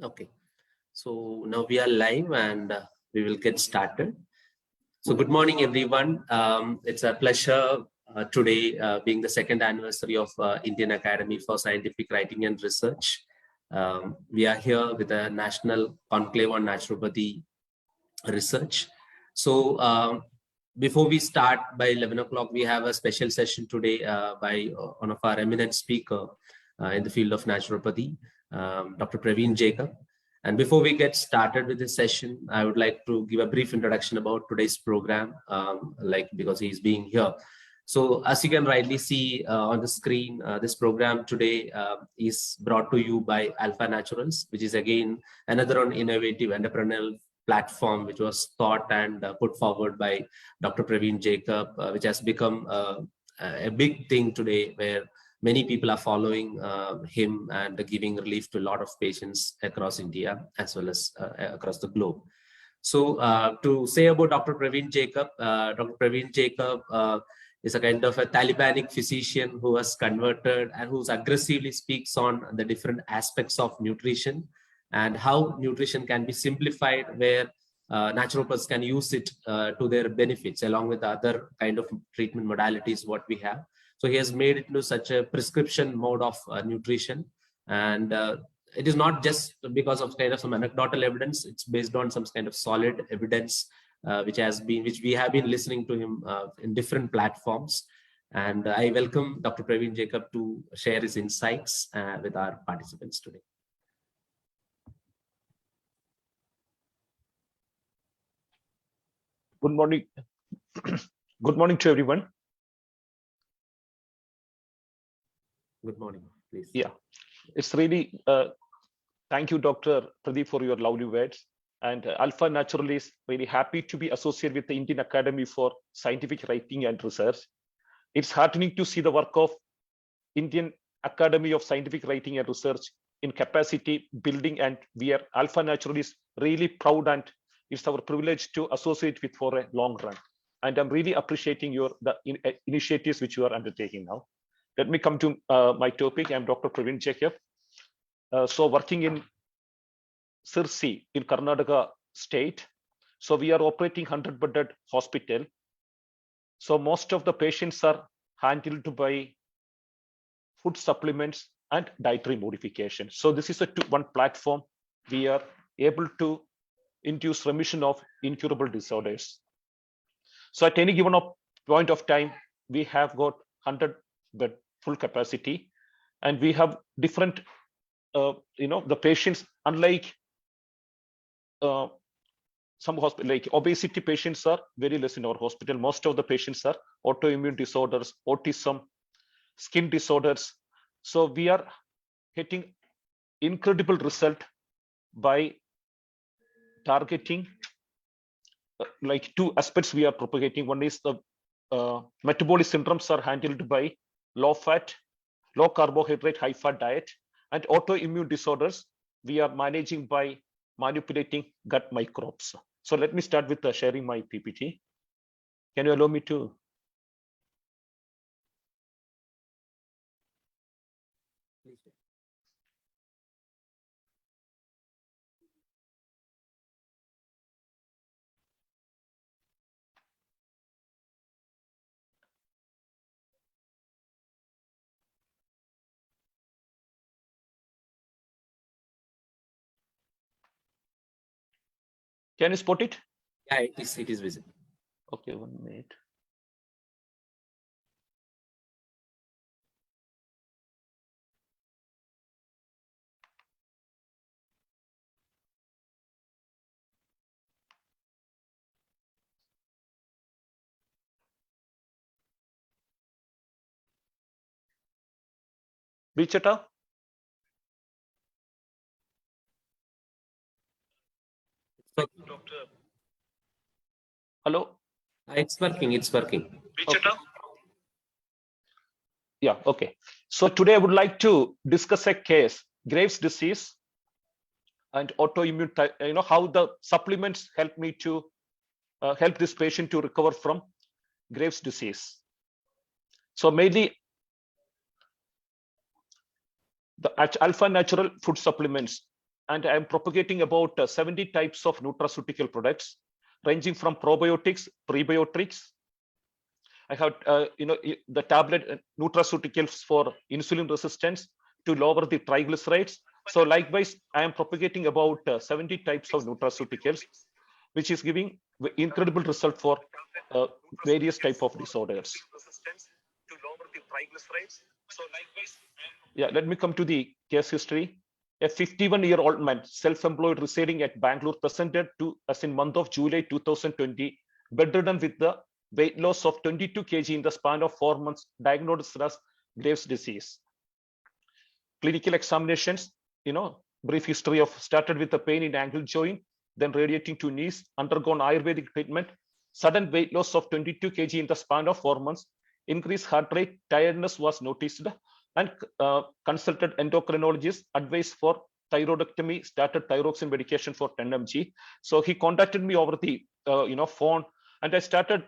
Okay, so now we are live and we will get started. So good morning, everyone. It's a pleasure today being the second anniversary of Indian Academy for Scientific Writing and Research. We are here with a national conclave on naturopathy research. So before we start by 11 o'clock, we have a special session today by one of our eminent speaker in the field of naturopathy, Dr. Praveen Jacob. And before we get started with this session, I would like to give a brief introduction about today's program, because he's being here. So as you can rightly see on the screen, this program today is brought to you by Alpha Naturals, which is again another innovative entrepreneurial platform which was thought and put forward by Dr. Praveen Jacob, which has become a big thing today where many people are following him and giving relief to a lot of patients across India as well as across the globe. So to say about Dr. Praveen Jacob, Dr. Praveen Jacob is a kind of a Talibanic physician who has converted and who aggressively speaks on the different aspects of nutrition and how nutrition can be simplified where naturopaths can use it to their benefits along with the other kind of treatment modalities what we have. So he has made it into such a prescription mode of nutrition, and it is not just because of kind of some anecdotal evidence. It's based on some kind of solid evidence which we have been listening to him in different platforms. And I welcome Dr. Praveen Jacob to share his insights with our participants today. Good morning. Good morning to everyone. Good morning, please. Yeah, it's really, thank you, Dr. Pradeep, for your lovely words. And Alpha Natural is really happy to be associated with the Indian Academy for Scientific Writing and Research. It's heartening to see the work of Indian Academy of Scientific Writing and Research in capacity building, and we are Alpha Natural is really proud, and it's our privilege to associate with for a long run. And I'm really appreciating the initiatives which you are undertaking now. Let me come to my topic. I'm Dr. Praveen Jacob. So working in Sirsi in Karnataka state. So we are operating 100-bedded hospital. So most of the patients are handled by food supplements and dietary modification. So this is one platform we are able to induce remission of incurable disorders. So at any given point of time, we have got 100 bed full capacity, and we have different, the patients, unlike some hospital, like obesity patients are very less in our hospital. Most of the patients are autoimmune disorders, autism, skin disorders. So we are getting incredible result by targeting like two aspects we are propagating. One is the metabolic syndromes are handled by low fat, low carbohydrate, high fat diet, and autoimmune disorders we are managing by manipulating gut microbes. So let me start with sharing my PPT. Can you allow me to? Can you spot it? Yeah, it is visible. Okay, 1 minute. Vichata? Hello? It's working. Okay. Yeah, okay. So today I would like to discuss a case, Graves' disease and autoimmune, how the supplements help me to help this patient to recover from Graves' disease. So mainly the Alpha Natural food supplements and I'm propagating about 70 types of nutraceutical products, ranging from probiotics, prebiotics. I have, the tablet nutraceuticals for insulin resistance to lower the triglycerides. So likewise, I am propagating about 70 types of nutraceuticals, which is giving incredible result for various type of disorders. Yeah, let me come to the case history. A 51-year-old man, self-employed, residing at Bangalore, presented to us in month of July 2020, bedridden with the weight loss of 22 kg in the span of 4 months, diagnosed as Graves' disease. Clinical examinations, brief history of started with the pain in ankle joint, then radiating to knees, undergone Ayurvedic treatment, sudden weight loss of 22 kg in the span of 4 months, increased heart rate, tiredness was noticed, and consulted endocrinologist, advice for thyroidectomy, started thyroxine medication for 10 mg. So he contacted me over the phone, and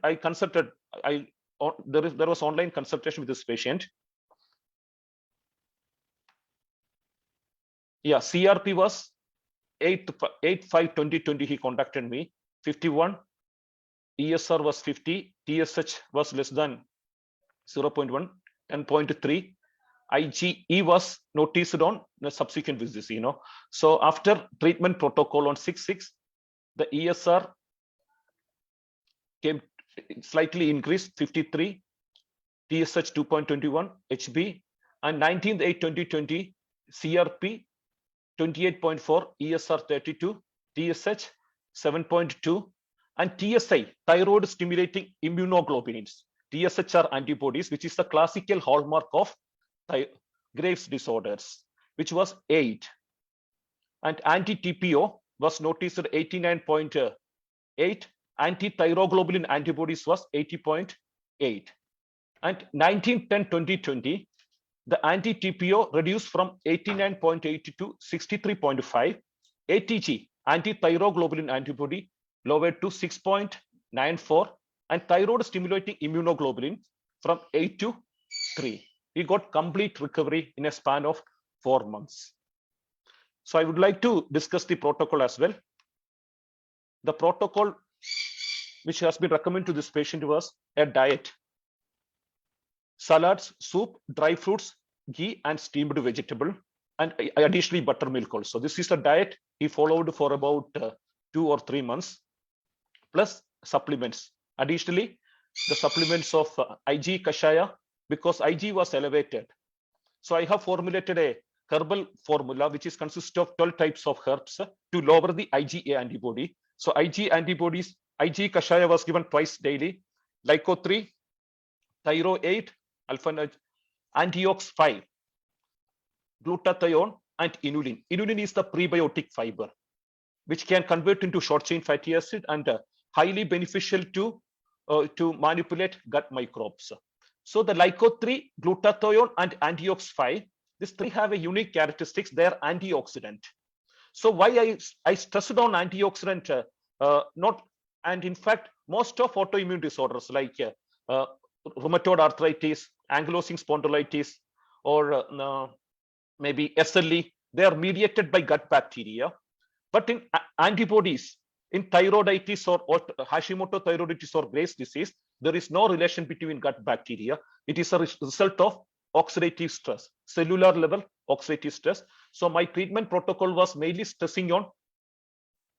I consulted. There was online consultation with this patient. Yeah, CRP was 8/5/2020. He contacted me. 51. ESR was 50. TSH was less than 0.1. 10.3. IgE was noticed on the subsequent visits. So after treatment protocol on 6/6, the ESR came slightly increased, 53, TSH 2.21, HB, and 19/8/2020, CRP 28.4, ESR 32, TSH 7.2, and TSI, thyroid stimulating immunoglobulins. TSH are antibodies, which is the classical hallmark of Graves' disorders, which was 8. And anti-TPO was noticed at 89.8. Anti-thyroglobulin antibodies was 80.8. And 19/10/2020, the anti-TPO reduced from 89.8 to 63.5. ATG, anti-thyroglobulin antibody, lowered to 6.94, and thyroid stimulating immunoglobulin from 8 to 3. He got complete recovery in a span of 4 months. So I would like to discuss the protocol as well. The protocol which has been recommended to this patient was a diet: salads, soup, dry fruits, ghee, and steamed vegetable, and additionally buttermilk also. This is the diet he followed for about 2 or 3 months, plus supplements. Additionally, the supplements of Ig Kashaya, because Ig was elevated. So I have formulated a herbal formula which is consists of 12 types of herbs to lower the IgA antibody. So Ig antibodies, Ig Kashaya was given twice daily, Lyco 3, Thyro 8, Alpha Antiox 5, glutathione, and inulin. Inulin is the prebiotic fiber, which can convert into short chain fatty acid and highly beneficial to manipulate gut microbes. So the Lyco 3, glutathione, and Antiox 5, these three have a unique characteristics. They are antioxidant. So why I stressed on antioxidant, and in fact, most of autoimmune disorders like rheumatoid arthritis, ankylosing spondylitis, or maybe SLE, they are mediated by gut bacteria. But in antibodies, in thyroiditis or Hashimoto thyroiditis or Graves' disease, there is no relation between gut bacteria. It is a result of oxidative stress, cellular level oxidative stress. So my treatment protocol was mainly stressing on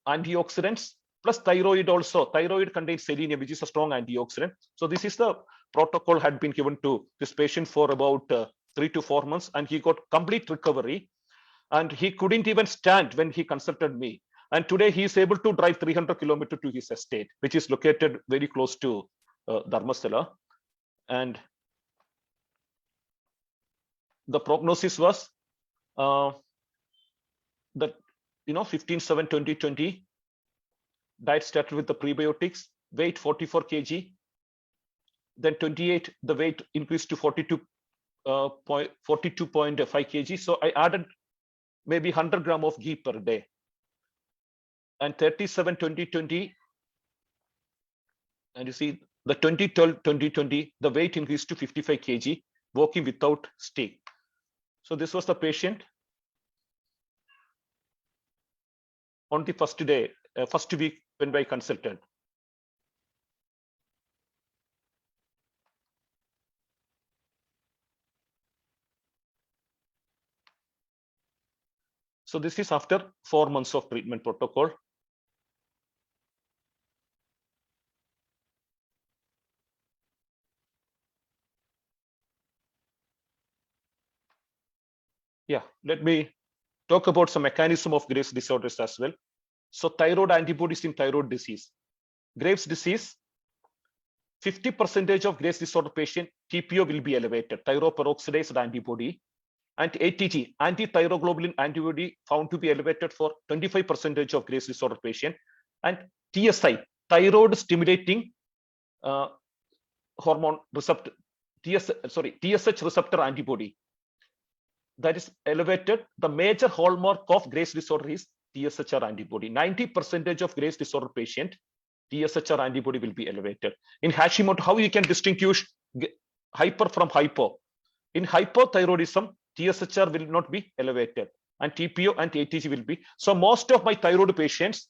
antioxidants plus thyroid also. Thyroid contains selenium, which is a strong antioxidant. So this is the protocol had been given to this patient for about 3 to 4 months, and he got complete recovery. And he couldn't even stand when he consulted me. And today he is able to drive 300 kilometers to his estate, which is located very close to Dharmasthala. And the prognosis was that 15/7/2020, diet started with the prebiotics, weight 44 kg. Then 28, the weight increased to 42.5 kg. So I added maybe 100 grams of ghee per day. And 37/2020, and you see the 2012/2020, the weight increased to 55 kg, walking without stick. So this was the patient. on the first day, first week when I consulted. So this is after 4 months of treatment protocol. Yeah, let me talk about some mechanism of Graves' disorders as well. So thyroid antibodies in thyroid disease. Graves' disease, 50% of Graves' disorder patient, TPO will be elevated, thyroperoxidase antibody, and ATG, anti-thyroglobulin antibody, found to be elevated for 25% of Graves' disorder patient, and TSI, thyroid stimulating hormone receptor, TSH receptor antibody, that is elevated. The major hallmark of Graves' disorder is TSHR antibody. 90% of Graves' disorder patient, TSHR antibody will be elevated. In Hashimoto, how you can distinguish hyper from hypo? In hypothyroidism, TSHR will not be elevated, and TPO and ATG will be. So most of my thyroid patients,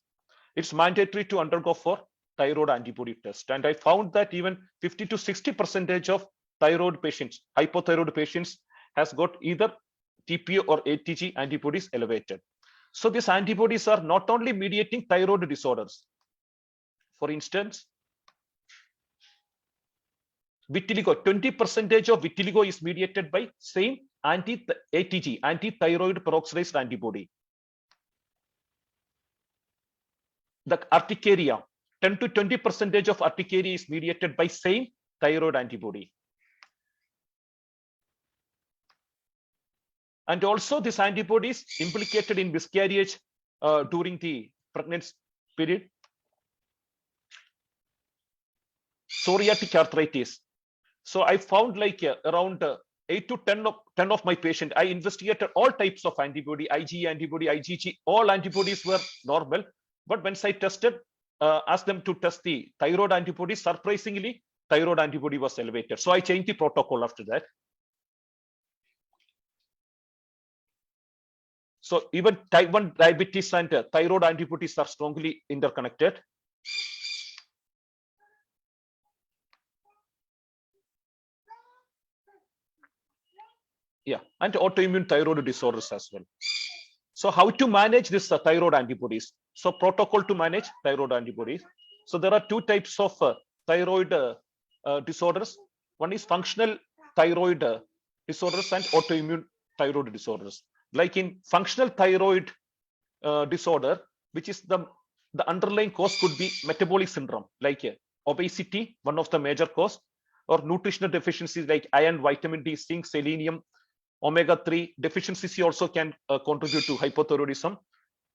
it's mandatory to undergo for thyroid antibody test. And I found that even 50 to 60% of thyroid patients, hypothyroid patients, has got either TPO or ATG antibodies elevated. So these antibodies are not only mediating thyroid disorders. For instance, vitiligo, 20% of vitiligo is mediated by same anti-ATG, anti-thyroid peroxidase antibody. The urticaria, 10 to 20% of urticaria is mediated by same thyroid antibody. And also this antibody is implicated in miscarriage during the pregnancy period. Psoriatic arthritis. So I found like around 8 to 10 of my patients, I investigated all types of antibody, IgE antibody, IgG, all antibodies were normal. But once I tested, asked them to test the thyroid antibody, surprisingly, thyroid antibody was elevated. So I changed the protocol after that. So even type 1 diabetes and thyroid antibodies are strongly interconnected. Yeah, and autoimmune thyroid disorders as well. So how to manage this thyroid antibodies? So protocol to manage thyroid antibodies. So there are 2 types of thyroid disorders. One is functional thyroid disorders and autoimmune thyroid disorders. Like in functional thyroid disorder, which is the underlying cause could be metabolic syndrome, like obesity, one of the major cause, or nutritional deficiencies like iron, vitamin D, zinc, selenium, omega-3 deficiencies also can contribute to hypothyroidism.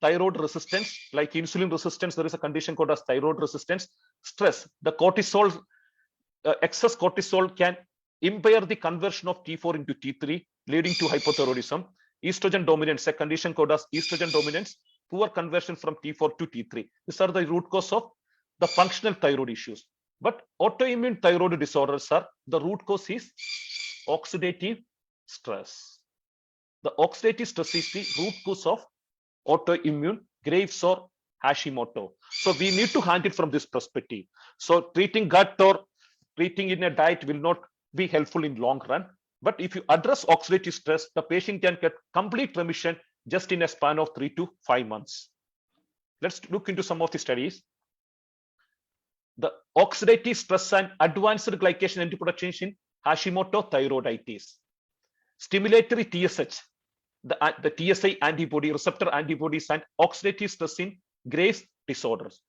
Thyroid resistance, like insulin resistance, there is a condition called as thyroid resistance. Stress, the cortisol, excess cortisol can impair the conversion of T4 into T3, leading to hypothyroidism. Estrogen dominance, a condition called as estrogen dominance, poor conversion from T4 to T3. These are the root cause of the functional thyroid issues. But autoimmune thyroid disorders are, the root cause is oxidative stress. The oxidative stress is the root cause of autoimmune Graves or Hashimoto. So we need to handle it from this perspective. So treating gut or treating in a diet will not be helpful in long run. But if you address oxidative stress, the patient can get complete remission just in a span of 3 to 5 months. Let's look into some of the studies. The oxidative stress and advanced glycation entry production in Hashimoto thyroiditis. Stimulatory TSH, the TSI antibody, receptor antibodies, and oxidative stress in Graves' disorders.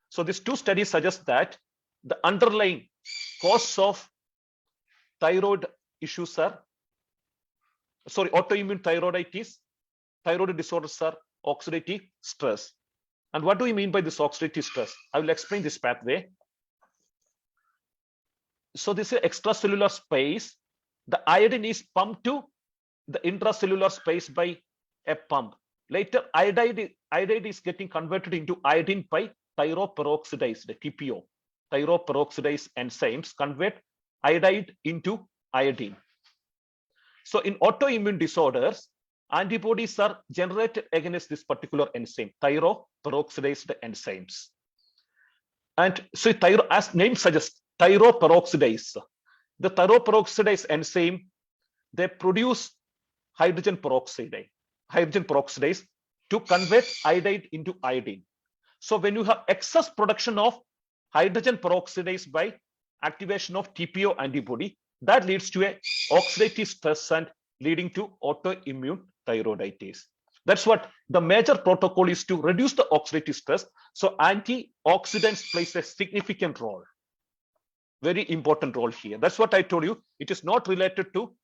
So these 2 studies suggest that the underlying cause of thyroid issues are, autoimmune thyroiditis, thyroid disorders are oxidative stress. And what do we mean by this oxidative stress? I will explain this pathway. So this is extracellular space. The iodine is pumped to the intracellular space by a pump. Later, iodide is getting converted into iodine by thyroperoxidase, the TPO. Thyroperoxidase enzymes convert iodide into iodine. So in autoimmune disorders, antibodies are generated against this particular enzyme, peroxidase enzymes. And so as name suggests, thyroperoxidase. The thyroperoxidase enzyme, they produce hydrogen peroxidase to convert iodide into iodine. So when you have excess production of hydrogen peroxidase by activation of TPO antibody, that leads to a oxidative stress and leading to autoimmune thyroiditis. That's what the major protocol is, to reduce the oxidative stress. So antioxidants plays a significant role, very important role here. That's what I told you. It is not related to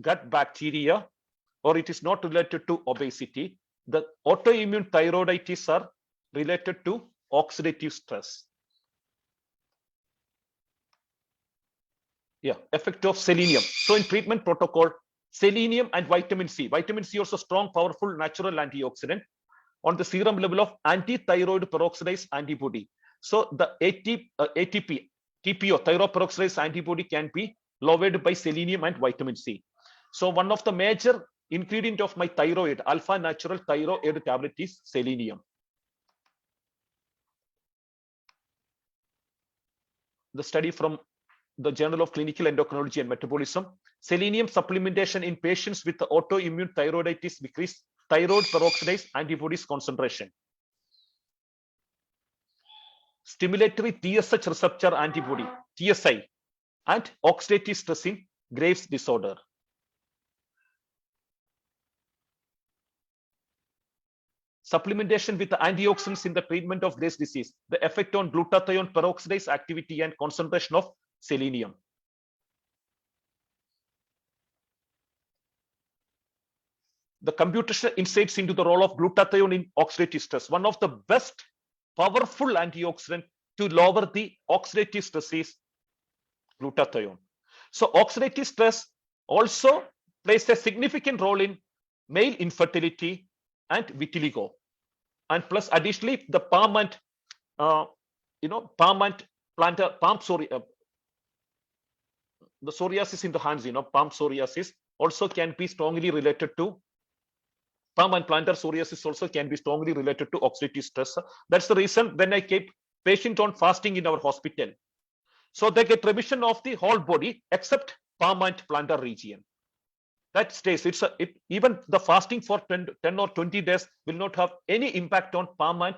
gut bacteria, or it is not related to obesity. The autoimmune thyroiditis are related to oxidative stress. Yeah, effect of selenium. So in treatment protocol, selenium and vitamin C. Vitamin C also strong, powerful natural antioxidant on the serum level of anti-thyroid peroxidase antibody. So the ATP, TPO, thyroperoxidase antibody can be lowered by selenium and vitamin C. So one of the major ingredient of my thyroid, alpha natural thyroid tablet, is selenium. The study from the Journal of Clinical Endocrinology and Metabolism, selenium supplementation in patients with autoimmune thyroiditis decrease thyroid peroxidase antibodies concentration. Stimulatory TSH receptor antibody, TSI, and oxidative stress in Graves' disorder. Supplementation with the antioxidants in the treatment of Graves' disease, the effect on glutathione peroxidase activity and concentration of selenium. The computational insights into the role of glutathione in oxidative stress. One of the best powerful antioxidant to lower the oxidative stress is glutathione. So oxidative stress also plays a significant role in male infertility and vitiligo. And plus additionally, the palm and the psoriasis in the hands, palm psoriasis also can be strongly related to palm and plantar psoriasis, also can be strongly related to oxidative stress. That's the reason when I keep patient on fasting in our hospital, so they get remission of the whole body except palm and plantar region. That stays. Even the fasting for 10 or 20 days will not have any impact on palm and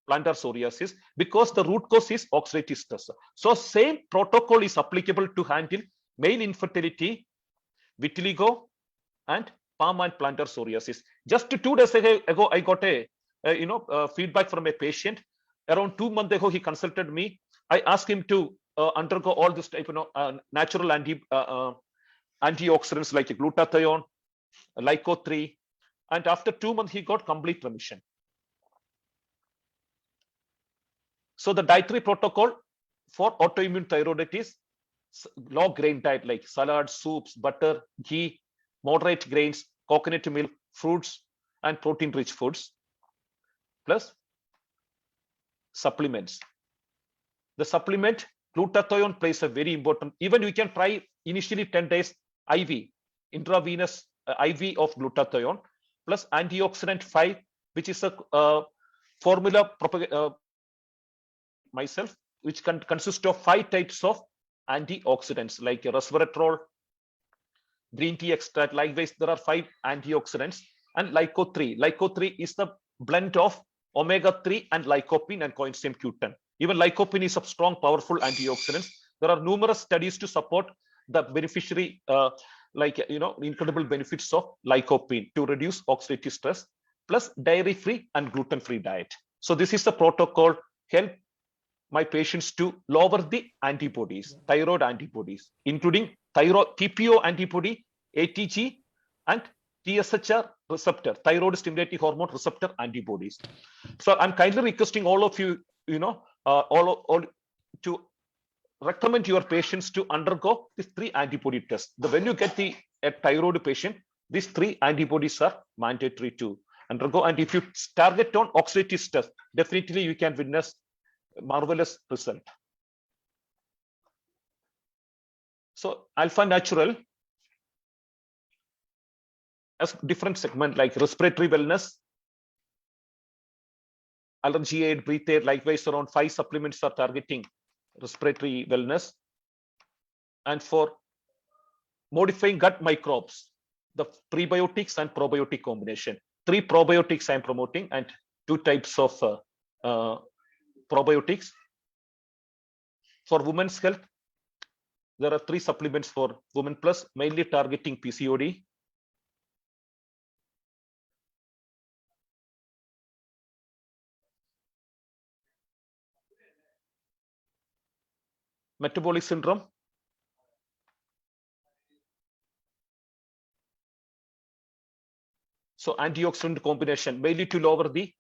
plantar psoriasis, because the root cause is oxidative stress. So same protocol is applicable to handle male infertility, vitiligo, and palm and plantar psoriasis. Just 2 days ago, I got a feedback from a patient. Around 2 months ago, he consulted me. I asked him to undergo all this type natural antioxidants like glutathione, Lyco-3, and after 2 months he got complete remission. So the dietary protocol for autoimmune thyroiditis: low grain diet like salads, soups, butter, ghee, moderate grains, coconut milk, fruits, and protein rich foods, plus supplements. The supplement glutathione plays a very important. Even you can try initially 10 days IV, intravenous IV of glutathione, plus antioxidant 5, which is a formula myself, which consists of 5 types of antioxidants like resveratrol, green tea extract. Likewise, there are 5 antioxidants, and Lyco-3. Lyco-3 is the blend of omega-3 and lycopene and coenzyme Q10. Even lycopene is a strong, powerful antioxidant. There are numerous studies to support the beneficiary, incredible benefits of lycopene to reduce oxidative stress, plus dairy-free and gluten-free diet. So this is the protocol help my patients to lower the antibodies, thyroid antibodies, including thyroid TPO antibody, ATG, and TSHR receptor, thyroid stimulating hormone receptor antibodies. So I'm kindly requesting all of you, all to recommend your patients to undergo these 3 antibody tests. When you get a thyroid patient, these 3 antibodies are mandatory to undergo. And if you target on oxidative stress, definitely you can witness marvelous result. So Alpha Natural has different segment like respiratory wellness, allergy aid, breathe aid, likewise around 5 supplements are targeting respiratory wellness. And for modifying gut microbes, the prebiotics and probiotic combination. 3 probiotics I'm promoting and 2 types of probiotics. For women's health, there are 3 supplements for women plus, mainly targeting PCOD. Metabolic syndrome. So antioxidant combination, mainly to lower the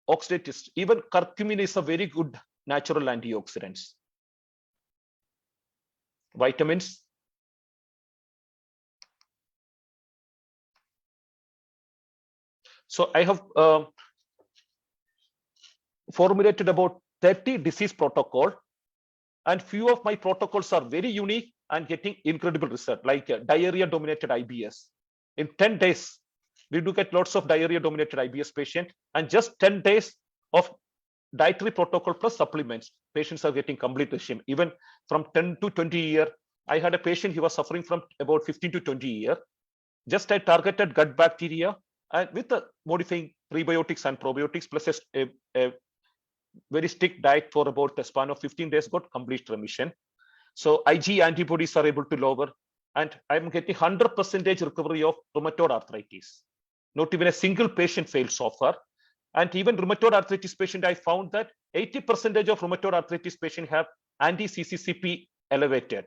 oxidative. Even curcumin is a very good natural antioxidants. Vitamins. So I have formulated about 30 disease protocol, and few of my protocols are very unique and getting incredible result, like diarrhea dominated IBS. In 10 days, we do get lots of diarrhea dominated IBS patient, and just 10 days of dietary protocol plus supplements, patients are getting complete regime. Even from 10 to 20 year, I had a patient, he was suffering from about 15 to 20 year. Just I targeted gut bacteria and with the modifying prebiotics and probiotics plus a very strict diet for about a span of 15 days, got complete remission. So IG antibodies are able to lower, and I'm getting 100% recovery of rheumatoid arthritis. Not even a single patient failed so far. And even rheumatoid arthritis patient, I found that 80% of rheumatoid arthritis patient have anti-CCCP elevated.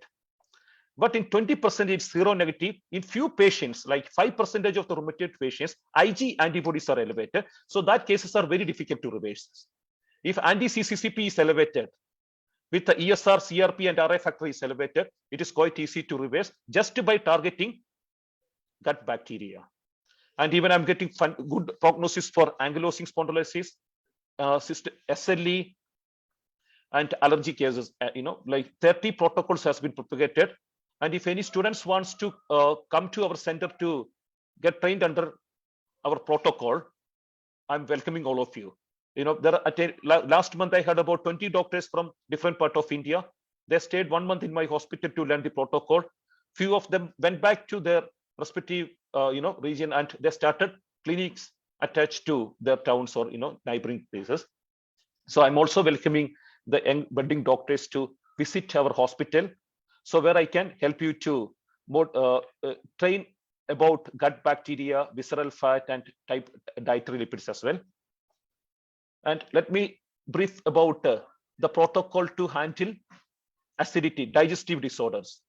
But in 20% it's seronegative. In few patients, like 5% of the rheumatoid patients, IG antibodies are elevated. So that cases are very difficult to reverse. If anti-CCCP is elevated, with the ESR, CRP, and RA factor is elevated, it is quite easy to reverse just by targeting gut bacteria. And even I'm getting good prognosis for ankylosing spondylosis, SLE, and allergy cases. Like 30 protocols has been propagated. And if any students wants to come to our center to get trained under our protocol, I'm welcoming all of you. Last month I had about 20 doctors from different part of India. They stayed 1 month in my hospital to learn the protocol. Few of them went back to their respective region, and they started clinics attached to their towns or neighboring places. So I'm also welcoming the young budding doctors to visit our hospital, so where I can help you to train about gut bacteria, visceral fat, and type dietary lipids as well. And let me brief about the protocol to handle acidity, digestive disorders.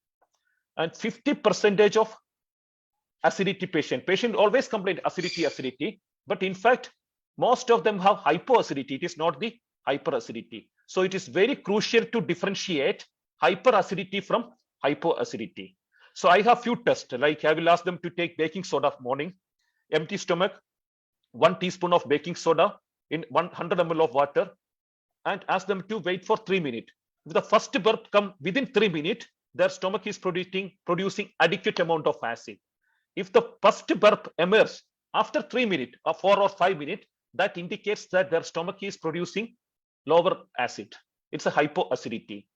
And 50% of acidity patient always complain acidity, but in fact, most of them have hypoacidity. It is not the hyperacidity. So it is very crucial to differentiate hyperacidity from hypoacidity. So I have few tests, like I will ask them to take baking soda morning, empty stomach, 1 teaspoon of baking soda in 100 ml of water, and ask them to wait for 3 minutes. If the first burp come within 3 minutes, their stomach is producing adequate amount of acid. If the first burp emerges after 3 minutes or 4 or 5 minutes, that indicates that their stomach is producing lower acid. It's a hypoacidity.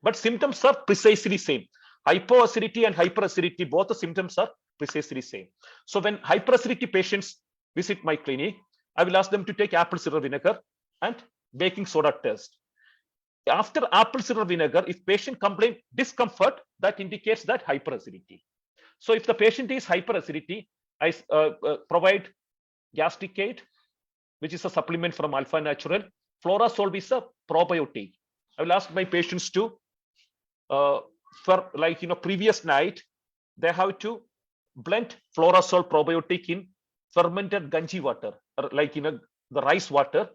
But symptoms are precisely same. Hypoacidity and hyperacidity, both the symptoms are precisely same. So when hyperacidity patients visit my clinic, I will ask them to take apple cider vinegar and baking soda test. After apple cider vinegar, if patient complain discomfort, that indicates that hyperacidity. So if the patient is hyperacidity, I provide gastric aid, which is a supplement from Alpha Natural. Florasolve is a probiotic. I will ask my patients to, previous night, they have to blend Florasolve probiotic in fermented ganji water, or like the rice water,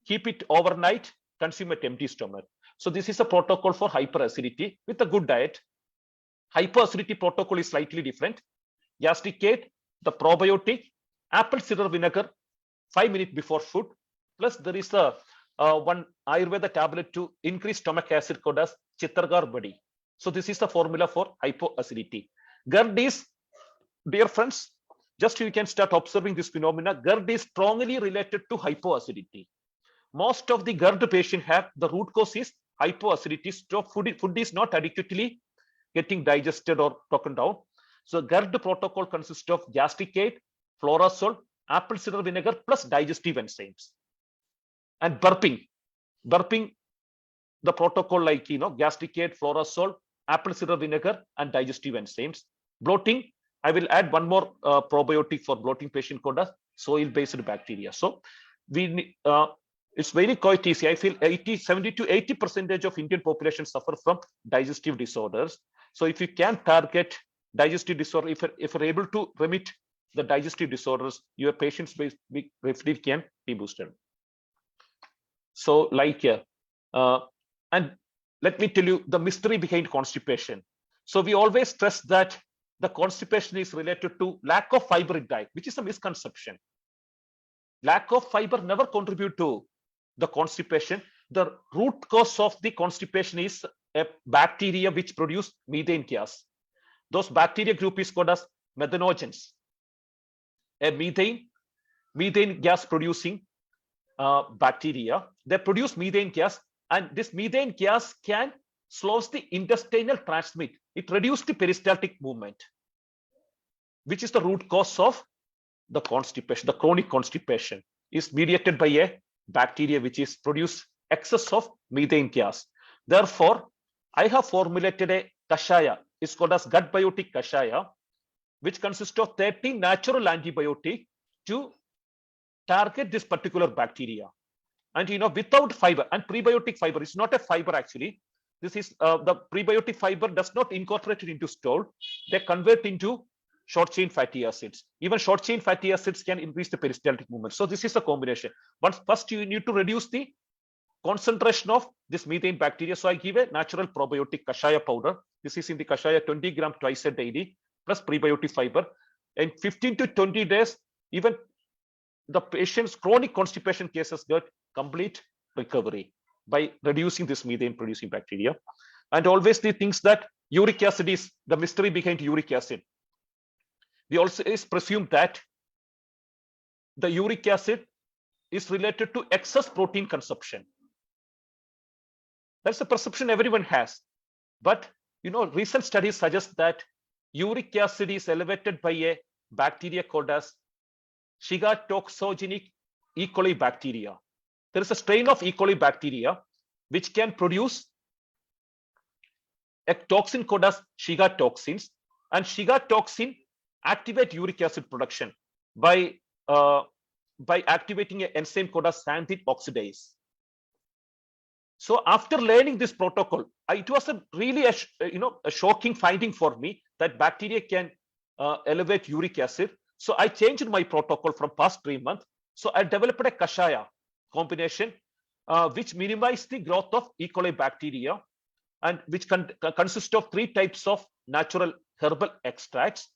keep it overnight, consume at empty stomach. So this is a protocol for hyperacidity with a good diet. Hypoacidity protocol is slightly different. Gastric aid, the probiotic, apple cider vinegar, 5 minutes before food. Plus there is a one Ayurveda tablet to increase stomach acid called as Chitragar Badi. So this is the formula for hypoacidity. GERD is, dear friends, just you can start observing this phenomena. GERD is strongly related to hypoacidity. Most of the GERD patient have the root cause is hypoacidity. So food is not adequately getting digested or broken down. So GERD protocol consists of gastric aid, fluorosol, apple cider vinegar plus digestive enzymes. And burping, the protocol like gastric aid, fluorosol, apple cider vinegar and digestive enzymes. Bloating, I will add one more probiotic for bloating patient called as soil-based bacteria. So it's very quite easy. I feel 70 to 80% of Indian population suffer from digestive disorders. So if you can target digestive disorder, if you're able to remit the digestive disorders, your patient's rapidly can be boosted. So like and let me tell you the mystery behind constipation. So we always stress that the constipation is related to lack of fiber in diet, which is a misconception. Lack of fiber never contribute to the constipation. The root cause of the constipation is a bacteria which produce methane gas. Those bacteria group is called as methanogens. A methane gas producing bacteria. They produce methane gas, and this methane gas can slows the intestinal transmit. It reduces the peristaltic movement, which is the root cause of the constipation. The chronic constipation is mediated by a bacteria which is produce excess of methane gas. Therefore, I have formulated a kashaya. It's called as gut biotic kashaya, which consists of 30 natural antibiotic to target this particular bacteria. And without fiber and prebiotic fiber, it's not a fiber actually. This is the prebiotic fiber does not incorporate it into stool. They convert into short chain fatty acids. Even short chain fatty acids can increase the peristaltic movement. So this is a combination. First you need to reduce the concentration of this methane bacteria. So I give a natural probiotic kashaya powder. This is in the kashaya 20 grams twice a daily plus prebiotic fiber. In 15 to 20 days, even the patient's chronic constipation cases get complete recovery by reducing this methane producing bacteria. And always the things that uric acid is the mystery behind uric acid. We also is presumed that the uric acid is related to excess protein consumption. That's the perception everyone has. But recent studies suggest that uric acid is elevated by a bacteria called as Shiga toxogenic E. coli bacteria. There is a strain of E. coli bacteria which can produce a toxin called as Shiga toxins, and Shiga toxin activate uric acid production by activating an enzyme called as xanthine oxidase. So after learning this protocol, it was a really a shocking finding for me that bacteria can elevate uric acid. So I changed my protocol from past 3 months. So I developed a kashaya combination which minimize the growth of E. coli bacteria, and which consists of 3 types of natural herbal extracts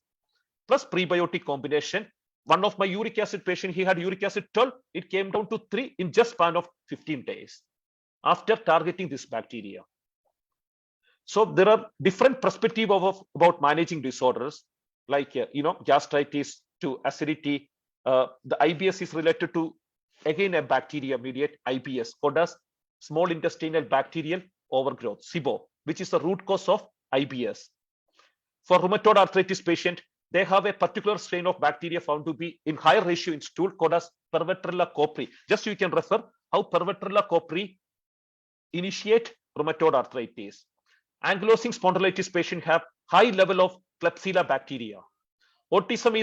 plus prebiotic combination. One of my uric acid patient, he had uric acid 12, it came down to 3 in just span of 15 days after targeting this bacteria. So there are different perspectives about managing disorders like gastritis to acidity. The IBS is related to again a bacteria mediate IBS called as small intestinal bacterial overgrowth, SIBO, which is the root cause of IBS. For rheumatoid arthritis patient, they have a particular strain of bacteria found to be in higher ratio in stool called as Pervetrella copri. Just you can refer how Pervetrella copri initiate rheumatoid arthritis. Ankylosing spondylitis patient have high level of Klebsiella bacteria. Autism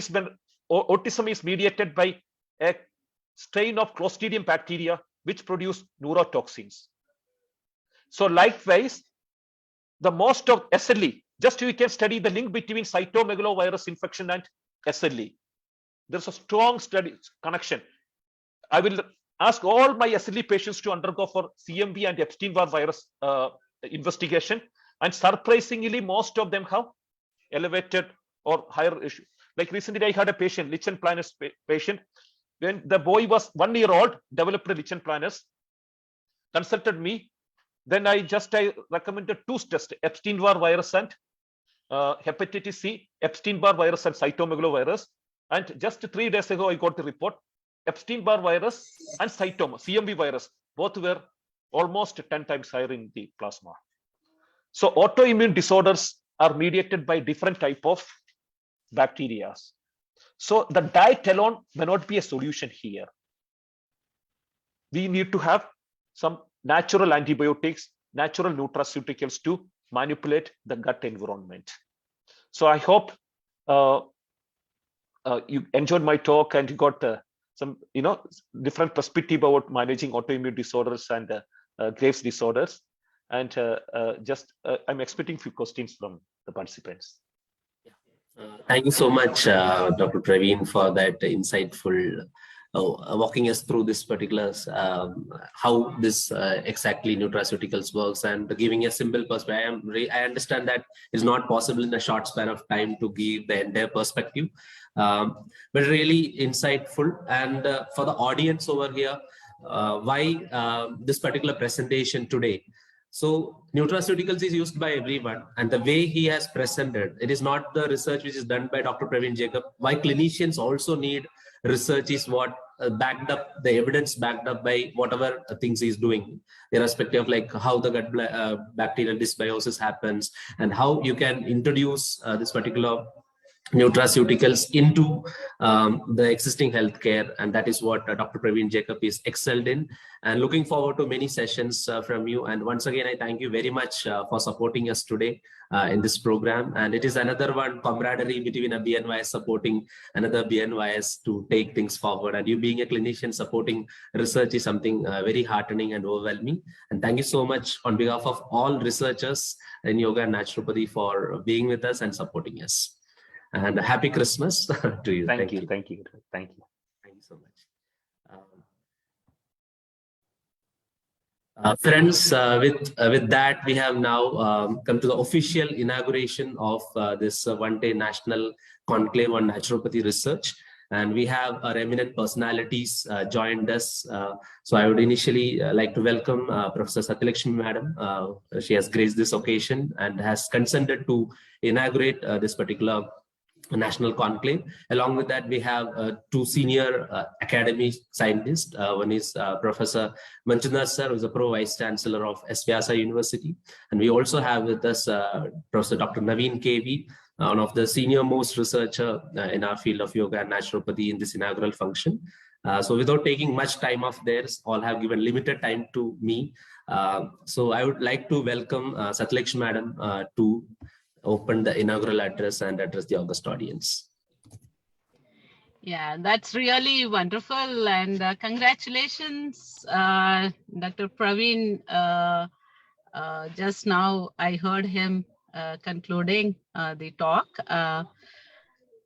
is mediated by a strain of Clostridium bacteria which produce neurotoxins. So likewise, the most of SLE, just you can study the link between cytomegalovirus infection and SLE. There's a strong study connection. I will ask all my SLE patients to undergo for CMV and Epstein-Barr virus investigation, and surprisingly, most of them have elevated or higher issue. Like recently, I had a patient, lichen planus patient. When the boy was 1 year old, developed a lichen planus, consulted me. Then I recommended 2 tests: Epstein-Barr virus and hepatitis C, Epstein-Barr virus and cytomegalovirus. And just 3 days ago, I got the report, Epstein-Barr virus and cytoma, CMV virus, both were almost 10 times higher in the plasma. So autoimmune disorders are mediated by different type of bacteria. So the diet alone may not be a solution here. We need to have some natural antibiotics, natural nutraceuticals to manipulate the gut environment. So I hope you enjoyed my talk and you got some, different perspective about managing autoimmune disorders and Graves disorders. And I'm expecting few questions from the participants. Thank you so much, Dr. Praveen, for that insightful walking us through this particular how this exactly nutraceuticals works and giving a simple perspective. I understand that it's not possible in a short span of time to give the entire perspective, but really insightful. And for the audience over here, why this particular presentation today? So nutraceuticals is used by everyone, and the way he has presented, it is not the research which is done by Dr. Praveen Jacob. Why clinicians also need research is what backed up, the evidence backed up by whatever things he's doing, irrespective of like how the gut bacterial dysbiosis happens and how you can introduce this particular nutraceuticals into the existing healthcare, and that is what Dr. Praveen Jacob is excelled in. And looking forward to many sessions from you. And once again, I thank you very much for supporting us today in this program. And it is another one camaraderie between a BNYS supporting another BNYS to take things forward. And you being a clinician supporting research is something very heartening and overwhelming. And thank you so much on behalf of all researchers in yoga and naturopathy for being with us and supporting us. And a happy Christmas to you. Thank you. Thank you so much. Friends, with that, we have now come to the official inauguration of this one-day national conclave on naturopathy research. And we have our eminent personalities joined us. So I would initially like to welcome Professor Satyalakshmi Madam. She has graced this occasion and has consented to inaugurate this particular national conclave. Along with that, we have two senior academy scientists. One is Professor Manjunath sir, who is a Pro Vice Chancellor of S. Vyasa University. And we also have with us Professor Dr. Naveen KV, one of the senior most researcher in our field of yoga and naturopathy in this inaugural function. So without taking much time of theirs, all have given limited time to me. So I would like to welcome Satyalakshmi Madam to open the inaugural address and address the august audience. Yeah, that's really wonderful. And congratulations, Dr. Praveen. Just now I heard him concluding the talk.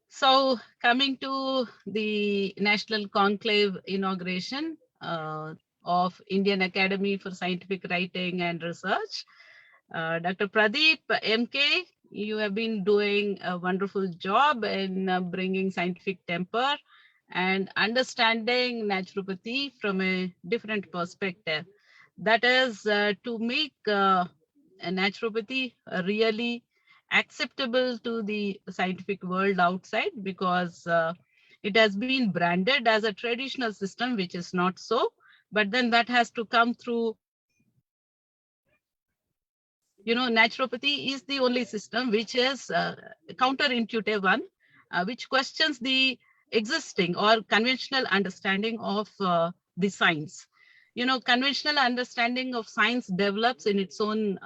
So coming to the National Conclave inauguration of Indian Academy for Scientific Writing and Research, Dr. Pradeep MK, you have been doing a wonderful job in bringing scientific temper and understanding naturopathy from a different perspective. That is to make naturopathy really acceptable to the scientific world outside, because it has been branded as a traditional system, which is not so. But then that has to come through. Naturopathy is the only system which is a counterintuitive one, which questions the existing or conventional understanding of the science. Conventional understanding of science develops in its own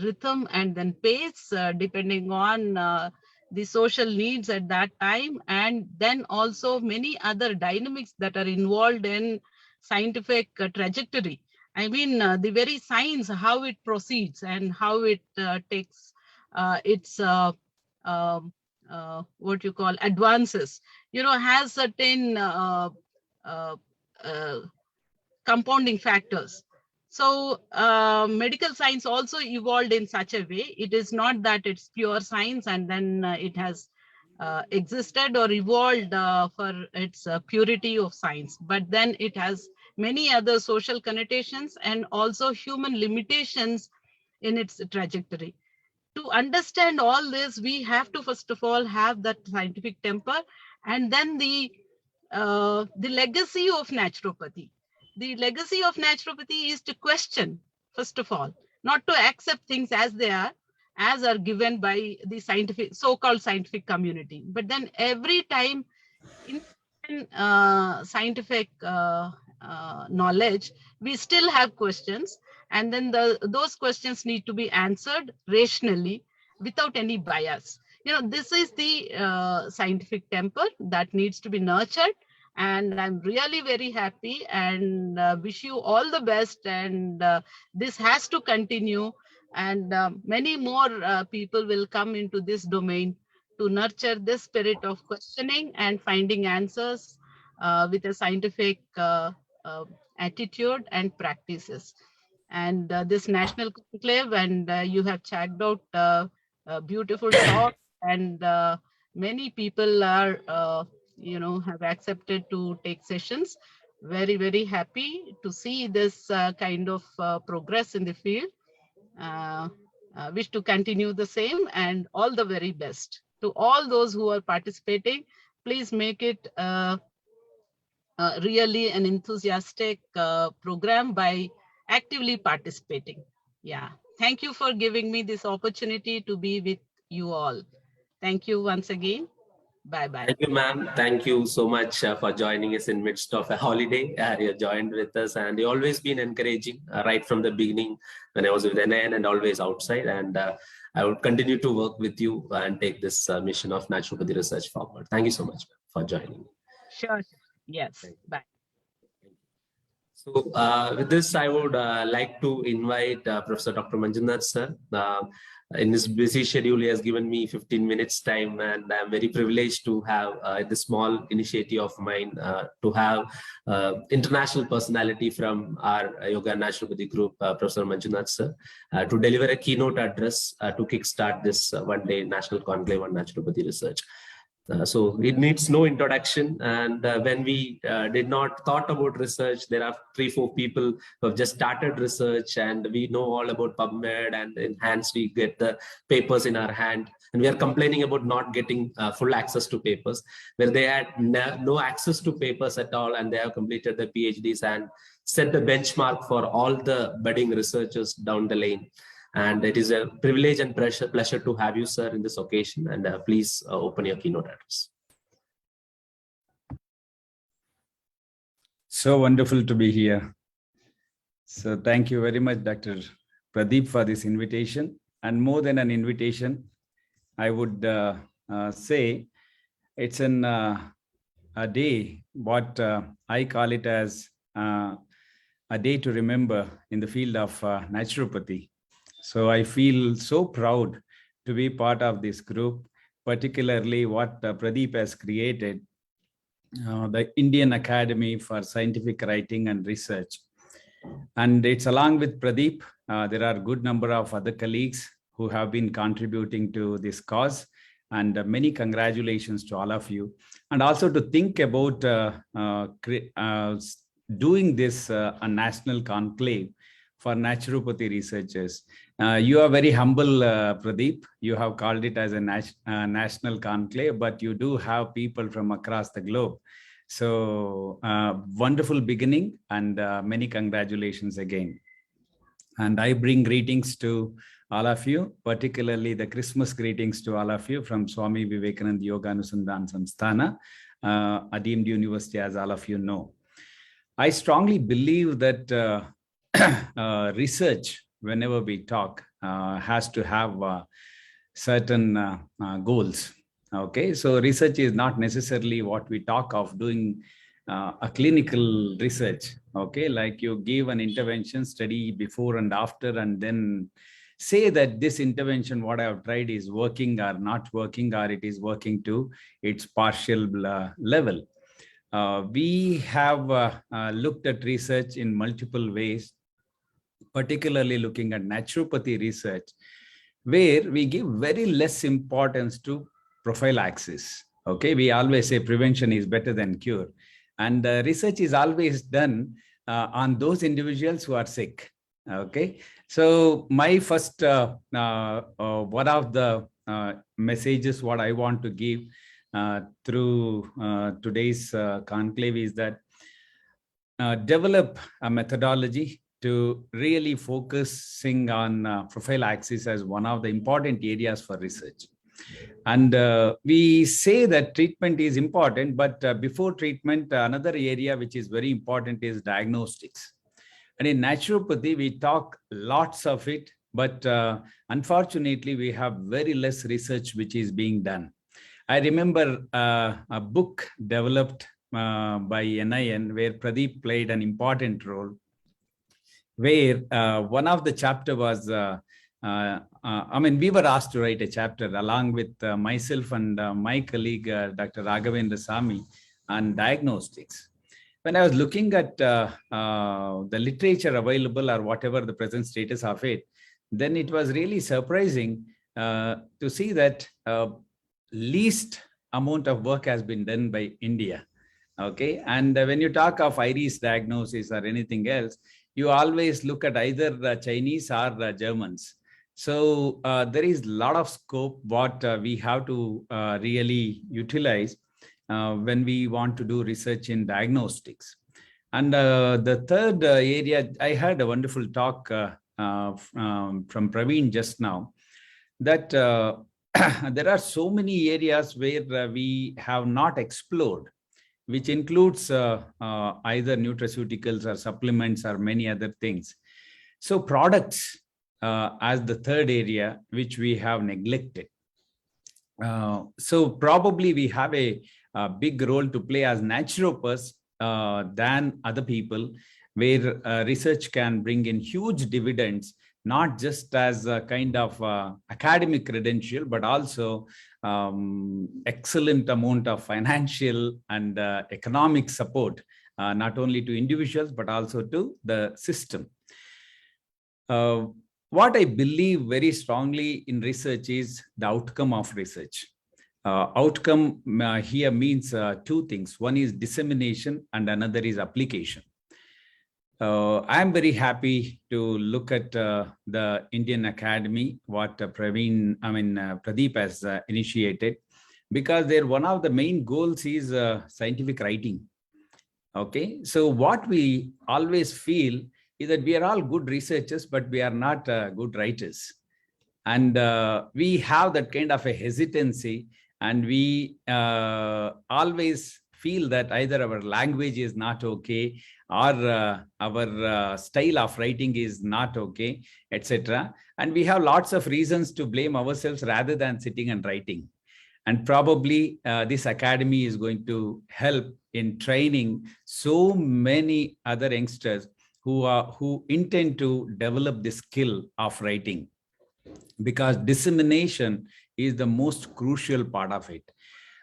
rhythm and then pace, depending on the social needs at that time, and then also many other dynamics that are involved in scientific trajectory. I mean, the very science, how it proceeds and how it takes its what you call advances, has certain compounding factors. So medical science also evolved in such a way. It is not that it's pure science and then it has existed or evolved for its purity of science, but then it has many other social connotations and also human limitations in its trajectory. To understand all this, we have to first of all have that scientific temper And then the legacy of naturopathy. The legacy of naturopathy is to question, first of all, not to accept things as they are, as are given by the scientific, so-called scientific community. But then every time in scientific knowledge, we still have questions, and then those questions need to be answered rationally without any bias. This is the scientific temper that needs to be nurtured, and I'm really very happy and wish you all the best. And this has to continue, and many more people will come into this domain to nurture this spirit of questioning and finding answers with a scientific attitude and practices. And this national conclave, and you have checked out a beautiful talk, and many people are, have accepted to take sessions. Very, very happy to see this kind of progress in the field. Wish to continue the same, and all the very best to all those who are participating. Please make it really an enthusiastic program by actively participating. Yeah. Thank you for giving me this opportunity to be with you all. Thank you once again. Bye-bye. Thank you, ma'am. Thank you so much for joining us in midst of a holiday. You joined with us, and you always been encouraging right from the beginning when I was with NIN and always outside. And I would continue to work with you and take this mission of naturopathy research forward. Thank you so much for joining. Sure. Yes. Bye. So with this, I would like to invite Professor Dr. Manjunath sir. In his busy schedule, he has given me 15 minutes time, and I'm very privileged to have this small initiative of mine to have international personality from our Yoga Naturopathy group, Professor Manjunath sir, to deliver a keynote address to kickstart this one-day National Conclave on Naturopathy Research. So it needs no introduction, and when we did not thought about research, there are 3-4 people who have just started research, and we know all about PubMed, and hence we get the papers in our hand, and we are complaining about not getting full access to papers, where they had no access to papers at all, and they have completed their PhDs and set the benchmark for all the budding researchers down the lane. And it is a privilege and pleasure to have you, sir, in this occasion. And please open your keynote address. So wonderful to be here. So thank you very much, Dr. Pradeep, for this invitation. And more than an invitation, I would say it's a day, what I call it as a day to remember in the field of naturopathy. So I feel so proud to be part of this group, particularly what Pradeep has created, the Indian Academy for Scientific Writing and Research. And it's along with Pradeep, there are a good number of other colleagues who have been contributing to this cause. And many congratulations to all of you. And also to think about doing this a national conclave for naturopathy researchers. You are very humble, Pradeep. You have called it as a national conclave, but you do have people from across the globe. So wonderful beginning, and many congratulations again. And I bring greetings to all of you, particularly the Christmas greetings to all of you from Swami Vivekananda Yoga Anusandhan Samsthana, a deemed university, as all of you know. I strongly believe that research, whenever we talk, has to have certain goals. Okay, so research is not necessarily what we talk of doing a clinical research. Okay, like you give an intervention, study before and after, and then say that this intervention, what I have tried, is working or not working, or it is working to its partial level. We have looked at research in multiple ways, particularly looking at naturopathy research, where we give very less importance to prophylaxis. Okay, we always say prevention is better than cure. And research is always done on those individuals who are sick. Okay, so my first, one of the messages what I want to give through today's conclave is that develop a methodology to really focusing on prophylaxis as one of the important areas for research. And we say that treatment is important, but before treatment, another area which is very important is diagnostics. And in naturopathy, we talk lots of it, but unfortunately, we have very less research which is being done. I remember a book developed by NIN where Pradeep played an important role, where one of the chapter was, we were asked to write a chapter along with myself and my colleague, Dr. Raghavendra Sami, on diagnostics. When I was looking at the literature available or whatever the present status of it, then it was really surprising to see that least amount of work has been done by India. Okay, and when you talk of iris diagnosis or anything else, you always look at either Chinese or Germans. So there is a lot of scope what we have to really utilize when we want to do research in diagnostics. And the third area, I heard a wonderful talk from Praveen just now, that there are so many areas where we have not explored, which includes either nutraceuticals or supplements or many other things. So products as the third area, which we have neglected. So probably we have a big role to play as naturopaths than other people, where research can bring in huge dividends, not just as a kind of academic credential, but also excellent amount of financial and economic support, not only to individuals, but also to the system. What I believe very strongly in research is the outcome of research. Outcome here means two things. One is dissemination and another is application. I'm very happy to look at the Indian Academy, what Pradeep has initiated, because one of the main goals is scientific writing. Okay, so what we always feel is that we are all good researchers, but we are not good writers. And we have that kind of a hesitancy, and we always feel that either our language is not okay, or our style of writing is not okay, etc. And we have lots of reasons to blame ourselves rather than sitting and writing. And probably this academy is going to help in training so many other youngsters who intend to develop the skill of writing, because dissemination is the most crucial part of it.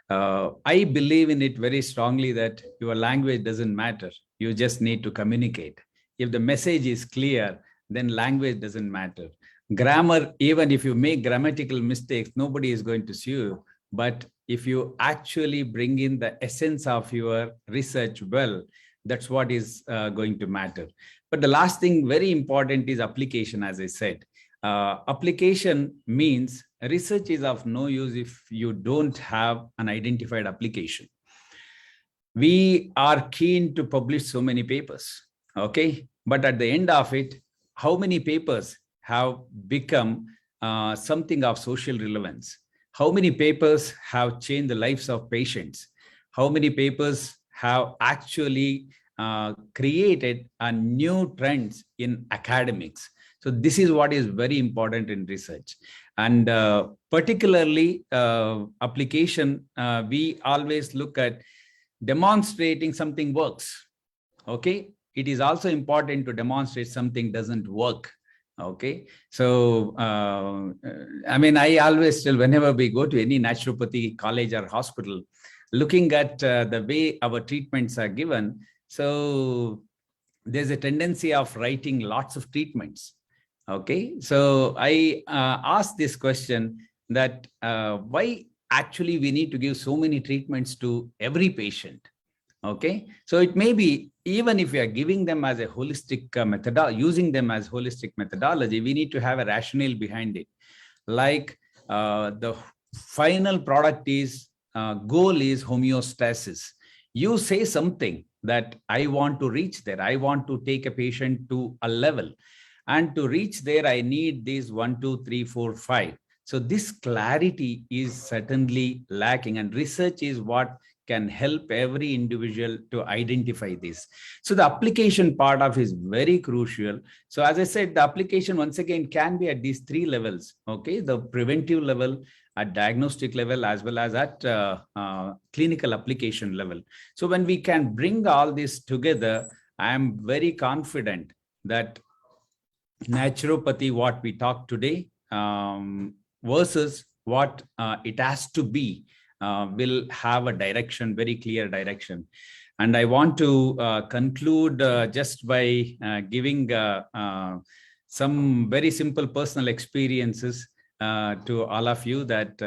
I believe in it very strongly that your language doesn't matter. You just need to communicate. If the message is clear, then language doesn't matter. Grammar, even if you make grammatical mistakes, nobody is going to sue you. But if you actually bring in the essence of your research well, that's what is going to matter. But the last thing very important is application, as I said. Application means research is of no use if you don't have an identified application. We are keen to publish so many papers, okay? But at the end of it, how many papers have become something of social relevance? How many papers have changed the lives of patients? How many papers have actually created a new trends in academics? So this is what is very important in research. And particularly application, we always look at demonstrating something works, okay? It is also important to demonstrate something doesn't work, okay? So, I always tell, whenever we go to any naturopathy college or hospital, looking at the way our treatments are given, so there's a tendency of writing lots of treatments. Okay, so I asked this question that why actually we need to give so many treatments to every patient. Okay, so it may be, even if we are giving them as a holistic methodology, using them as holistic methodology, we need to have a rationale behind it. Like the final product is goal is homeostasis. You say something that I want to reach there. I want to take a patient to a level. And to reach there, I need these 1, 2, 3, 4, 5. So this clarity is certainly lacking, and research is what can help every individual to identify this. So the application part of is very crucial. So as I said, the application once again can be at these 3 levels, okay? The preventive level, at diagnostic level, as well as at clinical application level. So when we can bring all this together, I am very confident that naturopathy, what we talk today, versus what it has to be, will have a direction, very clear direction. And I want to conclude just by giving some very simple personal experiences to all of you, that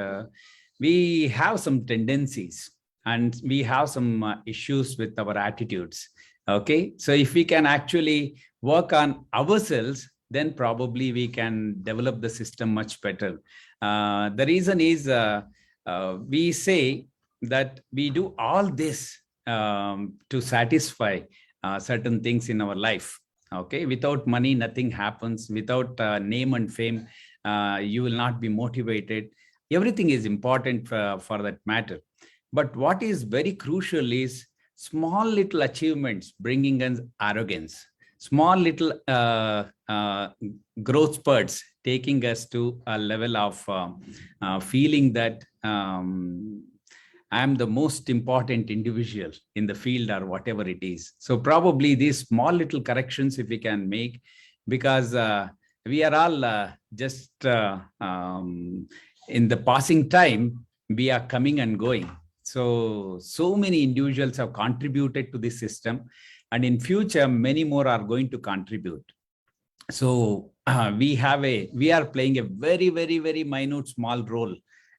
we have some tendencies and we have some issues with our attitudes. Okay, so if we can actually work on ourselves, then probably we can develop the system much better. The reason is we say that we do all this to satisfy certain things in our life. Okay, without money, nothing happens. Without name and fame, you will not be motivated. Everything is important for that matter. But what is very crucial is small little achievements bringing us arrogance. Small little growth spurts taking us to a level of feeling that I am the most important individual in the field or whatever it is. So probably these small little corrections, if we can make, because we are all just in the passing time, we are coming and going. So many individuals have contributed to this system, and in future, many more are going to contribute. So we are playing a very, very, very minute, small role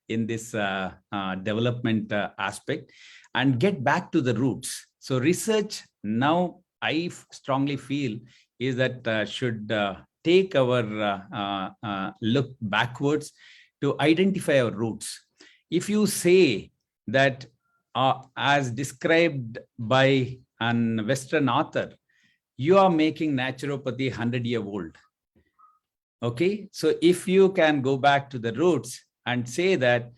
in this development aspect, and get back to the roots. So research now, I strongly feel, is that should take our look backwards to identify our roots. If you say that as described by an Western author, you are making naturopathy 100-year-old. Okay, so if you can go back to the roots and say that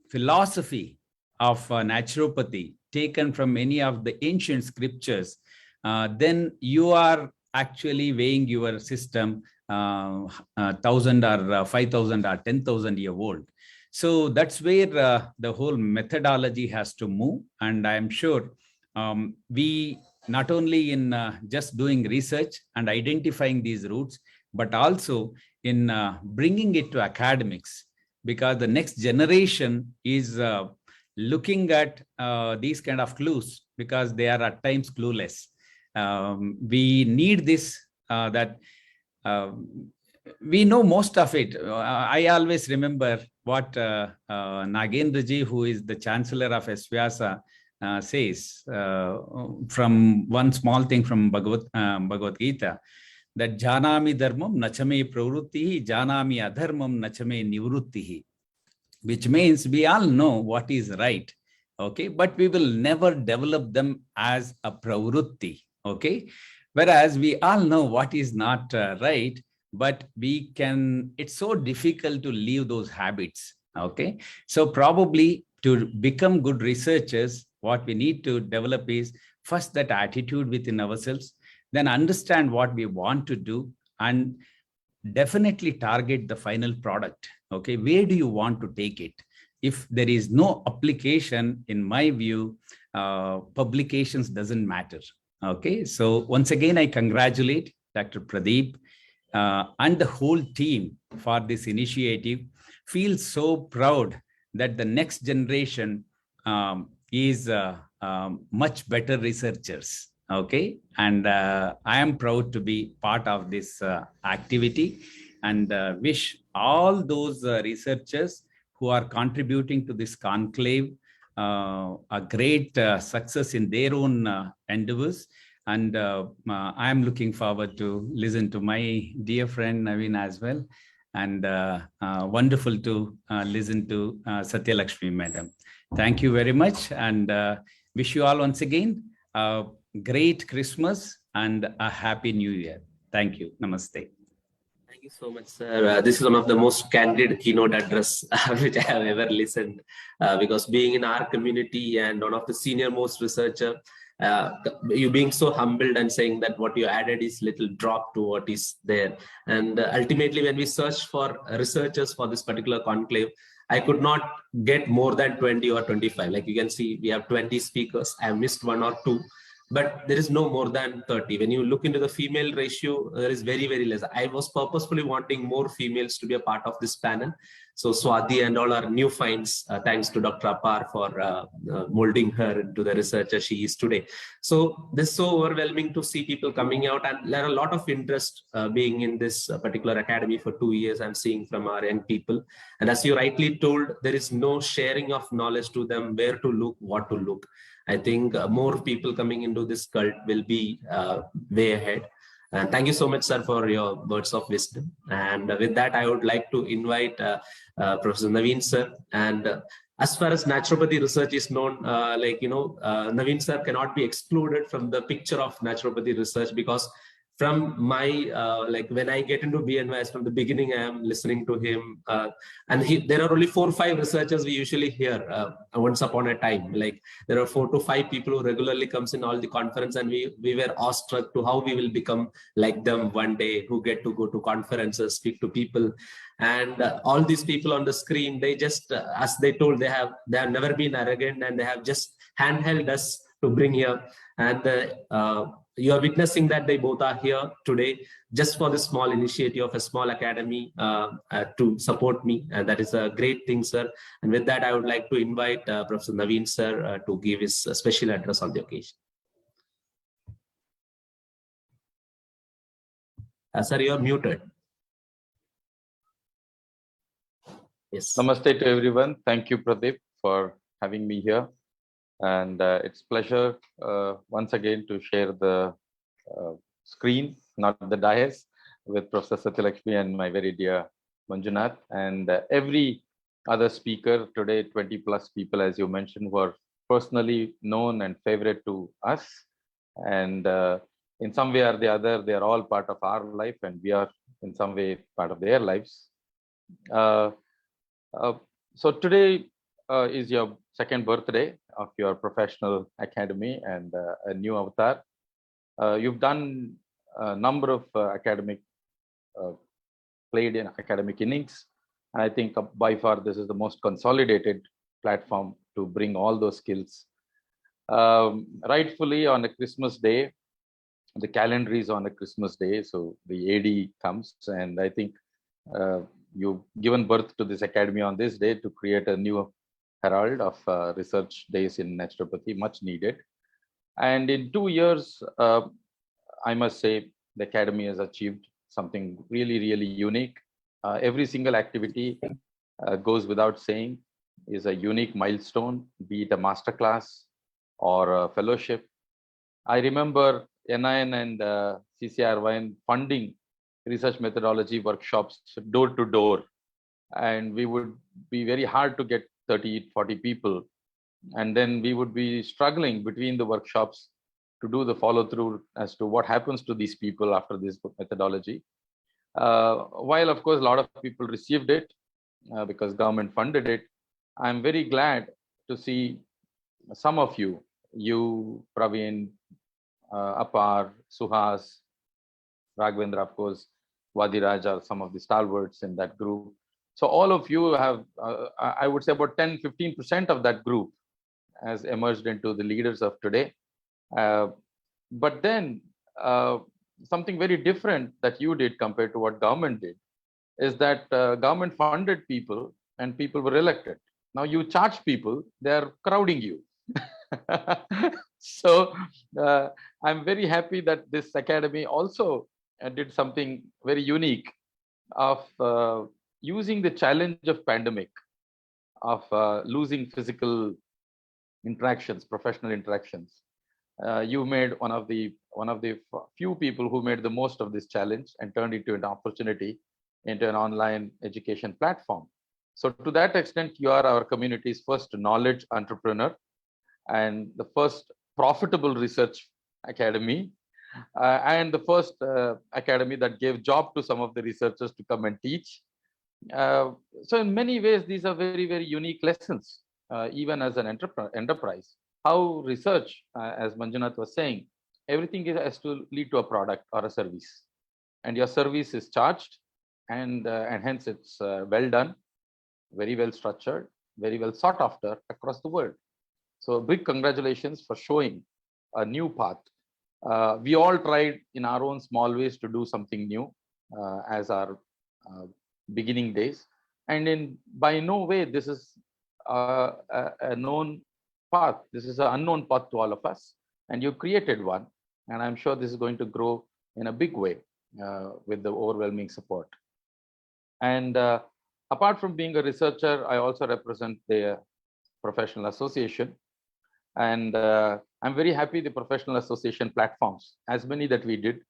philosophy of naturopathy taken from many of the ancient scriptures, then you are actually weighing your system 1,000 or 5,000 or 10,000 year old. So that's where the whole methodology has to move. And I'm sure we not only in just doing research and identifying these roots, but also in bringing it to academics, because the next generation is looking at these kind of clues, because they are at times clueless. We need this, that we know most of it. I always remember what Nagendra ji, who is the Chancellor of S. Vyasa, says from one small thing from Bhagavad Gita, that janami dharmam nachame pravrutti, janami adharmam nachame nivrutti, which means we all know what is right, okay, but we will never develop them as a pravrutti, okay, whereas we all know what is not right, but we can, it's so difficult to leave those habits, okay. So probably to become good researchers, what we need to develop is first that attitude within ourselves, then understand what we want to do, and definitely target the final product. Okay, where do you want to take it? If there is no application, in my view, publications doesn't matter. Okay, so once again, I congratulate Dr. Pradeep and the whole team for this initiative. Feel so proud that the next generation is much better researchers. Okay, and I am proud to be part of this activity, and wish all those researchers who are contributing to this conclave a great success in their own endeavors. And I am looking forward to listen to my dear friend Naveen as well. and wonderful to listen to Satya Lakshmi Madam. Thank you very much, and wish you all once again a great Christmas and a happy New Year. Thank you. Namaste. Thank you so much, sir. This is one of the most candid keynote address which I have ever listened, because being in our community and one of the senior most researcher, you being so humbled and saying that what you added is little drop to what is there. And ultimately, when we search for researchers for this particular conclave, I could not get more than 20 or 25. Like you can see, we have 20 speakers. I have missed one or two, but there is no more than 30. When you look into the female ratio, there is very, very less. I was purposefully wanting more females to be a part of this panel. So Swati and all are new finds, thanks to Dr. Apar for molding her into the researcher she is today. So this is so overwhelming to see people coming out, and there are a lot of interest being in this particular academy for 2 years. I'm seeing from our young people. And as you rightly told, there is no sharing of knowledge to them, where to look, what to look. I think more people coming into this cult will be way ahead. And thank you so much, sir, for your words of wisdom. And with that, I would like to invite Professor Naveen, sir. And as far as naturopathy research is known, Naveen, sir cannot be excluded from the picture of naturopathy research, because from my, when I get into BNYS, from the beginning, I am listening to him. And there are only 4 or 5 researchers we usually hear once upon a time. Like there are 4 to 5 people who regularly comes in all the conference, and we were awestruck to how we will become like them one day, who get to go to conferences, speak to people. And all these people on the screen, they just, as they told, they have never been arrogant, and they have just handheld us to bring here. And you are witnessing that they both are here today just for the small initiative of a small academy to support me. And that is a great thing, sir. And with that, I would like to invite Professor Naveen, sir, to give his special address on the occasion. Sir, you are muted. Yes. Namaste to everyone. Thank you, Pradeep, for having me here. And it's pleasure once again to share the screen, not the dais, with Professor Satya Lakshmi and my very dear Manjunath, and every other speaker today, 20 plus people, as you mentioned, who are personally known and favorite to us. And in some way or the other, they are all part of our life, and we are in some way part of their lives. So today is your second birthday of your professional academy and a new avatar. You've done a number of played in academic innings. And I think by far this is the most consolidated platform to bring all those skills. Rightfully on a Christmas day, the calendar is on a Christmas day, so the AD comes, and I think you've given birth to this academy on this day to create a new herald of research days in naturopathy, much needed. And in 2 years, I must say the academy has achieved something really, really unique. Every single activity goes without saying is a unique milestone, be it a masterclass or a fellowship. I remember NIN and CCRYN funding research methodology workshops door to door, and we would be very hard to get 30, 40 people. And then we would be struggling between the workshops to do the follow through as to what happens to these people after this methodology. While of course a lot of people received it because government funded it, I'm very glad to see some of you, Praveen, Apar, Suhas, Raghavendra, of course, Vadiraj are some of the stalwarts in that group. So all of you have, I would say about 10-15% of that group has emerged into the leaders of today. But then something very different that you did compared to what government did is that government funded people and people were elected. Now you charge people, they're crowding you. So I'm very happy that this academy also did something very unique of using the challenge of pandemic, of losing physical interactions, professional interactions. You made one of the few people who made the most of this challenge and turned it into an opportunity into an online education platform. So to that extent, you are our community's first knowledge entrepreneur and the first profitable research academy, and the first academy that gave job to some of the researchers to come and teach. So in many ways, these are very, very unique lessons, even as an enterprise. How research, as Manjunath was saying, everything has to lead to a product or a service. And your service is charged, and hence it's well done, very well structured, very well sought after across the world. So big congratulations for showing a new path. We all tried in our own small ways to do something new as our beginning days. And by no way this is a known path. This is an unknown path to all of us. And you created one. And I'm sure this is going to grow in a big way with the overwhelming support. And apart from being a researcher, I also represent the professional association. And I'm very happy the professional association platforms, as many that we did,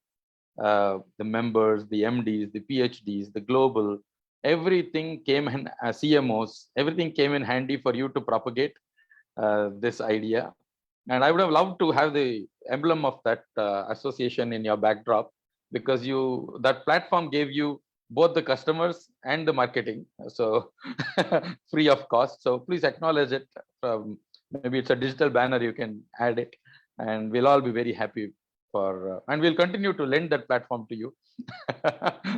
the members, the MDs, the PhDs, the global, everything came in, CMOs, everything came in handy for you to propagate this idea. And I would have loved to have the emblem of that association in your backdrop, because that platform gave you both the customers and the marketing, so free of cost. So please acknowledge it. Maybe it's a digital banner, you can add it, and we'll all be very happy for, and we'll continue to lend that platform to you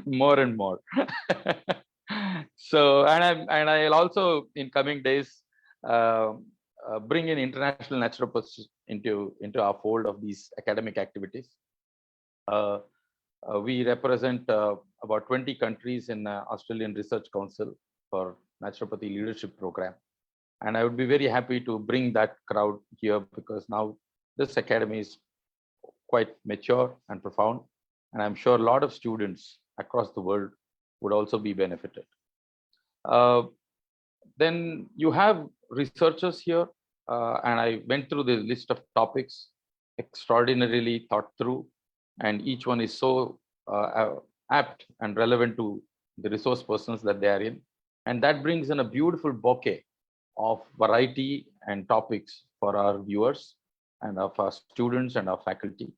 more and more. So, and I'll also in coming days bring in international naturopaths into our fold of these academic activities. We represent about 20 countries in Australian Research Council for Naturopathy Leadership Program. And I would be very happy to bring that crowd here, because now this academy is quite mature and profound. And I'm sure a lot of students across the world would also be benefited. Then you have researchers here, and I went through the list of topics, extraordinarily thought through, and each one is so apt and relevant to the resource persons that they are in. And that brings in a beautiful bouquet of variety and topics for our viewers and of our students and our faculty.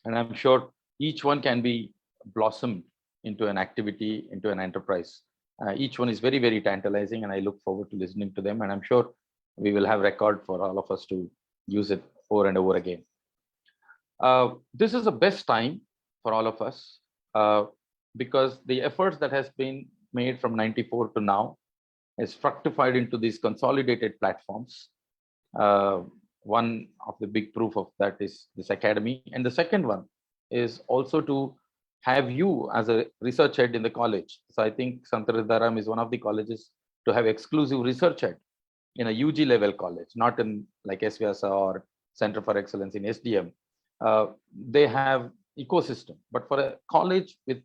And I'm sure each one can be blossomed into an activity, into an enterprise. Each one is very, very tantalizing, and I look forward to listening to them. And I'm sure we will have record for all of us to use it over and over again. This is the best time for all of us, because the efforts that has been made from 94 to now is fructified into these consolidated platforms. One of the big proof of that is this academy. And the second one is also to have you as a research head in the college. So I think Sant Hridayaram is one of the colleges to have exclusive research head in a UG level college, not in like SVYASA or Center for Excellence in SDM. They have ecosystem, but for a college with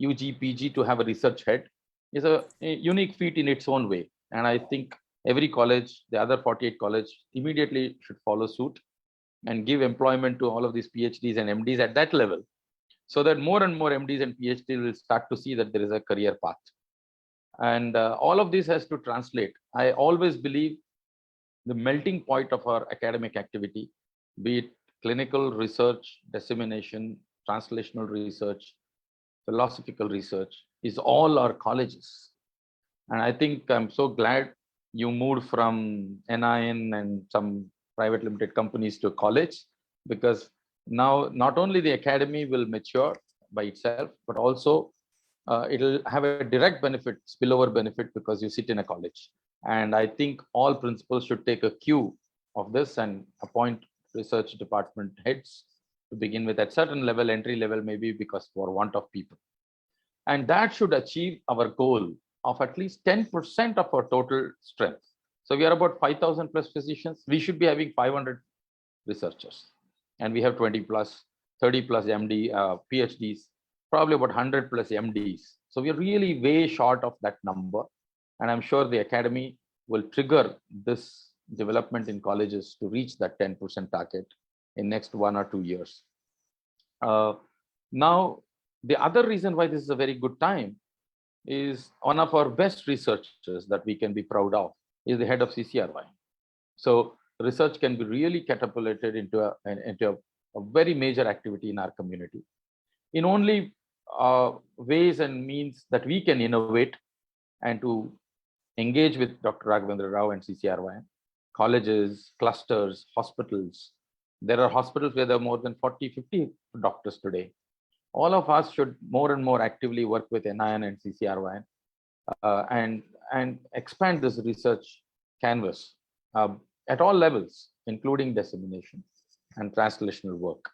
UG, PG to have a research head is a unique feat in its own way. And I think every college, the other 48 colleges immediately should follow suit and give employment to all of these PhDs and MDs at that level, so that more and more MDs and PhDs will start to see that there is a career path. And all of this has to translate. I always believe the melting point of our academic activity, be it clinical research, dissemination, translational research, philosophical research, is all our colleges. And I think I'm so glad you moved from NIN and some private limited companies to college, because now not only the academy will mature by itself, but also it'll have a direct benefit, spillover benefit, because you sit in a college. And I think all principals should take a cue of this and appoint research department heads to begin with, at certain level, entry level, maybe because for want of people. And that should achieve our goal of at least 10% of our total strength. So we are about 5,000 plus physicians. We should be having 500 researchers. And we have 20 plus, 30 plus MD, PhDs, probably about 100 plus MDs. So we're really way short of that number. And I'm sure the academy will trigger this development in colleges to reach that 10% target in next 1 or 2 years. Now, the other reason why this is a very good time is one of our best researchers that we can be proud of, is the head of CCRY. So research can be really catapulted into a very major activity in our community. In only ways and means that we can innovate and to engage with Dr. Raghavendra Rao and CCRY, colleges, clusters, hospitals. There are hospitals where there are more than 40, 50 doctors today. All of us should more and more actively work with NIN and CCRY and expand this research canvas at all levels, including dissemination and translational work.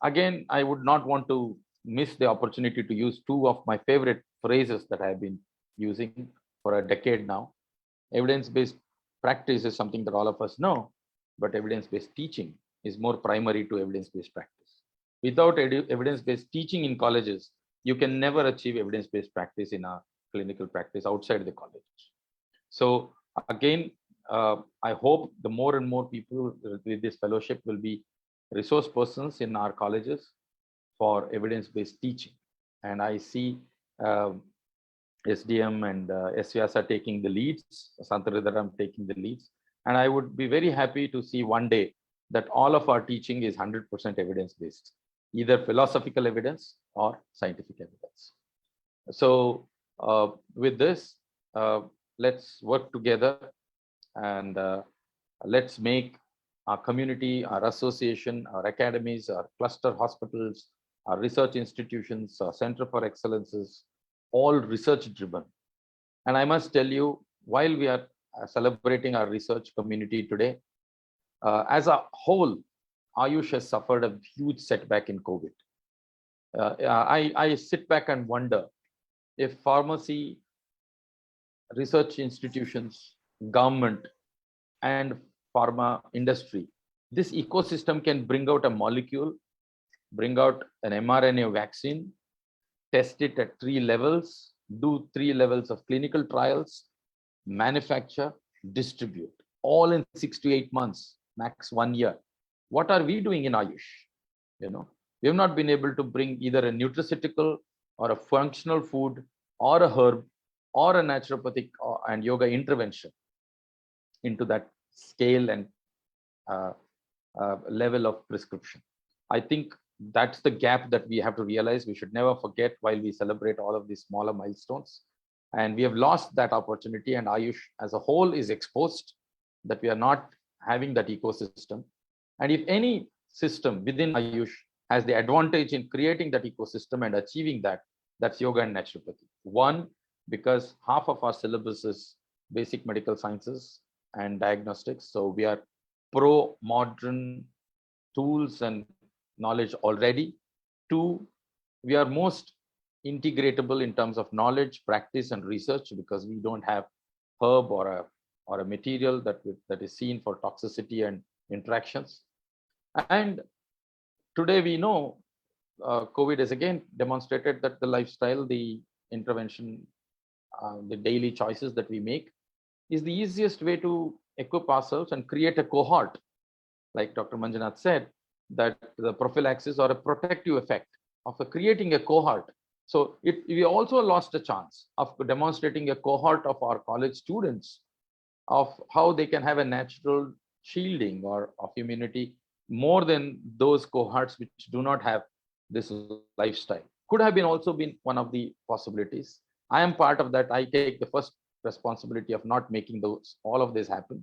Again, I would not want to miss the opportunity to use two of my favorite phrases that I have been using for a decade now. Evidence-based practice is something that all of us know, but evidence-based teaching is more primary to evidence-based practice. Without evidence-based teaching in colleges, you can never achieve evidence-based practice in a clinical practice outside the college. So again, I hope the more and more people with this fellowship will be resource persons in our colleges for evidence-based teaching. And I see SDM and SVASA taking the leads, Santaridharam taking the leads. And I would be very happy to see one day that all of our teaching is 100% evidence-based, either philosophical evidence or scientific evidence. So with this, let's work together and let's make our community, our association, our academies, our cluster hospitals, our research institutions, our Center for Excellences, all research driven. And I must tell you, while we are celebrating our research community today, as a whole, Ayush has suffered a huge setback in COVID. I sit back and wonder if pharmacy, research institutions, government, and pharma industry, this ecosystem can bring out a molecule, bring out an mRNA vaccine, test it at 3 levels, do 3 levels of clinical trials, manufacture, distribute, all in 6 to 8 months, max 1 year. What are we doing in Ayush? You know, we have not been able to bring either a nutraceutical or a functional food or a herb or a naturopathic and yoga intervention into that scale and level of prescription. I think that's the gap that we have to realize. We should never forget while we celebrate all of these smaller milestones. And we have lost that opportunity, and Ayush as a whole is exposed that we are not having that ecosystem. And if any system within Ayush has the advantage in creating that ecosystem and achieving that, that's yoga and naturopathy. One, because half of our syllabus is basic medical sciences and diagnostics. So we are pro modern tools and knowledge already. Two, we are most integratable in terms of knowledge, practice, and research, because we don't have herb or a material that is seen for toxicity and interactions. And today we know COVID has again demonstrated that the lifestyle, the intervention, the daily choices that we make is the easiest way to equip ourselves and create a cohort. Like Dr. Manjunath said, that the prophylaxis or a protective effect of creating a cohort. So we also lost a chance of demonstrating a cohort of our college students of how they can have a natural shielding or of immunity more than those cohorts which do not have this lifestyle. Could have been also been one of the possibilities. I am part of that. I take the first responsibility of not making all of this happen.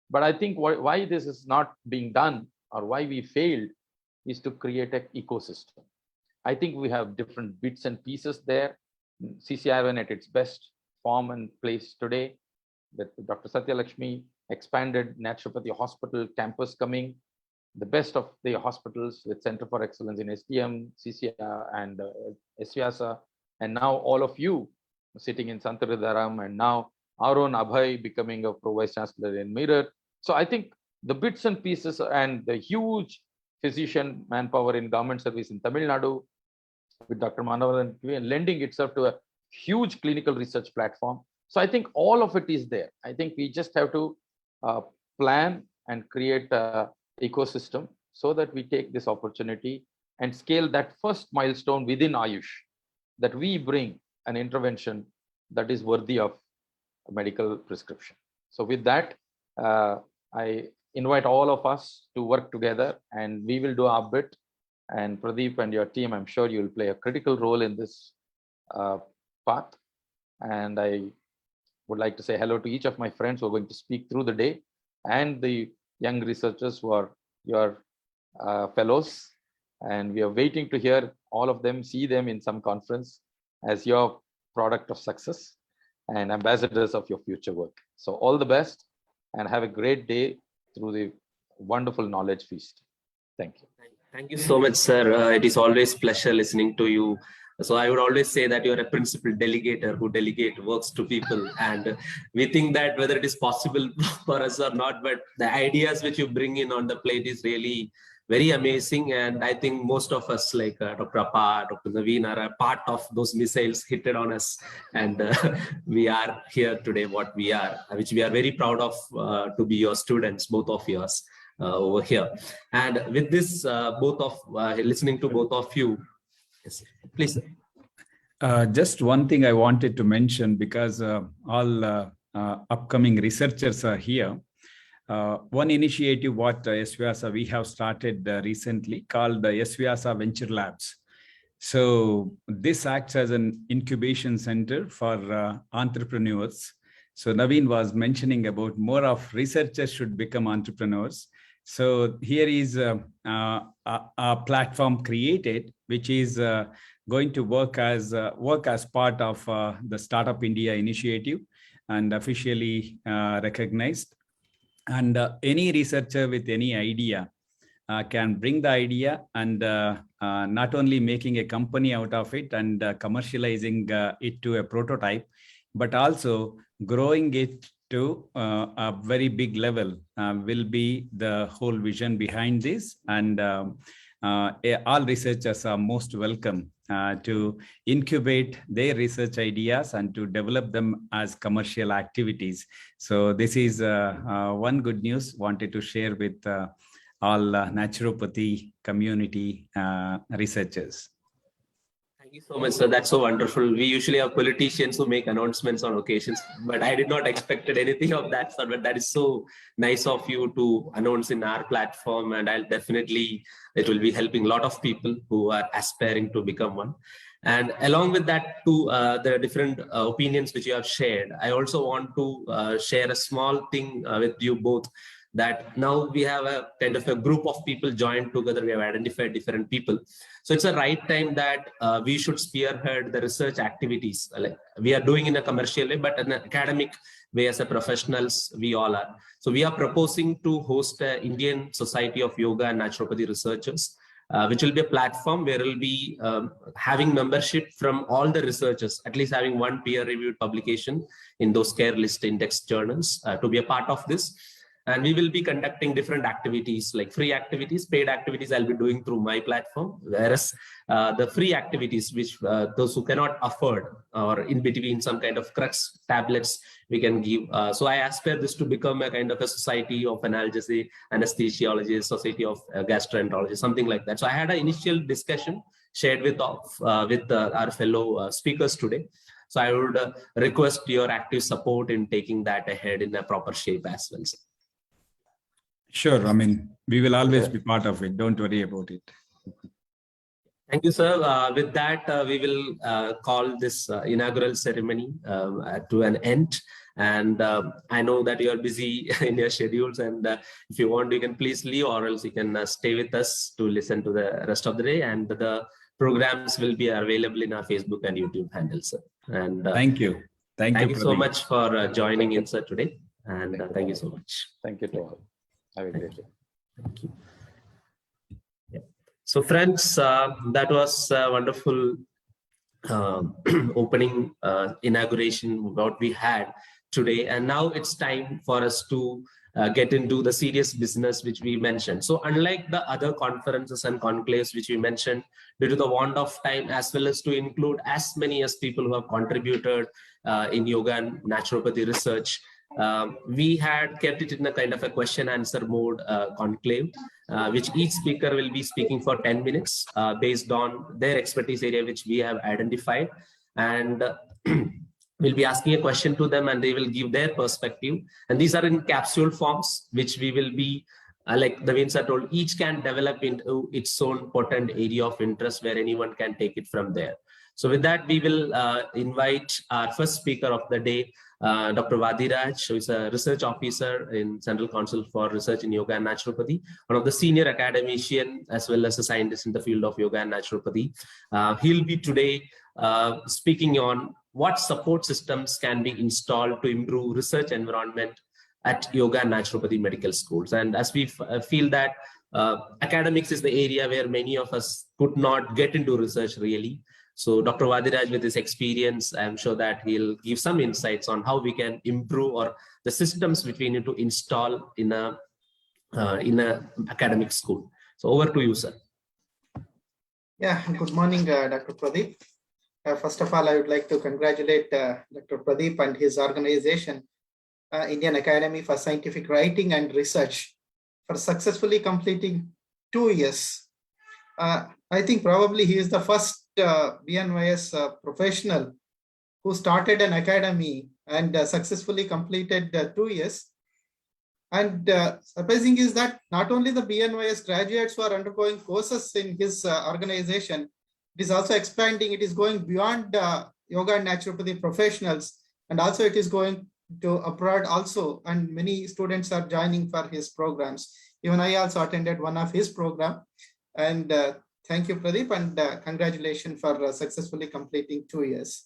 But I think why this is not being done or why we failed is to create an ecosystem. I think we have different bits and pieces there. CCRN at its best form and place today. That Dr. Satya Lakshmi expanded naturopathy hospital campus coming, the best of the hospitals with Center for Excellence in SDM, CCR, and SVASA, and now all of you sitting in Santaridharam, and now our own Abhay becoming a Pro Vice Chancellor in Mirror. So I think the bits and pieces and the huge physician manpower in government service in Tamil Nadu with Dr. Manavan lending itself to a huge clinical research platform. So I think all of it is there. I think we just have to plan and create an ecosystem so that we take this opportunity and scale that first milestone within Ayush, that we bring an intervention that is worthy of a medical prescription. So with that, I invite all of us to work together, and we will do our bit. And Pradeep and your team, I'm sure you will play a critical role in this path. And I would like to say hello to each of my friends who are going to speak through the day, and the young researchers who are your fellows. And we are waiting to hear all of them, see them in some conference as your product of success and ambassadors of your future work. So all the best, and have a great day through the wonderful knowledge feast. Thank you. Thank you so much, sir. It is always pleasure listening to you. So I would always say that you're a principal delegator who delegate works to people. And we think that whether it is possible for us or not, but the ideas which you bring in on the plate is really very amazing. And I think most of us, like Dr. Appa, Dr. Naveen, are a part of those missiles hit on us. And we are here today, what we are, which we are very proud of to be your students, both of yours over here. And with this, listening to both of you, yes, please. Just one thing I wanted to mention, because all upcoming researchers are here. One initiative what SVIASA we have started recently called the SVIASA Venture Labs. So this acts as an incubation center for entrepreneurs. So Naveen was mentioning about more of researchers should become entrepreneurs. So here is a platform created, which is going to work as part of the Startup India initiative and officially recognized. And any researcher with any idea can bring the idea and not only making a company out of it and commercializing it to a prototype, but also growing it to a very big level will be the whole vision behind this. And all researchers are most welcome to incubate their research ideas and to develop them as commercial activities. So this is one good news wanted to share with all naturopathy community researchers. Thank you so much, sir. That's so wonderful. We usually have politicians who make announcements on occasions, but I did not expect anything of that sort. But that is so nice of you to announce in our platform, and it will be helping a lot of people who are aspiring to become one. And along with that, too, the different opinions which you have shared, I also want to share a small thing with you both. That now we have a kind of a group of people joined together. We have identified different people. So it's a right time that we should spearhead the research activities. Like we are doing in a commercial way, but in an academic way as a professionals, we all are. So we are proposing to host an Indian Society of Yoga and Naturopathy Researchers, which will be a platform where we'll be having membership from all the researchers, at least having one peer-reviewed publication in those care list index journals to be a part of this. And we will be conducting different activities like free activities, paid activities I'll be doing through my platform, whereas the free activities, which those who cannot afford or in between some kind of crux tablets we can give. So I aspire this to become a kind of a society of analgesic, anesthesiologists, society of gastroenterology, something like that. So I had an initial discussion shared with our fellow speakers today. So I would request your active support in taking that ahead in a proper shape as well, sir. Sure. I mean, we will always be part of it. Don't worry about it. Thank you, sir. With that, we will call this inaugural ceremony to an end. And I know that you are busy in your schedules. And if you want, you can please leave, or else you can stay with us to listen to the rest of the day. And the programs will be available in our Facebook and YouTube handles, sir. And thank you. Thank you so much for joining in, sir, today. And thank you so much. Thank you to all. Have a great day. Thank you. Yeah. So friends, that was a wonderful opening inauguration what we had today. And now it's time for us to get into the serious business which we mentioned. So unlike the other conferences and conclaves which we mentioned, due to the want of time, as well as to include as many as people who have contributed in yoga and naturopathy research, we had kept it in a kind of a question answer mode conclave, which each speaker will be speaking for 10 minutes based on their expertise area which we have identified. and we'll be asking a question to them and they will give their perspective. And these are in capsule forms, which we will be, like Naveen sir told, each can develop into its own potent area of interest where anyone can take it from there. So with that, we will invite our first speaker of the day, Dr. Vadiraj, who is a research officer in Central Council for Research in Yoga and Naturopathy, one of the senior academician as well as a scientist in the field of yoga and naturopathy. He'll be today speaking on what support systems can be installed to improve research environment at yoga and naturopathy medical schools. And as we feel that academics is the area where many of us could not get into research really. So Dr. Vadiraj, with his experience, I'm sure that he'll give some insights on how we can improve or the systems which we need to install in a academic school. So over to you, sir. Yeah, good morning, Dr. Pradeep. First of all, I would like to congratulate Dr. Pradeep and his organization, Indian Academy for Scientific Writing and Research, for successfully completing 2 years. I think probably he is the first BNYS professional who started an academy and successfully completed 2 years. And surprising is that not only the BNYS graduates who are undergoing courses in his organization, it is also expanding. It is going beyond yoga and naturopathy professionals, and also it is going to abroad also. And many students are joining for his programs. Even I also attended one of his program. And thank you, Pradeep, and congratulations for successfully completing 2 years.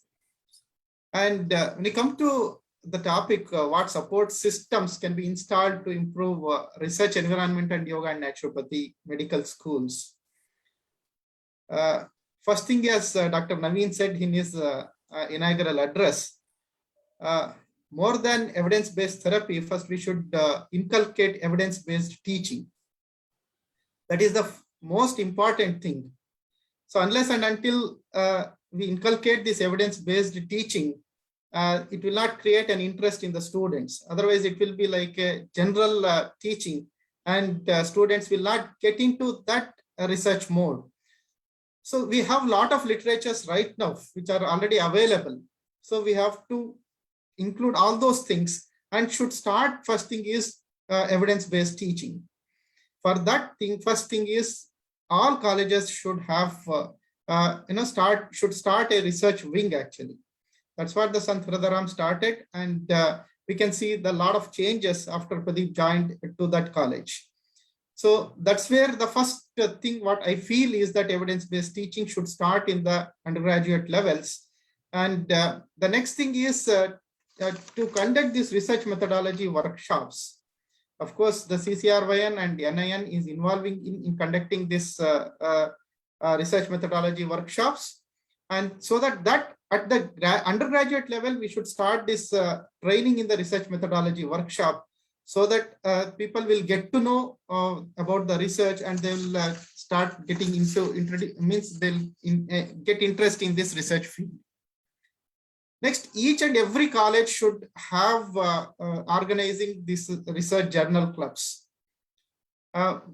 And when it comes to the topic, what support systems can be installed to improve research environment and yoga and naturopathy medical schools. First thing, as Dr. Naveen said in his inaugural address, more than evidence-based therapy, first we should inculcate evidence-based teaching. That is the most important thing. So unless and until we inculcate this evidence-based teaching, it will not create an interest in the students. Otherwise, it will be like a general teaching, and students will not get into that research mode. So we have a lot of literatures right now which are already available. So we have to include all those things and should start. First thing is evidence-based teaching. For that thing, first thing is all colleges should have should start a research wing actually. That's what the Sant Radharam started, and we can see the lot of changes after Pradeep joined to that college. So that's where the first thing what I feel is that evidence-based teaching should start in the undergraduate levels. And the next thing is to conduct this research methodology workshops. Of course, the CCRYN and NIN is involving in conducting this research methodology workshops. And so that at the undergraduate level, we should start this training in the research methodology workshop, so that people will get to know about the research, and they will start getting into, they'll get interest in this research field. Next, each and every college should have organizing these research journal clubs,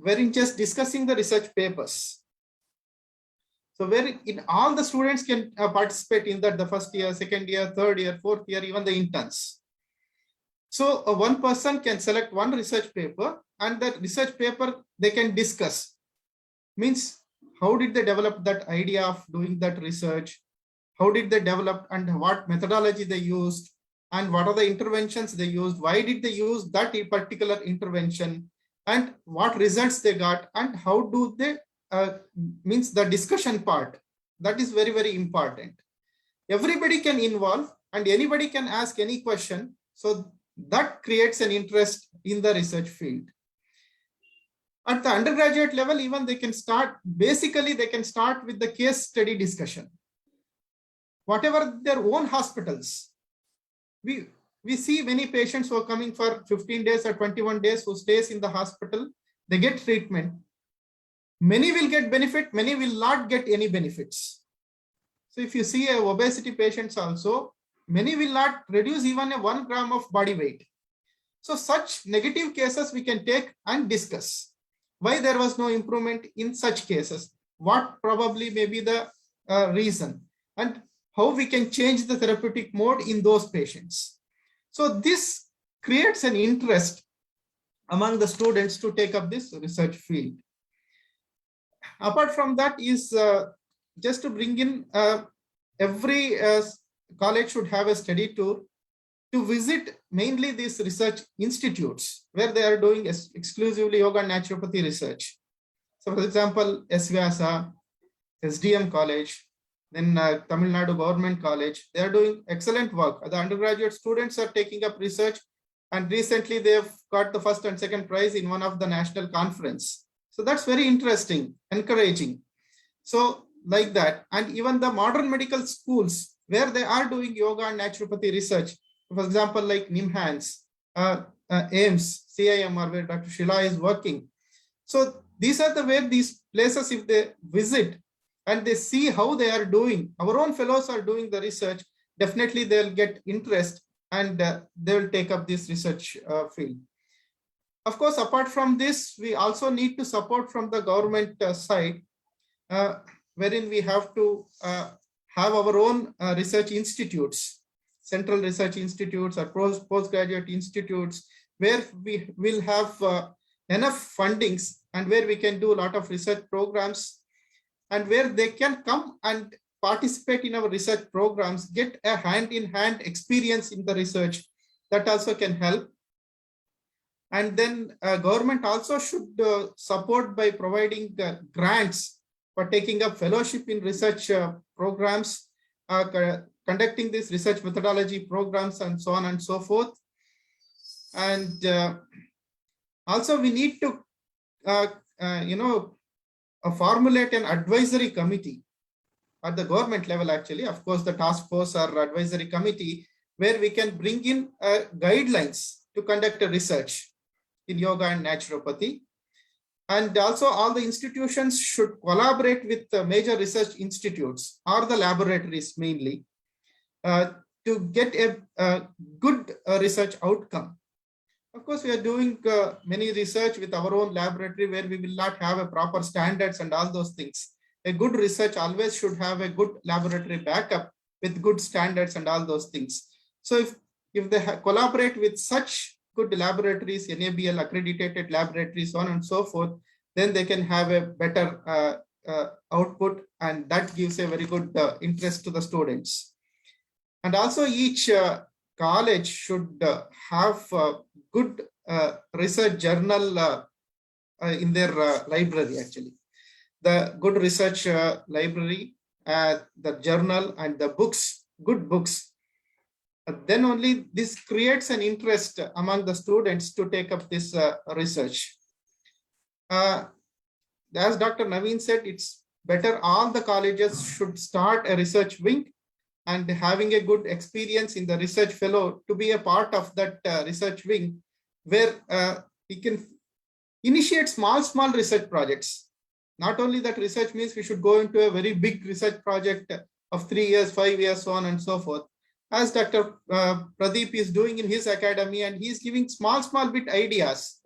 wherein just discussing the research papers. So where in all the students can participate in that, the first year, second year, third year, fourth year, even the interns. So one person can select one research paper, and that research paper they can discuss. Means how did they develop that idea of doing that research? How did they develop, and what methodology they used, and what are the interventions they used? Why did they use that particular intervention, and what results they got, and how do they means the discussion part. That is very, very important. Everybody can involve and anybody can ask any question. So that creates an interest in the research field. At the undergraduate level, even they can start, basically they can start with the case study discussion. Whatever their own hospitals, we see many patients who are coming for 15 days or 21 days who stays in the hospital, they get treatment. Many will get benefit, many will not get any benefits. So if you see a obesity patients also, many will not reduce even a 1 gram of body weight. So such negative cases we can take and discuss. Why there was no improvement in such cases? What probably may be the reason? And how we can change the therapeutic mode in those patients. So this creates an interest among the students to take up this research field. Apart from that is just to bring in every college should have a study tour to visit mainly these research institutes where they are doing exclusively yoga and naturopathy research. So for example, SVASA, SDM College, then Tamil Nadu Government College, they are doing excellent work. The undergraduate students are taking up research, and recently they have got the first and second prize in one of the national conference. So that's very interesting, encouraging. So like that, and even the modern medical schools where they are doing yoga and naturopathy research, for example, like NIMHANS, AIMS, CIMR, where Dr. Sheila is working. So these are the way these places, if they visit and they see how they are doing, our own fellows are doing the research, definitely they'll get interest and they will take up this research field. Of course, apart from this, we also need to support from the government side, wherein we have to have our own research institutes, central research institutes or postgraduate institutes, where we will have enough fundings and where we can do a lot of research programs, and where they can come and participate in our research programs, get a hand-in-hand experience in the research. That also can help. And then government also should support by providing grants for taking up fellowship in research programs, conducting these research methodology programs, and so on and so forth. And also we need to formulate an advisory committee at the government level, actually. Of course, the task force or advisory committee, where we can bring in guidelines to conduct a research in yoga and naturopathy. And also all the institutions should collaborate with the major research institutes or the laboratories mainly to get a good research outcome. Of course, we are doing many research with our own laboratory where we will not have a proper standards and all those things. A good research always should have a good laboratory backup with good standards and all those things. So if they collaborate with such good laboratories, NABL accredited laboratories, so on and so forth, then they can have a better output, and that gives a very good interest to the students. And also each college should have good research journal in their library, actually. The good research library, the journal and the books, good books. Then only this creates an interest among the students to take up this research. As Dr. Naveen said, it's better all the colleges should start a research wing, and having a good experience in the research fellow to be a part of that research wing, where we can initiate small research projects. Not only that research means we should go into a very big research project of 3 years, 5 years, so on and so forth. As Dr. Pradeep is doing in his academy, and he's giving small bit ideas.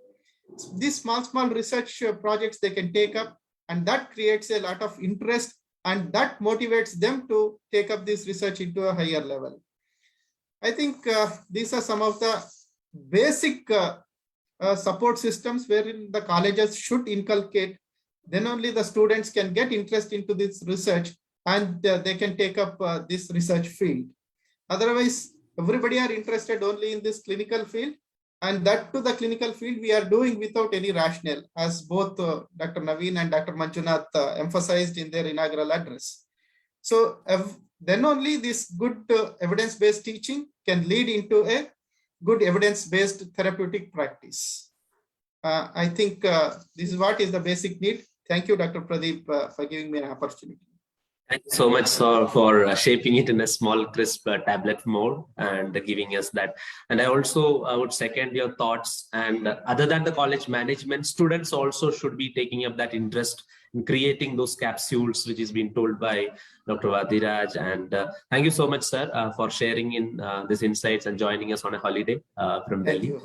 These small research projects they can take up, and that creates a lot of interest, and that motivates them to take up this research into a higher level. I think these are some of the basic support systems wherein the colleges should inculcate. Then only the students can get interest into this research, and they can take up this research field. Otherwise, everybody are interested only in this clinical field, and that to the clinical field we are doing without any rationale, as both Dr. Naveen and Dr. Manjunath emphasized in their inaugural address. So then only this good evidence-based teaching can lead into a good evidence-based therapeutic practice. I think this is what is the basic need. Thank you, Dr. Pradeep, for giving me an opportunity. Thank you so much, sir, for shaping it in a small, crisp tablet mode and giving us that. And I would second your thoughts. And other than the college management, students also should be taking up that interest in creating those capsules, which is being told by Dr. Vadiraj. And thank you so much, sir, for sharing in these insights and joining us on a holiday from Delhi.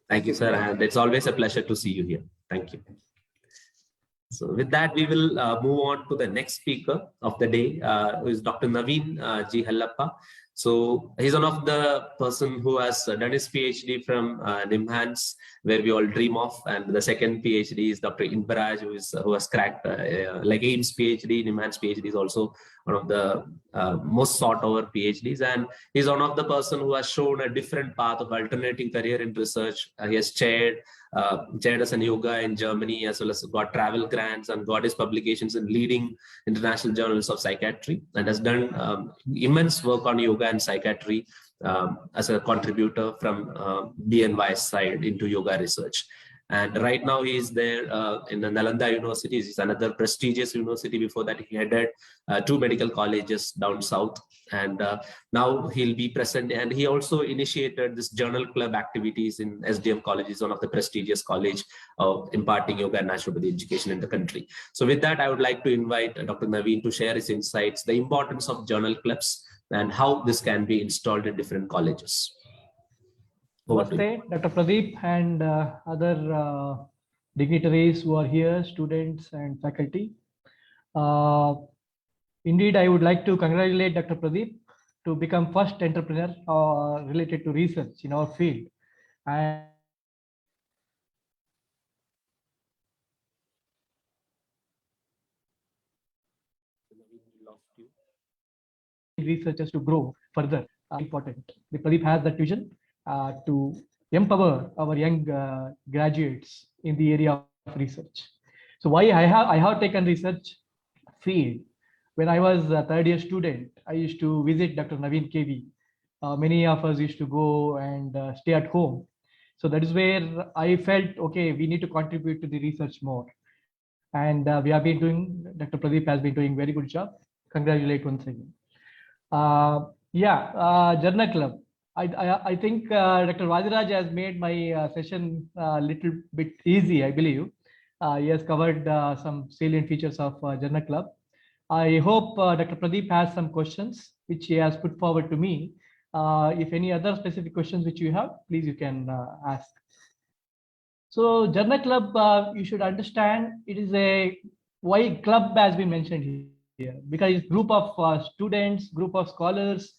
Thank you, sir. And it's always a pleasure to see you here. Thank you. So with that, we will move on to the next speaker of the day, who is Dr. Naveen G. Hallappa. So he's one of the person who has done his PhD from NIMHANS, where we all dream of, and the second PhD is Dr. Inbaraj, who has cracked like AIMS PhD. NIMHANS PhD is also one of the most sought over PhDs, and he's one of the person who has shown a different path of alternating career in research. He has chaired as an yoga in Germany, as well as got travel grants and got his publications in leading international journals of psychiatry, and has done immense work on yoga and psychiatry as a contributor from BNY's side into yoga research. And right now he is there in the Nalanda University. It's another prestigious university. Before that, he headed 2 medical colleges down south. And now he'll be present. And he also initiated this journal club activities in SDM College, is one of the prestigious college of imparting yoga and naturopathy education in the country. So with that, I would like to invite Dr. Naveen to share his insights, the importance of journal clubs, and how this can be installed in different colleges. Namaste, Dr. Pradeep and other dignitaries who are here, students and faculty. Indeed, I would like to congratulate Dr. Pradeep to become first entrepreneur related to research in our field. And researchers to grow further, important. The Pradeep has that vision to empower our young graduates in the area of research. So why I have taken research field. When I was a third year student, I used to visit Dr. Naveen KV. Many of us used to go and stay at home. So that is where I felt, okay, we need to contribute to the research more. And we have been doing, Dr. Pradeep has been doing very good job. Congratulate once again. Journal Club. I think Dr. Vadiraj has made my session a little bit easy, I believe. He has covered some salient features of Journal Club. I hope Dr. Pradeep has some questions which he has put forward to me. If any other specific questions which you have, please you can ask. So Journal Club, you should understand it is a why club has been mentioned here, because it's group of students, group of scholars,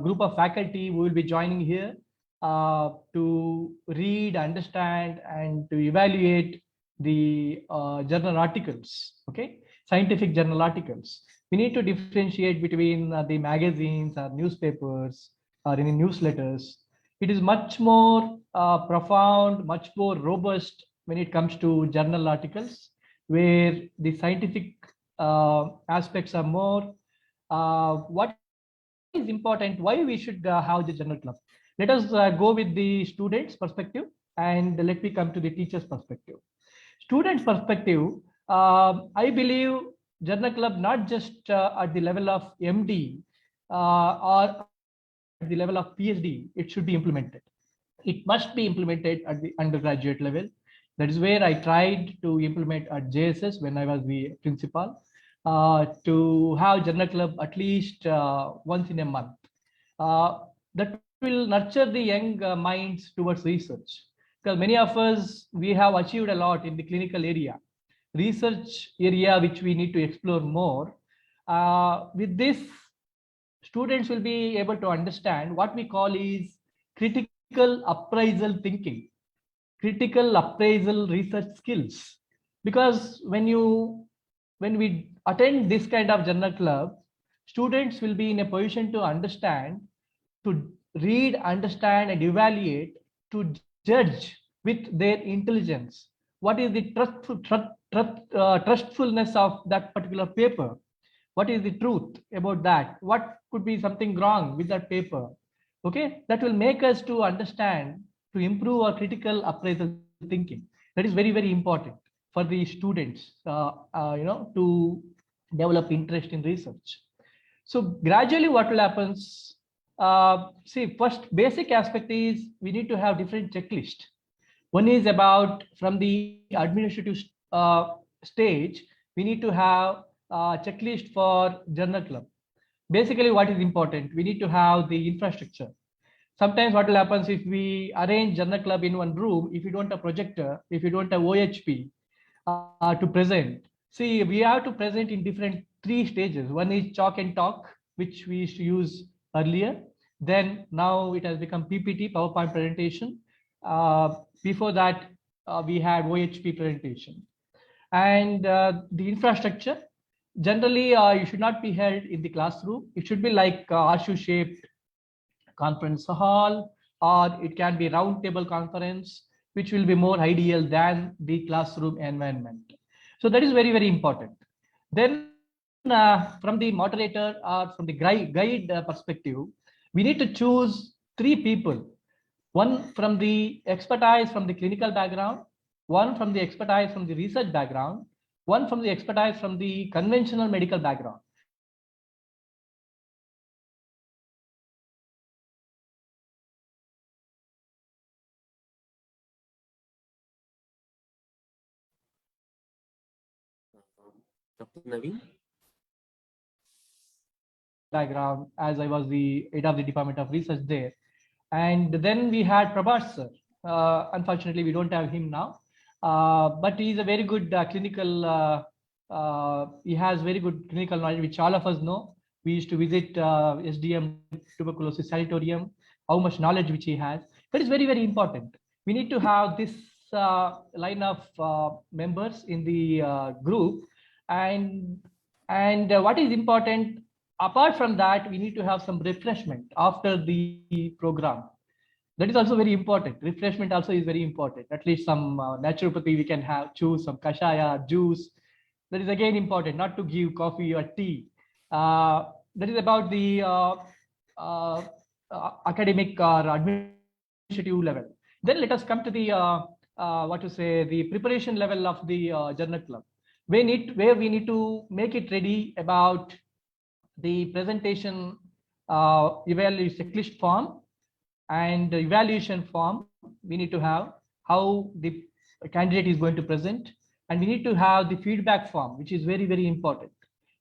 group of faculty who will be joining here to read, understand, and to evaluate the journal articles, okay? Scientific journal articles. We need to differentiate between the magazines or newspapers or any newsletters. It is much more profound, much more robust when it comes to journal articles, where the scientific aspects are more. What is important, why we should have the journal club? Let us go with the students' perspective, and let me come to the teacher's perspective. Students' perspective, I believe journal club not just at the level of MD or at the level of PhD, it should be implemented. It must be implemented at the undergraduate level. That is where I tried to implement at JSS when I was the principal, to have journal club at least once in a month. That will nurture the young minds towards research, because many of us, we have achieved a lot in the clinical area, research area, which we need to explore more. With this, students will be able to understand what we call is critical appraisal thinking, critical appraisal research skills. Because when we attend this kind of journal club, students will be in a position to understand, to read, understand, and evaluate, to judge with their intelligence what is the trustfulness of that particular paper, what is the truth about that, what could be something wrong with that paper. Okay, that will make us to understand, to improve our critical appraisal thinking. That is very, very important for the students, to develop interest in research. So gradually what will happen, see, first basic aspect is we need to have different checklist. One is about from the administrative stage, we need to have a checklist for journal club. Basically what is important, we need to have the infrastructure. Sometimes what will happen if we arrange journal club in one room, if you don't have projector, if you don't have OHP, to present. See, we have to present in different 3 stages. One is chalk and talk, which we used to use earlier. Then now it has become PPT, PowerPoint presentation. Before that, we had OHP presentation. And the infrastructure, generally, it should not be held in the classroom. It should be like horseshoe-shaped conference hall, or it can be round table conference, which will be more ideal than the classroom environment. So that is very, very important. Then from the moderator or from the guide perspective, we need to choose 3 people. One from the expertise from the clinical background, one from the expertise from the research background, one from the expertise from the conventional medical background. Dr. Naveen? Background, as I was the head of the Department of Research there. And then we had Prabhat sir. Unfortunately, we don't have him now, but he's a very good clinical, he has very good clinical knowledge, which all of us know. We used to visit SDM tuberculosis sanatorium, how much knowledge which he has. That is very, very important. We need to have this line of members in the group. And what is important, apart from that, we need to have some refreshment after the program. That is also very important. Refreshment also is very important. At least some naturopathy we can have, choose some kashaya, juice. That is again important, not to give coffee or tea. That is about the academic or administrative level. Then let us come to the the preparation level of the journal club. Where we need to make it ready about the presentation evaluation checklist form and the evaluation form. We need to have how the candidate is going to present, and we need to have the feedback form, which is very, very important.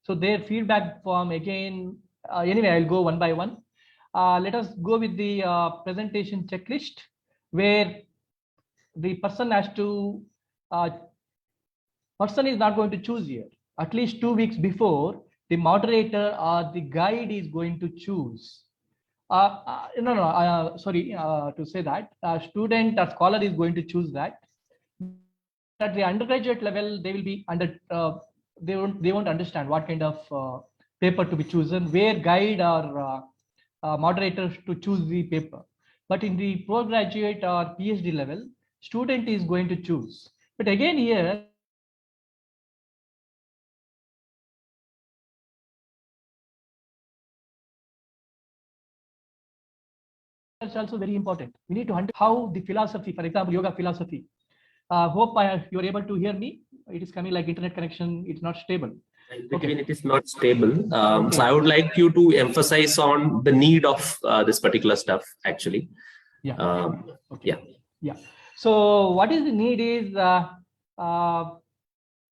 So their feedback form again, anyway, I'll go one by one. Let us go with the presentation checklist, where the person has to, person is not going to choose here. At least 2 weeks before, the moderator or the guide is going to choose. Sorry to say that. Student or scholar is going to choose that. At the undergraduate level, they will be under, they won't understand what kind of paper to be chosen, where guide or moderator to choose the paper. But in the postgraduate or PhD level, student is going to choose. But again here, it's also very important. We need to understand how the philosophy, for example, yoga philosophy. Hope you're able to hear me. It is coming like internet connection. It's not stable. Between it is not stable. So I would like you to emphasize on the need of this particular stuff, actually. Yeah. Yeah. Yeah. So what is the need is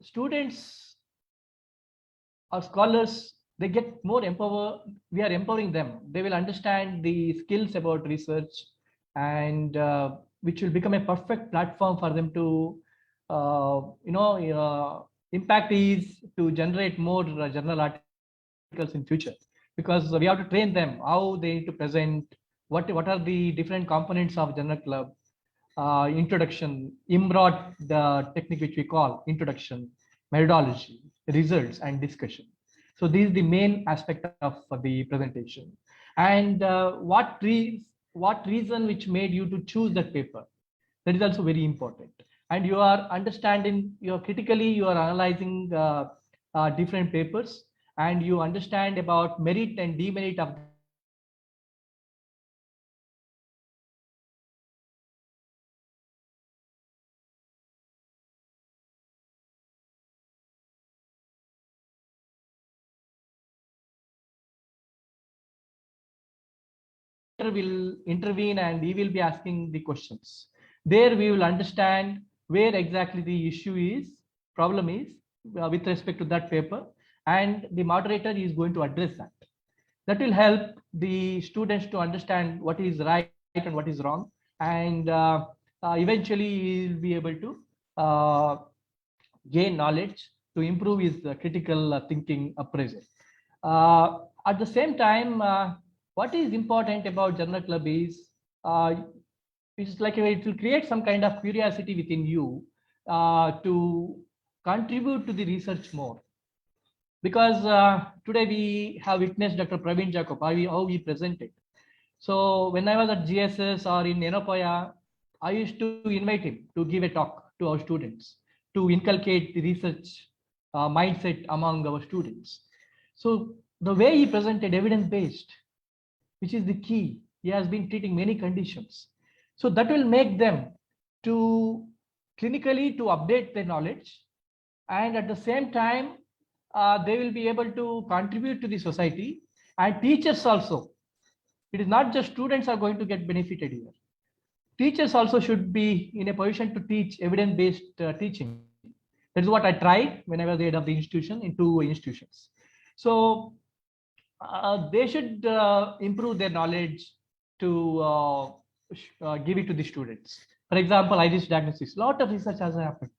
students or scholars, they get more empowered. We are empowering them. They will understand the skills about research, and which will become a perfect platform for them to, impact is to generate more journal articles in future, because we have to train them how they need to present, what are the different components of journal club, introduction, IMROD, the technique which we call introduction, methodology, results, and discussion. So this is the main aspect of the presentation. And what reason which made you to choose that paper? That is also very important. And you are understanding, you are analyzing different papers, and you understand about merit and demerit of will intervene, and he will be asking the questions. There we will understand where exactly the issue is, problem is with respect to that paper, and the moderator is going to address that. That will help the students to understand what is right and what is wrong, and eventually he will be able to gain knowledge, to improve his critical thinking appraisal. At the same time, what is important about journal club is it's like it will create some kind of curiosity within you to contribute to the research more. Because today we have witnessed Dr. Praveen Jacob, how he presented. So when I was at GSS or in Enopoya, I used to invite him to give a talk to our students, to inculcate the research mindset among our students. So the way he presented evidence-based, which is the key, he has been treating many conditions. So that will make them to clinically to update their knowledge, and at the same time, they will be able to contribute to the society, and teachers also. It is not just students are going to get benefited here. Teachers also should be in a position to teach evidence-based teaching. That is what I tried when I was the head of the institution in 2 institutions. So they should improve their knowledge to give it to the students. For example, iris diagnosis, lot of research has happened.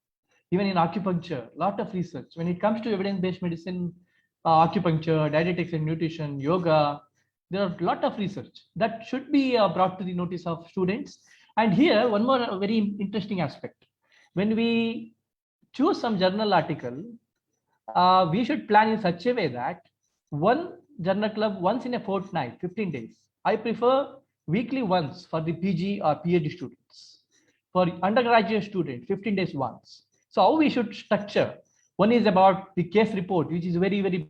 Even in acupuncture, lot of research. When it comes to evidence-based medicine, acupuncture, dietetics and nutrition, yoga, there are a lot of research that should be brought to the notice of students. And here, one more very interesting aspect. When we choose some journal article, we should plan in such a way that one journal club once in a fortnight, 15 days. I prefer weekly once for the PG or PhD students. For undergraduate students, 15 days once. So how we should structure? One is about the case report, which is very, very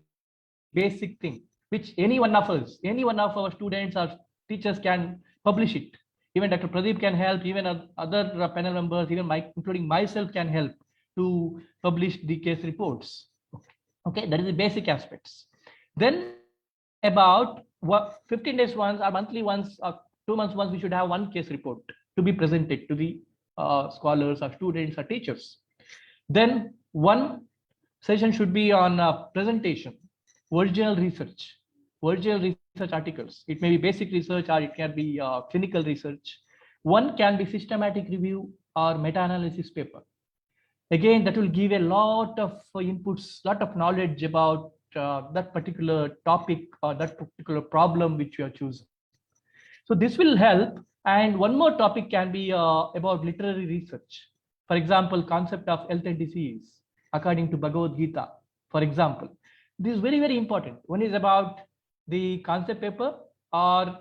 basic thing, which any one of us, any one of our students or teachers can publish it. Even Dr. Pradeep can help, even other panel members, even including myself can help to publish the case reports. Okay, that is the basic aspects. Then about 15 days once or monthly once or 2 months once, we should have one case report to be presented to the scholars or students or teachers. Then one session should be on presentation, original research articles. It may be basic research or it can be clinical research. One can be systematic review or meta-analysis paper. Again, that will give a lot of inputs, lot of knowledge about that particular topic or that particular problem which you are choosing. So this will help. And one more topic can be about literary research. For example, concept of health and disease, according to Bhagavad Gita, for example. This is very, very important. One is about the concept paper or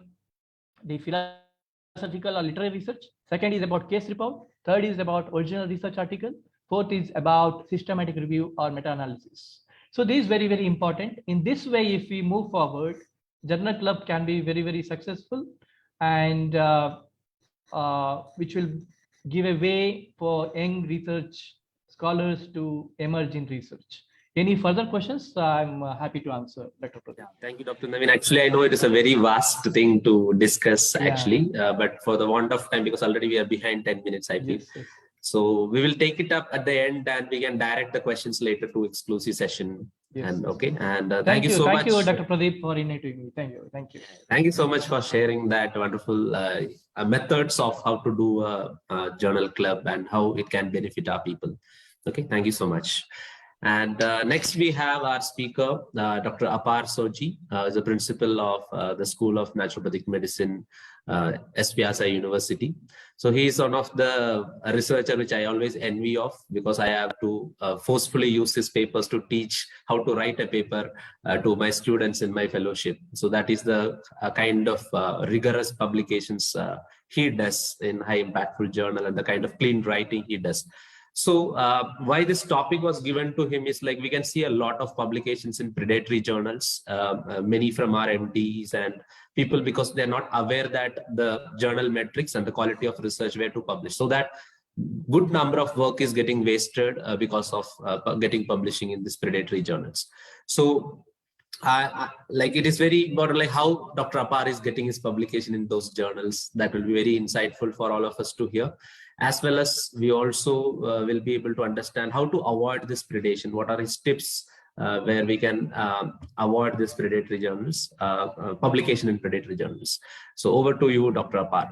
the philosophical or literary research. Second is about case report. Third is about original research article. Fourth is about systematic review or meta-analysis. So this is very, very important. In this way, if we move forward, journal club can be very, very successful, and which will give a way for young research scholars to emerge in research. Any further questions? I'm happy to answer, Dr. Pradeep. Thank you, Dr. Naveen. Actually, I know it is a very vast thing to discuss, actually, but for the want of time, because already we are behind 10 minutes, I feel. Yes. So we will take it up at the end, and we can direct the questions later to exclusive session. Yes. And okay, and thank you so much. Thank you, Dr. Pradeep, for inviting me. Thank you. Thank you so much for sharing that wonderful methods of how to do a journal club and how it can benefit our people. Okay, thank you so much. And next we have our speaker, Dr. Apar Soji, is the principal of the School of Naturopathic Medicine, S. Vyasa University. So he is one of the researcher which I always envy of, because I have to forcefully use his papers to teach how to write a paper to my students in my fellowship. So that is the kind of rigorous publications he does in high impactful journal, and the kind of clean writing he does. So why this topic was given to him is, like, we can see a lot of publications in predatory journals, many from our MDs and people, because they're not aware that the journal metrics and the quality of research where to publish. So that good number of work is getting wasted because of getting publishing in these predatory journals. So like, it is very important, like how Dr. Apar is getting his publication in those journals. That will be very insightful for all of us to hear. As well as we also will be able to understand how to avoid this predation. What are his tips where we can avoid this predatory journals, publication in predatory journals. So over to you, Dr. Apar.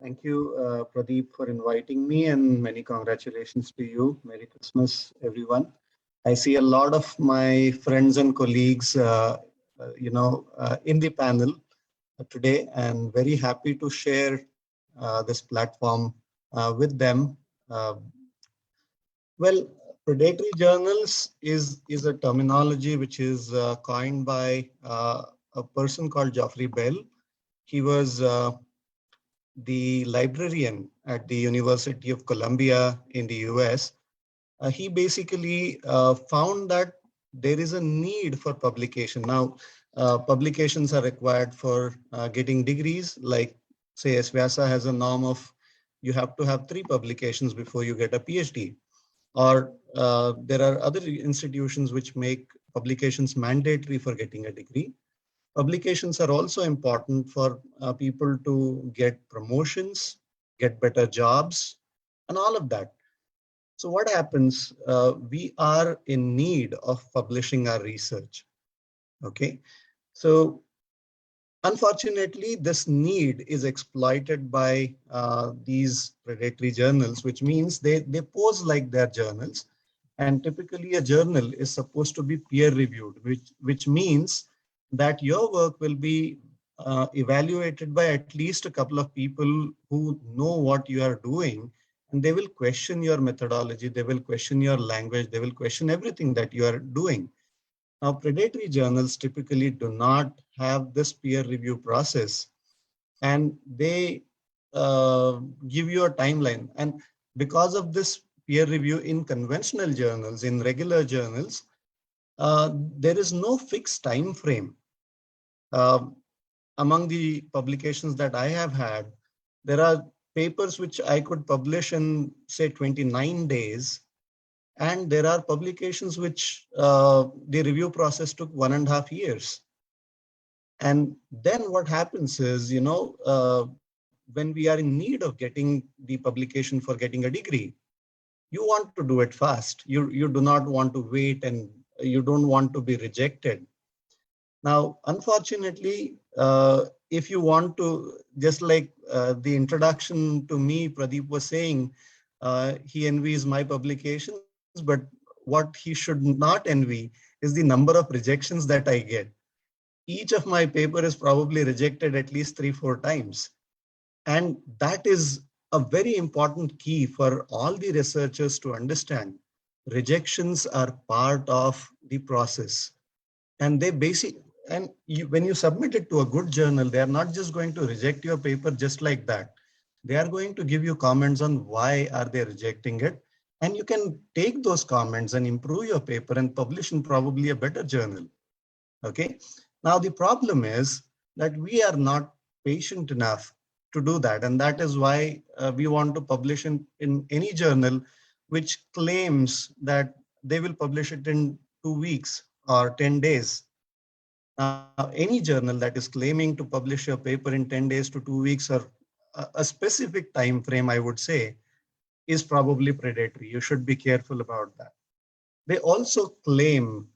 Thank you, Pradeep, for inviting me, and many congratulations to you. Merry Christmas, everyone. I see a lot of my friends and colleagues, in the panel today, and very happy to share this platform with them. Uh, well, predatory journals is a terminology which is coined by a person called Geoffrey Bell. He was the librarian at the University of Columbia in the US. He basically found that there is a need for publication. Now, publications are required for getting degrees, like say SVYASA has a norm of you have to have 3 publications before you get a PhD. Or there are other institutions which make publications mandatory for getting a degree. Publications are also important for people to get promotions, get better jobs, and all of that. So what happens? We are in need of publishing our research. Okay, so unfortunately, this need is exploited by these predatory journals, which means they pose like their journals. And typically a journal is supposed to be peer reviewed, which means that your work will be evaluated by at least a couple of people who know what you are doing, and they will question your methodology, they will question your language, they will question everything that you are doing. Now, predatory journals typically do not have this peer review process, and they give you a timeline. And because of this peer review in conventional journals, in regular journals, there is no fixed time frame. Among the publications that I have had, there are papers which I could publish in, say, 29 days. And there are publications which the review process took 1.5 years. And then what happens is, when we are in need of getting the publication for getting a degree, you want to do it fast. You do not want to wait, and you don't want to be rejected. Now, unfortunately, if you want to, just like the introduction to me, Pradeep was saying, he envies my publications, but what he should not envy is the number of rejections that I get. Each of my paper is probably rejected at least 3-4 times. And that is a very important key for all the researchers to understand. Rejections are part of the process. And when you submit it to a good journal, they are not just going to reject your paper just like that. They are going to give you comments on why are they rejecting it. And you can take those comments and improve your paper and publish in probably a better journal. Okay. Now, the problem is that we are not patient enough to do that. And that is why we want to publish in any journal which claims that they will publish it in 2 weeks or 10 days. Any journal that is claiming to publish your paper in 10 days to 2 weeks or a specific time frame, I would say, is probably predatory. You should be careful about that. They also claim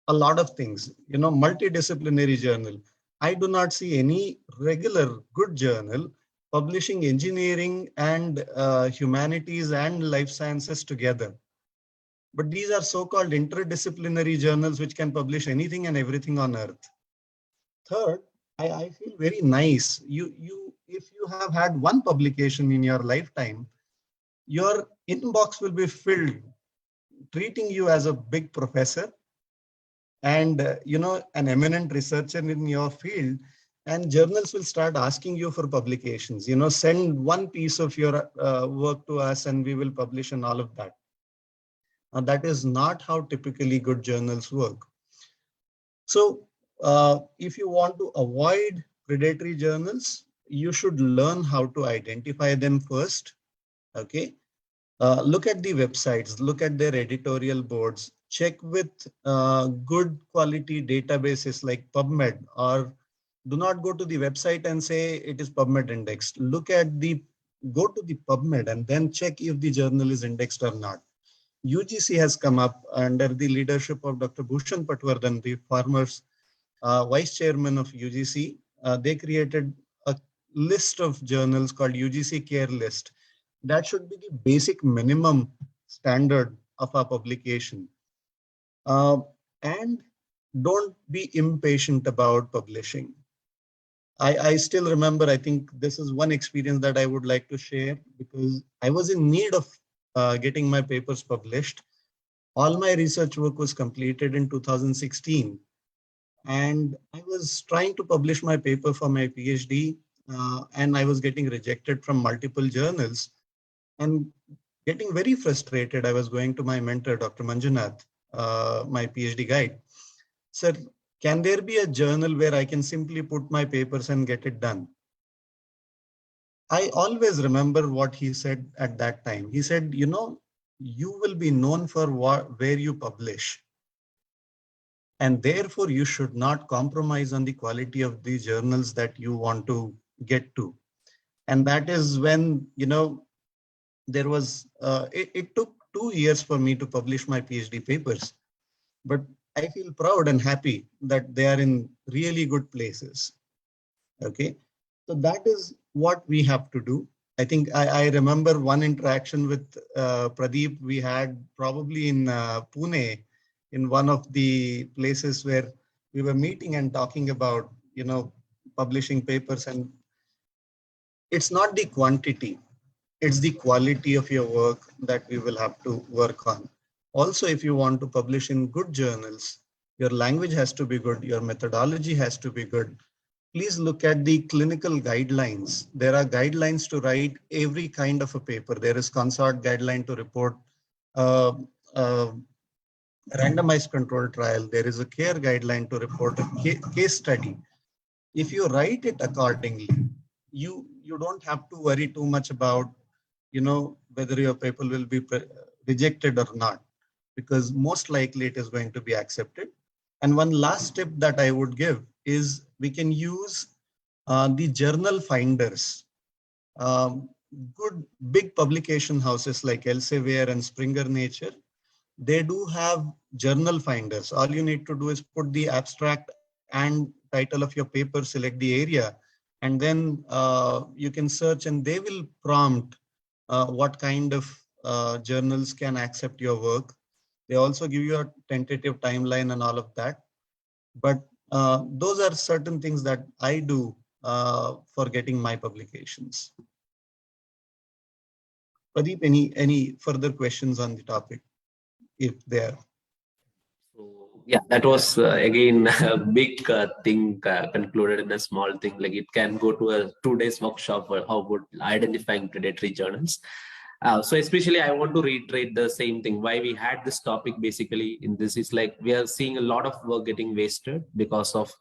a lot of things, multidisciplinary journal. I do not see any regular good journal publishing engineering and humanities and life sciences together. But these are so-called interdisciplinary journals which can publish anything and everything on earth. Third, I feel very nice. If you have had one publication in your lifetime, your inbox will be filled, treating you as a big professor and an eminent researcher in your field, and journals will start asking you for publications. Send one piece of your work to us and we will publish and all of that. Now, that is not how typically good journals work. So if you want to avoid predatory journals, you should learn how to identify them first. Okay. Look at the websites, look at their editorial boards, check with good quality databases like PubMed, or do not go to the website and say it is PubMed indexed. Go to the PubMed and then check if the journal is indexed or not. UGC has come up under the leadership of Dr. Bhushan Patwardhan, the former vice chairman of UGC. They created a list of journals called UGC Care List. That should be the basic minimum standard of our publication. And don't be impatient about publishing. I still remember, I think this is one experience that I would like to share, because I was in need of getting my papers published. All my research work was completed in 2016. And I was trying to publish my paper for my PhD, and I was getting rejected from multiple journals and getting very frustrated. I was going to my mentor, Dr. Manjunath, my PhD guide. Sir, can there be a journal where I can simply put my papers and get it done? I always remember what he said at that time. He said, you know, you will be known for where you publish. And therefore, you should not compromise on the quality of the journals that you want to get to. And that is when, you know, there was, it took 2 years for me to publish my PhD papers. But I feel proud and happy that they are in really good places. Okay, so that is what we have to do. I think I remember one interaction with Pradeep we had probably in Pune, in one of the places where we were meeting and talking about, you know, publishing papers. And it's not the quantity, it's the quality of your work that we will have to work on. Also, if you want to publish in good journals, your language has to be good, your methodology has to be good. Please look at the clinical guidelines. There are guidelines to write every kind of a paper. There is consort guideline to report randomized control trial. There is a care guideline to report a case study. If you write it accordingly, you don't have to worry too much about, you know, whether your paper will be rejected or not, because most likely it is going to be accepted. And one last tip that I would give is we can use the journal finders. Good big publication houses like Elsevier and Springer Nature, they do have journal finders. All you need to do is put the abstract and title of your paper, select the area, and then you can search and they will prompt what kind of journals can accept your work. They also give you a tentative timeline and all of that. But those are certain things that I do for getting my publications. Pradeep, any further questions on the topic, if there? So yeah, that was again a big thing concluded in a small thing. Like it can go to a 2 days workshop for how about identifying predatory journals. So especially I want to reiterate the same thing. Why we had this topic basically in this is like we are seeing a lot of work getting wasted because of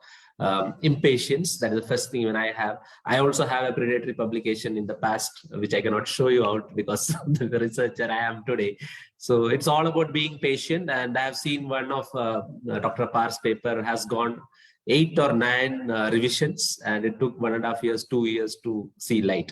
impatience. That is the first thing when I also have a predatory publication in the past, which I cannot show you out because of the researcher I am today. So it's all about being patient. And I have seen one of Dr. Par's paper has gone 8 or 9 revisions, and it took 1.5 years, 2 years to see light.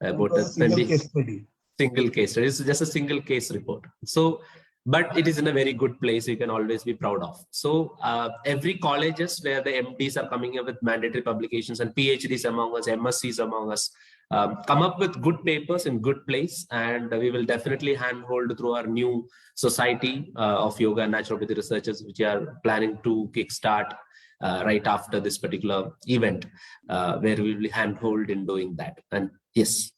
About a single case study. Single case. It's just a single case report. So, but it is in a very good place. You can always be proud of. So every colleges where the MDs are coming up with mandatory publications and PhDs among us, MSCs among us, come up with good papers in good place. And we will definitely handhold through our new society of yoga and naturopathy researchers, which are planning to kickstart right after this particular event, where we will handhold in doing that. And yes.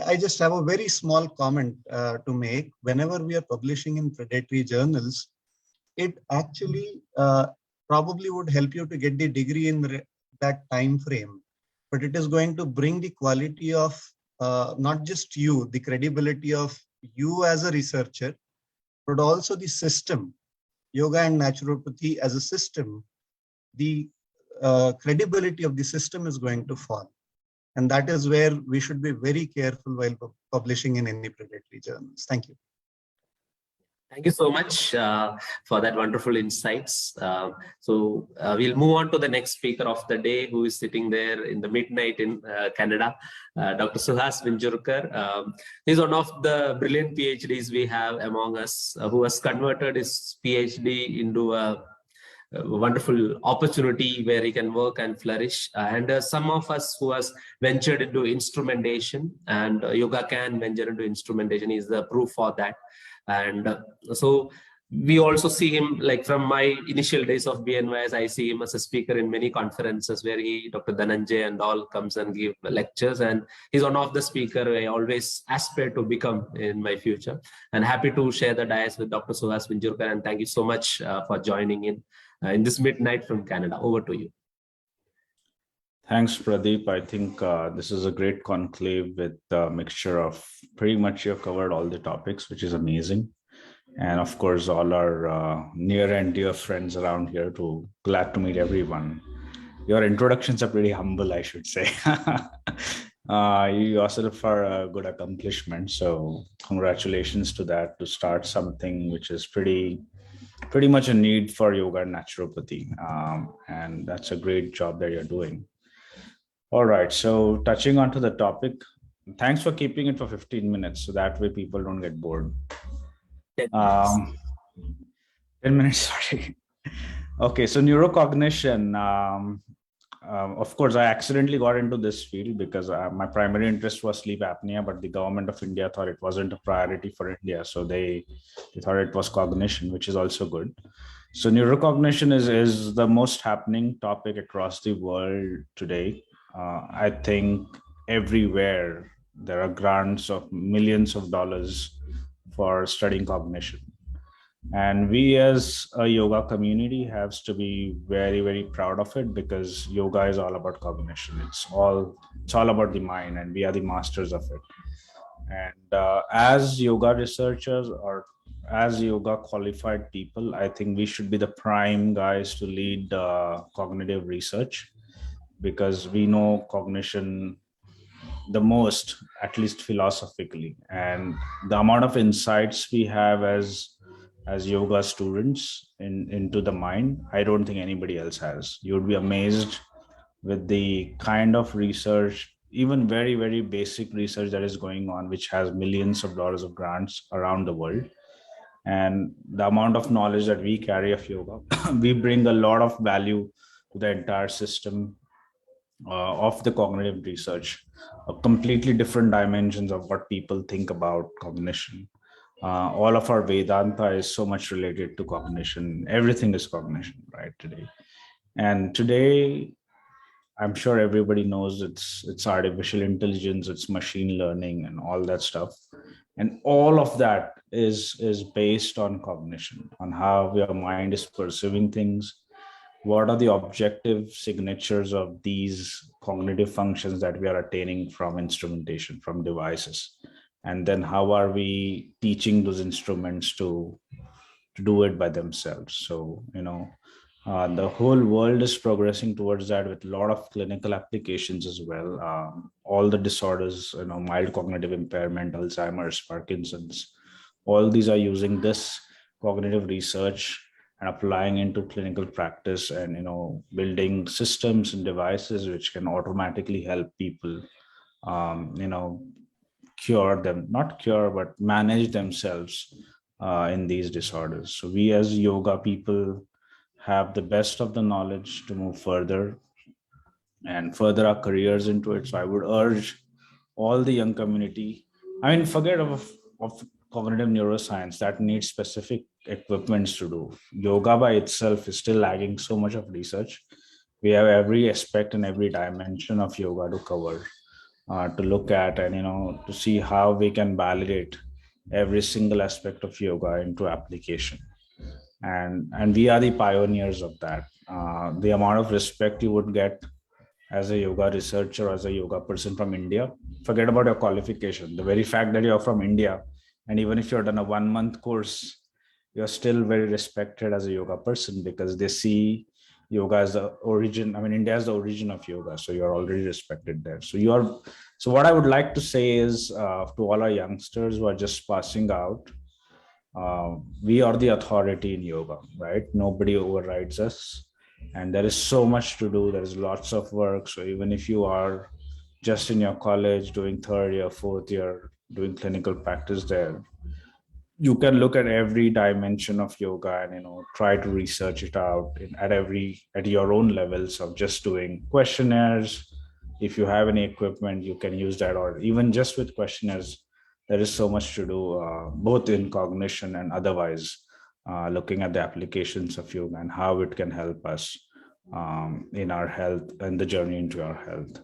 I just have a very small comment to make. Whenever we are publishing in predatory journals, it actually probably would help you to get the degree in that time frame. But it is going to bring the quality of not just you, the credibility of you as a researcher, but also the system, yoga and naturopathy as a system. The credibility of the system is going to fall. And that is where we should be very careful while publishing in any predatory journals. Thank you. Thank you so much for that wonderful insights. So we'll move on to the next speaker of the day, who is sitting there in the midnight in Canada, Dr. Suhas Vinjurkar. He's one of the brilliant PhDs we have among us, who has converted his PhD into a wonderful opportunity where he can work and flourish. And some of us who has ventured into instrumentation, and Yoga can venture into instrumentation is the proof for that. And so we also see him, like from my initial days of BNYS, I see him as a speaker in many conferences where Dr. Dhananjay and all comes and give lectures. And he's one of the speaker I always aspire to become in my future. And happy to share the dais with Dr. Suhas Pinjurkar. And thank you so much for joining in this midnight from Canada. Over to you. Thanks, Pradeep. I think this is a great conclave with a mixture of pretty much you've covered all the topics, which is amazing. And of course, all our near and dear friends around here too. Glad to meet everyone. Your introductions are pretty humble, I should say. You yourself are a good accomplishment. So congratulations to that, to start something which is pretty much a need for yoga and naturopathy. And that's a great job that you're doing. All right, so touching onto the topic, thanks for keeping it for 15 minutes. So that way people don't get bored. 10 minutes, sorry. Okay, so neurocognition. Of course, I accidentally got into this field because my primary interest was sleep apnea, but the government of India thought it wasn't a priority for India. So they thought it was cognition, which is also good. So neurocognition is the most happening topic across the world today. I think everywhere there are grants of millions of dollars for studying cognition. And we as a yoga community have to be very, very proud of it, because yoga is all about cognition. It's all about the mind, and we are the masters of it. And as yoga researchers or as yoga qualified people, I think we should be the prime guys to lead cognitive research, because we know cognition the most, at least philosophically, and the amount of insights we have as yoga students into the mind, I don't think anybody else has. You would be amazed with the kind of research, even very, very basic research that is going on, which has millions of dollars of grants around the world. And the amount of knowledge that we carry of yoga, we bring a lot of value to the entire system of the cognitive research, a completely different dimensions of what people think about cognition. All of our Vedanta is so much related to cognition. Everything is cognition, right, today. And today, I'm sure everybody knows it's artificial intelligence, it's machine learning and all that stuff. And all of that is based on cognition, on how your mind is perceiving things. What are the objective signatures of these cognitive functions that we are attaining from instrumentation, from devices? And then how are we teaching those instruments to do it by themselves? So, the whole world is progressing towards that, with a lot of clinical applications as well. All the disorders, mild cognitive impairment, Alzheimer's, Parkinson's, all these are using this cognitive research and applying into clinical practice, and building systems and devices which can automatically help people cure them, not cure, but manage themselves in these disorders. So we as yoga people have the best of the knowledge to move further and further our careers into it. So I would urge all the young community, forget of cognitive neuroscience, that needs specific equipments to do. Yoga by itself is still lagging so much of research. We have every aspect and every dimension of yoga to cover, to look at, and to see how we can validate every single aspect of yoga into application. And we are the pioneers of that. The amount of respect you would get as a yoga researcher, as a yoga person from India, forget about your qualification. The very fact that you're from India, and even if you're done a 1-month course, you're still very respected as a yoga person, because they see yoga as the origin. India is the origin of yoga. So you're already respected there. So what I would like to say is to all our youngsters who are just passing out, we are the authority in yoga, right? Nobody overrides us. And there is so much to do. There is lots of work. So even if you are just in your college doing 3rd year, 4th year, doing clinical practice there, you can look at every dimension of yoga and try to research it out at your own levels of just doing questionnaires. If you have any equipment, you can use that, or even just with questionnaires. There is so much to do, both in cognition and otherwise, looking at the applications of yoga and how it can help us in our health and the journey into our health.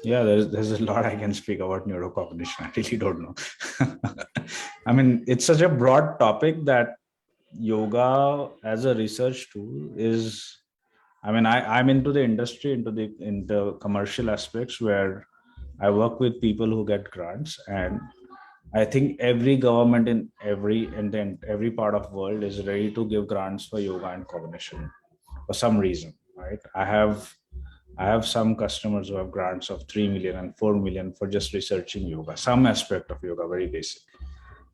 Yeah, there's a lot I can speak about neurocognition. I really don't know. I mean, it's such a broad topic that yoga as a research tool is, I mean, I'm into the industry, into the commercial aspects, where I work with people who get grants, and I think every government in every part of the world is ready to give grants for yoga and cognition for some reason, right? I have some customers who have grants of 3 million and 4 million for just researching yoga, some aspect of yoga, very basic.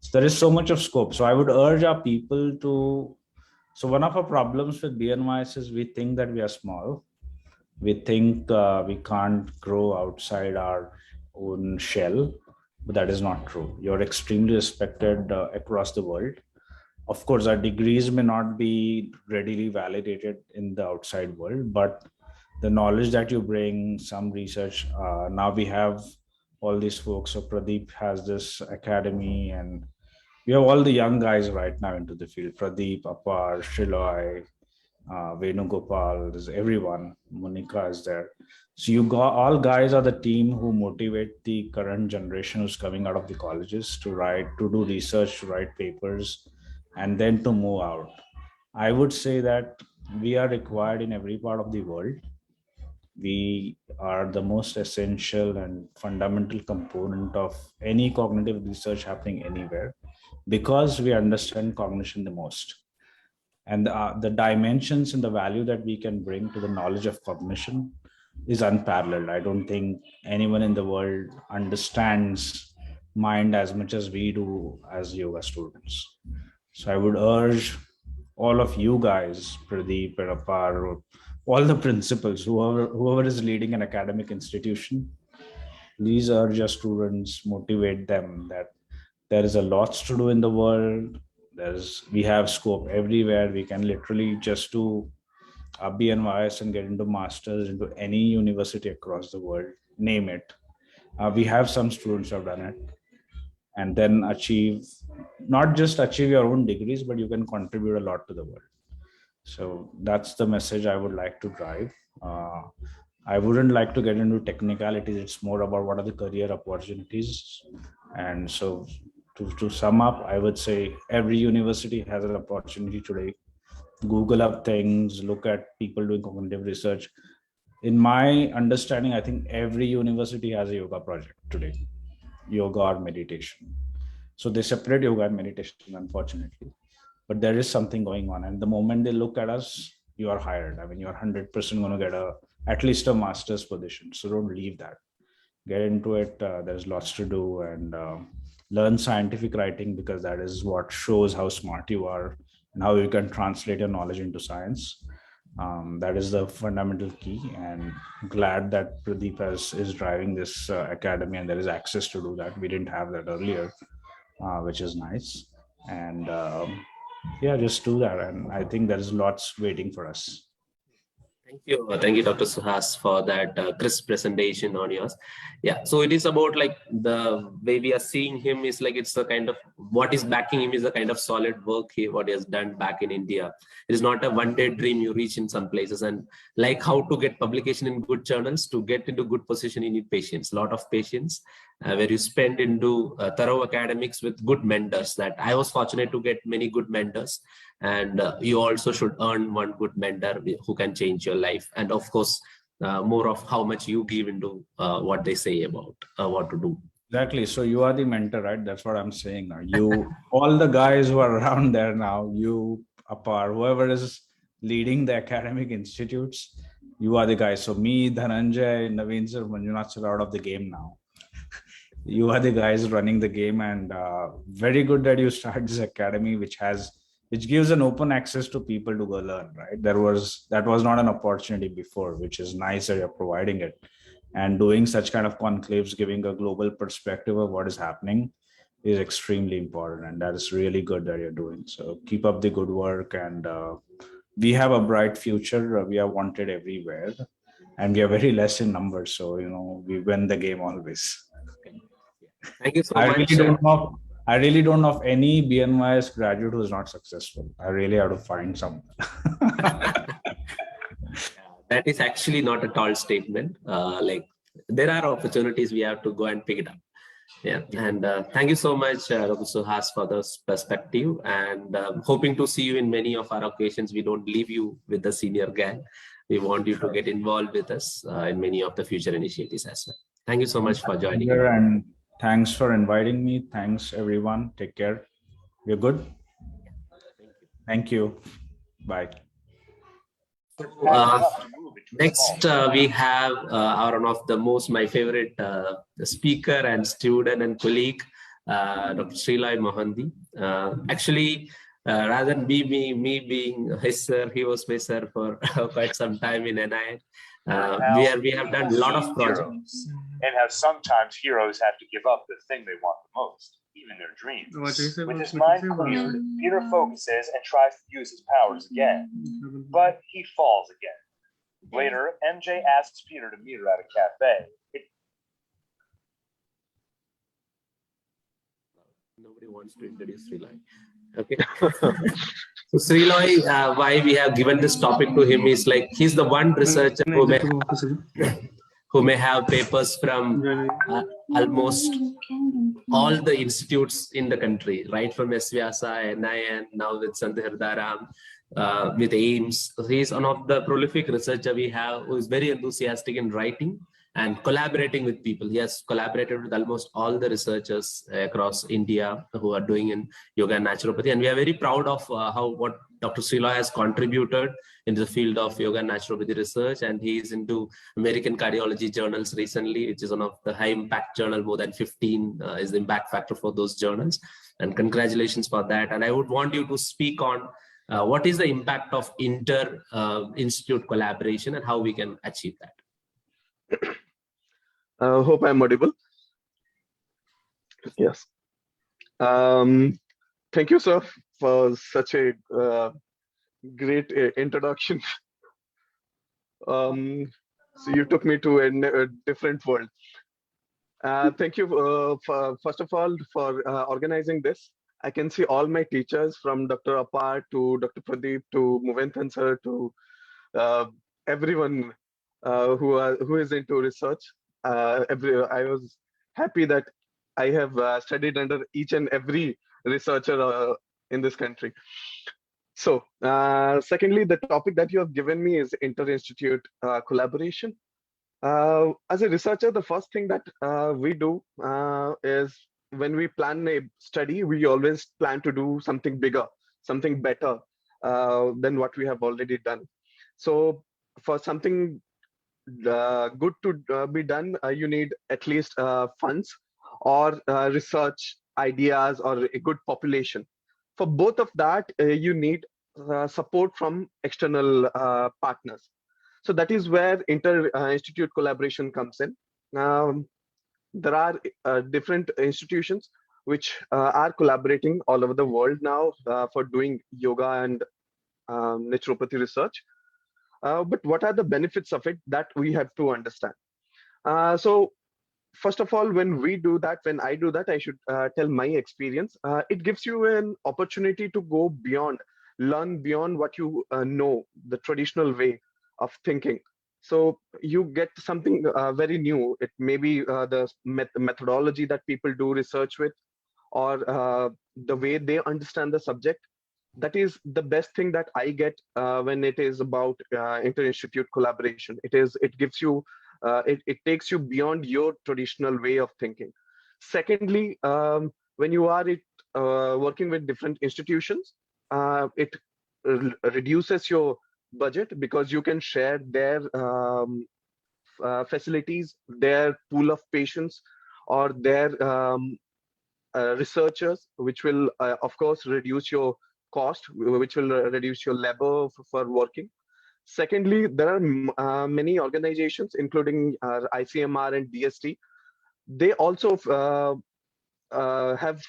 So there is so much of scope. So I would urge our people to, so one of our problems with BNYS is we think that we are small. We think we can't grow outside our own shell, but that is not true. You're extremely respected across the world. Of course, our degrees may not be readily validated in the outside world, but the knowledge that you bring, some research, now we have all these folks. So Pradeep has this academy, and we have all the young guys right now into the field. Pradeep, Apar, Shiloy, Venugopal, there's everyone. Monica is there. So all guys are the team who motivate the current generation who's coming out of the colleges to do research, to write papers, and then to move out. I would say that we are required in every part of the world. We are the most essential and fundamental component of any cognitive research happening anywhere, because we understand cognition the most. And the dimensions and the value that we can bring to the knowledge of cognition is unparalleled. I don't think anyone in the world understands mind as much as we do as yoga students. So I would urge all of you guys, Pradeep and Apar, all the principals, whoever is leading an academic institution, please urge your students, motivate them that there is a lot to do in the world. We have scope everywhere. We can literally just do a BNYS and get into masters into any university across the world, name it. We have some students who have done it, and then not just achieve your own degrees, but you can contribute a lot to the world. So that's the message I would like to drive. I wouldn't like to get into technicalities. It's more about what are the career opportunities. And so to sum up, I would say every university has an opportunity today. Google up things, look at people doing cognitive research. In my understanding, I think every university has a yoga project today, yoga or meditation. So they separate yoga and meditation, unfortunately. But there is something going on. And the moment they look at us, you are hired. I mean, you're 100% going to get at least a master's position. So don't leave that. Get into it. There's lots to do, and learn scientific writing, because that is what shows how smart you are and how you can translate your knowledge into science. That is the fundamental key. And glad that Pradeep is driving this academy, and there is access to do that. We didn't have that earlier, which is nice. And yeah, just do that. And I think there is lots waiting for us. Thank you, Dr. Suhas, for that crisp presentation on yours. Yeah, so it is about like the way we are seeing him is like it's the kind of what is backing him is the kind of solid work what he has done back in India. It is not a one-day dream you reach in some places, and like how to get publication in good journals, to get into good position, you need patience, a lot of patience, where you spend into thorough academics with good mentors. That I was fortunate to get many good mentors, and you also should earn one good mentor who can change your life. And of course, more of how much you give into what they say about what to do. Exactly. So you are the mentor, right? That's what I'm saying now. You, all the guys who are around there now, you, Apar, whoever is leading the academic institutes, you are the guys. So me, Dhananjay, Naveen sir, Manjunath sir are out of the game now. You are the guys running the game, and very good that you start this academy, which gives an open access to people to go learn, right? That was not an opportunity before, which is nice that you're providing it. And doing such kind of conclaves, giving a global perspective of what is happening, is extremely important, and that is really good that you're doing. So keep up the good work, and we have a bright future. We are wanted everywhere, and we are very less in numbers. So we win the game always. Thank you so I much. really don't know of any BNYS graduate who is not successful. I really have to find some. That is actually not a tall statement. Like there are opportunities, we have to go and pick it up. Yeah, and thank you so much, Dr. Suhas, for this perspective, and hoping to see you in many of our occasions. We don't leave you with the senior gang. We want you to get involved with us in many of the future initiatives as well. Thank you so much for joining. And thanks for inviting me. Thanks, everyone. Take care. We're good. Thank you. Bye. Next, we have one of the my favorite speaker and student and colleague, Dr. Sriloy Mohanty. Actually, rather than me being his sir, he was my sir for quite some time in NIN. We have done a lot of projects. And how sometimes heroes have to give up the thing they want the most, even their dreams. With his mind cleared, Peter focuses and tries to use his powers again, but he falls again. Later, MJ asks Peter to meet her at a cafe. Nobody wants to introduce Sriloy. Okay. So Sriloy, why we have given this topic to him is like he's the one researcher who may have papers from almost all the institutes in the country, right from SVyasa, NIN, now with Sant Hirdaram, with AIIMS. He's one of the prolific researcher we have who is very enthusiastic in writing and collaborating with people. He has collaborated with almost all the researchers across India who are doing in yoga and naturopathy. And we are very proud of what Dr. Sriloy has contributed in the field of yoga and naturopathy research. And he is into American Cardiology journals recently, which is one of the high impact journal, more than 15 is the impact factor for those journals. And congratulations for that. And I would want you to speak on what is the impact of inter-institute collaboration and how we can achieve that. Hope I'm audible. Yes. Thank you, sir, for such a great introduction. So you took me to a different world. Thank you, first of all, for organizing this. I can see all my teachers from Dr. Apar to Dr. Pradeep to Muventhan sir to everyone who is into research. I was happy that I have studied under each and every researcher in this country. So, secondly, the topic that you have given me is inter-institute collaboration. As a researcher, the first thing that we do is when we plan a study, we always plan to do something bigger, something better than what we have already done. So for something good to be done, you need at least funds or research ideas or a good population. For both of that, you need support from external partners. So that is where inter-institute collaboration comes in. There are different institutions which are collaborating all over the world now for doing yoga and naturopathy research. But what are the benefits of it that we have to understand? So first of all, when I do that, I should tell my experience. It gives you an opportunity to go beyond, learn beyond what you know, the traditional way of thinking. So you get something very new. It may be the methodology that people do research with, or the way they understand the subject. That is the best thing that I get when it is about inter-institute collaboration. It gives you, it takes you beyond your traditional way of thinking. Secondly, when you are working with different institutions, it reduces your budget because you can share their facilities, their pool of patients, or their researchers, which will of course reduce your cost, which will reduce your labor for working. Secondly, there are many organizations, including ICMR and DST. They also have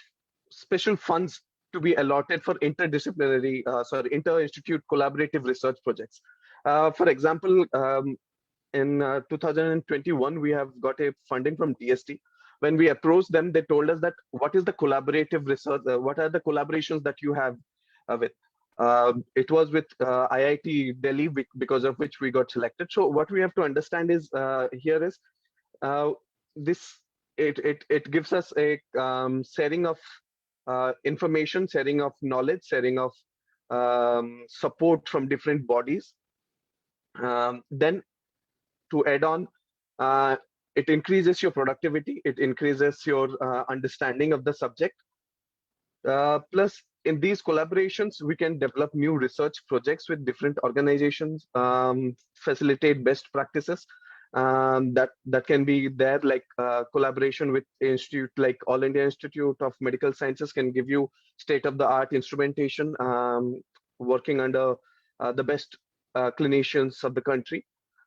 special funds to be allotted for inter-institute collaborative research projects. For example, in 2021, we have got a funding from DST. When we approached them, they told us that what is the collaborative research, what are the collaborations that you have with? It was with IIT Delhi, because of which we got selected. So what we have to understand is it gives us a sharing of information, sharing of knowledge, sharing of support from different bodies. Then to add on, it increases your productivity, it increases your understanding of the subject. Plus, in these collaborations, we can develop new research projects with different organizations, facilitate best practices. That can be there, like collaboration with institute like All India Institute of Medical Sciences can give you state-of-the-art instrumentation, working under the best clinicians of the country.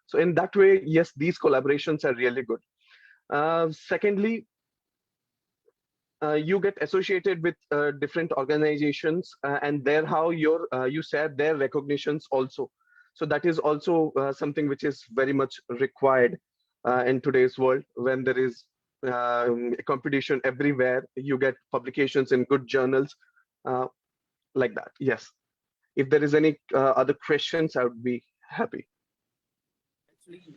So in that way, yes, these collaborations are really good. Secondly, you get associated with different organizations, and there how you share their recognitions also. So that is also something which is very much required in today's world, when there is competition everywhere. You get publications in good journals like that. Yes. If there is any other questions, I would be happy.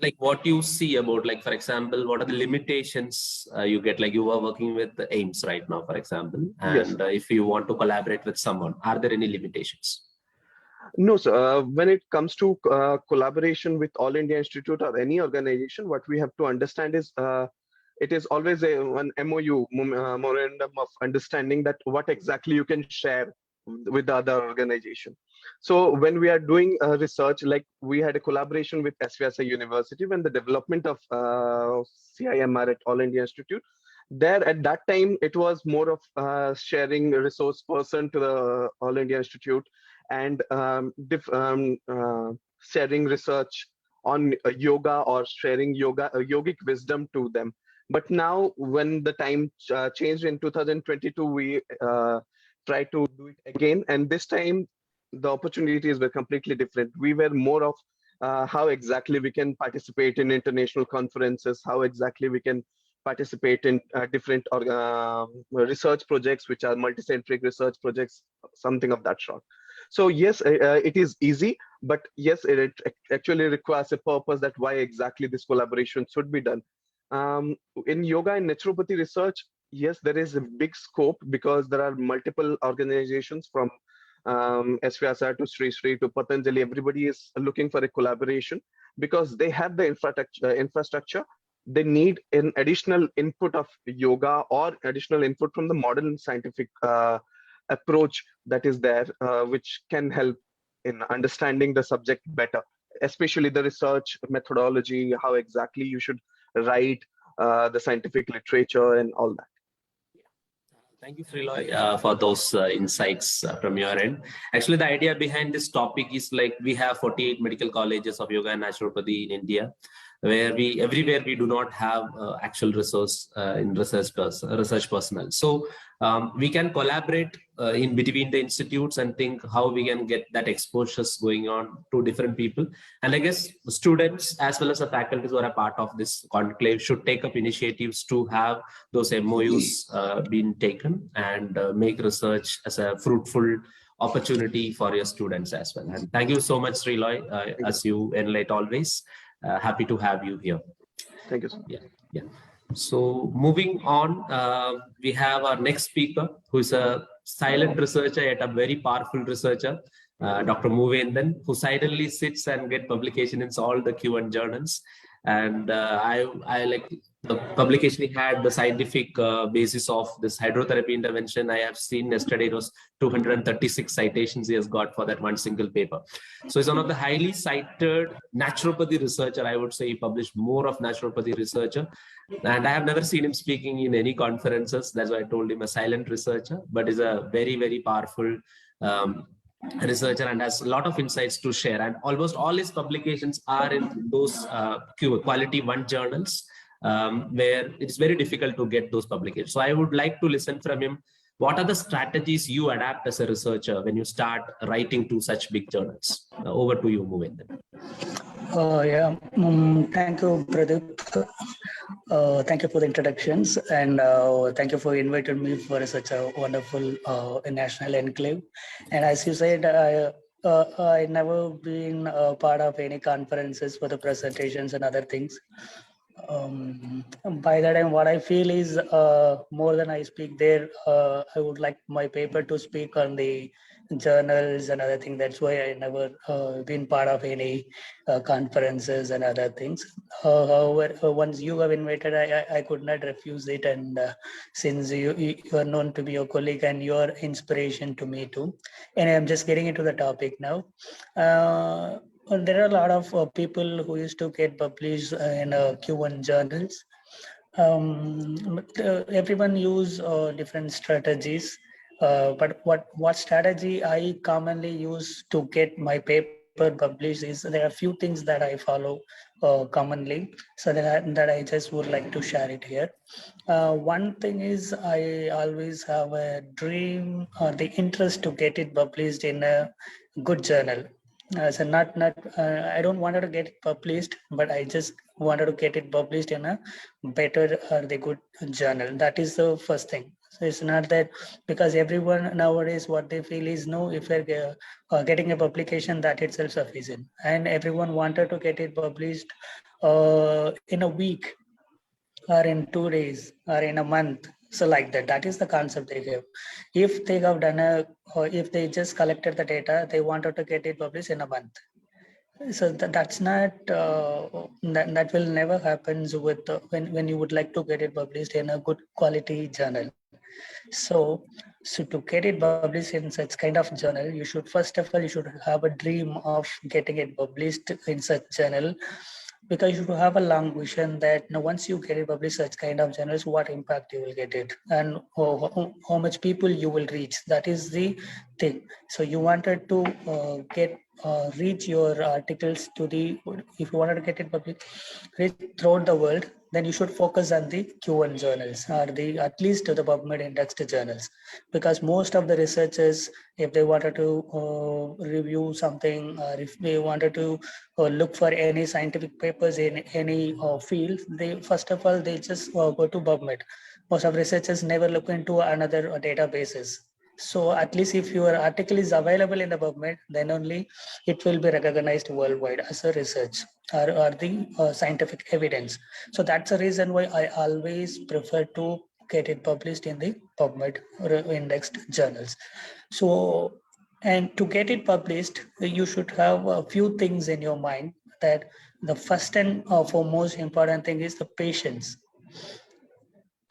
Like what you see about, like, for example, what are the limitations you get? Like you are working with the AIIMS right now, for example, and Yes. If you want to collaborate with someone, are there any limitations? No, sir. When it comes to collaboration with All India Institute or any organization, what we have to understand is it is always an MOU, memorandum of understanding, that what exactly you can share with the other organization. So when we are doing research, like we had a collaboration with SVSI University when the development of CIMR at All India Institute. There at that time, it was more of sharing a resource person to the All India Institute, and sharing research on yoga, or sharing yogic wisdom to them. But now, when the time changed in 2022, we try to do it again, and this time the opportunities were completely different. We were more of how exactly we can participate in international conferences, how exactly we can participate in different research projects, which are multicentric research projects, something of that sort. So yes, it is easy, but yes, it actually requires a purpose, that why exactly this collaboration should be done. In yoga and naturopathy research, yes, there is a big scope, because there are multiple organizations from SVSI to Sri Sri to Patanjali. Everybody is looking for a collaboration, because they have the infrastructure. They need an additional input of yoga, or additional input from the modern scientific approach that is there, which can help in understanding the subject better, especially the research methodology, how exactly you should write the scientific literature and all that. Thank you, Sriloy, for those insights from your end. Actually, the idea behind this topic is, like, we have 48 medical colleges of yoga and naturopathy in India, where everywhere we do not have actual resource in research personnel. So we can collaborate in between the institutes and think how we can get that exposures going on to different people. And I guess students as well as the faculties who are a part of this conclave should take up initiatives to have those MOUs being taken, and make research as a fruitful opportunity for your students as well. And thank you so much, Sriloy, as you enlighten always. Happy to have you here. Thank you, sir. Yeah. So moving on, we have our next speaker, who is a silent researcher yet a very powerful researcher, Dr. Moovendran, who silently sits and get publication in all the Q&A journals. And I like the publication he had, the scientific basis of this hydrotherapy intervention. I have seen yesterday it was 236 citations he has got for that one single paper. So he's one of the highly cited naturopathy researcher. I would say he published more of naturopathy researcher. And I have never seen him speaking in any conferences. That's why I told him a silent researcher, but is a very, very powerful researcher and has a lot of insights to share. And almost all his publications are in those quality 1 journals. where it's very difficult to get those publications. So I would like to listen from him. What are the strategies you adapt as a researcher when you start writing to such big journals? Over to you, Mohinder. Thank you, Pradeep. Thank you for the introductions, and thank you for inviting me for such a wonderful national enclave. And as you said, I never been part of any conferences for the presentations and other things. By that time, what I feel is more than I speak there, I would like my paper to speak on the journals and other things. That's why I never been part of any conferences and other things. However, once you have invited, I could not refuse it. And since you are known to be your colleague and your inspiration to me too. And I'm just getting into the topic now. There are a lot of people who used to get published in Q1 journals. Everyone use different strategies. But what strategy I commonly use to get my paper published is there are a few things that I follow commonly, so that I just would like to share it here. One thing is I always have a dream or the interest to get it published in a good journal. So I don't want to get it published, but I just wanted to get it published in a better or the good journal. That is the first thing. So it's not that, because everyone nowadays what they feel is, no, if you're getting a publication, that itself sufficient, and everyone wanted to get it published in a week or in 2 days or in a month. So like that is the concept they have. If they have done if they just collected the data, they wanted to get it published in a month. So that's not, that will never happen with when you would like to get it published in a good quality journal. So to get it published in such kind of journal, you should, first of all, you should have a dream of getting it published in such journal, because you should have a long vision that once you get it published such kind of journals, what impact you will get it, and how much people you will reach. That is the thing. So you wanted to reach your articles to the, if you wanted to get it published, reach throughout the world, then you should focus on the Q1 journals, or at least the PubMed indexed journals, because most of the researchers, if they wanted to review something, or if they wanted to look for any scientific papers in any field, they first of all, they just go to PubMed. Most of researchers never look into another databases. So at least if your article is available in the PubMed, then only it will be recognized worldwide as a research or the scientific evidence. So that's the reason why I always prefer to get it published in the PubMed or indexed journals. So, and to get it published, you should have a few things in your mind. That the first and foremost important thing is the patience.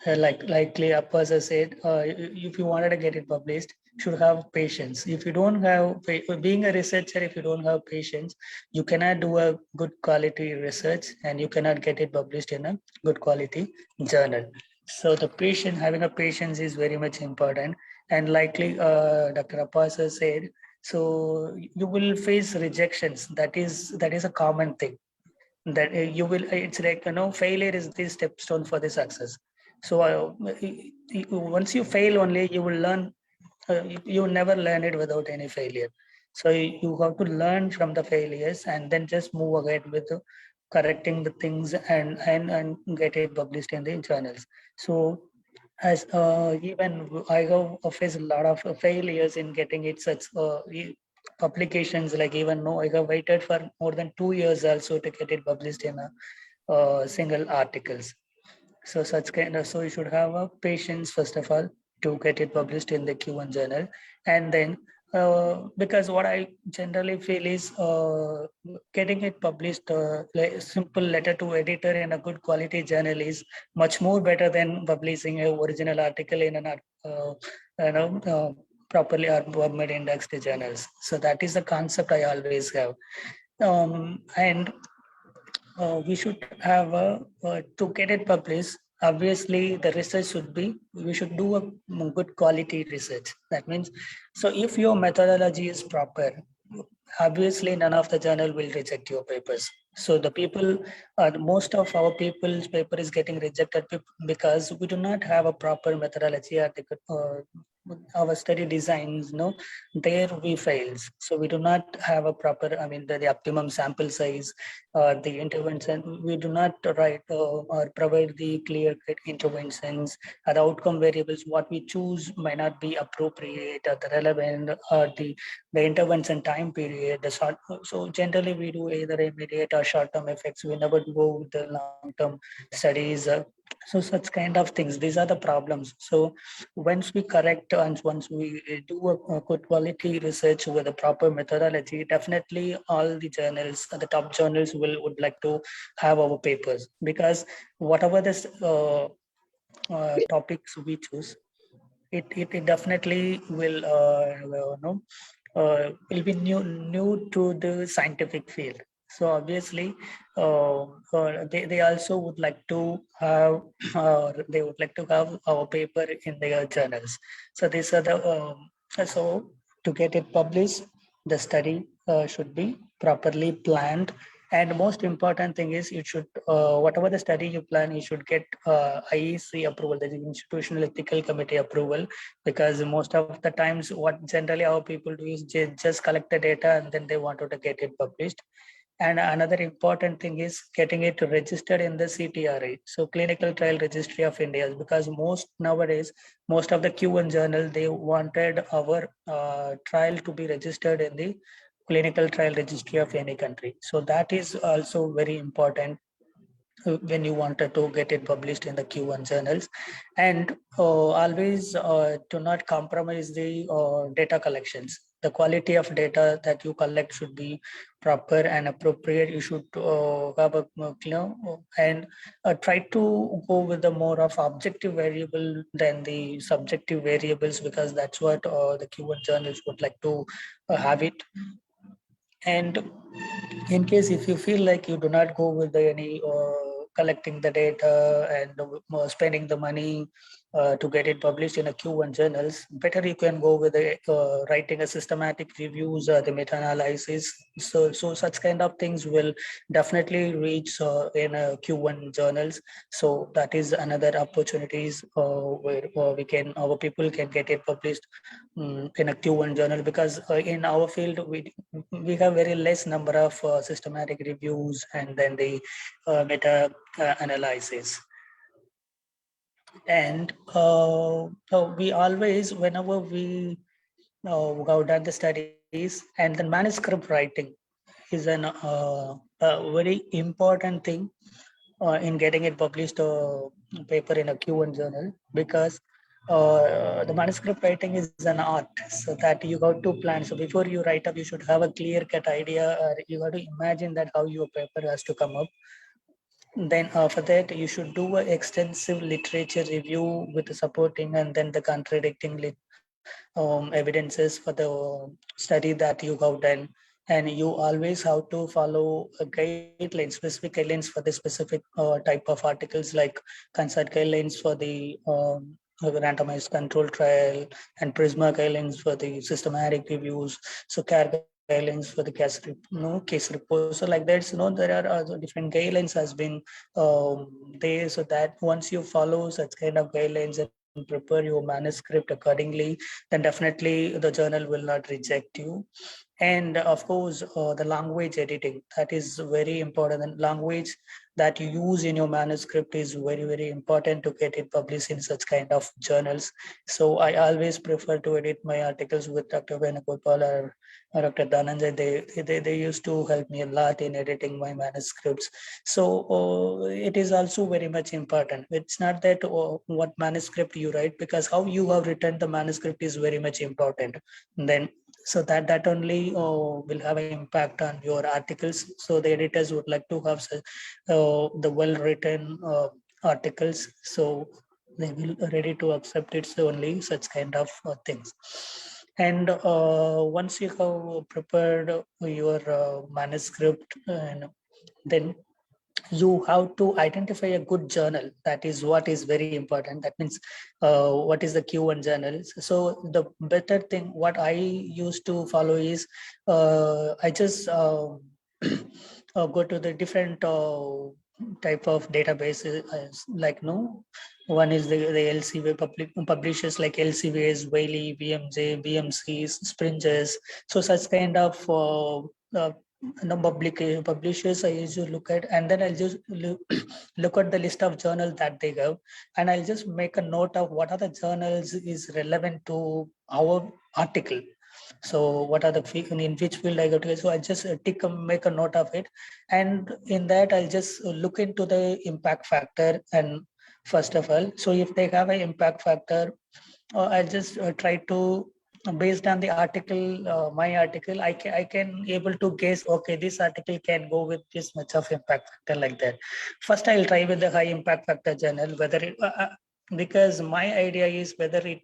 Like Apasa said, if you wanted to get it published, you should have patience. If you don't have, being a researcher, if you don't have patience, you cannot do a good quality research, and you cannot get it published in a good quality journal. So the having a patience is very much important. And likely Dr. Apasa said, so you will face rejections. That is a common thing. That you will, it's like, failure is the stepstone for the success. So once you fail only, you will learn. You never learn it without any failure. So you have to learn from the failures and then just move ahead with correcting the things and get it published in the journals. So as even I have faced a lot of failures in getting it such publications. Like even though I have waited for more than 2 years also to get it published in a single articles. So so you should have a patience first of all to get it published in the Q1 journal, and then because what I generally feel is getting it published, like simple letter to editor in a good quality journal is much more better than publishing an original article in an properly or PubMed indexed journals. So that is the concept I always have, and we should have to get it published. Obviously, the research should be, we should do a good quality research. That means, so if your methodology is proper, obviously none of the journal will reject your papers. So the people, most of our people's paper is getting rejected because we do not have a proper methodology or our study designs, there we fails. So we do not have a proper, the optimum sample size, the intervention. We do not write or provide the clear interventions, or the outcome variables. What we choose might not be appropriate or the relevant, or the intervention time period. So generally we do either immediate or short-term effects. We never go with the long-term studies. So such kind of things, these are the problems. So once we correct and once we do a good quality research with a proper methodology, definitely all the journals, the top journals would like to have our papers, because whatever this topics we choose, it definitely will will be new to the scientific field. So obviously, they also would like to have they would like to have our paper in their journals. So these are the so to get it published, the study should be properly planned. And most important thing is you should, whatever the study you plan, you should get IEC approval, that is Institutional Ethical Committee approval, because most of the times what generally our people do is just collect the data and then they wanted to get it published. And another important thing is getting it registered in the CTRI, so Clinical Trial Registry of India, because nowadays, most of the Q1 journal, they wanted our trial to be registered in the Clinical Trial Registry of any country. So that is also very important when you wanted to get it published in the Q1 journals. And always do not compromise the data collections. The quality of data that you collect should be proper and appropriate. You should have a and try to go with the more of objective variable than the subjective variables, because that's what the Q1 journals would like to have it. And in case if you feel like you do not go with any collecting the data and spending the money to get it published in a Q1 journals, better you can go with writing a systematic reviews or the meta-analysis. So such kind of things will definitely reach in a Q1 journals. So that is another opportunities where our people can get it published in a Q1 journal, because in our field we have very less number of systematic reviews and then the meta analysis. And we always, whenever we have done the studies, and then manuscript writing is a very important thing in getting it published paper in a Q1 journal, because the manuscript writing is an art, so that you got to plan. So before you write up, you should have a clear-cut idea, or you got to imagine that how your paper has to come up. Then for that, you should do an extensive literature review with the supporting and then the contradicting evidences for the study that you have done. And you always have to follow a guidelines, specific guidelines for the specific type of articles, like CONSART guidelines for the randomized control trial, and PRISMA guidelines for the systematic reviews. So CARE guidelines for the case report. So like that, there are also different guidelines has been there, so that once you follow such kind of guidelines and prepare your manuscript accordingly, then definitely the journal will not reject you. And of course, the language editing, that is very important. And language that you use in your manuscript is very, very important to get it published in such kind of journals. So I always prefer to edit my articles with Dr. Venugopal or Dr. Dhananjay. They used to help me a lot in editing my manuscripts. So it is also very much important. It's not that what manuscript you write, because how you have written the manuscript is very much important. Then so that only will have an impact on your articles. So the editors would like to have the well-written articles, so they will ready to accept it. So only such kind of things. And once you have prepared your manuscript, then you have to identify a good journal. That is what is very important. That means what is the Q1 journal. So the better thing what I used to follow is I just go to the different type of databases, like one is the LCV publishers like LCVS, Wiley, BMJ, BMCs, Springers. So such kind of publishers I usually look at, and then I'll just look at the list of journals that they have, and I'll just make a note of what are the journals is relevant to our article. So what are the in which field I go to? So I just make a note of it, and in that I'll just look into the impact factor. And first of all, so if they have an impact factor, I'll just try to, based on the article, my article, I can able to guess, okay, this article can go with this much of impact factor, like that. First, I'll try with the high impact factor journal, whether it, because my idea is whether it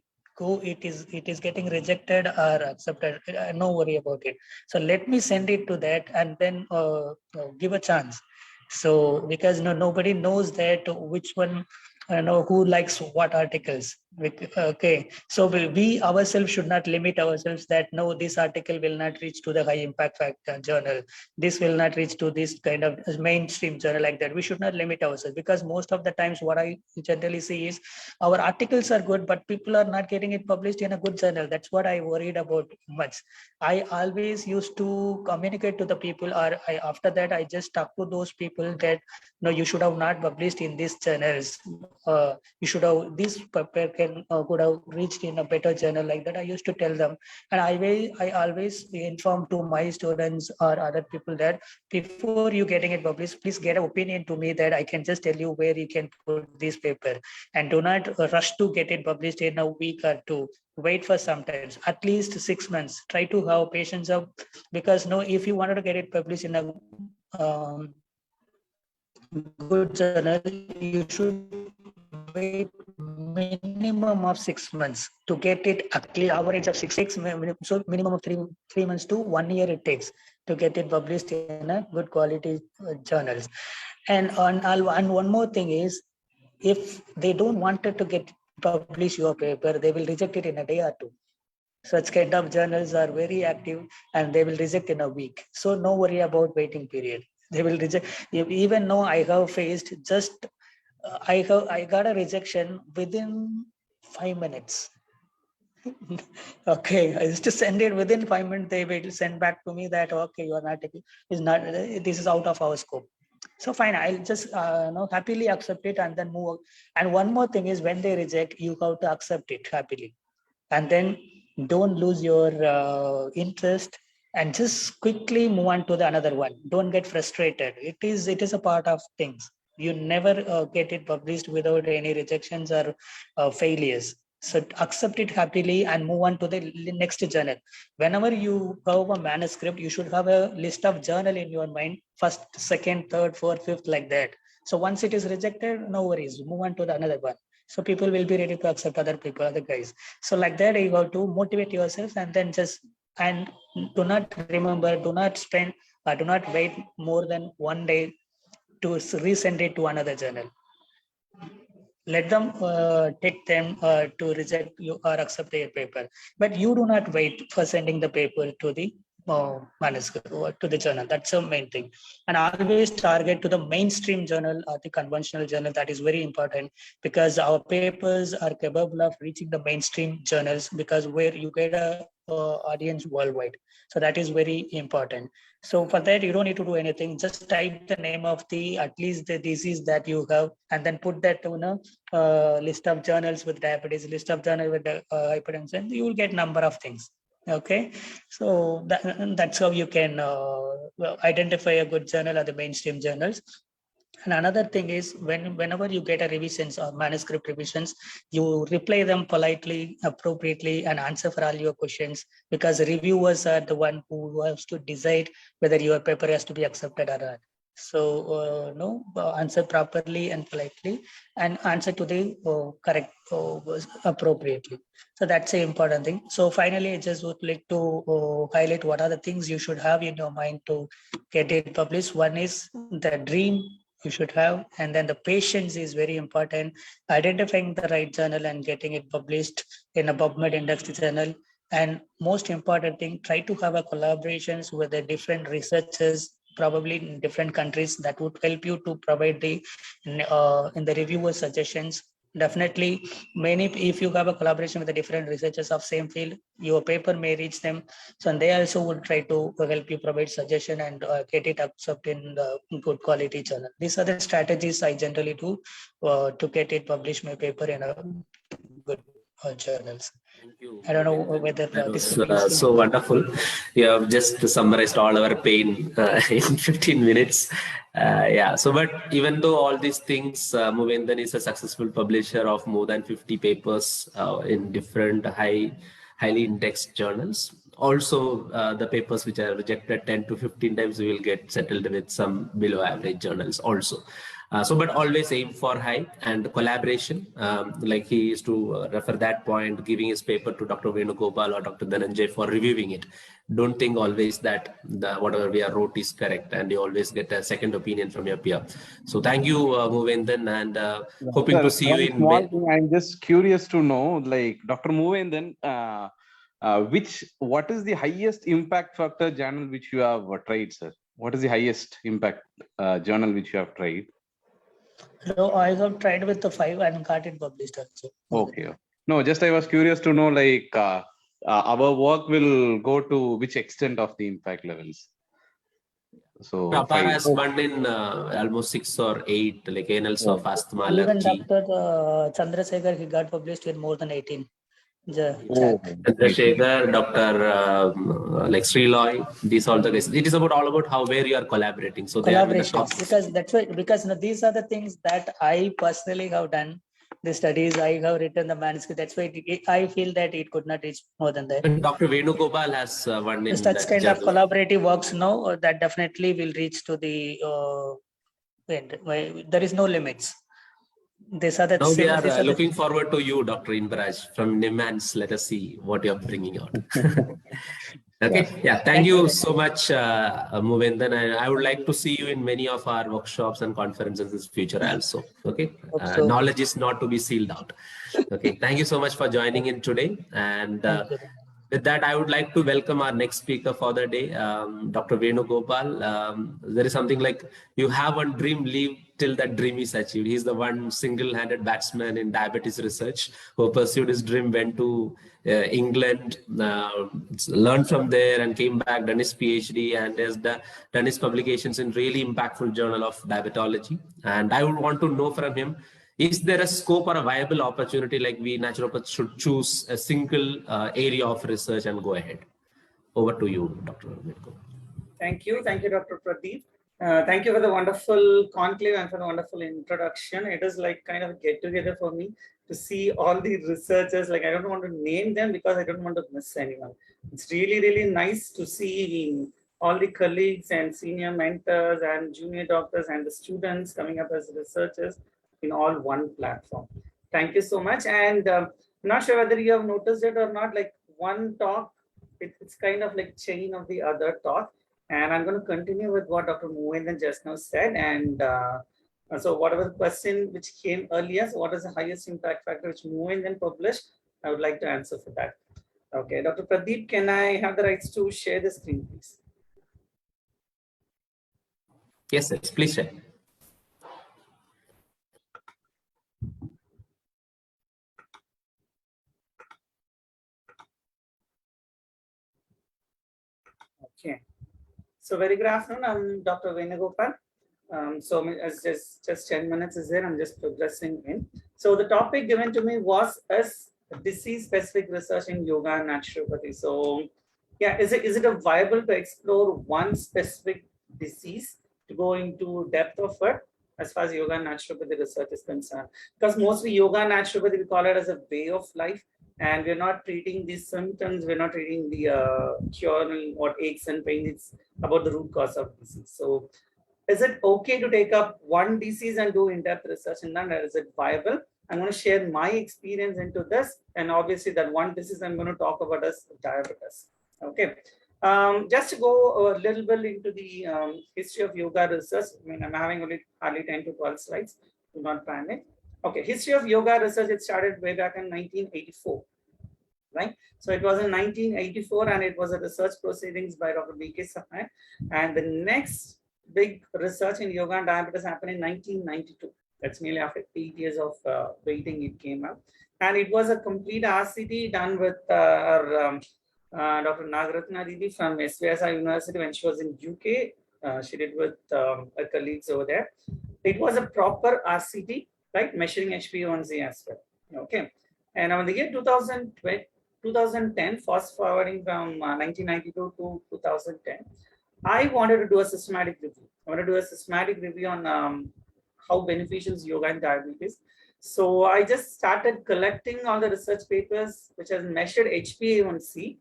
is getting rejected or accepted. No worry about it. So let me send it to that, and then give a chance. So because nobody knows that which one, who likes what articles. Okay, so we ourselves should not limit ourselves that no, this article will not reach to the high impact factor journal, this will not reach to this kind of mainstream journal, like that. We should not limit ourselves, because most of the times what I generally see is our articles are good, but people are not getting it published in a good journal. That's what I worried about much. I always used to communicate to the people, or after that I just talk to those people that no, you should have not published in these journals. You should have, this paper could have reached in a better journal, like that. I used to tell them, and I always inform to my students or other people that before you getting it published, please get an opinion to me, that I can just tell you where you can put this paper, and do not rush to get it published in a week or two. Wait for sometimes at least 6 months. Try to have patience of, because if you wanted to get it published in a good journal, you should wait minimum of 6 months to get it. Actually, average of six so minimum of 3 months to 1 year it takes to get it published in a good quality journals. And one more thing is, if they don't want to get publish your paper, they will reject it in a day or two. Such kind of journals are very active, and they will reject in a week. So no worry about waiting period. They will reject. Even though I have faced just, I got a rejection within 5 minutes. Okay, I used to send it within 5 minutes. They will send back to me that, okay, your article is not, this is out of our scope. So fine, I'll just happily accept it and then move. And one more thing is, when they reject, you have to accept it happily, and then don't lose your interest, and just quickly move on to the another one. Don't get frustrated. It is a part of things. You never get it published without any rejections or failures. So accept it happily and move on to the next journal. Whenever you have a manuscript, you should have a list of journal in your mind, first, second, third, fourth, fifth, like that. So once it is rejected, no worries, move on to the another one. So people will be ready to accept other people, other guys. So like that, you have to motivate yourself, and then and do not wait more than 1 day to resend it to another journal. Let them take them to reject you or accept your paper, but you do not wait for sending the paper to the manuscript or to the journal. That's the main thing. And always target to the mainstream journal or the conventional journal. That is very important, because our papers are capable of reaching the mainstream journals, because where you get a audience worldwide. So that is very important. So for that, you don't need to do anything. Just type the name of at least the disease that you have, and then put that list of journals with diabetes, list of journals with hypertension. You will get number of things. Okay, so that's how you can identify a good journal or the mainstream journals. And another thing is, whenever you get a revisions or manuscript revisions, you reply them politely, appropriately, and answer for all your questions, because reviewers are the one who has to decide whether your paper has to be accepted or not. So answer properly and politely, and answer to the correct appropriately. So that's an important thing. So finally, I just would like to highlight what are the things you should have in your mind to get it published. One is the dream you should have, and then the patience is very important. Identifying the right journal and getting it published in a PubMed indexed journal. And most important thing, try to have a collaborations with the different researchers probably in different countries that would help you to provide the in the reviewer suggestions. Definitely, if you have a collaboration with the different researchers of same field, your paper may reach them. So and they also would try to help you provide suggestion and get it accepted in the good quality journal. These are the strategies I generally do to get it published my paper in a good journals. Thank you. I don't know whether That this was so wonderful. You have just summarized all our pain in 15 minutes. Yeah. So, but even though all these things, Movendan is a successful publisher of more than 50 papers in different highly indexed journals. Also, the papers which are rejected 10 to 15 times, we will get settled with some below average journals also. But always aim for high and collaboration. Like he used to refer that point, giving his paper to Dr. Venugopal or Dr. Dhananjay for reviewing it. Don't think always that whatever we wrote is correct, and you always get a second opinion from your peer. So thank you, Movendan, and hoping to see you in May. I'm just curious to know, like Dr. Movendan, what is the highest impact factor journal which you have tried, sir? What is the highest impact journal which you have tried? No, I have tried with the 5 and got it published also. Okay. No, just I was curious to know, like our work will go to which extent of the impact levels. So Apara has won in almost 6 or 8 like annals of asthma Even allergy. Dr. Chandrasekhar, he got published with more than 18. Chandrasekhar, Dr. like Sriloy, these all the guys. It is all about how where you are collaborating. So they are in the top. Because that's why, because these are the things that I personally have done. The studies I have written the manuscript. That's why I feel that it could not reach more than that. And Dr. Venugopal has won in such kind of collaborative works now that definitely will reach to the end. There is no limits. These are the now we are looking forward to you, Dr. Inbaraj from NIMANS. Let us see what you are bringing out. Okay. Yeah. Thank you so much, Movendan. And I would like to see you in many of our workshops and conferences in the future also. Okay. Knowledge is not to be sealed out. Okay. Thank you so much for joining in today. And with that, I would like to welcome our next speaker for the day, Dr. Venugopal. There is something like you have one dream, live till that dream is achieved. He's the one single-handed batsman in diabetes research who pursued his dream, went to England, learned from there and came back, done his PhD and has done his publications in really impactful journal of diabetology. And I would want to know from him, is there a scope or a viable opportunity like we naturopaths should choose a single area of research and go ahead? Over to you, Dr. Venugopal. Thank you, Dr. Pradeep. Thank you for the wonderful conclave and for the wonderful introduction. It is like kind of a get together for me to see all the researchers. Like I don't want to name them because I don't want to miss anyone. It's really, really nice to see all the colleagues and senior mentors and junior doctors and the students coming up as researchers in all one platform. Thank you so much. And I'm not sure whether you have noticed it or not, like one talk, it's kind of like chain of the other talk. And I'm going to continue with what Dr. Movendan just now said. And so whatever the question which came earlier, so what is the highest impact factor which Movendan published? I would like to answer for that. Okay, Dr. Pradeep, can I have the rights to share the screen, please? Yes, sir. Please share. Okay. So very good afternoon. I'm Dr. Venugopal. So as just 10 minutes is there, I'm just progressing in. So the topic given to me was as disease-specific research in yoga and naturopathy. So yeah, is it a viable to explore one specific disease to go into depth of it as far as yoga and naturopathy research is concerned? Because mostly yoga and naturopathy, we call it as a way of life. And we're not treating these symptoms, we're not treating the cure or aches and pains, it's about the root cause of disease. So is it okay to take up one disease and do in-depth research in that? Is it viable? I'm going to share my experience into this. And obviously that one disease I'm going to talk about is diabetes. Okay. Just to go a little bit into the history of yoga research. I mean, I'm having only hardly 10 to 12 slides. Do not panic. Okay, history of yoga research, it started way back in 1984, right? So it was in 1984 and it was a research proceedings by Dr. B.K. Sahai. And the next big research in yoga and diabetes happened in 1992. That's nearly after 8 years of waiting, it came up. And it was a complete RCT done with Dr. Nagaratna Didi from SVSI University when she was in UK. She did with her colleagues over there. It was a proper RCT, right? Measuring HbA1c as well. Okay. And on the year 2010, fast forwarding from 1992 to 2010, I wanted to do a systematic review. I want to do a systematic review on how beneficial is yoga and diabetes. So I just started collecting all the research papers which has measured HbA1c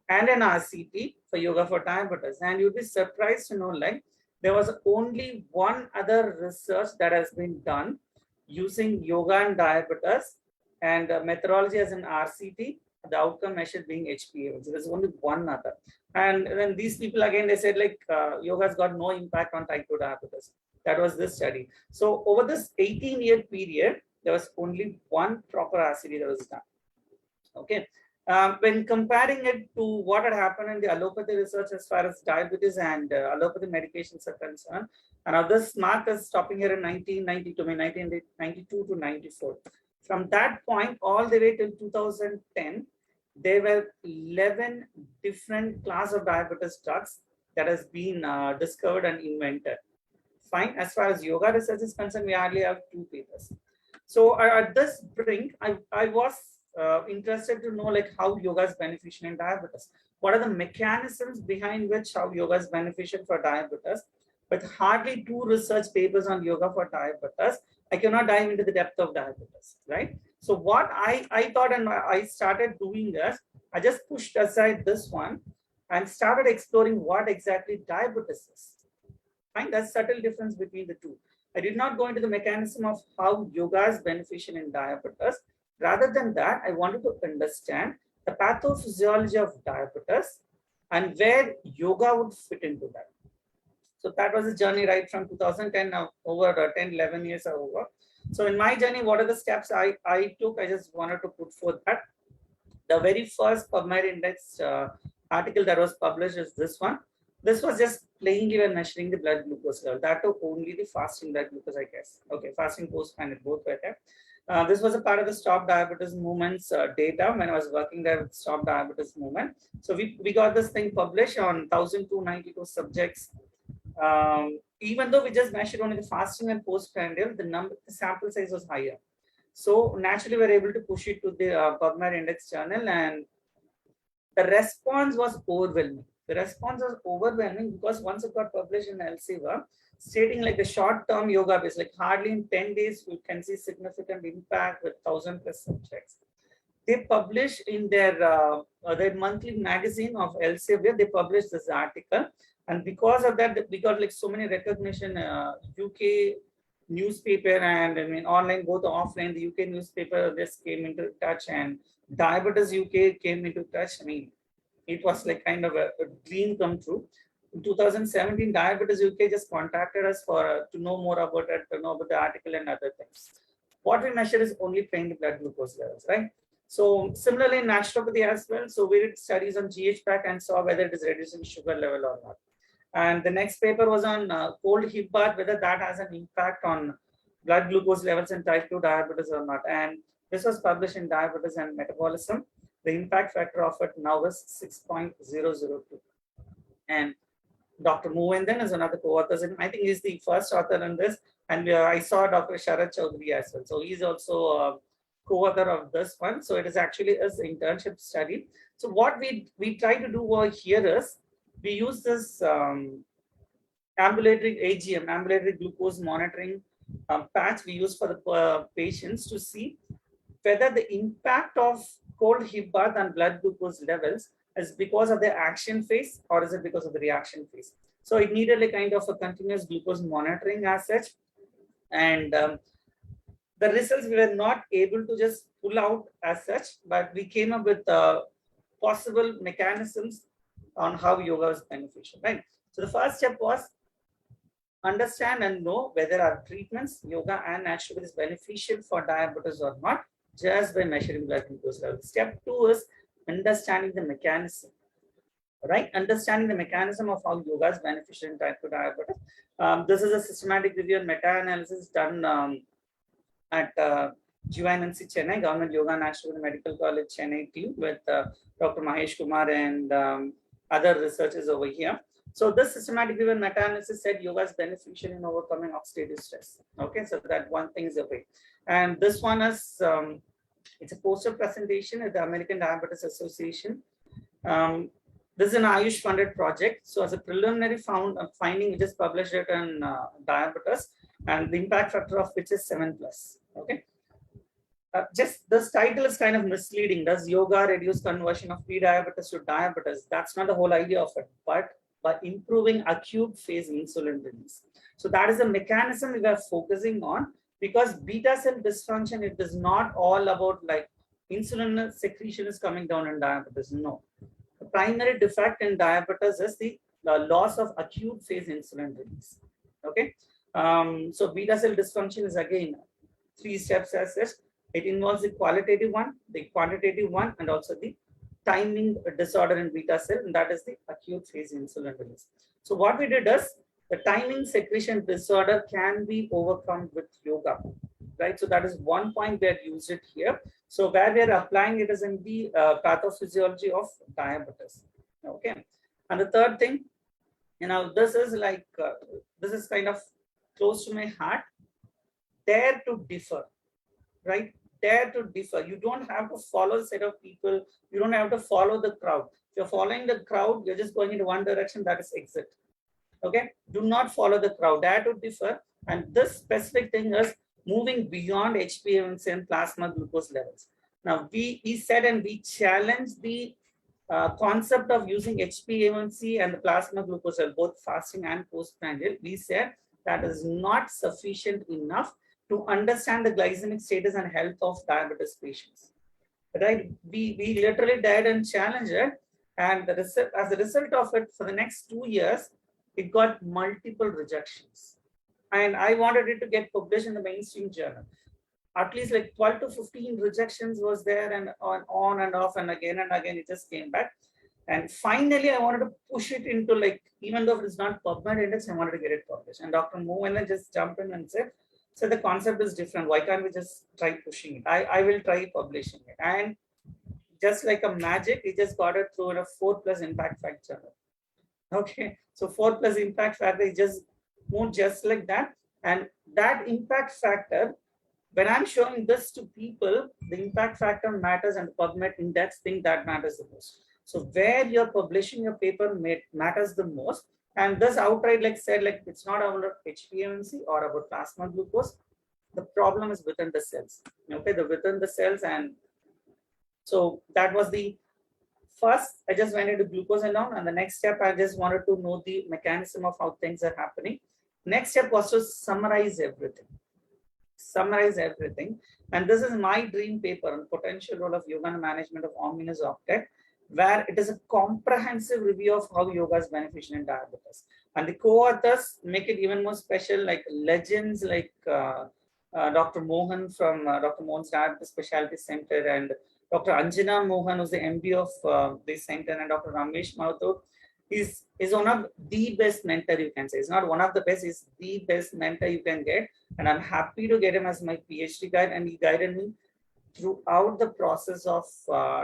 and an RCT for yoga for diabetes. And you'd be surprised to know, like, there was only one other research that has been done using yoga and diabetes and methodology as an RCT, the outcome measured being HbA1c. There's only one other. And then these people, again, they said like yoga has got no impact on type 2 diabetes. That was this study. So over this 18-year period, there was only one proper RCT that was done. Okay. When comparing it to what had happened in the allopathy research as far as diabetes and allopathy medications are concerned, and this mark is stopping here in 1992 to 94. From that point all the way till 2010, there were 11 different class of diabetes drugs that has been discovered and invented. Fine. As far as yoga research is concerned, we hardly have 2 papers. So at this brink, I was interested to know like how yoga is beneficial in diabetes. What are the mechanisms behind which how yoga is beneficial for diabetes? But hardly 2 research papers on yoga for diabetes, I cannot dive into the depth of diabetes, right? So what I thought, and I started doing this, I just pushed aside this one and started exploring what exactly diabetes is. Fine, there's subtle difference between the two. I did not go into the mechanism of how yoga is beneficial in diabetes. Rather than that, I wanted to understand the pathophysiology of diabetes and where yoga would fit into that. So that was a journey right from 2010, now over 10, 11 years are over. So in my journey, what are the steps I took? I just wanted to put forth that. The very first PubMed Index article that was published is this one. This was just plainly when measuring the blood glucose level. That took only the fasting blood glucose, I guess. Okay, fasting, post-pandemic, both were there. This was a part of the Stop Diabetes Movement's data when I was working there with Stop Diabetes Movement. So we got this thing published on 1,292 subjects. Even though we just measured only the fasting and post-pandemic, the sample size was higher. So naturally, we were able to push it to the PubMed Index journal, and the response was overwhelming. The response was overwhelming because once it got published in Elsevier, stating like the short-term yoga base, like hardly in 10 days, you can see significant impact with 1,000+ subjects. They published in their monthly magazine of Elsevier, they published this article. And because of that, we got like so many recognition, UK newspaper and I mean online, both offline, the UK newspaper just came into touch and Diabetes UK came into touch. I mean, it was like kind of a dream come true. In 2017, Diabetes UK just contacted us for to know more about it, to know about the article and other things. What we measure is only plain blood glucose levels, right? So similarly in naturopathy as well, so we did studies on GH-PAC and saw whether it is reducing sugar level or not. And the next paper was on cold hip bath, whether that has an impact on blood glucose levels in type 2 diabetes or not. And this was published in Diabetes and Metabolism. The impact factor of it now is 6.002. And Dr. Muvendan is another co-author. I think he's the first author in this. And I saw Dr. Sharat Chaudhary as well. So he's also a co-author of this one. So it is actually his internship study. So what we try to do over here is, we use this ambulatory AGM, ambulatory glucose monitoring patch we use for the patients to see whether the impact of cold hip bath and blood glucose levels is because of the action phase or is it because of the reaction phase. So it needed a kind of a continuous glucose monitoring as such. And the results we were not able to just pull out as such, but we came up with possible mechanisms on how yoga is beneficial, right? So the first step was understand and know whether our treatments, yoga and naturopathy is beneficial for diabetes or not, just by measuring blood glucose level. Step 2 is understanding the mechanism. right? Understanding the mechanism of how yoga is beneficial in type 2 diabetes. This is a systematic review and meta-analysis done at GYNC Chennai, Government Yoga and Natural Medical College Chennai team with Dr. Mahesh Kumar and other researchers over here. So this systematic review and meta-analysis said yoga is beneficial in overcoming oxidative stress. Okay, so that one thing is away. And this one is, it's a poster presentation at the American Diabetes Association. This is an Ayush funded project. So as a preliminary finding, which is published in diabetes, and the impact factor of which is 7+. Okay. Just this title is kind of misleading. Does yoga reduce conversion of pre-diabetes to diabetes? That's not the whole idea of it, but by improving acute phase insulin release. So that is the mechanism we are focusing on, because beta cell dysfunction, it is not all about like insulin secretion is coming down in diabetes. No. The primary defect in diabetes is the loss of acute phase insulin release. Okay. So beta cell dysfunction is again 3 steps as such. It involves the qualitative one, the quantitative one, and also the timing disorder in beta cell, and that is the acute phase insulin release. So what we did is the timing secretion disorder can be overcome with yoga, right? So that is one point we have used it here. So where we are applying it is in the pathophysiology of diabetes. Okay, and the third thing, you know, this is like this is kind of close to my heart. Dare to differ, right? Dare to differ. You don't have to follow a set of people. You don't have to follow the crowd. If you're following the crowd, you're just going into one direction, that is exit. Okay, do not follow the crowd. Dare to differ. And this specific thing is moving beyond HbA1c and plasma glucose levels. Now we said and we challenged the concept of using HbA1c and the plasma glucose level, both fasting and postprandial. We said that is not sufficient enough to understand the glycemic status and health of diabetes patients. Right? We literally dared and challenged it, and the result, as a result of it, for the next 2 years, it got multiple rejections. And I wanted it to get published in the mainstream journal. At least like 12 to 15 rejections was there, and on and off, and again it just came back. And finally, I wanted to push it into like, even though it is not PubMed index, I wanted to get it published. And Dr. Mohan just jumped in and said, so the concept is different. Why can't we just try pushing it? I will try publishing it. And just like a magic, we just got it through a 4+ impact factor. Okay, so 4+ impact factor is just moved just like that. And that impact factor, when I'm showing this to people, the impact factor matters, and the PubMed index thing that matters the most. So where you're publishing your paper matters the most. And this outright like said, like it's not about HbA1c or about plasma glucose. The problem is within the cells. Okay, within the cells. And so that was the first. I just went into glucose alone, and the next step I just wanted to know the mechanism of how things are happening. Next step was to summarize everything. Summarize everything. And this is my dream paper on potential role of yoga and management of ominous octet, where it is a comprehensive review of how yoga is beneficial in diabetes. And the co-authors make it even more special, like legends like Dr. Mohan from Dr. Mohan's Diabetes Specialty Center, and Dr. Anjana Mohan, who's the MD of this center, and Dr. Ramesh Mathur is one of the best mentor you can say. He's not one of the best, he's the best mentor you can get. And I'm happy to get him as my PhD guide, and he guided me throughout the process of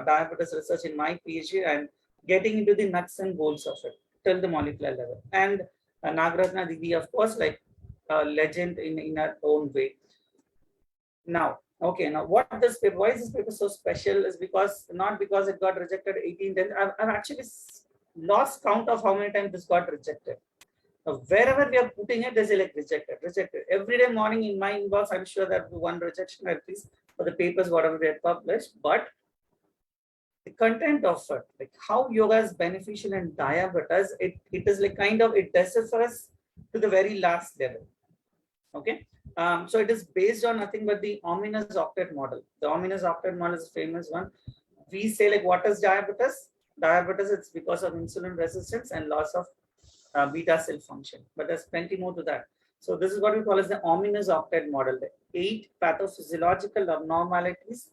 diabetes research in my PhD and getting into the nuts and bolts of it till the molecular level. And Nagaratna Didi, of course, like a legend in her own way. Now, okay, now what this paper, why is this paper so special is because, not because it got rejected 18 times, I've actually lost count of how many times this got rejected. Now, wherever we are putting it, there's like rejected. Every day morning in my inbox, I'm sure that one rejection at least for the papers, whatever we had published, but the content of it, like how yoga is beneficial in diabetes, it is like kind of, it deciphers to the very last level. Okay. So it is based on nothing but the ominous octet model. The ominous octet model is a famous one. We say like, what is diabetes? Diabetes, it's because of insulin resistance and loss of beta cell function, but there's plenty more to that. So this is what we call as the ominous octet model. The 8 pathophysiological abnormalities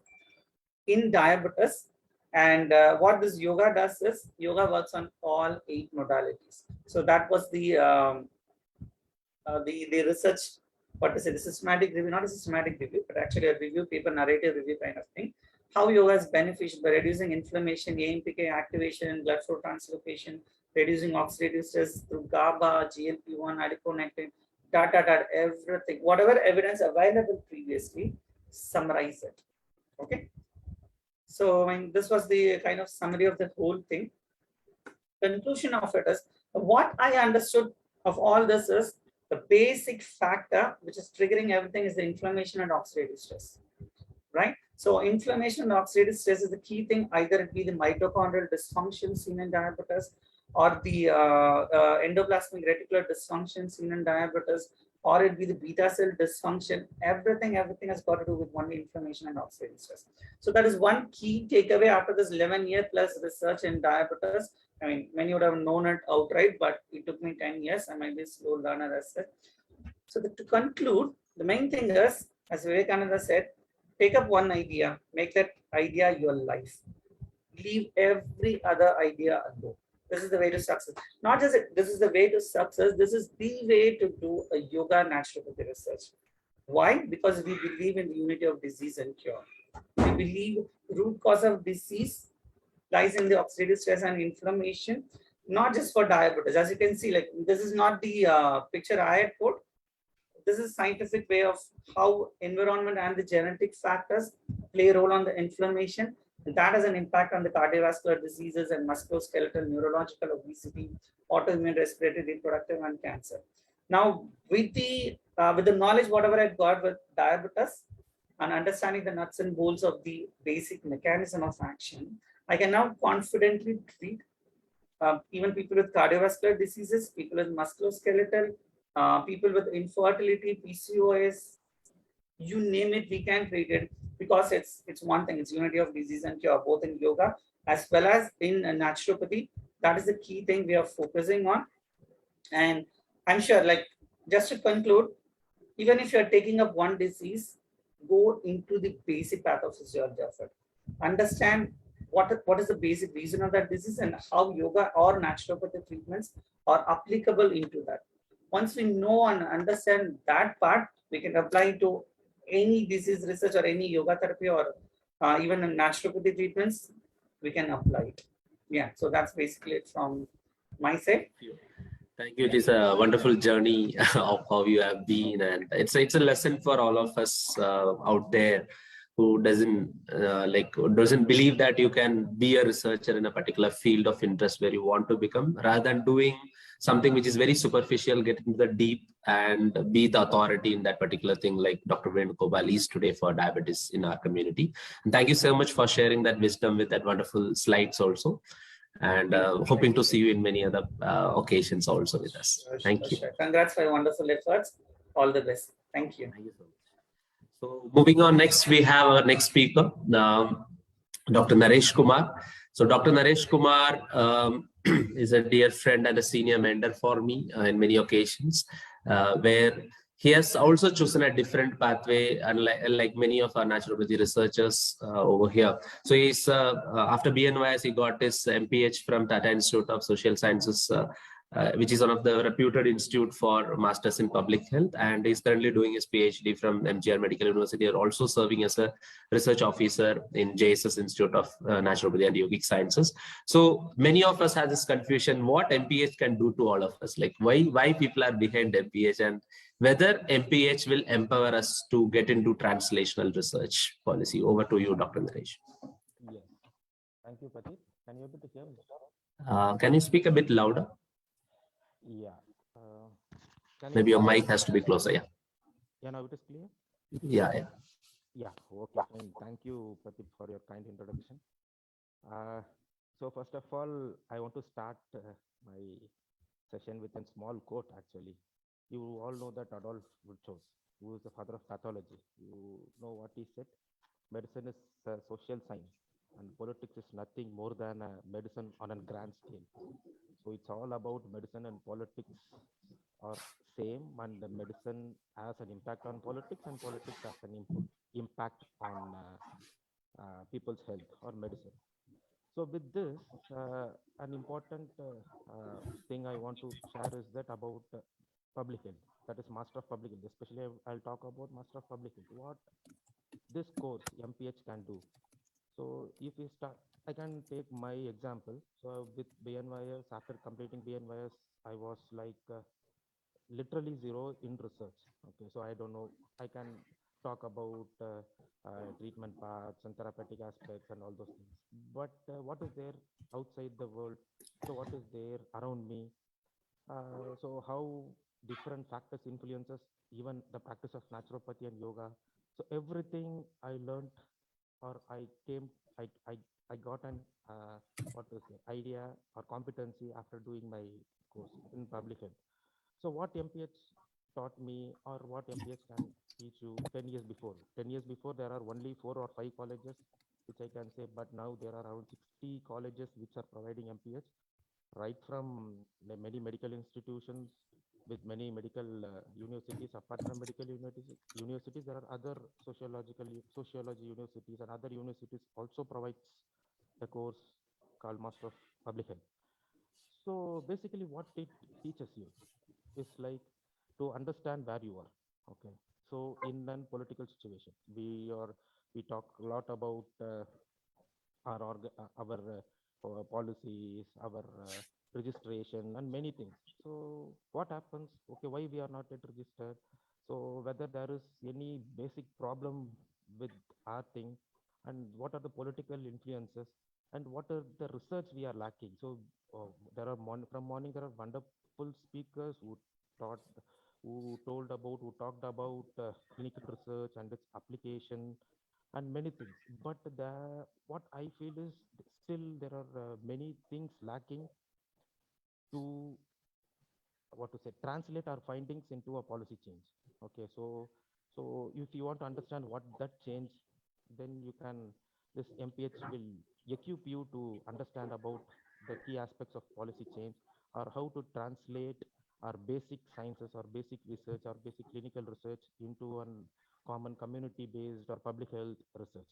in diabetes And what this yoga does is yoga works on all 8 modalities. So that was the research, what to say, the systematic review, not a systematic review, but actually a review paper, narrative review kind of thing. How yoga is beneficial by reducing inflammation, AMPK activation, blood flow translocation, reducing oxidative stress through GABA, GLP-1, adiponectin, everything. Whatever evidence available previously, summarize it. Okay. So I mean, this was the kind of summary of the whole thing. Conclusion of it is, what I understood of all this is the basic factor which is triggering everything is the inflammation and oxidative stress, right? So inflammation and oxidative stress is the key thing. Either it be the mitochondrial dysfunction seen in diabetes, or the endoplasmic reticular dysfunction seen in diabetes, or it be the beta cell dysfunction. Everything has got to do with only inflammation and oxidative stress. So that is one key takeaway after this 11-year plus research in diabetes. I mean, many would have known it outright, but it took me 10 years. I might be a slow learner as said. So to conclude, the main thing is, as Vivekananda said, take up one idea, make that idea your life. Leave every other idea alone. This is the way to success. Not just this is the way to success, this is the way to do a yoga naturopathy research. Why? Because we believe in the unity of disease and cure. We believe root cause of disease lies in the oxidative stress and inflammation, not just for diabetes. As you can see, like this is not the picture I had put. This is a scientific way of how environment and the genetic factors play a role on the inflammation. And that has an impact on the cardiovascular diseases and musculoskeletal, neurological, obesity, autoimmune, respiratory, reproductive, and cancer. Now, with the knowledge, whatever I got with diabetes and understanding the nuts and bolts of the basic mechanism of action, I can now confidently treat even people with cardiovascular diseases, people with musculoskeletal, people with infertility, PCOS, you name it, we can treat it, because it's one thing, it's unity of disease and cure, both in yoga as well as in naturopathy. That is the key thing we are focusing on. And I'm sure, like, just to conclude, even if you're taking up one disease, go into the basic pathophysiology of it. Understand what is the basic reason of that disease and how yoga or naturopathy treatments are applicable into that. Once we know and understand that part, we can apply to any disease research or any yoga therapy or even in naturopathy treatments, we can apply it. Yeah, so that's basically it from my side. Thank you. It is a wonderful journey of how you have been, and it's a lesson for all of us out there who doesn't believe that you can be a researcher in a particular field of interest where you want to become, rather than doing something which is very superficial, get into the deep and be the authority in that particular thing, like Dr. Venugopal is today for diabetes in our community. And thank you so much for sharing that wisdom with that wonderful slides also. And hoping to see you in many other occasions also with us. Thank you. Congrats for your wonderful efforts. All the best. Thank you. Thank you so much. So moving on, next we have our next speaker, Dr. Naresh Kumar. So Dr. Naresh Kumar is a dear friend and a senior mentor for me in many occasions, where he has also chosen a different pathway, unlike many of our naturopathy researchers over here. So he's after BNYS, he got his MPH from Tata Institute of Social Sciences, which is one of the reputed institute for masters in public health, and he's currently doing his PhD from MGR Medical University, also serving as a research officer in JSS Institute of Naturopathy and Yogic Sciences. So many of us have this confusion, what MPH can do to all of us, like why people are behind MPH, and whether MPH will empower us to get into translational research policy. Over to you, Dr. Naresh. Yes. Thank you, Pradeep. Can you able to hear me? Can you speak a bit louder? Yeah. Maybe your mic has to be closer. Yeah. Yeah, now it is clear? Yeah. Yeah. Okay. And thank you, Pradeep, for your kind introduction. So first of all, I want to start my session with a small quote, actually. You all know that Adolf Virchow, who is the father of pathology. You know what he said? Medicine is a social science, and politics is nothing more than a medicine on a grand scale. So it's all about medicine and politics are same, and the medicine has an impact on politics, and politics has an impact on people's health or medicine. So with this, an important thing I want to share is that about public health, that is Master of Public Health. Especially I'll talk about Master of Public Health, what this course MPH can do. So if we start, I can take my example. So with BNYS, after completing BNYS, I was like literally zero in research. Okay, so I don't know, I can talk about treatment paths and therapeutic aspects and all those things. But what is there outside the world? So what is there around me? So how different factors influences even the practice of naturopathy and yoga. So everything I learned, or I got an what to say, idea or competency after doing my course in public health. So what MPH taught me, or what MPH can teach you 10 years before? 10 years before, there are only 4 or 5 colleges, which I can say, but now there are around 60 colleges which are providing MPH, right from many medical institutions with many medical universities. Apart from medical universities, there are other sociology universities, and other universities also provides a course called Master of Public Health. So basically what it teaches you is like to understand where you are. Okay, so in a political situation, we talk a lot about our policies, our registration, and many things. So what happens? Okay, why we are not yet registered? So whether there is any basic problem with our thing, and what are the political influences, and what are the research we are lacking. So there are from morning there are wonderful speakers who talked about clinical research and its application and many things. But what I feel is still there are many things lacking to translate our findings into a policy change. Okay, so if you want to understand what that change, then this MPH will equip you to understand about the key aspects of policy change, or how to translate our basic sciences or basic research or basic clinical research into a common community-based or public health research.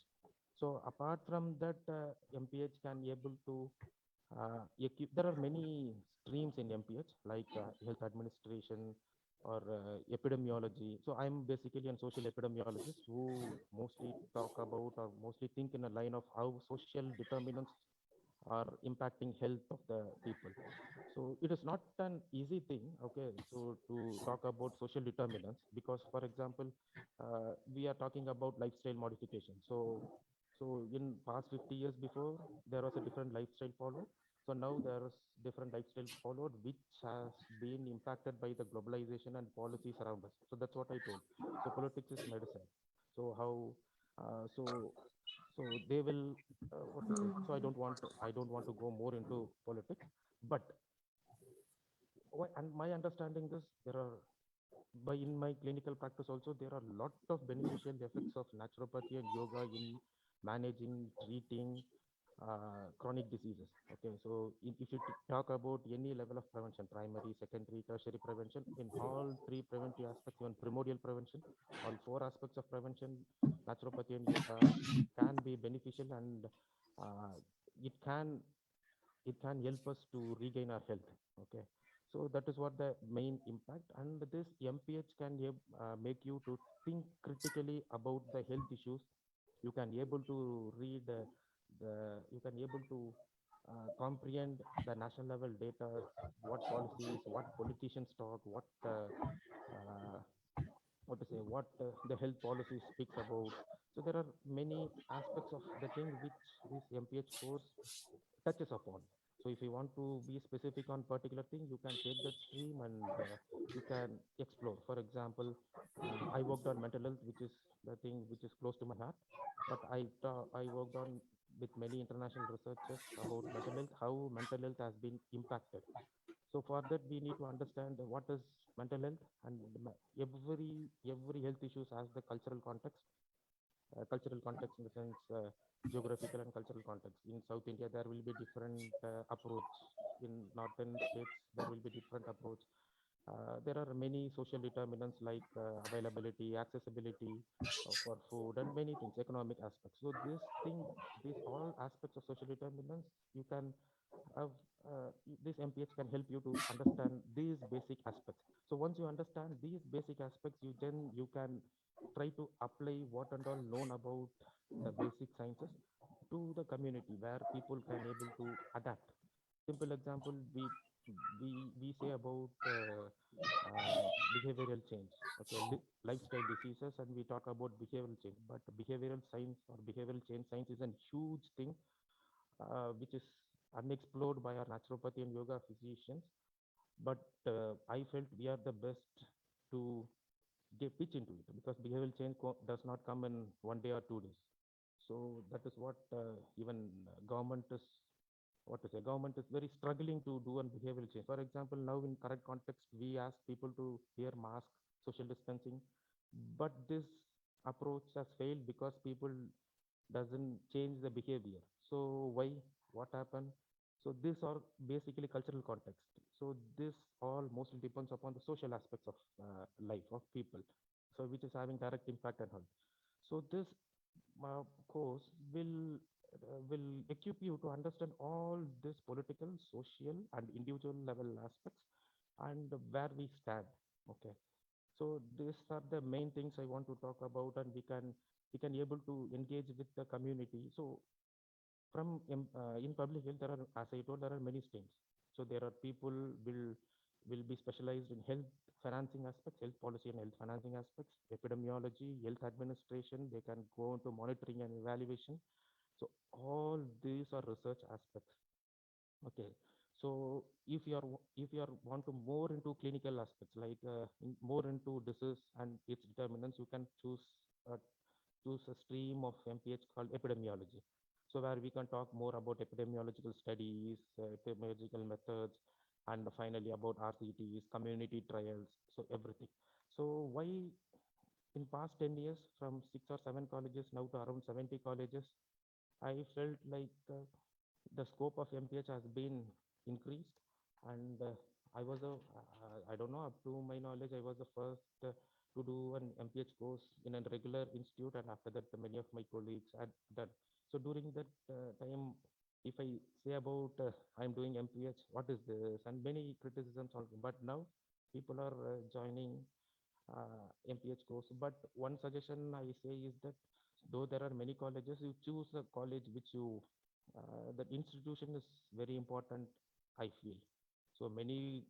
So apart from that, MPH can able to there are many streams in MPH, like health administration or epidemiology. So I'm basically a social epidemiologist who mostly talk about or mostly think in a line of how social determinants are impacting health of the people. So it is not an easy thing, okay, so to talk about social determinants, because for example, we are talking about lifestyle modification. So in past 50 years before, there was a different lifestyle followed. So now there is different lifestyle followed, which has been impacted by the globalization and policies around us. So that's what I told. So politics is medicine. So how, so they will, what to say? So I don't want to go more into politics, but and my understanding is there are, in my clinical practice also, there are a lot of beneficial effects of naturopathy and yoga in managing, treating chronic diseases. Okay, so if you talk about any level of prevention, primary, secondary, tertiary prevention, in all 3 preventive aspects, even primordial prevention, all 4 aspects of prevention, naturopathy and yoga can be beneficial, and it can help us to regain our health. Okay, so that is what the main impact, and this MPH can make you to think critically about the health issues. You can able to read you can able to comprehend the national level data, what policies, what politicians talk, what the health policy speaks about. So there are many aspects of the thing which this MPH course touches upon. So if you want to be specific on particular thing, you can take that stream and you can explore. For example, I worked on mental health, which is the thing which is close to my heart. But I worked on with many international researchers about mental health, how mental health has been impacted. So for that, we need to understand what is mental health, and every health issues has the cultural context. Cultural context in the sense geographical and cultural context. In South India, there will be different approach. In northern states, there will be different approach. There are many social determinants like availability, accessibility for food, and many things, economic aspects. So these all aspects of social determinants, you can have this MPH can help you to understand these basic aspects. So once you understand these basic aspects, you can try to apply what and all known about the basic sciences to the community where people can able to adapt. Simple example, we say about behavioral change, okay, lifestyle diseases, and we talk about behavioral change. But behavioral science or behavioral change science is a huge thing which is unexplored by our naturopathy and yoga physicians. But I felt we are the best to pitch into it, because behavioral change does not come in 1 day or 2 days. So that is what even government is very struggling to do on behavioral change. For example, now in current context, we ask people to wear masks, social distancing, but this approach has failed because people doesn't change the behavior. So why? What happened? So these are basically cultural context. So this all mostly depends upon the social aspects of life of people, so which is having direct impact on health. So this course will equip you to understand all this political, social, and individual level aspects and where we stand. Okay, so these are the main things I want to talk about, and we can able to engage with the community. So from in public health, there are, as I told, there are many streams. So there are people will be specialized in health financing aspects, health policy and health financing aspects, epidemiology, health administration. They can go into monitoring and evaluation. So all these are research aspects. Okay, so if you are want to more into clinical aspects, like more into disease and its determinants, you can choose a stream of MPH called epidemiology. So where we can talk more about epidemiological studies, epidemiological methods, and finally about RCTs, community trials, so everything. So why in past 10 years, from 6 or 7 colleges now to around 70 colleges, I felt like the scope of MPH has been increased, and I was I don't know, up to my knowledge, I was the first to do an MPH course in a regular institute, and after that, many of my colleagues had that. So during that time, if I say about I'm doing MPH, what is this, and many criticisms also. But now people are joining MPH course. But one suggestion I say is that though there are many colleges, you choose a college which you that institution is very important, I feel. So many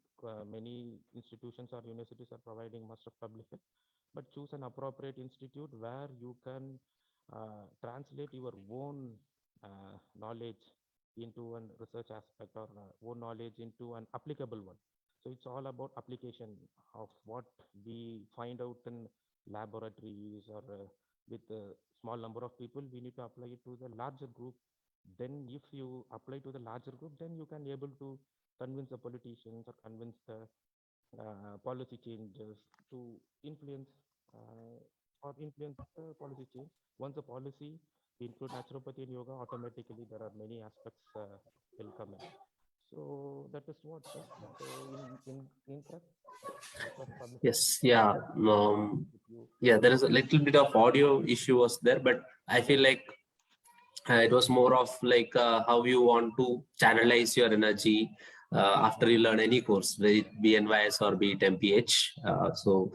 institutions or universities are providing most of public health, but choose an appropriate institute where you can translate your own knowledge into a research aspect, or own knowledge into an applicable one. So it's all about application of what we find out in laboratories or with a small number of people. We need to apply it to the larger group. Then if you apply to the larger group, then you can able to convince the politicians or convince the policy changes to influence the policy change. Once the policy include naturopathy and yoga, automatically there are many aspects will come in. So that is what. So in fact, yes, yeah, yeah. There is a little bit of audio issue was there, but I feel like it was more of like how you want to channelize your energy after you learn any course, be it NYS or be it MPH. So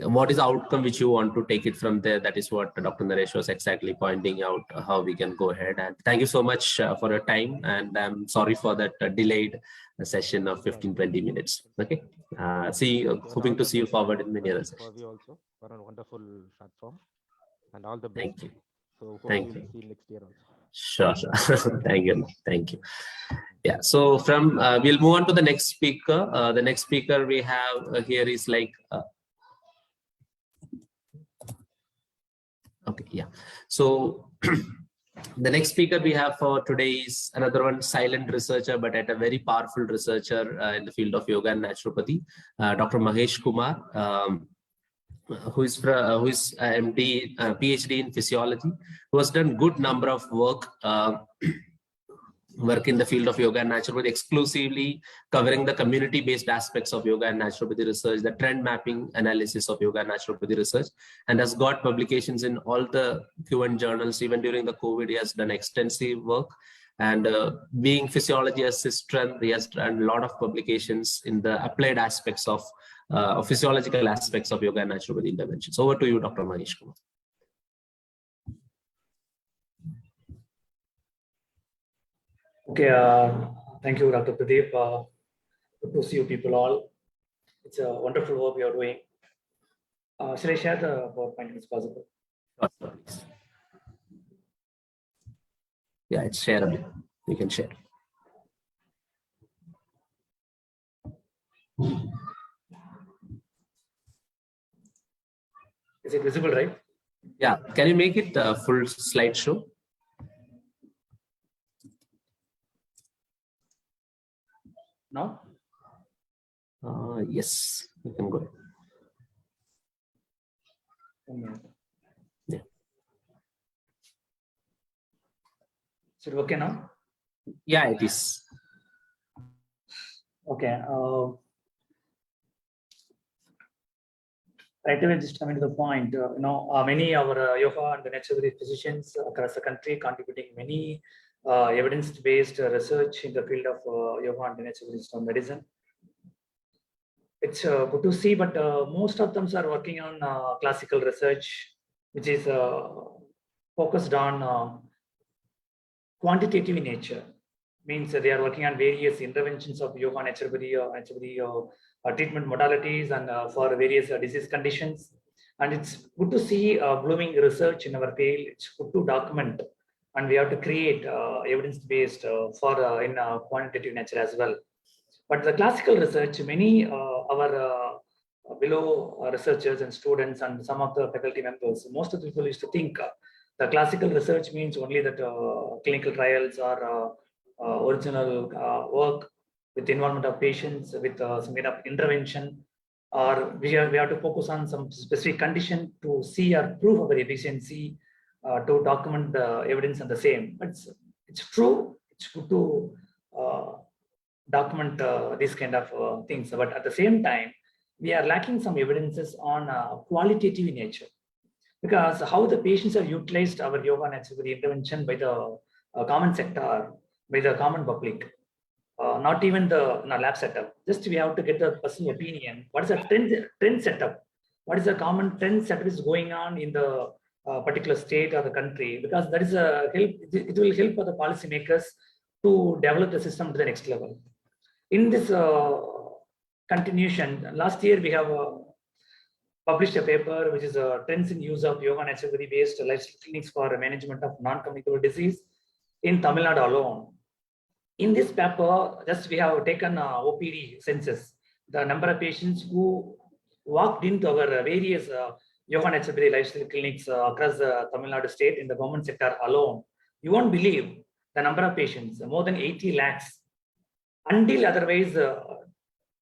what is the outcome which you want to take it from there? That is what Dr. Naresh was exactly pointing out, how we can go ahead. And thank you so much for your time. And I'm sorry for that delayed session of 15-20 minutes. Okay. Hoping to see you forward in many other sessions. For you also for a wonderful platform, and all the best. Thank you. So thank you. You. See you next year also. Sure. Thank you. Thank you. Yeah. So from we'll move on to the next speaker. The next speaker we have here is like. Okay. Yeah. So the next speaker we have for today is another one, silent researcher, but at a very powerful researcher in the field of yoga and naturopathy, Dr. Mahesh Kumar. Who is MD, PhD in physiology, who has done good number of work work in the field of yoga and naturopathy, exclusively covering the community-based aspects of yoga and naturopathy research, the trend mapping analysis of yoga and naturopathy research, and has got publications in all the Q&A journals. Even during the COVID, he has done extensive work. And being physiology as his strength, he has done a lot of publications in the applied aspects of physiological aspects of yoga and naturopathy interventions. Over to you, Dr. Manish Kumar. Okay, thank you, Dr. Pradeep. Good to see you people all. It's a wonderful work you are doing. Shall I share the PowerPoint if it's possible? Yeah, it's shareable. You can share. Is it visible, right? Yeah, can you make it a full slideshow? Now? Yes, you can go ahead. Yeah. Is it okay now? Yeah, it is. Okay. Right away, just coming to the point, many our yoga and the naturopathy physicians across the country contributing many evidence-based research in the field of yoga and the naturopathy medicine. It's good to see, but most of them are working on classical research, which is focused on quantitative in nature. Means they are working on various interventions of yoga, naturopathy, treatment modalities, and for various disease conditions. And it's good to see blooming research in our field. It's good to document, and we have to create evidence-based for in quantitative nature as well. But the classical research, many our below researchers and students and some of the faculty members, most of the people used to think the classical research means only that clinical trials or original work with the involvement of patients with some kind of intervention, or we have to focus on some specific condition to see or prove our efficiency to document the evidence on the same. But it's true, it's good to document these kind of things, but at the same time, we are lacking some evidences on qualitative in nature, because how the patients are utilized our yoga and naturopathy intervention by the common sector, by the common public, not even the lab setup. Just we have to get the personal opinion. What is the trend setup? What is the common trend setup is going on in the particular state or the country? Because that is a help. It will help for the policymakers to develop the system to the next level. In this continuation, last year we have published a paper which is trends in use of yoga and naturopathy based lifestyle clinics for management of non-communicable disease in Tamil Nadu alone. In this paper, just we have taken OPD census, the number of patients who walked into our various yoga and naturopathy lifestyle clinics across the Tamil Nadu state in the government sector alone. You won't believe the number of patients, more than 80 lakhs. Until otherwise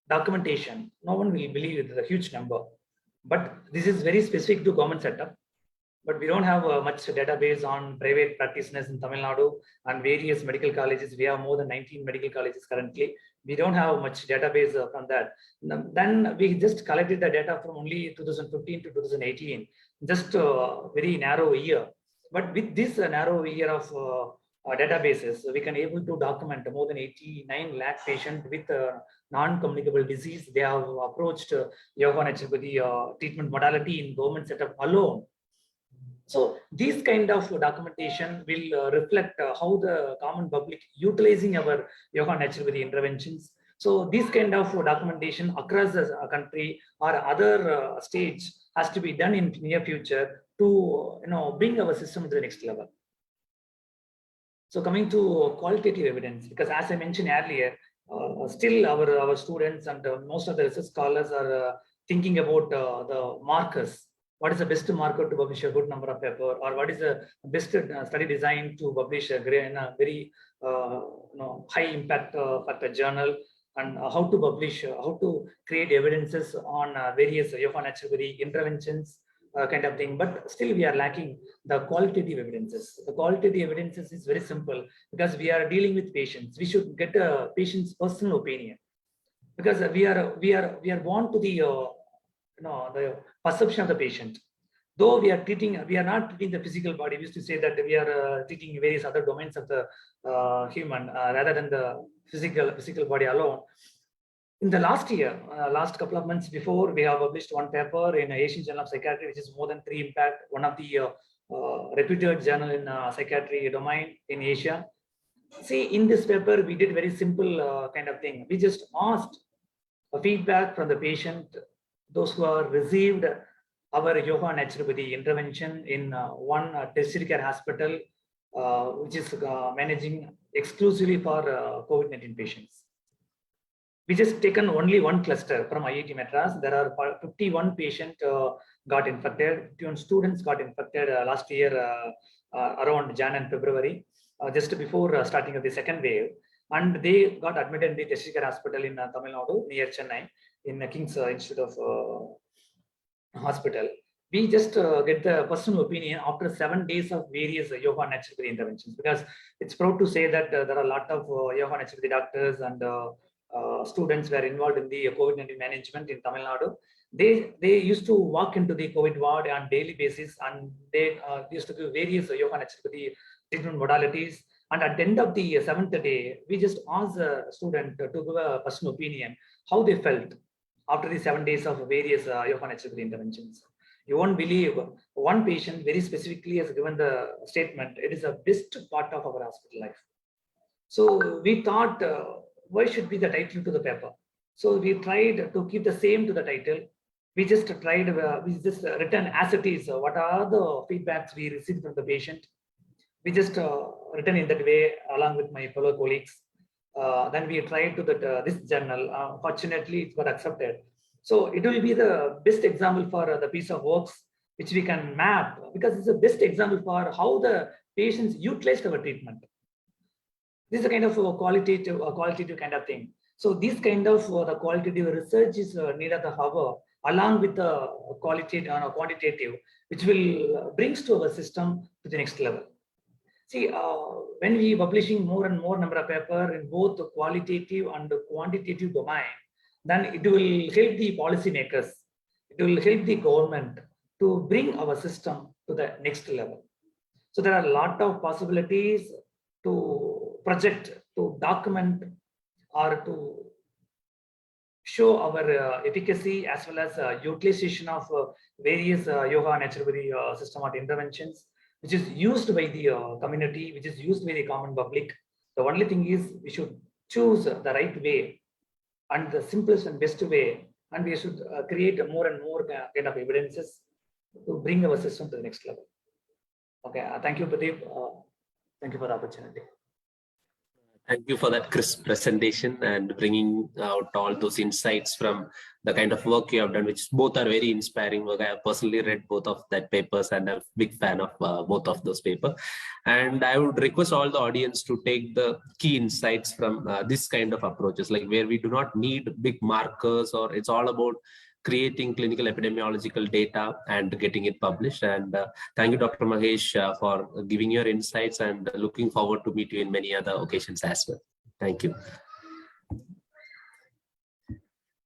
documentation, no one will believe it is a huge number. But this is very specific to government setup. But we don't have much database on private practitioners in Tamil Nadu and various medical colleges. We have more than 19 medical colleges currently. We don't have much database from that. Then we just collected the data from only 2015 to 2018, just a very narrow year. But with this narrow year of databases, we can able to document more than 89 lakh patients with non-communicable disease. They have approached yoga and naturopathy treatment modality in government setup alone. So these kind of documentation will reflect how the common public utilizing our yoga and naturopathy interventions. So this kind of documentation across the country or other states has to be done in near future to bring our system to the next level. So coming to qualitative evidence, because as I mentioned earlier, still our students and most of the research scholars are thinking about the markers. What is the best marker to publish a good number of paper, or what is the best study design to publish a very high impact factor journal, and how to publish, how to create evidences on various yoga naturopathy interventions kind of thing, but still we are lacking the qualitative evidences. The qualitative evidences is very simple because we are dealing with patients. We should get a patient's personal opinion because we are born to the the perception of the patient. Though we are not treating the physical body. We used to say that we are treating various other domains of the human rather than the physical body alone. In the last year, last couple of months before, we have published one paper in Asian Journal of Psychiatry, which is more than 3 impact, one of the reputed journal in psychiatry domain in Asia. See, in this paper, we did very simple kind of thing. We just asked a feedback from the patient, those who are received our yoga naturopathy intervention in one tertiary care hospital, which is managing exclusively for COVID-19 patients. We just taken only one cluster from IIT Madras. There are 51 patients got infected, 51 students got infected last year around Jan and February, just before starting of the second wave. And they got admitted in the tertiary care hospital in Tamil Nadu near Chennai in the King's Institute of Hospital. We just get the personal opinion after 7 days of various yoga naturopathy interventions, because it's proud to say that there are a lot of yoga naturopathy doctors and students were involved in the COVID-19 management in Tamil Nadu. They used to walk into the COVID ward on daily basis, and they used to do various yoga naturopathy treatment modalities. And at the end of the 7th day, we just asked the student to give a personal opinion, how they felt after the 7 days of various yoga naturopathy interventions. You won't believe, one patient very specifically has given the statement, it is the best part of our hospital life. So we thought, why should be the title to the paper? So we tried to keep the same to the title. We just tried, we just written as it is, what are the feedbacks we received from the patient. We just written in that way along with my fellow colleagues. Then we tried to this journal. Fortunately, it got accepted. So it will be the best example for the piece of works which we can map, because it's the best example for how the patients utilized our treatment. This is a kind of a qualitative kind of thing. So this kind of the qualitative research is needed at the hour, along with the qualitative and quantitative, which will brings to our system to the next level. See, when we publishing more and more number of paper in both the qualitative and the quantitative domain, then it will help the policymakers, it will help the government to bring our system to the next level. So there are a lot of possibilities to project, to document, or to show our efficacy as well as utilization of various yoga naturopathy system or interventions, which is used by the community, which is used by the common public. The only thing is we should choose the right way and the simplest and best way, and we should create more and more kind of evidences to bring our system to the next level. Okay, thank you, Pradeep. Thank you for the opportunity. Thank you for that crisp presentation and bringing out all those insights from the kind of work you have done, which both are very inspiring work. I have personally read both of that papers and I'm a big fan of both of those papers. And I would request all the audience to take the key insights from this kind of approaches, like where we do not need big markers, or it's all about creating clinical epidemiological data and getting it published. And thank you, Dr. Mahesh, for giving your insights, and looking forward to meet you in many other occasions as well. Thank you.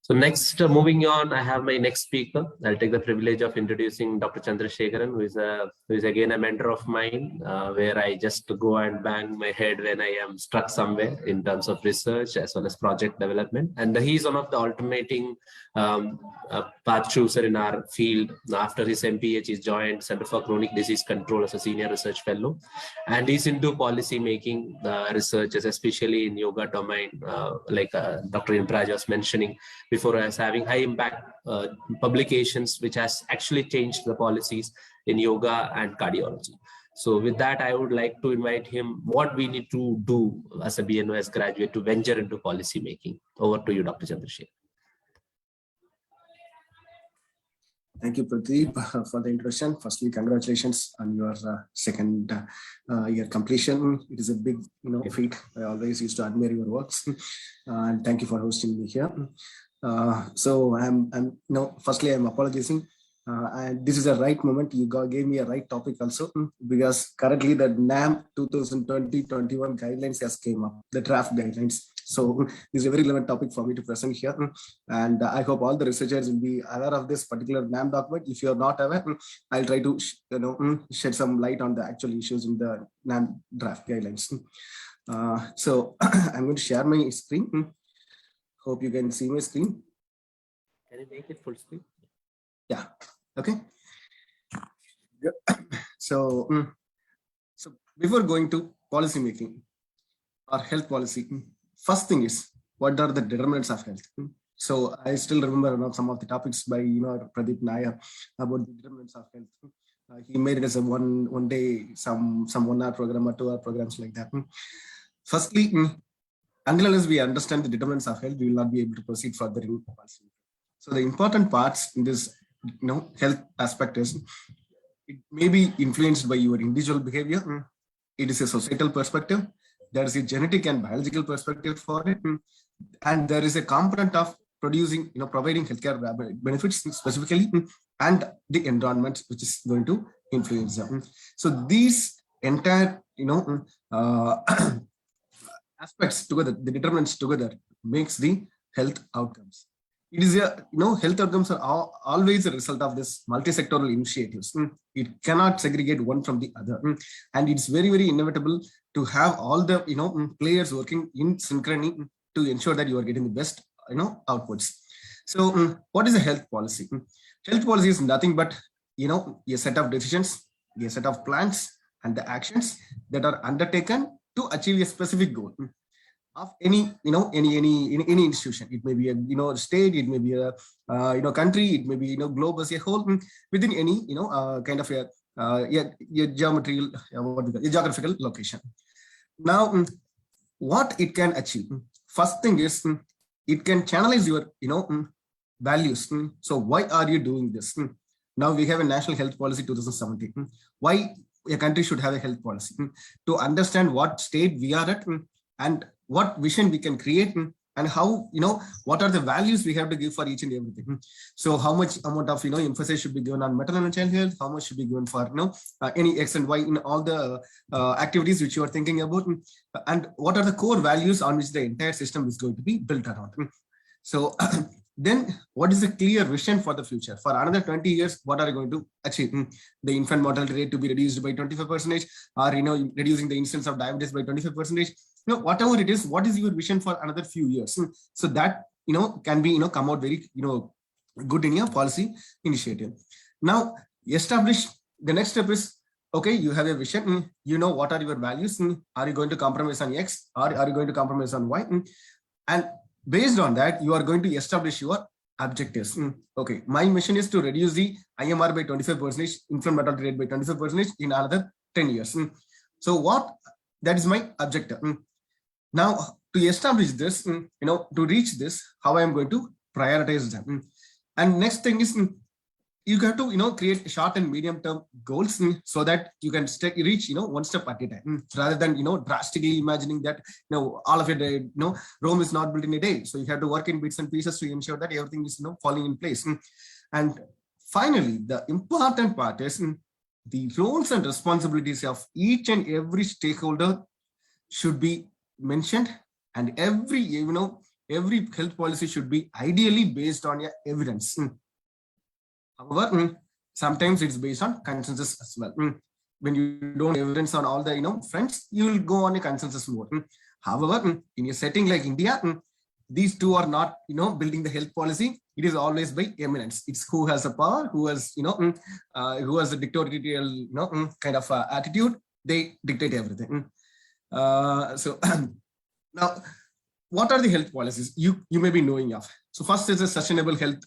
So next, moving on, I have my next speaker. I'll take the privilege of introducing Dr. Chandrasekharan, who is again a mentor of mine, where I just go and bang my head when I am stuck somewhere in terms of research as well as project development. And he's one of the alternating path chooser in our field. After his MPH, he's joined Center for Chronic Disease Control as a senior research fellow, and he's into policy making researches, especially in yoga domain, like Dr. Impraj was mentioning before, as having high impact publications which has actually changed the policies in yoga and cardiology. So with that, I would like to invite him what we need to do as a BNOS graduate to venture into policy making. Over to you, Dr. Chandrasekharan. Thank you, Pradeep, for the introduction. Firstly, congratulations on your second year completion. It is a big, feat. I always used to admire your works, and thank you for hosting me here. So firstly, I'm apologizing. And this is a right moment. You gave me a right topic also, because currently the NAM 2020-21 guidelines has came up, the draft guidelines. So this is a very relevant topic for me to present here. And I hope all the researchers will be aware of this particular NAM document. If you are not aware, I'll try to shed some light on the actual issues in the NAM draft guidelines. So I'm going to share my screen. Hope you can see my screen. Can you make it full screen? Yeah. Okay. So before going to policy making or health policy, first thing is, what are the determinants of health? So I still remember some of the topics by Pradeep Nair about the determinants of health. He made it as a one day some 1 hour program or 2 hour programs like that. Firstly, unless we understand the determinants of health, we will not be able to proceed further in policy. So the important parts in this health aspect is, it may be influenced by your individual behavior. It is a societal perspective. There is a genetic and biological perspective for it. And there is a component of producing, providing healthcare benefits specifically, and the environment which is going to influence them. So these entire, aspects together, the determinants together, makes the health outcomes. It is health outcomes are always a result of this multi-sectoral initiatives. It cannot segregate one from the other, and it's very, very inevitable to have all the players working in synchrony to ensure that you are getting the best outputs. So what is a health policy? Health policy is nothing but a set of decisions, a set of plans, and the actions that are undertaken to achieve a specific goal of any any institution. It may be a state, it may be a country, it may be globe as a whole, within any kind of a geographical location. Now, what it can achieve? First thing is, it can channelize your values. So why are you doing this? Now we have a national health policy 2017. Why a country should have a health policy? To understand what state we are at, and what vision we can create, and how, what are the values we have to give for each and everything. So how much amount of, emphasis should be given on maternal and child health, how much should be given for, any X and Y in all the activities which you are thinking about, and what are the core values on which the entire system is going to be built around. So then what is the clear vision for the future? For another 20 years, what are you going to achieve? The infant mortality rate to be reduced by 25%, or, reducing the incidence of diabetes by 25%. Whatever it is, what is your vision for another few years? So that, can be, come out very, good in your policy initiative. Now, establish, the next step is, okay, you have a vision, what are your values? Are you going to compromise on X, or are you going to compromise on Y? And based on that, you are going to establish your objectives. Okay, my mission is to reduce the IMR by 25%, infant mortality rate by 25% in another 10 years. So that is my objective. Now, to establish this, to reach this, how I am going to prioritize them. And next thing is, you have to, create short and medium term goals, so that you can reach, one step at a time, rather than, drastically imagining that, all of it, Rome is not built in a day. So you have to work in bits and pieces to ensure that everything is, falling in place. And finally, the important part is, the roles and responsibilities of each and every stakeholder should be mentioned, and every health policy should be ideally based on evidence. However, sometimes it's based on consensus as well. When you don't have evidence on all the fronts, you will go on a consensus mode. However, in a setting like India, these two are not building the health policy. It is always by eminence. It's who has the power, who has who has a dictatorial kind of attitude. They dictate everything. So now, what are the health policies you may be knowing of? So first is a sustainable health,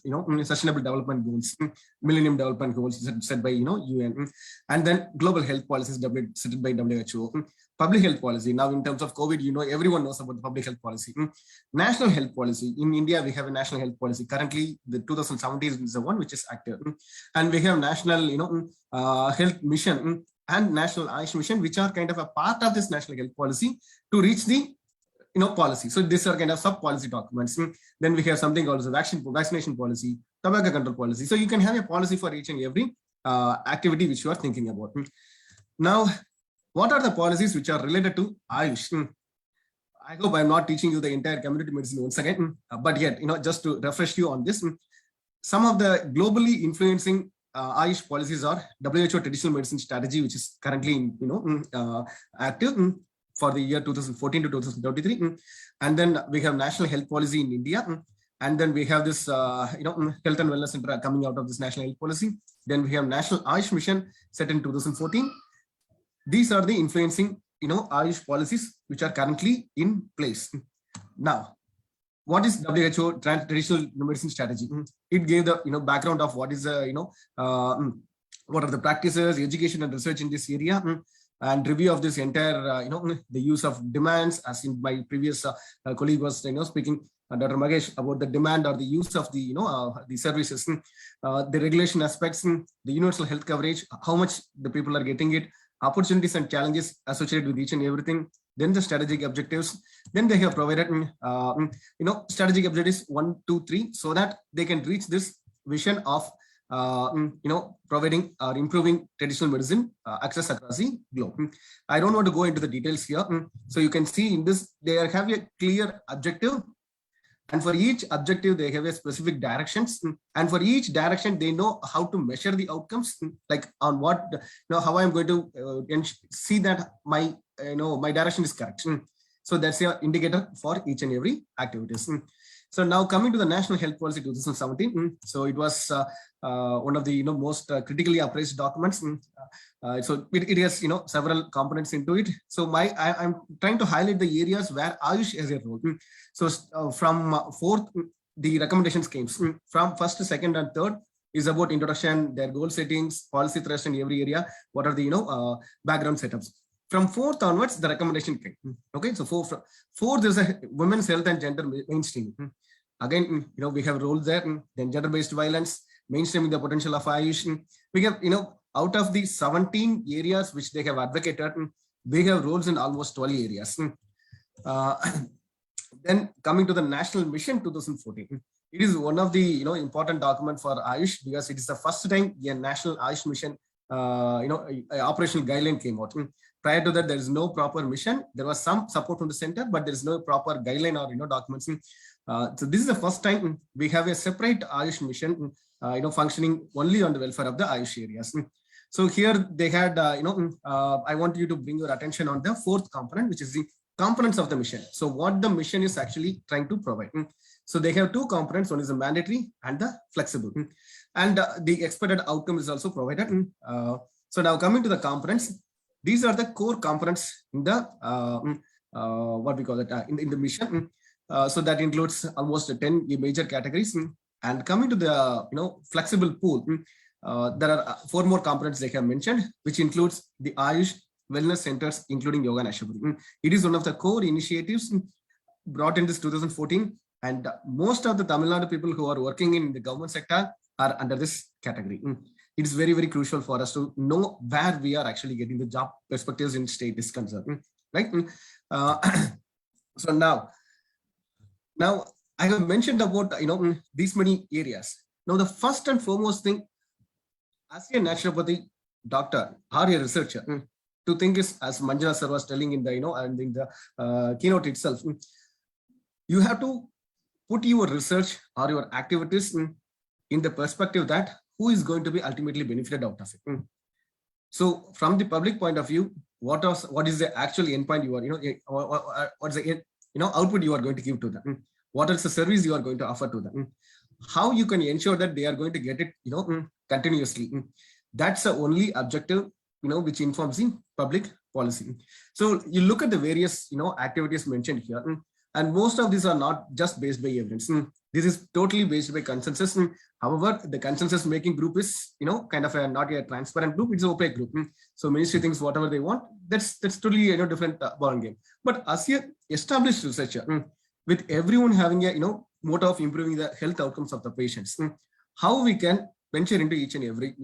sustainable development goals, Millennium Development Goals set by UN, and then global health policies set by WHO. Public health policy. Now, in terms of COVID, everyone knows about the public health policy. National health policy. In India, we have a national health policy. Currently, the 2017 is the one which is active, and we have national, health mission and national Ayush mission, which are kind of a part of this national health policy to reach the policy. So these are kind of sub-policy documents. Then we have something called the vaccination policy, tobacco control policy. So you can have a policy for each and every activity which you are thinking about. Now, what are the policies which are related to Ayush? I hope I'm not teaching you the entire community medicine once again, but yet, just to refresh you on this, some of the globally influencing Ayush policies are WHO traditional medicine strategy, which is currently, active for the year 2014 to 2023. And then we have national health policy in India. And then we have this, health and wellness center coming out of this national health policy. Then we have national Ayush mission set in 2014. These are the influencing, Ayush policies which are currently in place. Now, what is WHO traditional medicine strategy? It gave the background of what is what are the practices, education and research in this area, and review of this entire the use of demands, as in my previous colleague was speaking, Dr. Magesh, about the demand or the use of the the services, the regulation aspects, the universal health coverage, how much the people are getting it, opportunities and challenges associated with each and everything. Then the strategic objectives. Then they have provided strategic objectives 1, 2, 3, so that they can reach this vision of providing or improving traditional medicine access across the globe. I don't want to go into the details here. So you can see in this, they have a clear objective. And for each objective, they have a specific directions. And for each direction, they know how to measure the outcomes, like on what, how I'm going to see that my, my direction is correct. So that's your indicator for each and every activities. So now coming to the National Health Policy 2017. So it was one of the most critically appraised documents. So it has several components into it. So I'm trying to highlight the areas where Ayush has a role. So from fourth, the recommendations came from first, second, and third is about introduction, their goal settings, policy thrust in every area. What are the background setups? From fourth onwards, the recommendation came. Okay, so fourth there's a women's health and gender mainstream. Again, we have roles there. Then gender-based violence, mainstreaming the potential of Ayush. We have, out of the 17 areas which they have advocated, they have roles in almost 12 areas. Then coming to the National Mission 2014. It is one of the important document for Ayush, because it is the first time a National Ayush Mission operational guideline came out. Prior to that, there is no proper mission. There was some support from the center, but there is no proper guideline or documents. So this is the first time we have a separate Ayush mission, functioning only on the welfare of the Ayush areas. So here they had, I want you to bring your attention on the fourth component, which is the components of the mission. So what the mission is actually trying to provide. So they have two components. One is the mandatory and the flexible. And the expected outcome is also provided. So now coming to the components, these are the core components in the what we call it in the mission. So that includes almost 10 major categories. And coming to the flexible pool, there are 4 more components they have mentioned, which includes the Ayush wellness centers, including Yoga Naturally. It is one of the core initiatives brought in this 2014, and most of the Tamil Nadu people who are working in the government sector are under this category. It is very, very crucial for us to know where we are actually getting the job perspectives in state is concerned, right? So now I have mentioned about these many areas. Now the first and foremost thing, as a naturopathy doctor or a researcher, to think is, as Manjana sir was telling in the and in the keynote itself, you have to put your research or your activities in the perspective that who is going to be ultimately benefited out of it. So from the public point of view, what is the actual endpoint you are, what's the output you are going to give to them? What is the service you are going to offer to them? How you can ensure that they are going to get it, continuously. That's the only objective, which informs the public policy. So you look at the various, activities mentioned here, and most of these are not just based by evidence. This is totally based by consensus. However, the consensus making group is, kind of not a transparent group. It's an opaque group. So ministry thinks whatever they want. That's totally a different ball game. But as a established researcher, with everyone having a motto of improving the health outcomes of the patients, how we can venture into each and every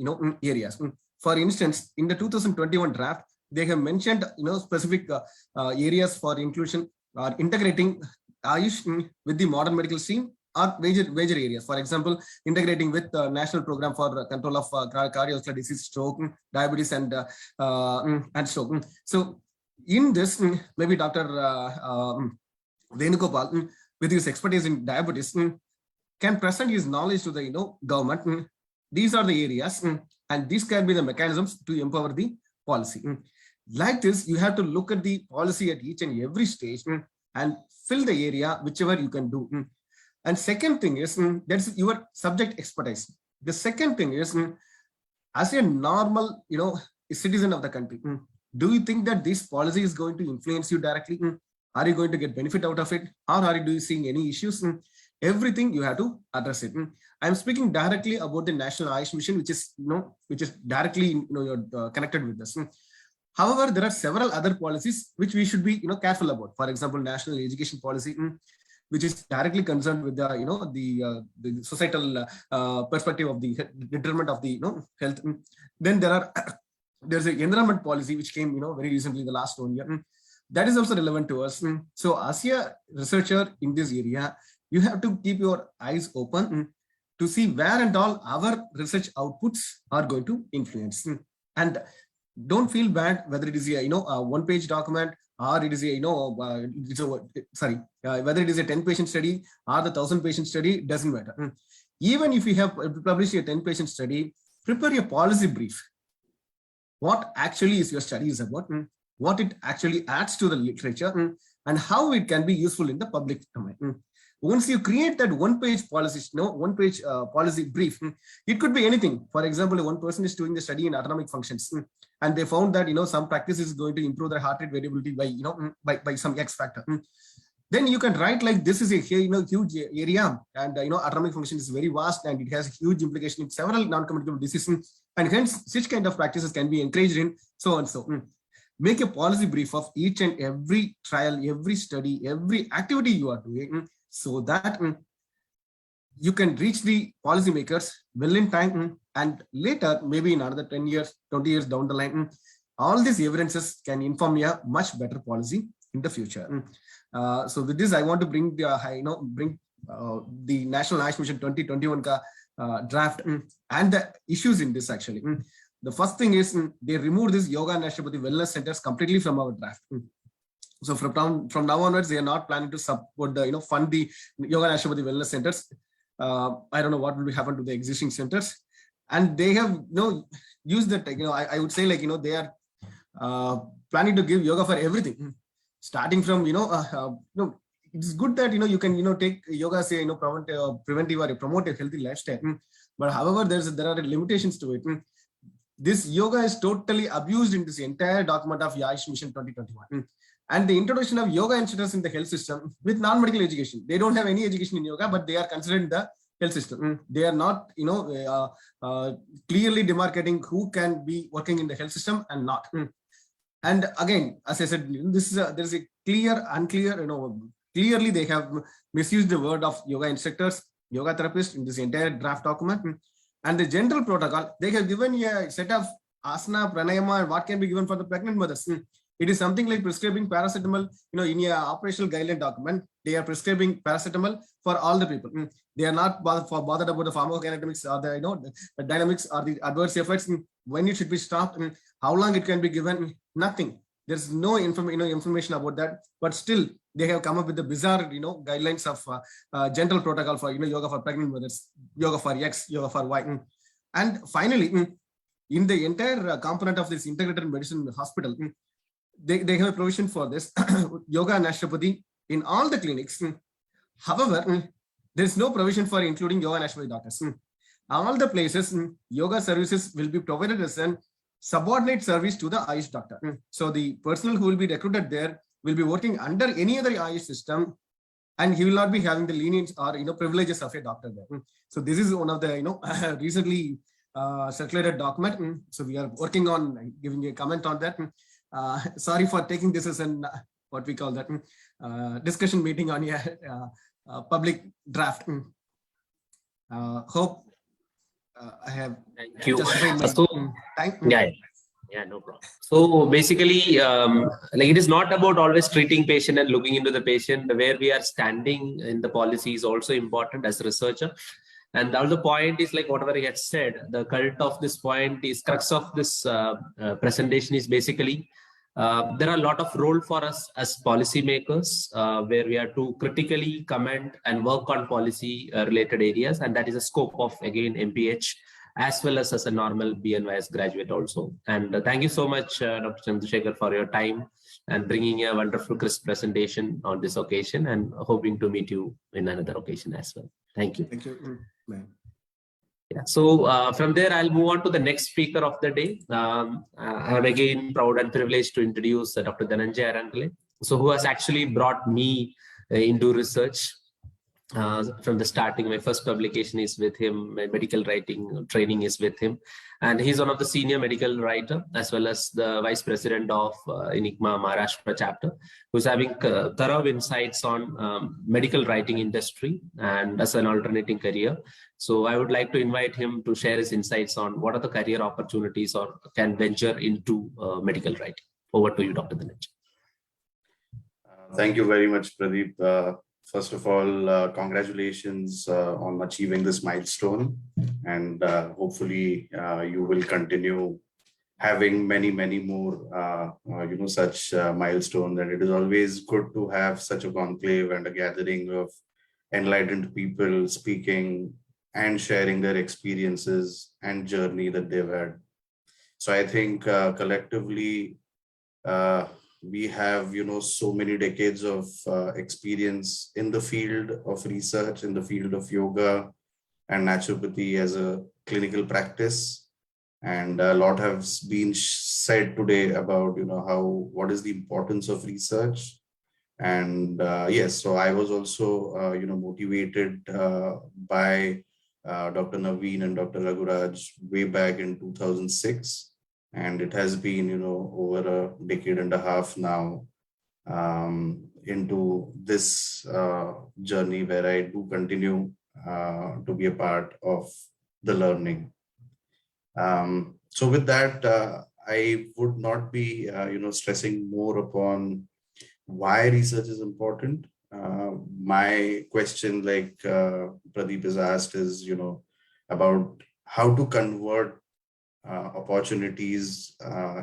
areas. For instance, in the 2021 draft, they have mentioned specific areas for inclusion or integrating Ayush with the modern medical stream are major areas. For example, integrating with the National Program for Control of Cardiovascular Disease, Stroke, Diabetes, and stroke. So in this, maybe Dr. Venugopal, with his expertise in diabetes, can present his knowledge to the government. These are the areas, and these can be the mechanisms to empower the policy. Like this, you have to look at the policy at each and every stage and fill the area whichever you can do. And second thing is that's your subject expertise. The second thing is, as a normal citizen of the country, do you think that this policy is going to influence you directly? Are you going to get benefit out of it, or do you seeing any issues? Everything you have to address it. I'm speaking directly about the National Ayush Mission, which is directly connected with this. However, there are several other policies which we should be careful about. For example, National Education Policy, which is directly concerned with the societal perspective of the determinant of the health. Then there's an environment policy which came very recently, the last 1 year. That is also relevant to us. So as a researcher in this area, you have to keep your eyes open to see where and all our research outputs are going to influence. And don't feel bad whether it is a one-page document or it is a whether it is a 10-patient study or the 1,000-patient study, doesn't matter. Even if you have published a 10-patient study, prepare a policy brief. What actually is your study is about, what it actually adds to the literature, and how it can be useful in the public domain. Once you create that one-page policy, policy brief, it could be anything. For example, one person is doing the study in autonomic functions, and they found that some practice is going to improve their heart rate variability by some X factor. Then you can write like this is a huge area, and autonomic function is very vast, and it has huge implication in several non-communicable diseases, and hence such kind of practices can be encouraged in so and so. Make a policy brief of each and every trial, every study, every activity you are doing, so that you can reach the policymakers well in time, and later, maybe in another 10 years, 20 years down the line, all these evidences can inform you a much better policy in the future. So with this, I want to bring the the National Ayush Mission 2021 draft and the issues in this actually. The first thing is they removed this Yoga and Naturopathy wellness centers completely from our draft. So from now onwards, they are not planning to support the fund the Yoga and Naturopathy wellness centers. I don't know what will happen to the existing centers, and they have used that. I would say like they are planning to give yoga for everything, starting from it's good that you can take yoga, say preventive or promote a healthy lifestyle. But however, there are limitations to it. This yoga is totally abused in this entire document of Ayush Mission 2021. And the introduction of yoga instructors in the health system with non-medical education. They don't have any education in yoga, but they are considered in the health system. They are not, clearly demarcating who can be working in the health system and not. And again, as I said, there's a unclear, clearly they have misused the word of yoga instructors, yoga therapists in this entire draft document. And the general protocol, they have given a set of asana, pranayama, and what can be given for the pregnant mothers. It is something like prescribing paracetamol, in a operational guideline document, they are prescribing paracetamol for all the people. They are not bothered about the pharmacokinetics or the dynamics or the adverse effects, when it should be stopped, how long it can be given, nothing. There's no information about that, but still they have come up with the bizarre, guidelines of general protocol for, yoga for pregnant mothers, yoga for X, yoga for Y. And finally, in the entire component of this integrated medicine hospital, they have a provision for this yoga and naturopathy in all the clinics. However, there's no provision for including yoga and naturopathy doctors. All the places, yoga services will be provided as an subordinate service to the Ayush doctor. So the personnel who will be recruited there will be working under any other Ayush system, and he will not be having the lenience or privileges of a doctor there. So this is one of the recently circulated document. So we are working on giving a comment on that. Sorry for taking this as an what we call that discussion meeting on a public draft. Hope I have Thank you. justified my So, thank. yeah. Yeah, no problem. So basically, like it is not about always treating patient and looking into the patient. Where we are standing in the policy is also important as a researcher. And the other point is like whatever he had said, the cult of this point is crux of this presentation is basically there are a lot of role for us as policymakers where we are to critically comment and work on policy related areas. And that is a scope of, again, MPH as well as a normal BNYS graduate also. And thank you so much, Dr. Chandrasekhar, for your time and bringing a wonderful, crisp presentation on this occasion, and hoping to meet you in another occasion as well. Thank you. Thank you. Yeah. So from there, I'll move on to the next speaker of the day. I'm again proud and privileged to introduce Dr. Dhananjay Arandale, so who has actually brought me into research. From the starting, my first publication is with him, my medical writing training is with him, and he's one of the senior medical writer as well as the vice president of Enigma Maharashtra chapter, who's having thorough insights on medical writing industry and as an alternating career. So I would like to invite him to share his insights on what are the career opportunities or can venture into medical writing. Over to you, Dr. Dhananjay. Thank you very much, Pradeep. First of all, congratulations on achieving this milestone, and hopefully you will continue having many more, such milestones. And it is always good to have such a conclave and a gathering of enlightened people speaking and sharing their experiences and journey that they've had. So I think collectively, we have, so many decades of experience in the field of research, in the field of yoga and naturopathy as a clinical practice. And a lot has been said today about, what is the importance of research. And yes, so I was also, motivated by Dr. Naveen and Dr. Raghuraj way back in 2006. And it has been, over a decade and a half now into this journey where I do continue to be a part of the learning. So with that, I would not be, stressing more upon why research is important. My question, like Pradeep has asked, is, about how to convert opportunities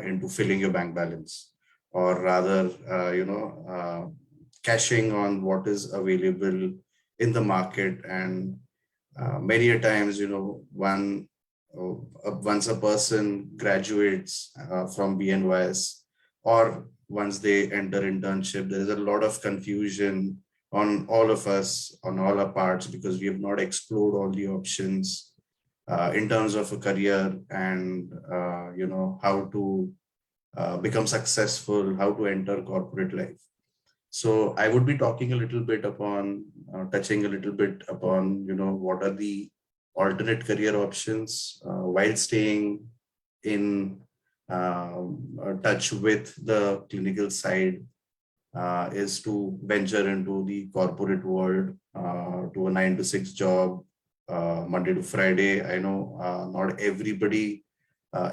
into filling your bank balance, or rather, cashing on what is available in the market. And many a times, once a person graduates from BNYS, or once they enter internship, there is a lot of confusion on all of us, on all our parts, because we have not explored all the options in terms of a career and, how to become successful, how to enter corporate life. So I would be talking a little bit upon, touching a little bit upon, what are the alternate career options while staying in touch with the clinical side, is to venture into the corporate world, to a 9-to-6 job, Monday to Friday. I know not everybody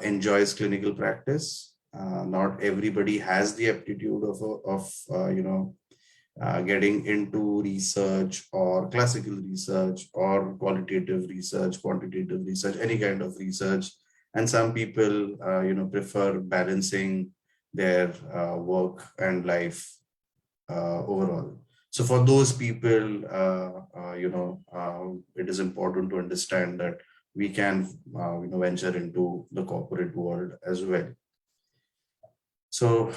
enjoys clinical practice. Not everybody has the aptitude of getting into research or classical research or qualitative research, quantitative research, any kind of research. And some people, prefer balancing their work and life overall. So for those people, it is important to understand that we can, venture into the corporate world as well. So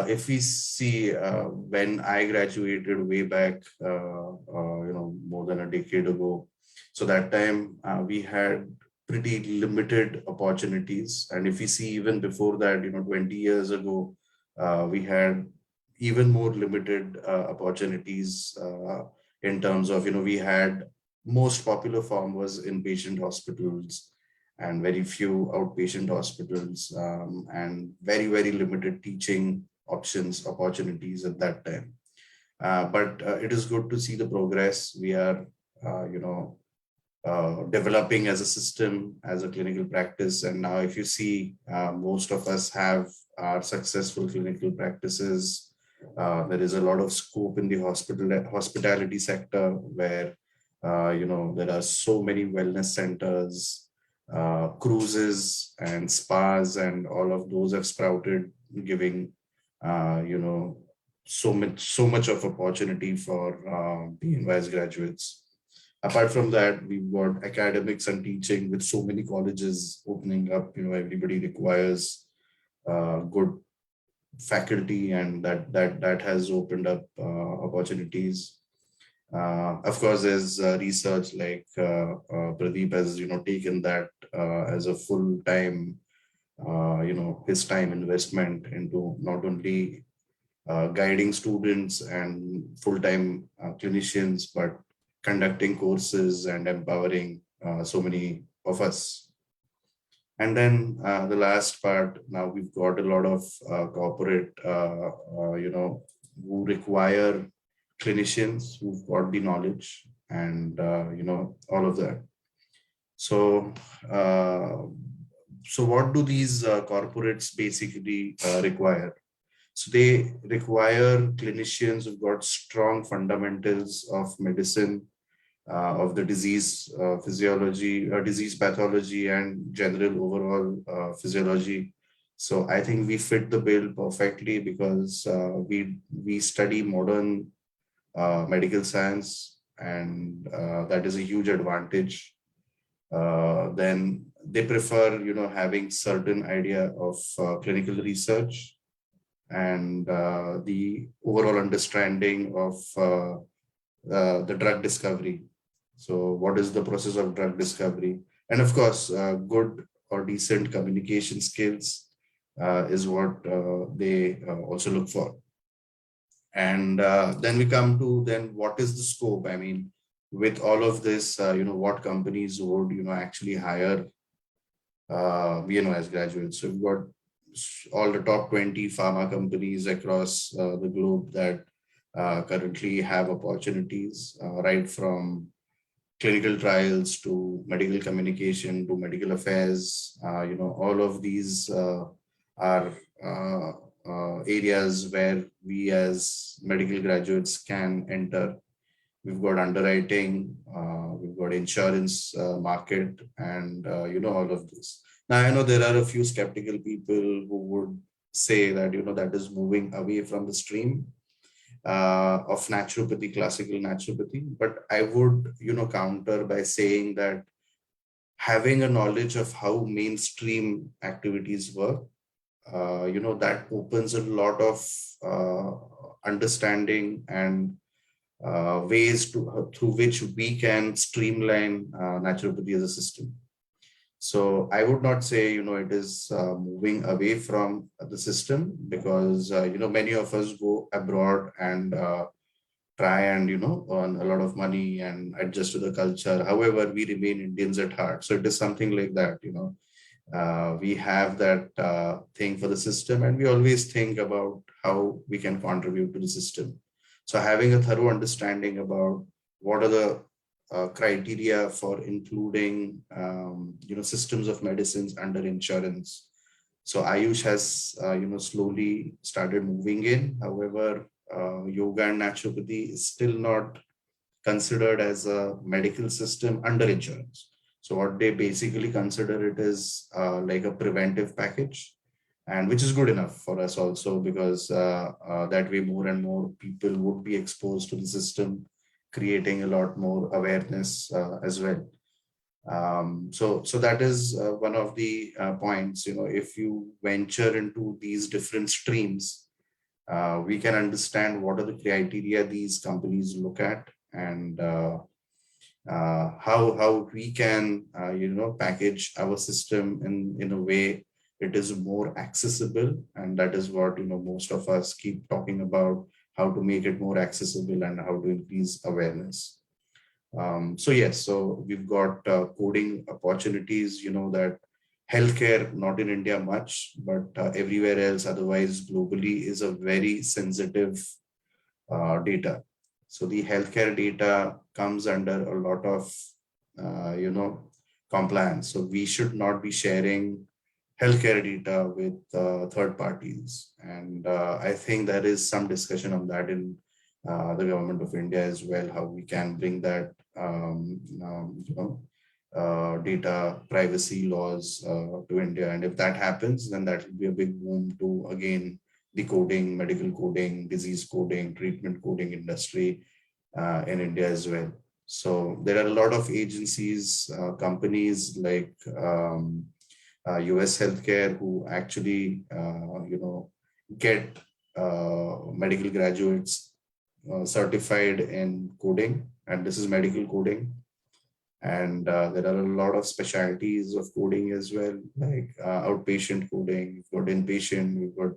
if we see when I graduated way back, more than a decade ago, so that time we had pretty limited opportunities. And if we see even before that, 20 years ago, we had even more limited opportunities in terms of, we had most popular form was inpatient hospitals and very few outpatient hospitals, and very limited teaching opportunities at that time. But it is good to see the progress. We are, developing as a system, as a clinical practice. And now if you see, most of us have our successful clinical practices. There is a lot of scope in the hospitality sector where, there are so many wellness centers, cruises and spas, and all of those have sprouted, giving, so much of opportunity for being vice graduates. Apart from that, we've got academics and teaching with so many colleges opening up. Everybody requires good faculty, and that has opened up opportunities. Of course, there's research like Pradeep has taken that as a full-time, his time investment into not only guiding students and full-time clinicians, but conducting courses and empowering so many of us. And then the last part, now we've got a lot of corporate, who require clinicians who've got the knowledge and, all of that. So, so what do these corporates basically require? So they require clinicians who've got strong fundamentals of medicine, of the disease physiology, disease pathology, and general overall physiology. So I think we fit the bill perfectly because we study modern medical science, and that is a huge advantage. Then they prefer, having certain idea of clinical research and the overall understanding of the drug discovery. So what is the process of drug discovery? And of course, good or decent communication skills is what they also look for. And then we come to then what is the scope? I mean, with all of this, what companies would, actually hire, as graduates. So we've got all the top 20 pharma companies across the globe that currently have opportunities, right from clinical trials to medical communication to medical affairs. All of these are areas where we as medical graduates can enter. We've got underwriting, we've got insurance market, and all of this. Now I know there are a few skeptical people who would say that that is moving away from the stream of naturopathy, classical naturopathy. But I would counter by saying that having a knowledge of how mainstream activities work, that opens a lot of understanding and ways through which we can streamline naturopathy as a system. So I would not say, it is moving away from the system because, many of us go abroad and try and, earn a lot of money and adjust to the culture. However, we remain Indians at heart. So it is something like that, we have that thing for the system, and we always think about how we can contribute to the system. So having a thorough understanding about what are the criteria for including, systems of medicines under insurance. So Ayush has, slowly started moving in. However, yoga and naturopathy is still not considered as a medical system under insurance. So what they basically consider it is like a preventive package, and which is good enough for us also because that way more and more people would be exposed to the system, creating a lot more awareness as well. So that is one of the points. If you venture into these different streams, we can understand what are the criteria these companies look at, and how we can package our system in a way it is more accessible. And that is what most of us keep talking about, how to make it more accessible and how to increase awareness. So yes, so we've got coding opportunities, that healthcare, not in India much, but everywhere else, otherwise globally, is a very sensitive data. So the healthcare data comes under a lot of compliance. So we should not be sharing healthcare data with third parties. And I think there is some discussion on that in the government of India as well, how we can bring that, data privacy laws to India. And if that happens, then that will be a big boom to, again, the coding, medical coding, disease coding, treatment coding industry in India as well. So there are a lot of agencies, companies like US Healthcare who actually, get medical graduates certified in coding, and this is medical coding. And there are a lot of specialties of coding as well, like outpatient coding, we've got inpatient, we've got,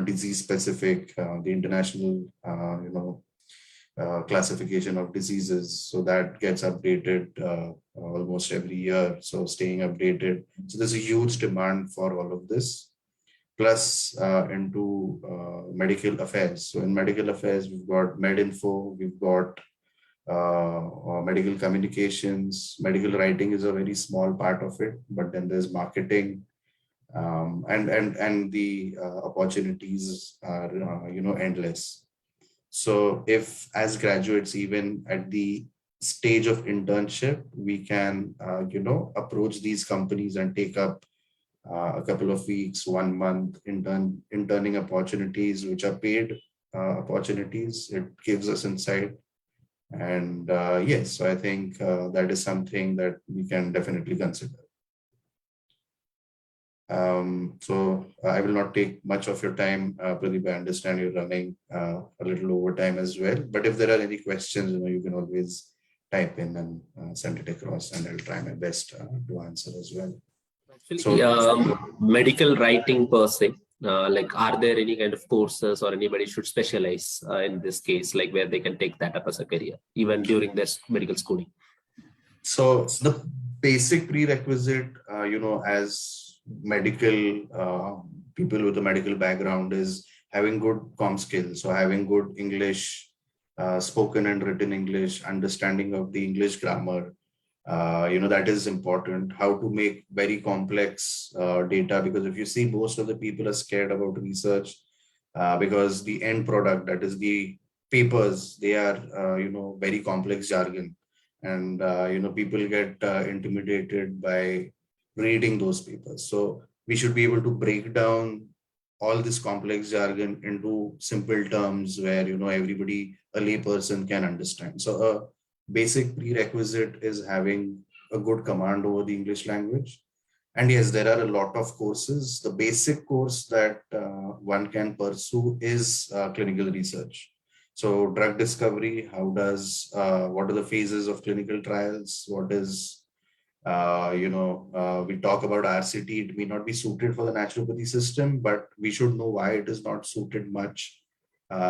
disease specific, the international, classification of diseases. So that gets updated almost every year. So staying updated. So there's a huge demand for all of this. Plus into medical affairs. So in medical affairs, we've got MedInfo, we've got medical communications. Medical writing is a very small part of it, but then there's marketing, and the opportunities are endless. So if as graduates, even at the stage of internship, we can approach these companies and take up a couple of weeks, 1 month interning opportunities, which are paid opportunities, it gives us insight. And yes, so I think that is something that we can definitely consider. So I will not take much of your time, Pradeep. I understand you're running a little over time as well. But if there are any questions, you can always type in and send it across, and I'll try my best to answer as well. Actually, medical writing per se, like, are there any kind of courses or anybody should specialize in this case, like where they can take that up as a career, even during their medical schooling? So the basic prerequisite, as medical people with a medical background is having good comm skills. So having good English, spoken and written English, understanding of the English grammar, that is important. How to make very complex data, because if you see, most of the people are scared about research because the end product, that is the papers, they are, very complex jargon. And, people get intimidated by reading those papers. So we should be able to break down all this complex jargon into simple terms where, everybody, a lay person can understand. So a basic prerequisite is having a good command over the English language. And yes, there are a lot of courses. The basic course that one can pursue is clinical research. So drug discovery, what are the phases of clinical trials? What is, we talk about RCT, it may not be suited for the naturopathy system, but we should know why it is not suited much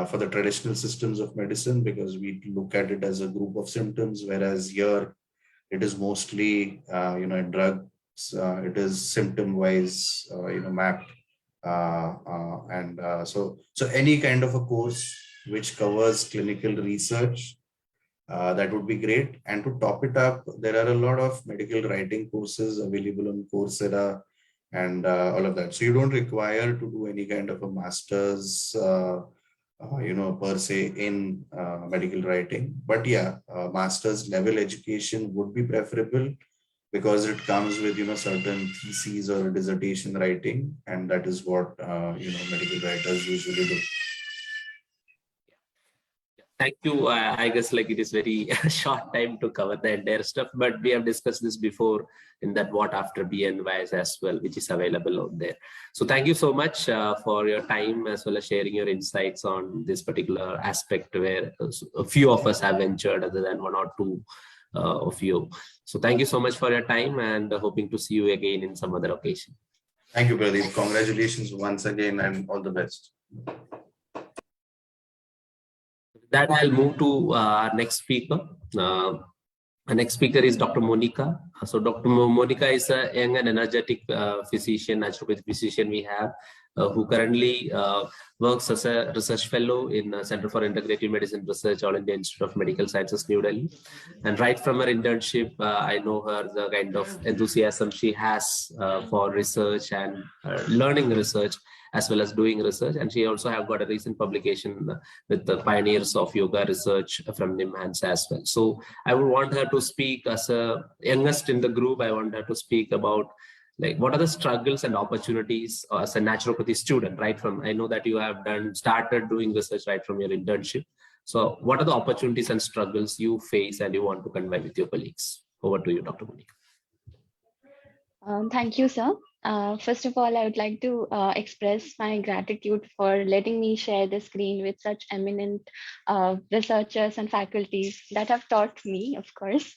for the traditional systems of medicine, because we look at it as a group of symptoms, whereas here it is mostly, in drugs, it is symptom-wise, mapped. So any kind of a course which covers clinical research, that would be great. And to top it up, there are a lot of medical writing courses available on Coursera and all of that. So you don't require to do any kind of a master's, per se in medical writing. But yeah, master's level education would be preferable, because it comes with, certain theses or dissertation writing. And that is what, medical writers usually do. Thank you. I guess like it is very short time to cover the entire stuff, but we have discussed this before in that what after BNYs as well, which is available out there. So thank you so much for your time, as well as sharing your insights on this particular aspect where a few of us have ventured other than one or two of you. So thank you so much for your time, and hoping to see you again in some other occasion. Thank you, Pradeep. Congratulations once again, and all the best. That I'll move to our next speaker. Our next speaker is Dr. Monica. So Dr. Monica is a young and energetic physician, naturopathic physician we have. who currently works as a research fellow in Center for Integrative Medicine Research, All India Institute of Medical Sciences, New Delhi. And right from her internship, I know her, the kind of enthusiasm she has for research and learning research, as well as doing research. And she also have got a recent publication with the pioneers of yoga research from NIMHANS as well. So I would want her to speak as a youngest in the group. I want her to speak about like what are the struggles and opportunities as a naturopathy student, right from, I know that you have started doing research right from your internship. So what are the opportunities and struggles you face and you want to convey with your colleagues? Over to you, Dr. Monica. Thank you, sir. First of all, I would like to express my gratitude for letting me share the screen with such eminent researchers and faculties that have taught me, of course.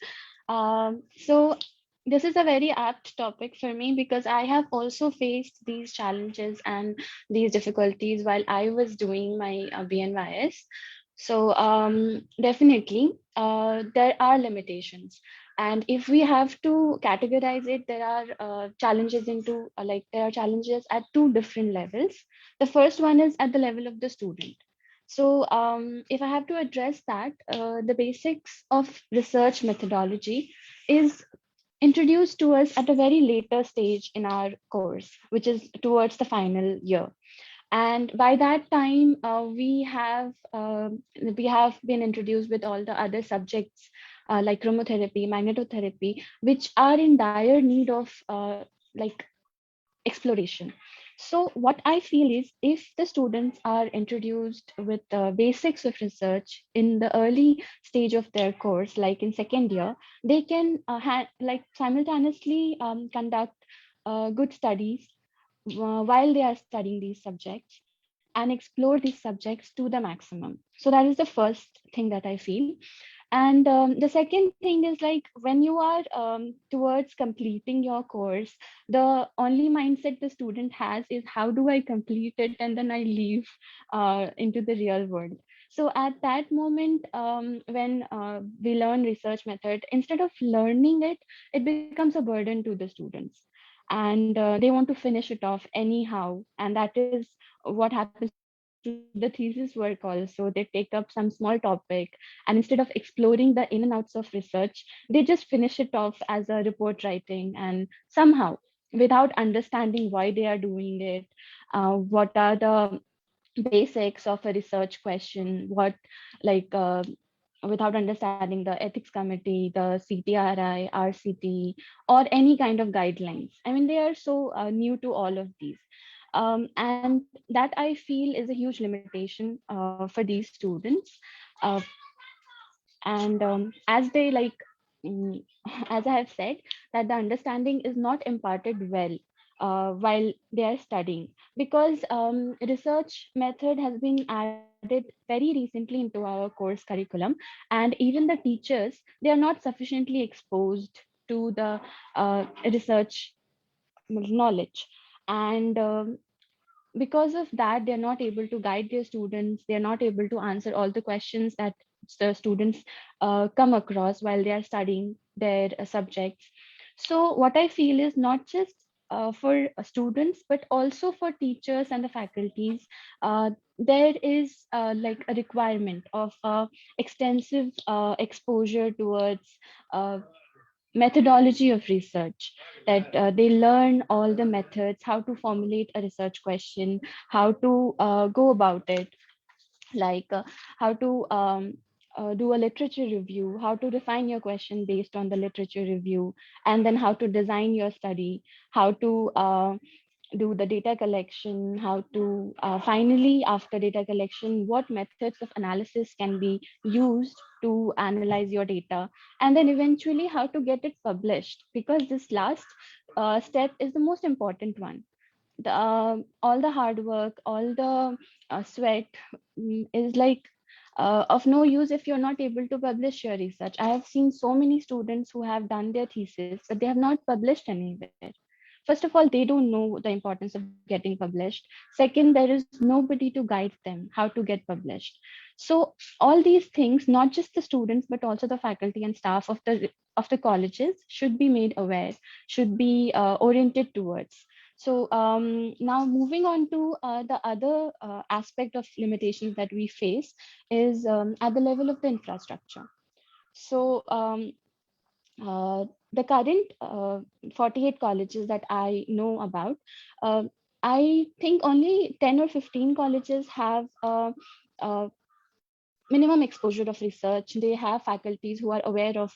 So this is a very apt topic for me because I have also faced these challenges and these difficulties while I was doing my BNYS. So definitely, there are limitations. And if we have to categorize it, there are challenges there are challenges at two different levels. The first one is at the level of the student. So if I have to address that, the basics of research methodology is introduced to us at a very later stage in our course, which is towards the final year. And by that time, we have been introduced with all the other subjects like chromotherapy, magnetotherapy, which are in dire need of exploration. So what I feel is if the students are introduced with the basics of research in the early stage of their course, like in second year, they can simultaneously conduct good studies while they are studying these subjects and explore these subjects to the maximum. So that is the first thing that I feel. And the second thing is like when you are towards completing your course, the only mindset the student has is how do I complete it and then I leave into the real world. So at that moment, when we learn research method, instead of learning it, it becomes a burden to the students. And they want to finish it off anyhow. And that is what happens to the thesis work also. They take up some small topic and instead of exploring the in and outs of research, they just finish it off as a report writing, and somehow without understanding why they are doing it, what are the basics of a research question, without understanding the ethics committee, the CTRI, RCT, or any kind of guidelines. I mean, they are so new to all of these. And that I feel is a huge limitation for these students. And as they as I have said, that the understanding is not imparted well while they are studying, because research method has been added very recently into our course curriculum, and even the teachers, they are not sufficiently exposed to the research knowledge. And because of that, they're not able to guide their students. They're not able to answer all the questions that the students come across while they are studying their subjects. So what I feel is not just for students, but also for teachers and the faculties, there is like a requirement of extensive exposure towards methodology of research, that they learn all the methods, how to formulate a research question, how to go about it, how to do a literature review, how to refine your question based on the literature review, and then how to design your study, how to do the data collection, how to finally, after data collection, what methods of analysis can be used to analyze your data, and then eventually how to get it published, because this last step is the most important one. All the hard work, all the sweat is of no use if you're not able to publish your research. I have seen so many students who have done their thesis, but they have not published anywhere. First of all, they don't know the importance of getting published. Second, there is nobody to guide them how to get published. So all these things, not just the students, but also the faculty and staff of the colleges should be made aware, should be oriented towards. So now moving on to the other aspect of limitations that we face is at the level of the infrastructure. So the current 48 colleges that I know about, I think only 10 or 15 colleges have minimum exposure of research. They have faculties who are aware of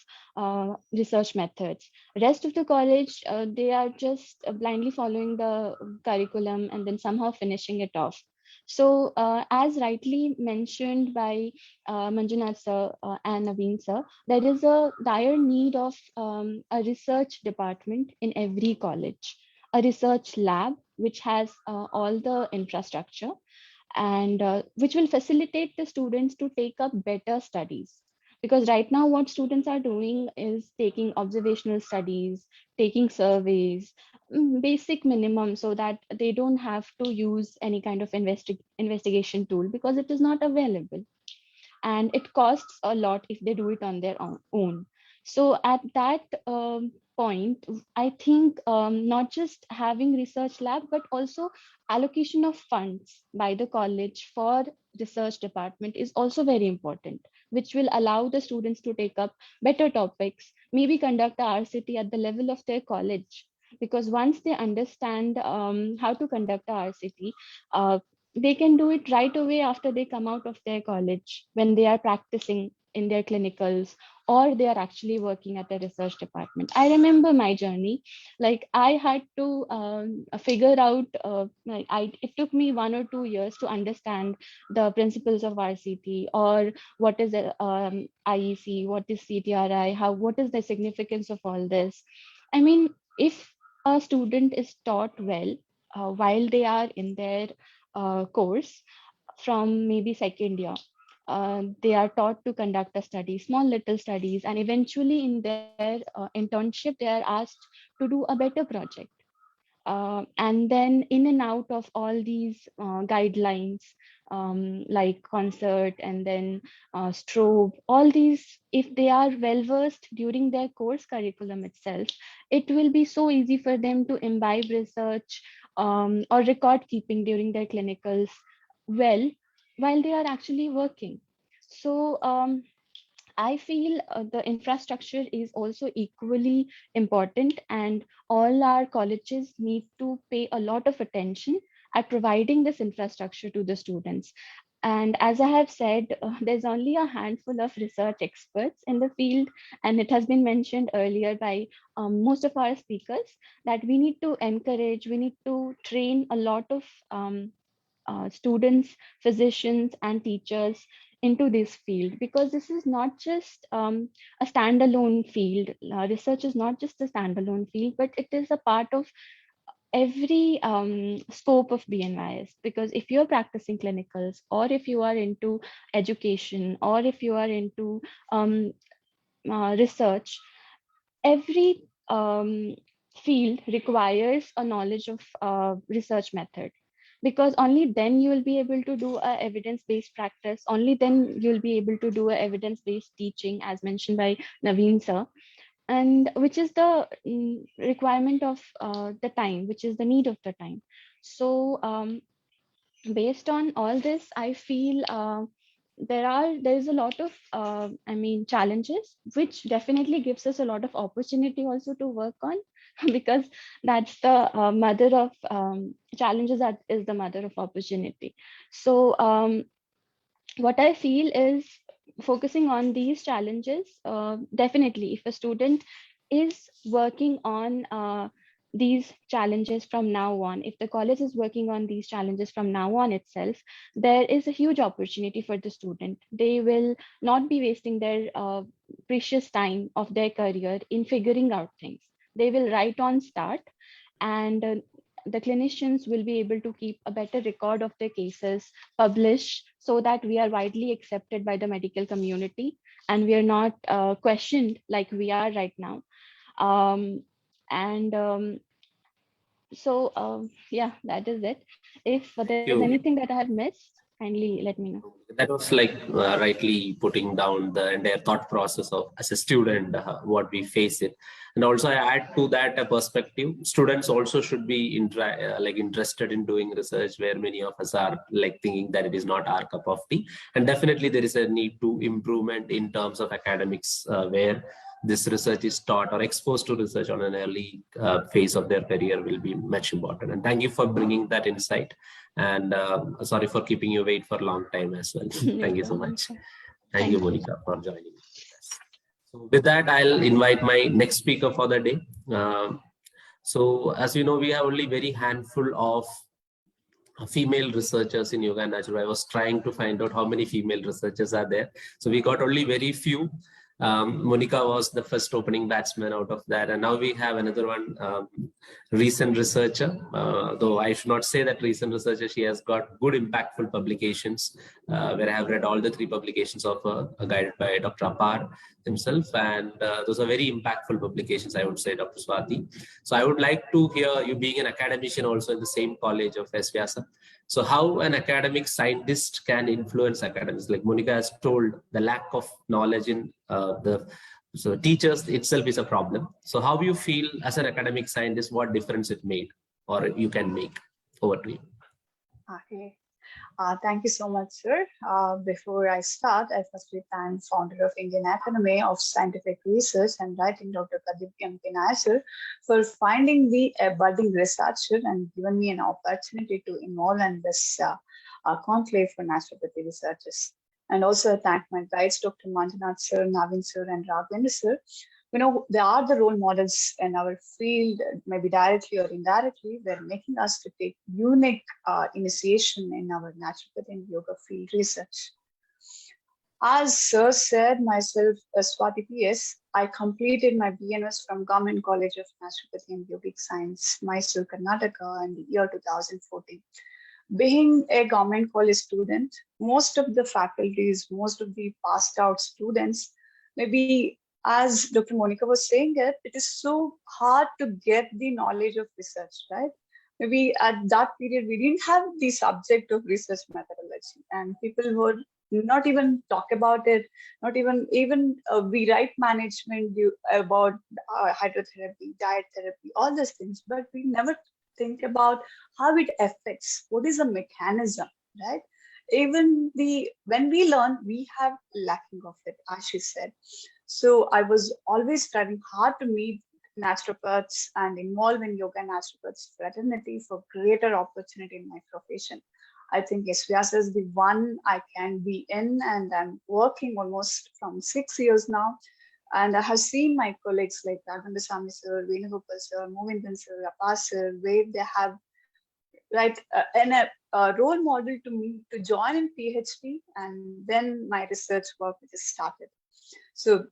research methods. Rest of the college, they are just blindly following the curriculum and then somehow finishing it off. So as rightly mentioned by Manjunath sir and Naveen sir, there is a dire need of a research department in every college, a research lab which has all the infrastructure, and which will facilitate the students to take up better studies. Because right now what students are doing is taking observational studies, taking surveys, basic minimum, so that they don't have to use any kind of investigation tool because it is not available. And it costs a lot if they do it on their own. So at that point, I think not just having research lab, but also allocation of funds by the college for research department is also very important, which will allow the students to take up better topics, maybe conduct a RCT at the level of their college. Because once they understand how to conduct a RCT, they can do it right away after they come out of their college, when they are practicing in their clinicals or they are actually working at the research department. I remember my journey. Like I had to figure out, it took me 1 or 2 years to understand the principles of RCT, or what is IEC, what is CTRI, what is the significance of all this. I mean, if a student is taught well while they are in their course from maybe second year, they are taught to conduct a study, small little studies, and eventually in their internship they are asked to do a better project. And then in and out of all these guidelines, like concert and then strobe, all these, if they are well versed during their course curriculum itself, it will be so easy for them to imbibe research or record keeping during their clinicals well, while they are actually working. So I feel the infrastructure is also equally important, and all our colleges need to pay a lot of attention at providing this infrastructure to the students. And as I have said, there's only a handful of research experts in the field, and it has been mentioned earlier by most of our speakers that we need to encourage, we need to train a lot of students, physicians, and teachers into this field, because this is not just a standalone field. Research is not just a standalone field, but it is a part of every scope of BNYS. Because if you're practicing clinicals, or if you are into education, or if you are into research, every field requires a knowledge of research method, because only then you will be able to do a evidence-based practice, only then you'll be able to do a evidence-based teaching, as mentioned by Naveen sir, and which is the requirement of the time, which is the need of the time. So based on all this, I feel there's a lot of challenges, which definitely gives us a lot of opportunity also to work on, because that's the mother of challenges, that is the mother of opportunity. So what I feel is, focusing on these challenges, definitely if a student is working on these challenges from now on, if the college is working on these challenges from now on itself, there is a huge opportunity for the student. They will not be wasting their precious time of their career in figuring out things. They will right on start, and the clinicians will be able to keep a better record of their cases, publish, so that we are widely accepted by the medical community and we are not questioned like we are right now. So yeah, that is it. If there's anything that I have missed, Kindly let me know. That was like rightly putting down the entire thought process of as a student, what we face it. And also I add to that a perspective, students also should be interested in doing research, where many of us are like thinking that it is not our cup of tea. And definitely there is a need to improvement in terms of academics, where this research is taught or exposed to research on an early phase of their career will be much important. And thank you for bringing that insight. And sorry for keeping you wait for a long time as well. Thank you so much. Thank you, Monica, for joining us. So with that, I'll invite my next speaker for the day. So as you know, we have only very handful of female researchers in yoga and natural. I was trying to find out how many female researchers are there. So we got only very few. Monica was the first opening batsman out of that, and now we have another one, recent researcher, though I should not say that recent researcher. She has got good impactful publications, where I have read all the 3 publications of her, guided by Dr. Apar himself, and those are very impactful publications, I would say, Dr. Swati. So I would like to hear, you being an academician also in the same college of S. Vyasa, so how an academic scientist can influence academics? Like Monica has told, the lack of knowledge in so teachers itself is a problem. So how you feel as an academic scientist, what difference it made or you can make? Over to you. Okay. Thank you so much, sir. Before I start, I firstly thank founder of Indian Academy of Scientific Research and Writing, Dr. Pradeep M. P. Nair, sir, for finding me a budding researcher and given me an opportunity to involve in this conclave for naturopathy researchers. And also thank my guides, Dr. Manjunath, sir, Navin, sir, and Raghavendra, sir. You know, they are the role models in our field, maybe directly or indirectly. They're making us to take unique initiation in our naturopathy and yoga field research. As sir said, myself, Swati PS, I completed my BNS from Government College of Naturopathy and Yogic Science, Mysore, Karnataka, in the year 2014. Being a government college student, most of the faculties, most of the passed out students, maybe as Dr. Monica was saying it is so hard to get the knowledge of research, right? Maybe at that period, we didn't have the subject of research methodology, and people would not even talk about it, not even we write management about hydrotherapy, diet therapy, all those things, but we never think about how it affects, what is the mechanism, right? Even when we learn, we have lacking of it, as she said. So I was always striving hard to meet naturopaths and involve in yoga and naturopaths fraternity for greater opportunity in my profession. I think S. Vyasa is the one I can be in, and I'm working almost from 6 years now. And I have seen my colleagues like Raghavendra Swami sir, Venugopal sir, Movindan sir, Apar sir, where they have a role model to me to join in PhD, and then my research work just started. So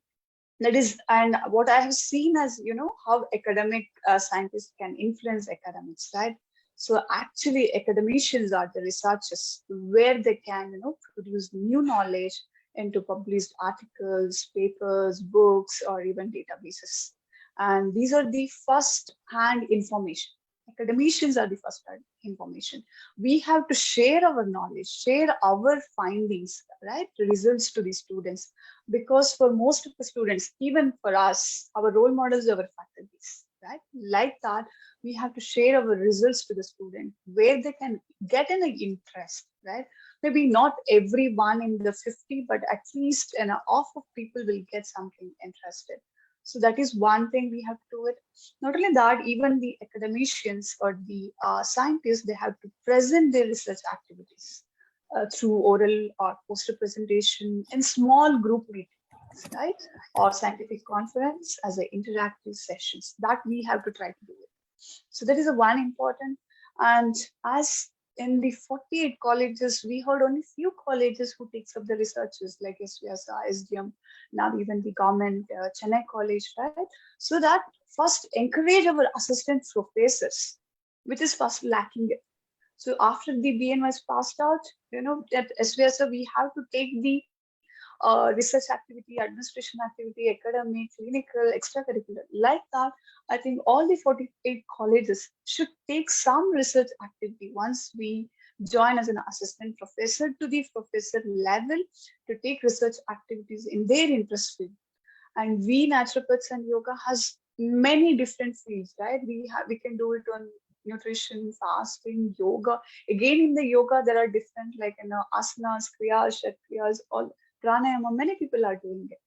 that is, and what I have seen as, how academic scientists can influence academics, right? So actually academicians are the researchers where they can, produce new knowledge into published articles, papers, books, or even databases. And these are the first-hand information. Academicians are the first-hand information. We have to share our knowledge, share our findings, right? The results to the students. Because for most of the students, even for us, our role models are our faculties, right? Like that, we have to share our results to the student where they can get an interest, right? Maybe not everyone in the 50, but at least an half of people will get something interested. So that is one thing we have to do it. Not only that, even the academicians or the scientists, they have to present their research activities through oral or poster presentation in small group meetings, right? Or scientific conference as an interactive sessions that we have to try to do it. So that is one important. And as in the 48 colleges, we heard only few colleges who takes up the researchers like S. Vyasa, SDM, now even the government, Chennai College, right? So that first encourage our assistant professors, which is first lacking it. So after the BN was passed out, at S. Vyasa, we have to take the research activity, administration activity, academic, clinical, extracurricular. Like that, I think all the 48 colleges should take some research activity once we join as an assistant professor to the professor level to take research activities in their interest field. And we naturopaths and yoga has many different fields, right? We can do it on nutrition, fasting, yoga. Again, in the yoga, there are different like asanas, kriyas, shakriyas, all pranayama. Many people are doing it,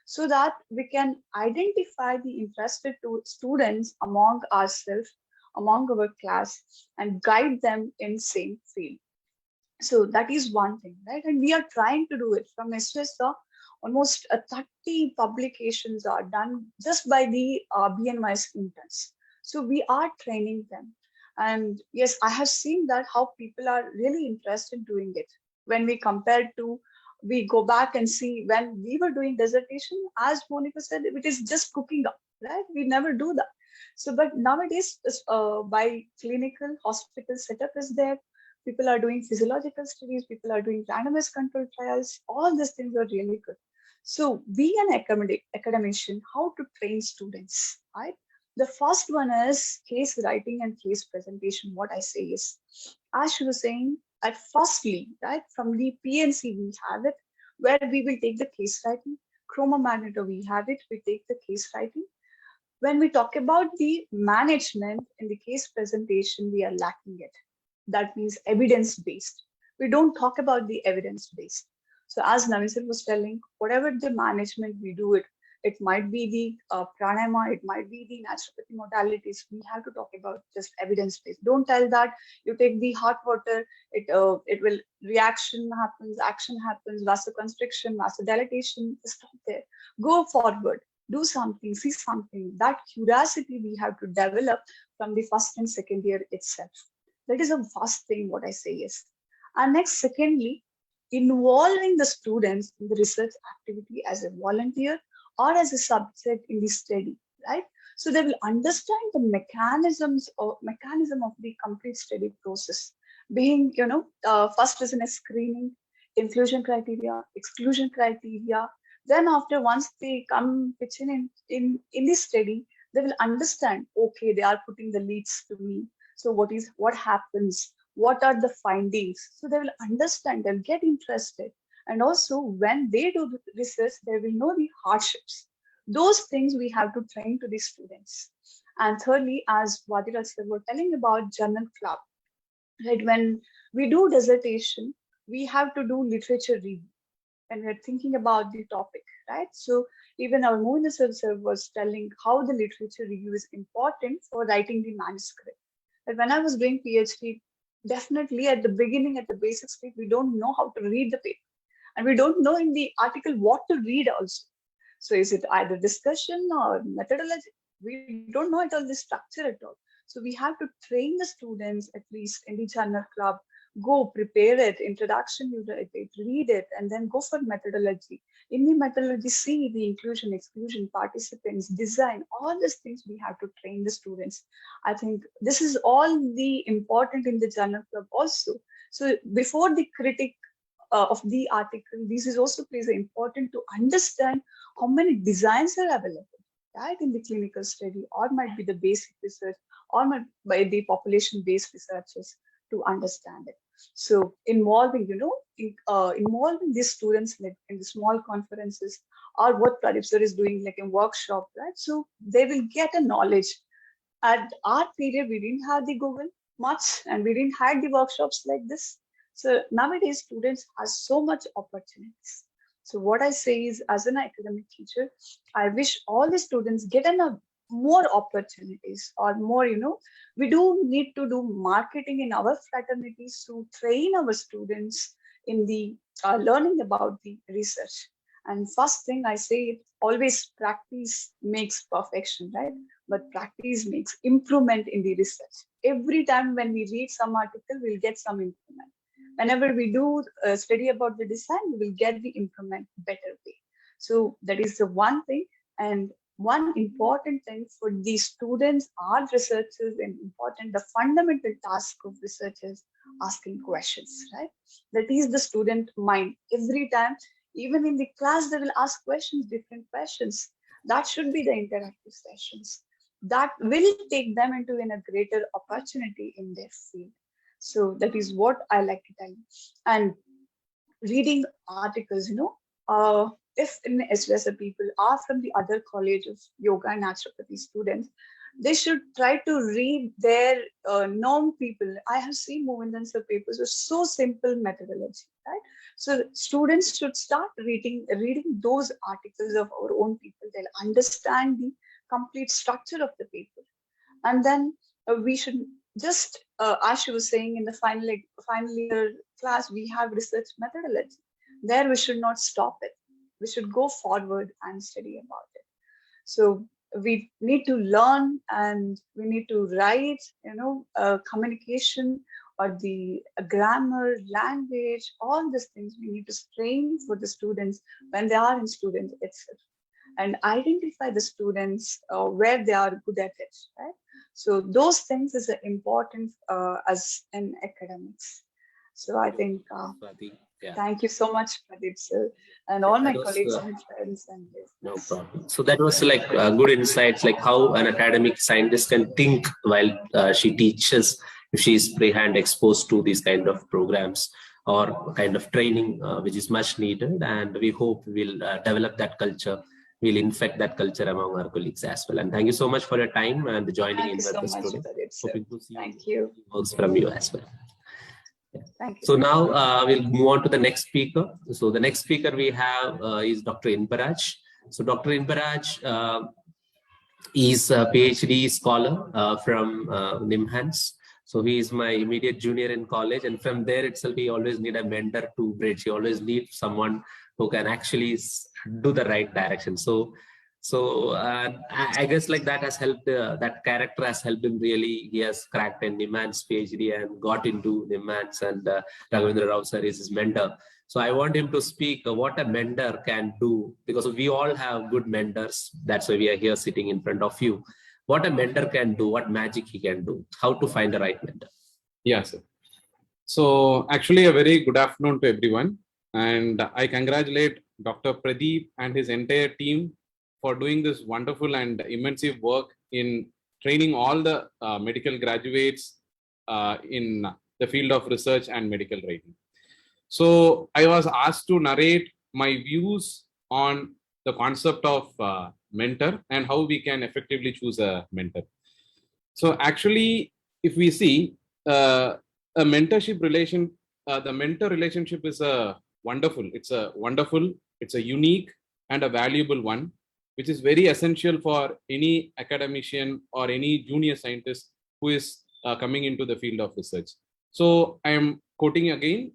so that we can identify the interested students among ourselves, among our class, and guide them in same field. So that is one thing, right? And we are trying to do it from SOS. Almost 30 publications are done just by the BNY's interns. So we are training them. And yes, I have seen that how people are really interested in doing it. When we compare to, we go back and see when we were doing dissertation, as Monica said, it is just cooking up, right? We never do that. So, but nowadays, by clinical hospital setup is there, people are doing physiological studies, people are doing randomized controlled trials, all these things are really good. So be an academician, how to train students, right? The first one is case writing and case presentation. What I say is, as she was saying, at firstly, right, from the PNC we have it, where we will take the case writing. Chroma Magneto we have it, we take the case writing. When we talk about the management in the case presentation, we are lacking it. That means evidence-based. We don't talk about the evidence-based. So as Naveen sir was telling, whatever the management we do it might be the pranayama, it might be the naturopathy modalities. We have to talk about just evidence-based. Don't tell that you take the hot water, it will reaction happens, action happens, vasoconstriction, vasodilatation. Stop there. Go forward. Do something, see something. That curiosity we have to develop from the first and second year itself. That is the first thing what I say is. And next, secondly, involving the students in the research activity as a volunteer or as a subject in the study, right? So they will understand the mechanism of the complete study process. Being, first is in a screening, inclusion criteria, exclusion criteria. Then after, once they come pitch in this study, they will understand, okay, they are putting the leads to me. So what happens? What are the findings? So they will understand, they'll get interested. And also when they do the research, they will know the hardships. Those things we have to train to the students. And thirdly, as Vadiraj sir were telling about journal club, right? When we do dissertation, we have to do literature review. And we're thinking about the topic, right? So even our Mohinder sir was telling how the literature review is important for writing the manuscript. But when I was doing PhD, definitely at the beginning, at the basic stage, we don't know how to read the paper. And we don't know in the article what to read also. So is it either discussion or methodology? We don't know at all the structure at all. So we have to train the students, at least in the journal club, go prepare it, introduction, you read it, and then go for methodology. In the methodology, see the inclusion, exclusion, participants, design, all these things we have to train the students. I think this is all the important in the journal club also. So before the critic of the article, this is also plays important to understand how many designs are available, right, in the clinical study, or might be the basic research, or might by the population-based researchers to understand it. So involving, involving these students like in the small conferences, or what Pradeep sir is doing like in workshop, right? So they will get a knowledge. At our period, we didn't have the Google much, and we didn't have the workshops like this. So nowadays, students have so much opportunities. So what I say is, as an academic teacher, I wish all the students get more opportunities, or more, we do need to do marketing in our fraternities to train our students in the learning about the research. And first thing I say, always practice makes perfection, right? But practice makes improvement in the research. Every time when we read some article, we'll get some improvement. Whenever we do a study about the design, we will get the improvement better way. So that is the one thing. And one important thing for the students or researchers, and important, the fundamental task of researchers, asking questions, right? That is the student mind. Every time, even in the class, they will ask questions, different questions. That should be the interactive sessions. That will take them into a greater opportunity in their field. So that is what I like to tell you. And reading articles, if in SVSA people are from the other college of yoga and naturopathy students, they should try to read their known people. I have seen Mohandan sir papers with so simple methodology, right? So students should start reading those articles of our own people. They'll understand the complete structure of the paper. And then we should just, as she was saying, in the final year class, we have research methodology. There we should not stop it. We should go forward and study about it. So we need to learn and we need to write, communication or the grammar, language, all these things we need to train for the students when they are in student itself, and identify the students where they are good at it, right? So those things is important as in academics. So I think, thank you so much, Pradeep sir, and all my colleagues and friends. And no problem. So that was like good insights, like how an academic scientist can think while she teaches, if she is pre-hand exposed to these kind of programs or kind of training, which is much needed. And we hope we'll develop that culture. We'll infect that culture among our colleagues as well. And thank you so much for your time and joining in with us today. Hoping to see thank you. Works from you as well. Thank you. So now we'll move on to the next speaker. So the next speaker we have is Dr. Inbaraj. So Dr. Inbaraj is a PhD scholar from NIMHANS. So he is my immediate junior in college, and from there itself, he always need a mentor to bridge. He always needs someone who can actually do the right direction. So I guess like that has helped, that character has helped him really. He has cracked a NIMHANS PhD and got into NIMHANS, and Raghavendra Rao sir is his mentor. So I want him to speak what a mentor can do, because we all have good mentors. That's why we are here sitting in front of you. What a mentor can do, what magic he can do, how to find the right mentor. Yeah, sir. So actually a very good afternoon to everyone. And I congratulate Dr. Pradeep and his entire team for doing this wonderful and immense work in training all the medical graduates in the field of research and medical writing. So I was asked to narrate my views on the concept of mentor and how we can effectively choose a mentor. So actually, if we see a mentorship relation, the mentor relationship is it's a unique and a valuable one, which is very essential for any academician or any junior scientist who is coming into the field of research. So I am quoting again,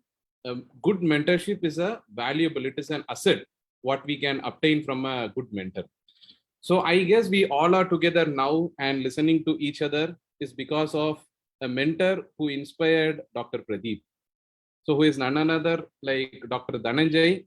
good mentorship is it is an asset, what we can obtain from a good mentor. So I guess we all are together now and listening to each other is because of a mentor who inspired Dr. Pradeep. So who is none other like Dr. Dhananjay.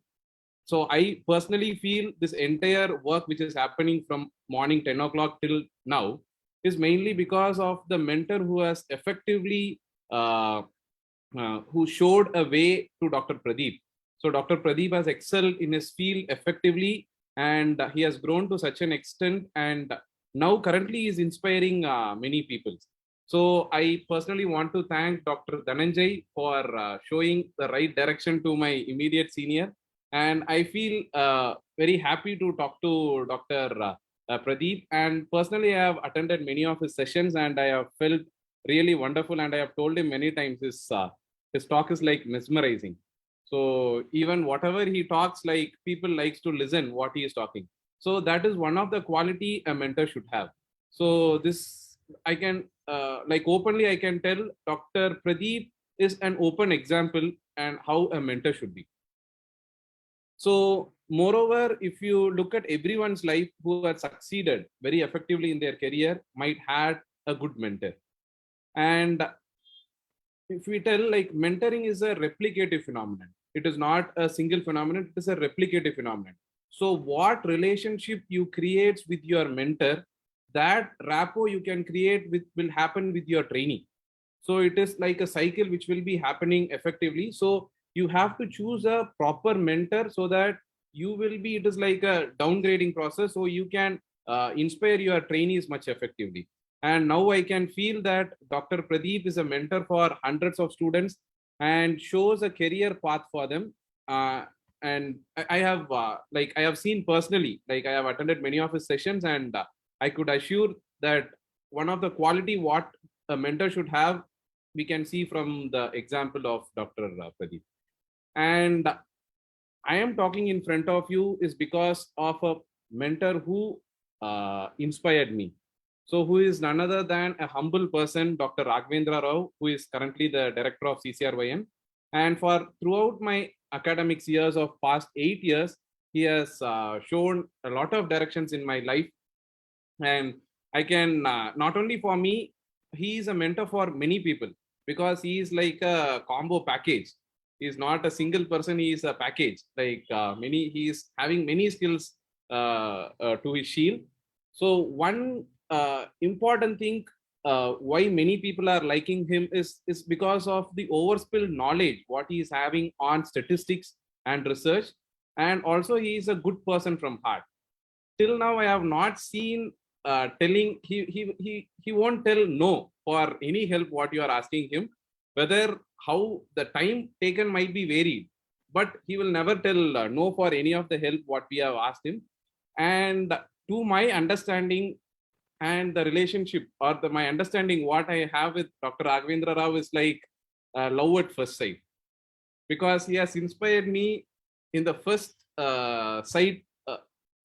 So I personally feel this entire work which is happening from morning 10 o'clock till now is mainly because of the mentor who has effectively, who showed a way to Dr. Pradeep. So Dr. Pradeep has excelled in his field effectively, and he has grown to such an extent, and now currently is inspiring many people. So I personally want to thank Dr. Dhananjay for showing the right direction to my immediate senior. And I feel very happy to talk to Dr. Pradeep. And personally, I have attended many of his sessions and I have felt really wonderful. And I have told him many times his talk is like mesmerizing. So even whatever he talks, like people likes to listen what he is talking. So that is one of the quality a mentor should have. So this I can like openly I can tell Dr. Pradeep is an open example and how a mentor should be. So moreover, if you look at everyone's life who has succeeded very effectively in their career might had a good mentor. And if we tell like mentoring is a replicative phenomenon, it is not a single phenomenon, it is a replicative phenomenon. So what relationship you create with your mentor, that rapport you can create with will happen with your trainee. So it is like a cycle which will be happening effectively. So you have to choose a proper mentor so that you will be, it is like a downgrading process. So you can inspire your trainees much effectively. And now I can feel that Dr. Pradeep is a mentor for hundreds of students and shows a career path for them. And I have I have seen personally, like I have attended many of his sessions, and I could assure that one of the quality what a mentor should have, we can see from the example of Dr. Pradeep. And I am talking in front of you is because of a mentor who inspired me. So who is none other than a humble person, Dr. Raghavendra Rao, who is currently the director of CCRYM. And for throughout my academics years of past 8 years, he has shown a lot of directions in my life. And I can, not only for me, he is a mentor for many people because he is like a combo package. He is not a single person, he is a package. Like he is having many skills to his shield. So one important thing why many people are liking him is because of the overspilled knowledge what he is having on statistics and research, and also he is a good person from heart. Till now I have not seen telling he won't tell no for any help what you are asking him, whether how the time taken might be varied, but he will never tell no for any of the help what we have asked him. And to my understanding and the relationship or my understanding what I have with Dr. Raghavendra Rao is like love at first sight, because he has inspired me in the first sight.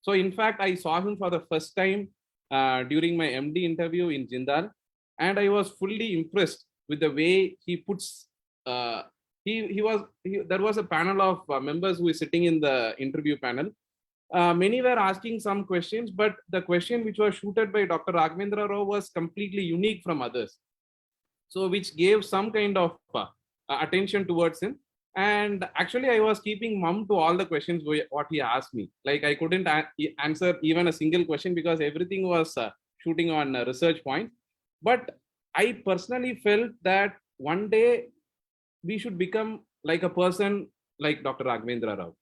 So in fact, I saw him for the first time during my MD interview in Jindal, and I was fully impressed with the way he puts. There was a panel of members who is sitting in the interview panel. Many were asking some questions, but the question which was shooted by Dr. Raghavendra Rao was completely unique from others. So which gave some kind of attention towards him. And actually I was keeping mum to all the questions what he asked me. Like I couldn't answer even a single question because everything was shooting on research point. But I personally felt that one day we should become like a person like Dr. Raghavendra Rao.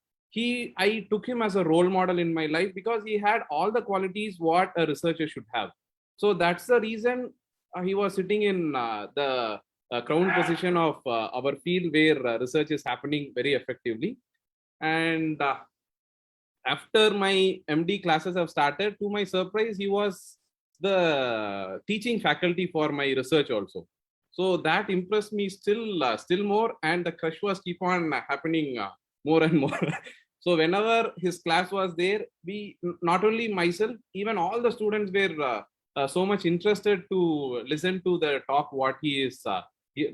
I took him as a role model in my life because he had all the qualities what a researcher should have. So that's the reason he was sitting in the crown position of our field where research is happening very effectively. And after my MD classes have started, to my surprise, he was the teaching faculty for my research also. So that impressed me still more, and the crush was keep on happening more and more. So whenever his class was there, we, not only myself, even all the students were so much interested to listen to the talk what he is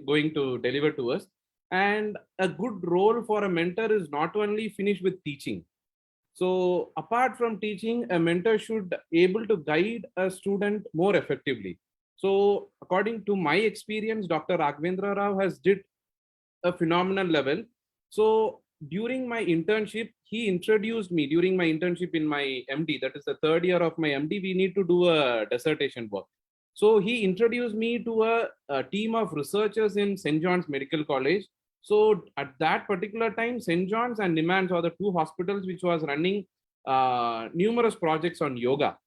going to deliver to us. And a good role for a mentor is not only finished with teaching. So apart from teaching, a mentor should able to guide a student more effectively. So according to my experience, Dr. Raghavendra Rao has did a phenomenal level. So during my internship, he introduced me during my internship in my MD, that is the third year of my MD, we need to do a dissertation work. So he introduced me to a team of researchers in St. John's Medical College. So at that particular time, St. John's and Nimans are the two hospitals which was running numerous projects on yoga.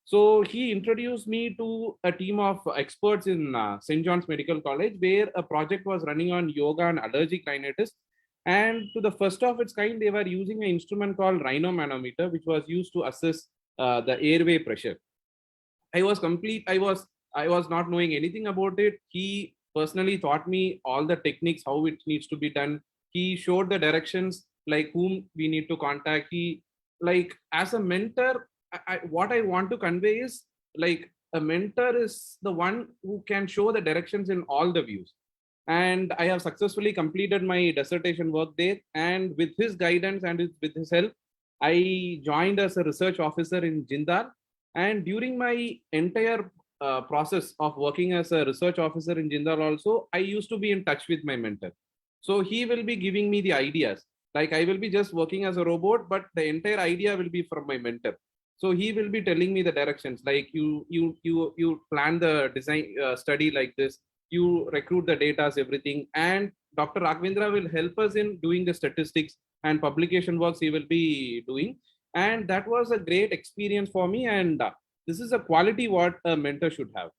So he introduced me to a team of experts in St. John's Medical College, where a project was running on yoga and allergic rhinitis. And to the first of its kind, they were using an instrument called rhinomanometer, which was used to assess the airway pressure. I was not knowing anything about it. He personally taught me all the techniques, how it needs to be done. He showed the directions, like whom we need to contact. He, like, as a mentor, what I want to convey is, like, a mentor is the one who can show the directions in all the views. And I have successfully completed my dissertation work there. And with his guidance and with his help, I joined as a research officer in Jindal. And during my entire process of working as a research officer in Jindal also, I used to be in touch with my mentor. So he will be giving me the ideas. Like, I will be just working as a robot, but the entire idea will be from my mentor. So he will be telling me the directions, like you plan the design study like this, you recruit the data, everything. And Dr. Raghavendra will help us in doing the statistics and publication works he will be doing. And that was a great experience for me. And this is a quality what a mentor should have.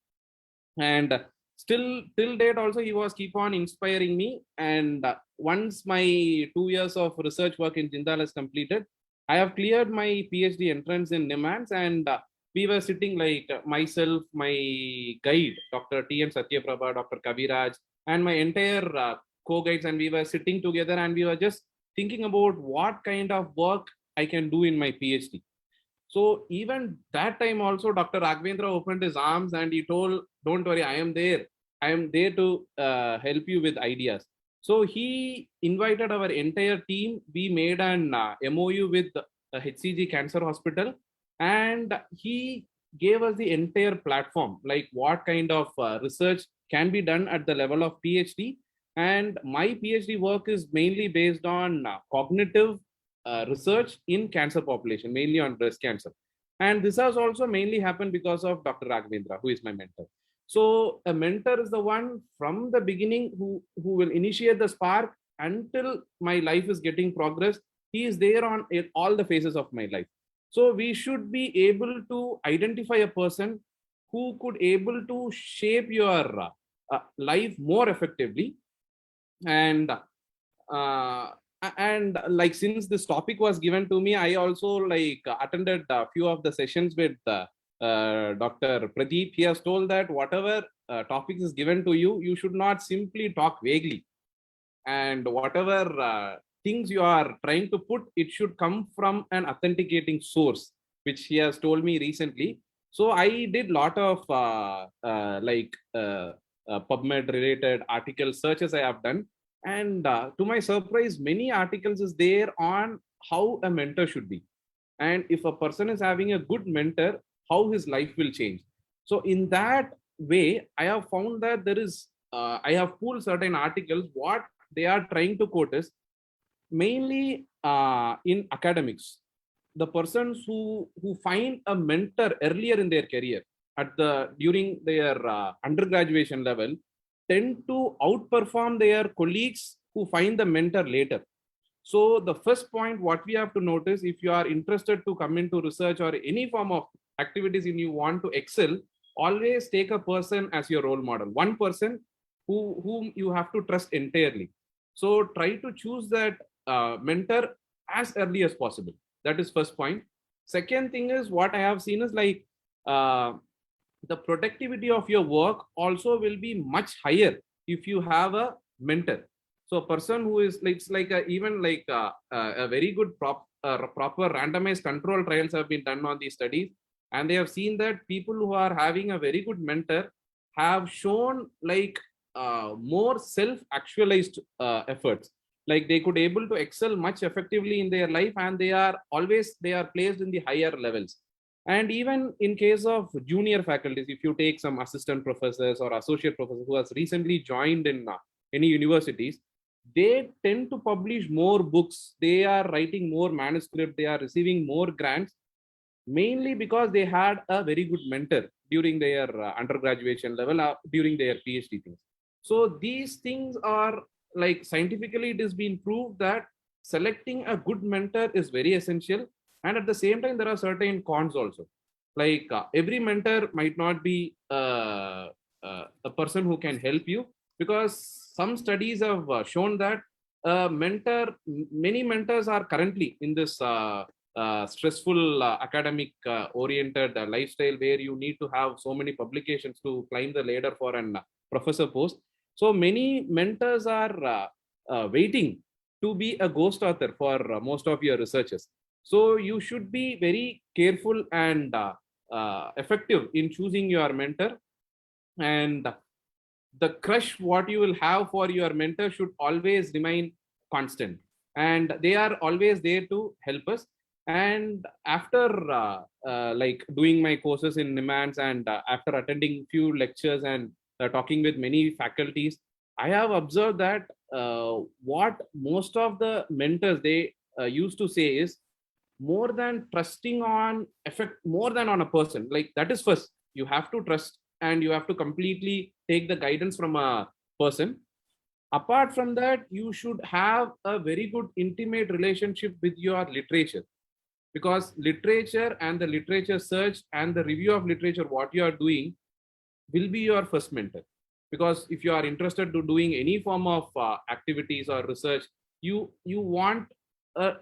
And still till date also he was keep on inspiring me. And once my 2 years of research work in Jindal is completed, I have cleared my PhD entrance in NIMHANS, and we were sitting like myself, my guide, Dr. T.M. Satyaprabha, Dr. Kaviraj, and my entire co-guides, and we were sitting together and we were just thinking about what kind of work I can do in my PhD. So even that time also, Dr. Raghavendra opened his arms and he told, don't worry, I am there. I am there to help you with ideas. So he invited our entire team. We made an MOU with HCG Cancer Hospital, and he gave us the entire platform, like what kind of research can be done at the level of PhD. And my PhD work is mainly based on cognitive research in cancer population, mainly on breast cancer. And this has also mainly happened because of Dr. Raghavendra, who is my mentor. So a mentor is the one from the beginning who will initiate the spark until my life is getting progress. He is there on all the phases of my life. So we should be able to identify a person who could able to shape your life more effectively. And like, since this topic was given to me, I also like attended a few of the sessions with Dr. Pradeep. He has told that whatever topic is given to you, you should not simply talk vaguely, and whatever things you are trying to put, it should come from an authenticating source, which he has told me recently. So I did lot of PubMed related article searches I have done. And to my surprise, many articles is there on how a mentor should be. And if a person is having a good mentor, how his life will change. So in that way, I have found that there is, I have pulled certain articles. What they are trying to quote is mainly in academics. The persons who find a mentor earlier in their career, during their undergraduation level, tend to outperform their colleagues who find the mentor later. So the first point what we have to notice, if you are interested to come into research or any form of activities and you want to excel, always take a person as your role model, one person whom you have to trust entirely. So try to choose that mentor as early as possible. That is first point. Second thing is, what I have seen is like the productivity of your work also will be much higher if you have a mentor. So a person who is like, it's like a very good proper randomized control trials have been done on these studies, and they have seen that people who are having a very good mentor have shown like more self-actualized efforts. Like they could able to excel much effectively in their life, and they are placed in the higher levels. And even in case of junior faculties, if you take some assistant professors or associate professors who has recently joined in any universities, they tend to publish more books. They are writing more manuscript. They are receiving more grants, mainly because they had a very good mentor during their undergraduation level, during their PhD things. So these things are like, scientifically it has been proved that selecting a good mentor is very essential. And at the same time, there are certain cons also. Like every mentor might not be a person who can help you, because some studies have shown that many mentors are currently in this stressful academic oriented lifestyle where you need to have so many publications to climb the ladder for an professor post. So many mentors are waiting to be a ghost author for most of your researchers. So you should be very careful and effective in choosing your mentor. And the crush what you will have for your mentor should always remain constant. And they are always there to help us. And after like doing my courses in NIMHANS, and after attending few lectures and talking with many faculties, I have observed that what most of the mentors they used to say is, more than trusting on more than on a person, like that is first, you have to trust and you have to completely take the guidance from a person. Apart from that, you should have a very good intimate relationship with your literature, because literature and the literature search and the review of literature what you are doing will be your first mentor. Because if you are interested to doing any form of activities or research, you want a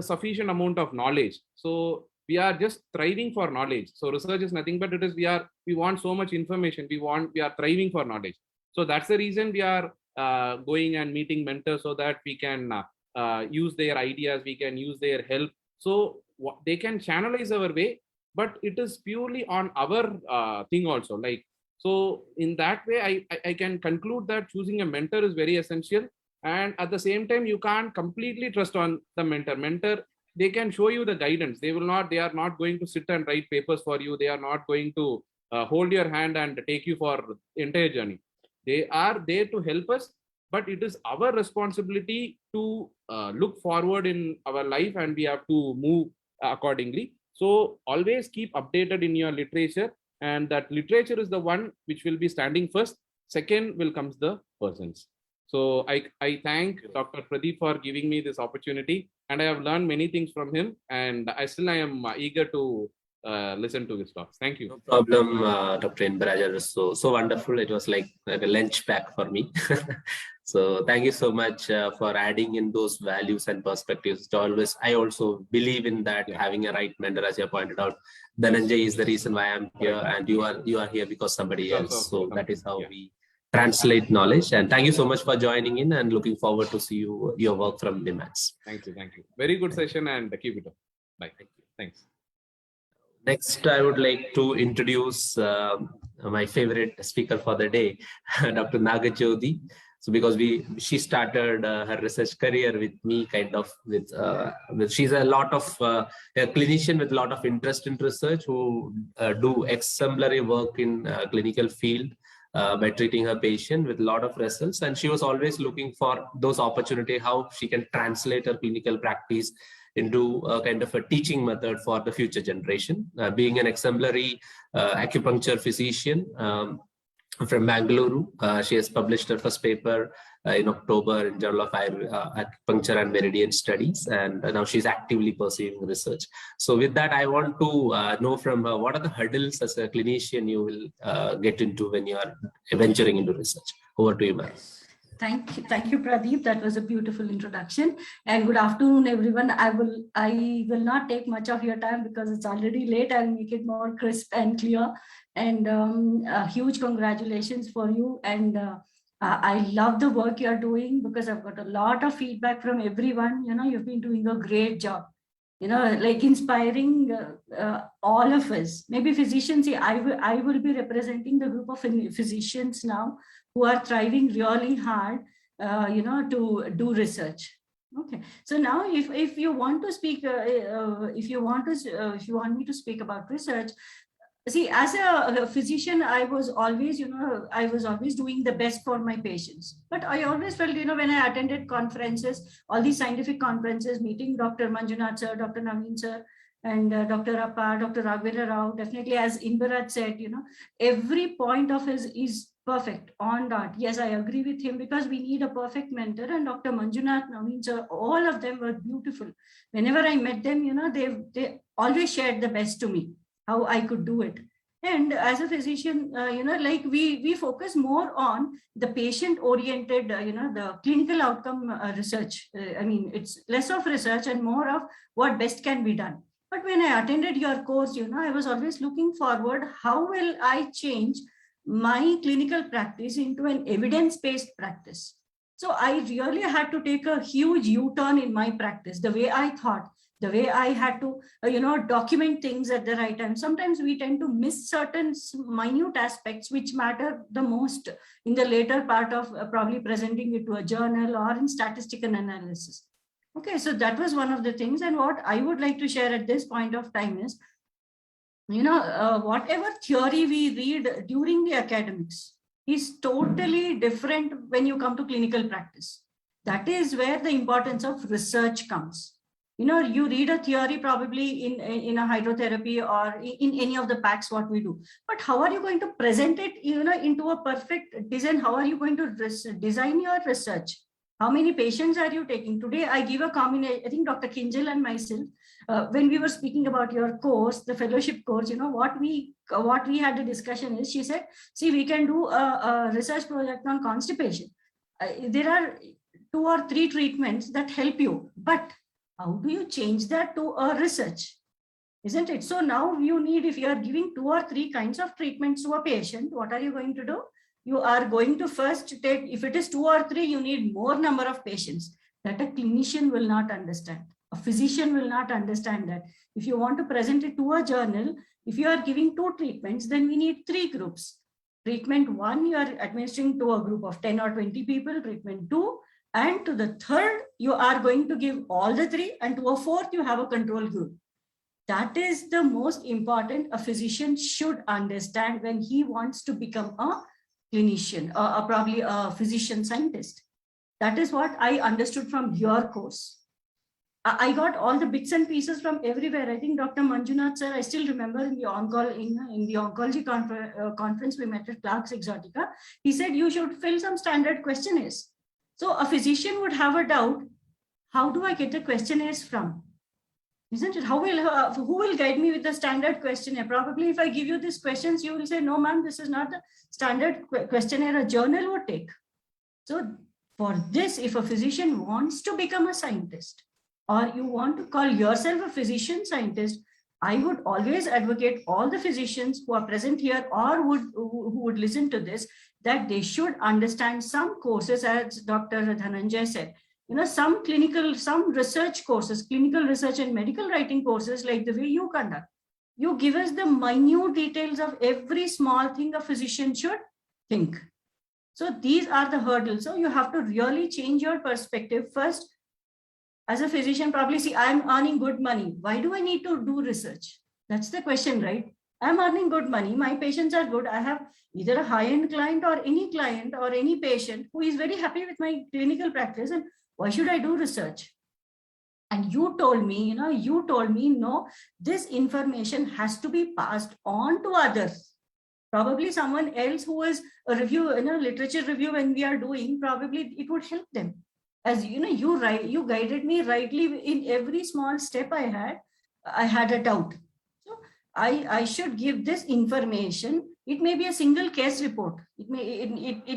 sufficient amount of knowledge. So we are just thriving for knowledge. So research is nothing but we want so much information. We are thriving for knowledge. So that's the reason we are going and meeting mentors, so that we can use their ideas, we can use their help. So they can channelize our way, but it is purely on our thing also. Like, so in that way, I can conclude that choosing a mentor is very essential. And at the same time, you can't completely trust on the mentor. They can show you the guidance. They are not going to sit and write papers for you. They are not going to hold your hand and take you for the entire journey. They are there to help us, but it is our responsibility to look forward in our life, and we have to move accordingly. So always keep updated in your literature, and that literature is the one which will be standing first. Second will comes the persons. So I thank Dr. Pradeep for giving me this opportunity, and I have learned many things from him, and I am eager to listen to his talks. Thank you. No problem, Dr. Inbaraja. It was so wonderful. It was like a lunch pack for me. So thank you so much for adding in those values and perspectives. I also believe in that, having a right mentor, as you pointed out. Dhananjay is the reason why I'm here, and you are here because somebody else. So that is how we translate knowledge. And thank you so much for joining in, and looking forward to see your work from NIMHANS. Thank you. Very good session, and keep it up. Bye. Thank you. Thanks. Next, I would like to introduce my favorite speaker for the day, Dr. Nagajyoti. So because she started her research career with me, she's a lot of a clinician with a lot of interest in research, who do exemplary work in clinical field by treating her patient with a lot of results. And she was always looking for those opportunities, how she can translate her clinical practice into a kind of a teaching method for the future generation. Being an exemplary acupuncture physician from Bangalore, she has published her first paper in October in Journal of Acupuncture and Meridian Studies, and now she's actively pursuing research. So with that, I want to know from her, what are the hurdles as a clinician you will get into when you are venturing into research? Over to you, ma'am. Thank you, Pradeep. That was a beautiful introduction. And good afternoon, everyone. I will not take much of your time because it's already late. I'll make it more crisp and clear. And a huge congratulations for you. And I love the work you're doing, because I've got a lot of feedback from everyone. You've been doing a great job. Like inspiring all of us. Maybe physicians. I will be representing the group of physicians now who are thriving really hard, to do research. Okay, so now if you want to speak, if you want me to speak about research, see, as a physician, I was always doing the best for my patients. But I always felt, when I attended conferences, all these scientific conferences, meeting Dr. Manjunath sir, Dr. Naveen sir, and Dr. Appa, Dr. Raghvendra Rao, definitely, as Inbaraj said, every point of his is perfect, on dot. Yes, I agree with him, because we need a perfect mentor. And Dr. Manjunath, Naveen sir, all of them were beautiful. Whenever I met them, they always shared the best to me, how I could do it. And as a physician, like we focus more on the patient-oriented, the clinical outcome research. It's less of research and more of what best can be done. But when I attended your course, I was always looking forward, how will I change my clinical practice into an evidence-based practice? So I really had to take a huge U-turn in my practice, the way I thought, the way I had to, document things at the right time. Sometimes we tend to miss certain minute aspects which matter the most in the later part of probably presenting it to a journal or in statistical analysis. Okay, so that was one of the things. And what I would like to share at this point of time is, whatever theory we read during the academics is totally different when you come to clinical practice. That is where the importance of research comes. You read a theory probably in a hydrotherapy or in any of the packs what we do. But how are you going to present it, into a perfect design? How are you going to design your research? How many patients are you taking? Today, I give a combination. I think Dr. Kinjal and myself, when we were speaking about your course, the fellowship course, you know, what we had a discussion is, she said, see, we can do a research project on constipation. There are 2 or 3 treatments that help you, but how do you change that to a research? Isn't it? So now you need, if you are giving 2 or 3 kinds of treatments to a patient, what are you going to do? You are going to first take, if it is 2 or 3, you need more number of patients. That a clinician will not understand. A physician will not understand that. If you want to present it to a journal, if you are giving 2 treatments, then we need 3 groups. Treatment 1, you are administering to a group of 10 or 20 people. Treatment 2, and to the 3rd, you are going to give all the 3, and to a 4th, you have a control group. That is the most important a physician should understand when he wants to become a clinician or probably a physician scientist. That is what I understood from your course. I got all the bits and pieces from everywhere. I think Dr. Manjunath sir, I still remember in the oncology conference we met at Clark's Exotica, he said you should fill some standard questionnaires. So a physician would have a doubt, how do I get the questionnaires from? Isn't it? Who will guide me with the standard questionnaire? Probably if I give you these questions, you will say, no, ma'am, this is not the standard questionnaire a journal would take. So for this, if a physician wants to become a scientist, or you want to call yourself a physician scientist, I would always advocate all the physicians who are present here or who would listen to this, that they should understand some courses, as Dr. Dhananjay said. You know, some research courses, clinical research and medical writing courses, like the way you conduct. You give us the minute details of every small thing a physician should think. So these are the hurdles. So you have to really change your perspective. First, as a physician, probably see, I'm earning good money. Why do I need to do research? That's the question, right? I'm earning good money. My patients are good. I have either a high-end client or any patient who is very happy with my clinical practice. And why should I do research? And you told me, no, this information has to be passed on to others. Probably someone else who is a review, literature review when we are doing, probably it would help them. As you know, you guided me rightly in every small step I had a doubt. So I should give this information. It may be a single case report. It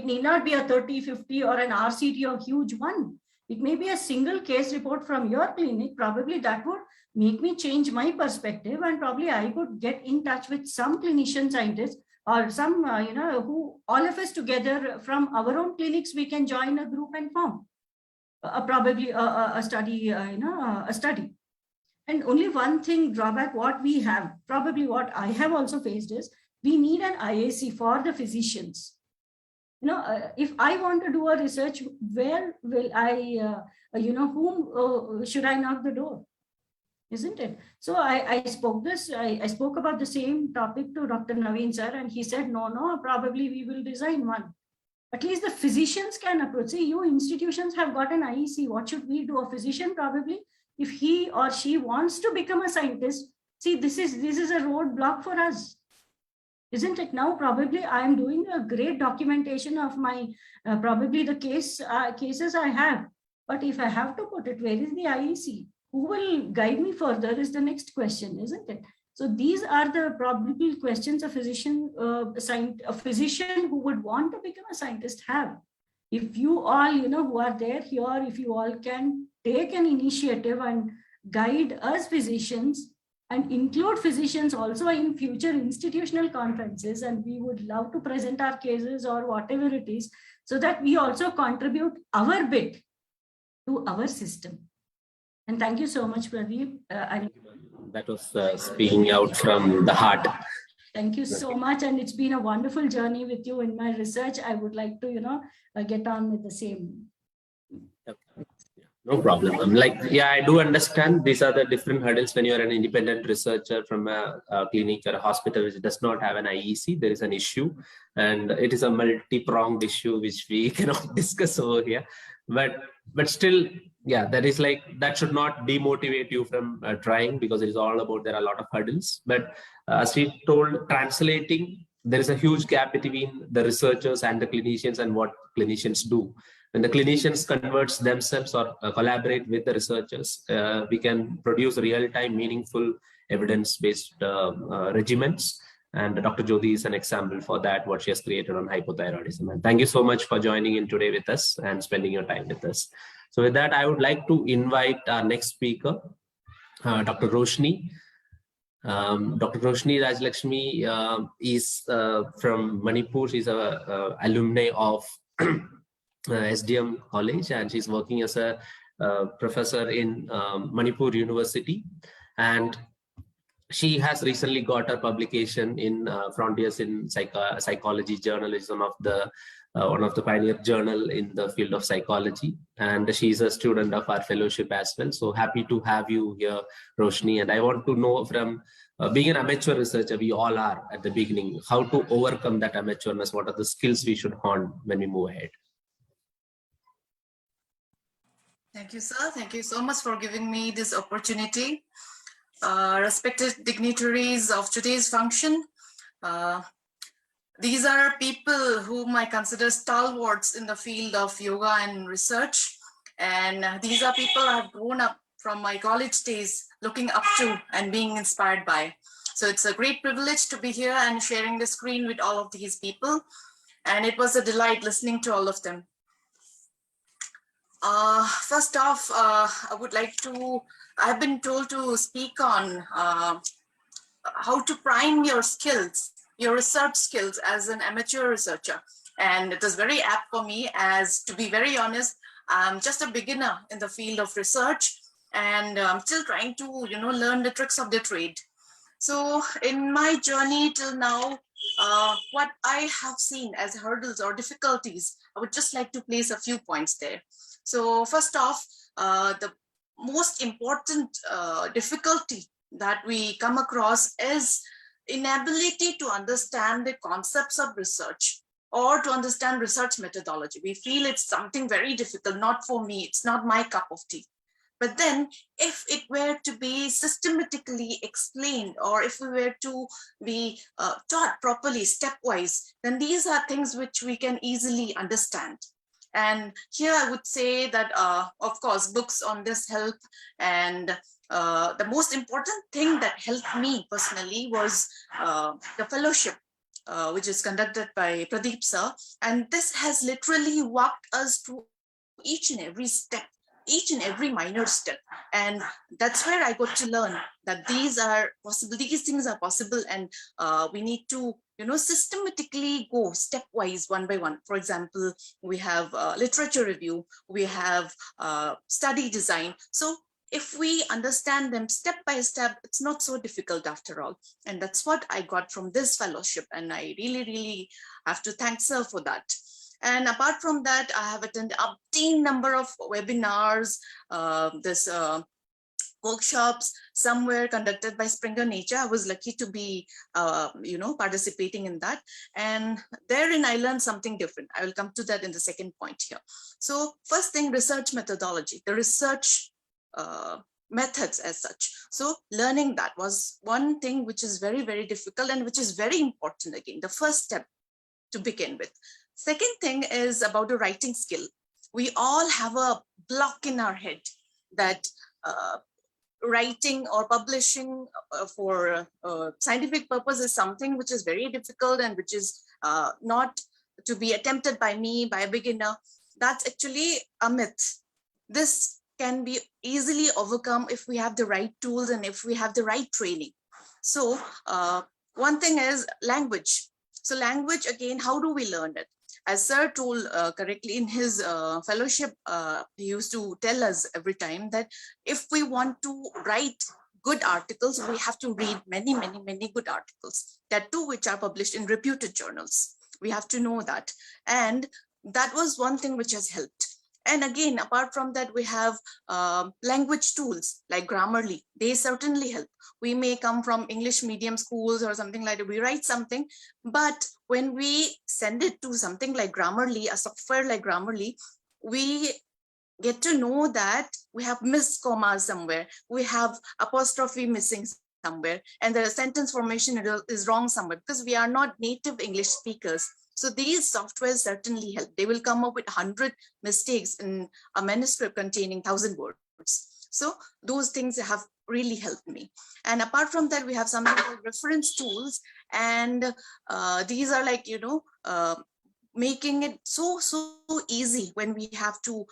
need not be a 30, 50 or an RCT or huge one. It may be a single case report from your clinic. Probably that would make me change my perspective, and probably I could get in touch with some clinician scientists or some, who all of us together from our own clinics, we can join a group and form probably a study, a study. And only one thing drawback, what we have, probably what I have also faced is, we need an IAC for the physicians. If I want to do a research, where will I, whom should I knock the door? Isn't it? So I spoke about the same topic to Dr. Naveen sir, and he said, no, probably we will design one. At least the physicians can approach. See, you institutions have got an IEC. What should we do? A physician probably, if he or she wants to become a scientist, see, this is a roadblock for us. Isn't it? Now, probably I am doing a great documentation of my, probably the cases I have. But if I have to put it, where is the IEC? Who will guide me further is the next question, isn't it? So these are the probable questions a physician who would want to become a scientist have. If you all, who are there here, if you all can take an initiative and guide us physicians, and include physicians also in future institutional conferences, and we would love to present our cases or whatever it is, so that we also contribute our bit to our system. And thank you so much, Pradeep. That was speaking out from the heart. Thank you so much, and it's been a wonderful journey with you in my research. I would like to, get on with the same. No problem. I do understand these are the different hurdles when you are an independent researcher from a clinic or a hospital which does not have an IEC. There is an issue, and it is a multi-pronged issue which we cannot discuss over here. But still, yeah, that should not demotivate you from trying, because it is all about, there are a lot of hurdles. But as we told, translating, there is a huge gap between the researchers and the clinicians and what clinicians do. when the clinicians converts themselves or collaborate with the researchers, we can produce real-time, meaningful, evidence-based regimens. And Dr. Jyoti is an example for that, what she has created on hypothyroidism. And thank you so much for joining in today with us and spending your time with us. So with that, I would like to invite our next speaker, Dr. Roshni. Dr. Roshni Rajlakshmi is from Manipur. She's a alumni of SDM College, and she's working as a professor in Manipur University. And she has recently got a publication in Frontiers in Psychology Journal. It's one of the pioneer journal in the field of psychology, and she's a student of our fellowship as well. So happy to have you here, Roshni. And I want to know, from being an amateur researcher, we all are at the beginning, how to overcome that amateurness. What are the skills we should hone when we move ahead? Thank you, sir. Thank you so much for giving me this opportunity. Respected dignitaries of today's function, these are people whom I consider stalwarts in the field of yoga and research. And these are people I have grown up from my college days looking up to and being inspired by. So it's a great privilege to be here and sharing the screen with all of these people. And it was a delight listening to all of them. First off, I've been told to speak on how to prime your skills, your research skills as an amateur researcher. And it is very apt for me, as to be very honest, I'm just a beginner in the field of research, and I'm still trying to, learn the tricks of the trade. So in my journey till now, what I have seen as hurdles or difficulties, I would just like to place a few points there. So first off, the most important difficulty that we come across is inability to understand the concepts of research or to understand research methodology. We feel it's something very difficult, not for me, it's not my cup of tea. But then if it were to be systematically explained, or if we were to be taught properly stepwise, then these are things which we can easily understand. And here I would say that, of course, books on this help. And the most important thing that helped me personally was the fellowship, which is conducted by Pradeep sir. And this has literally walked us through each and every step, each and every minor step. And that's where I got to learn that these are possible, these things are possible, and we need to systematically go stepwise, one by one. For example, we have literature review, we have study design. So if we understand them step by step, it's not so difficult after all. And that's what I got from this fellowship. And I really, really have to thank sir for that. And apart from that, I have attended an obscene number of webinars, workshops, some were conducted by Springer Nature. I was lucky to be, participating in that. And therein I learned something different. I will come to that in the second point here. So first thing, research methodology, the research methods as such. So learning that was one thing which is very, very difficult and which is very important. Again, the first step to begin with. Second thing is about the writing skill. We all have a block in our head that writing or publishing for scientific purpose is something which is very difficult and which is not to be attempted by me, by a beginner. That's actually a myth. This can be easily overcome if we have the right tools and if we have the right training. So one thing is language. So language, again, how do we learn it? As sir told correctly in his fellowship, he used to tell us every time that if we want to write good articles, we have to read many, many, many good articles, that too which are published in reputed journals. We have to know that. And that was one thing which has helped. And again, apart from that, we have language tools like Grammarly. They certainly help. We may come from English medium schools or something like that. We write something, but when we send it to something like Grammarly, a software like Grammarly, we get to know that we have missed commas somewhere. We have apostrophe missing somewhere, and the sentence formation is wrong somewhere because we are not native English speakers. So these softwares certainly help. They will come up with 100 mistakes in a manuscript containing 1,000 words. So those things have really helped me. And apart from that, we have something called reference tools. And these are like, making it so easy when we have to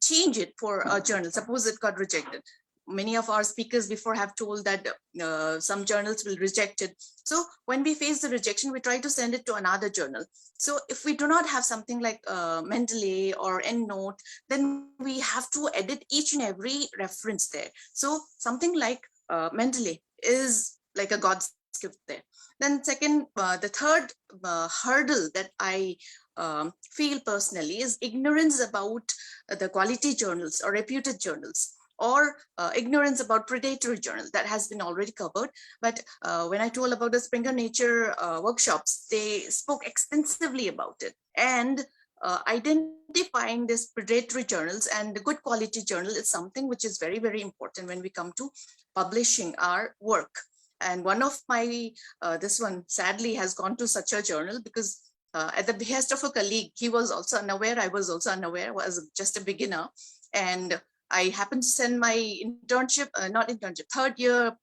change it for a journal. Suppose it got rejected. Many of our speakers before have told that some journals will reject it. So when we face the rejection, we try to send it to another journal. So if we do not have something like Mendeley or EndNote, then we have to edit each and every reference there. So something like Mendeley is like a God's gift there. Then second, the third hurdle that I feel personally is ignorance about the quality journals or reputed journals, or ignorance about predatory journals. That has been already covered. But when I told about the Springer Nature workshops, they spoke extensively about it. And identifying these predatory journals and the good quality journal is something which is very, very important when we come to publishing our work. And one of my, this one sadly has gone to such a journal because at the behest of a colleague, he was also unaware, I was also unaware, was just a beginner. And I happened to send my internship, third year,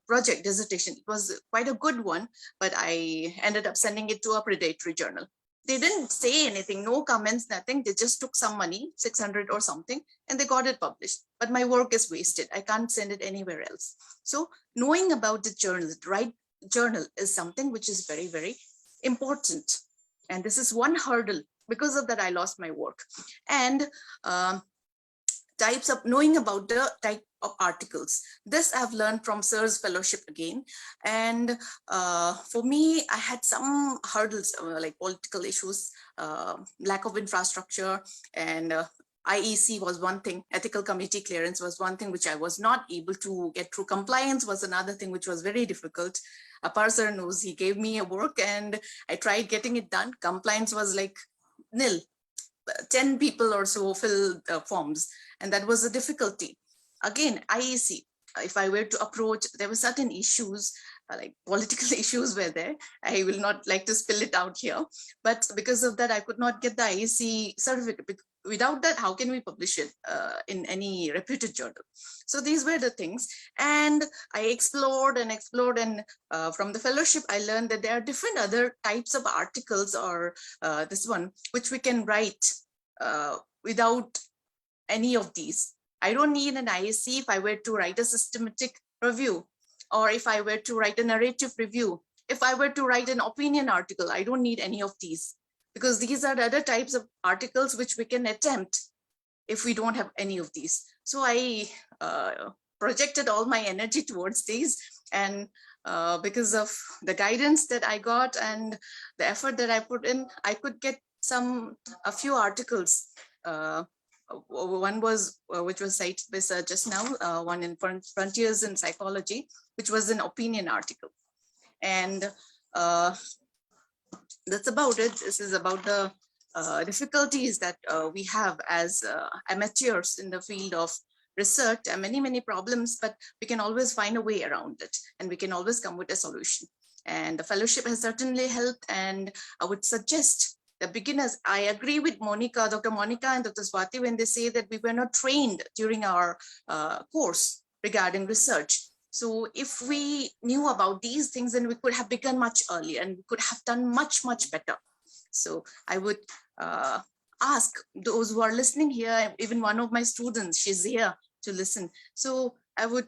project dissertation. It was quite a good one, but I ended up sending it to a predatory journal. They didn't say anything, no comments, nothing. They just took some money, 600 or something, and they got it published. But my work is wasted. I can't send it anywhere else. So knowing about the journal, the right journal, is something which is very, very important. And this is one hurdle. Because of that, I lost my work. And types of knowing about the type of articles. This I've learned from Sir's fellowship again. And for me, I had some hurdles like political issues, lack of infrastructure, and IEC was one thing, ethical committee clearance was one thing which I was not able to get through. Compliance was another thing which was very difficult. Apar sir knows, he gave me a work and I tried getting it done. Compliance was like nil. 10 people or so filled forms, and that was a difficulty. Again, IEC, if I were to approach, there were certain issues, like political issues were there. I will not like to spill it out here, but because of that, I could not get the IEC certificate. Without that, how can we publish it in any reputed journal? So these were the things. And I explored, and from the fellowship, I learned that there are different other types of articles, or this one, which we can write without any of these. I don't need an ISC if I were to write a systematic review, or if I were to write a narrative review. If I were to write an opinion article, I don't need any of these, because these are the other types of articles which we can attempt if we don't have any of these. So I projected all my energy towards these, and because of the guidance that I got and the effort that I put in, I could get a few articles. One was, which was cited by Sir just now, one in Frontiers in Psychology, which was an opinion article. And that's about it. This is about the difficulties that we have as amateurs in the field of research, and many problems, but we can always find a way around it, and we can always come with a solution. And the fellowship has certainly helped, and I would suggest the beginners, I agree with Monica, Dr. Monica and Dr. Swati when they say that we were not trained during our course regarding research. So if we knew about these things, then we could have begun much earlier, and we could have done much better. So I would ask those who are listening here, even one of my students, she's here to listen. So I would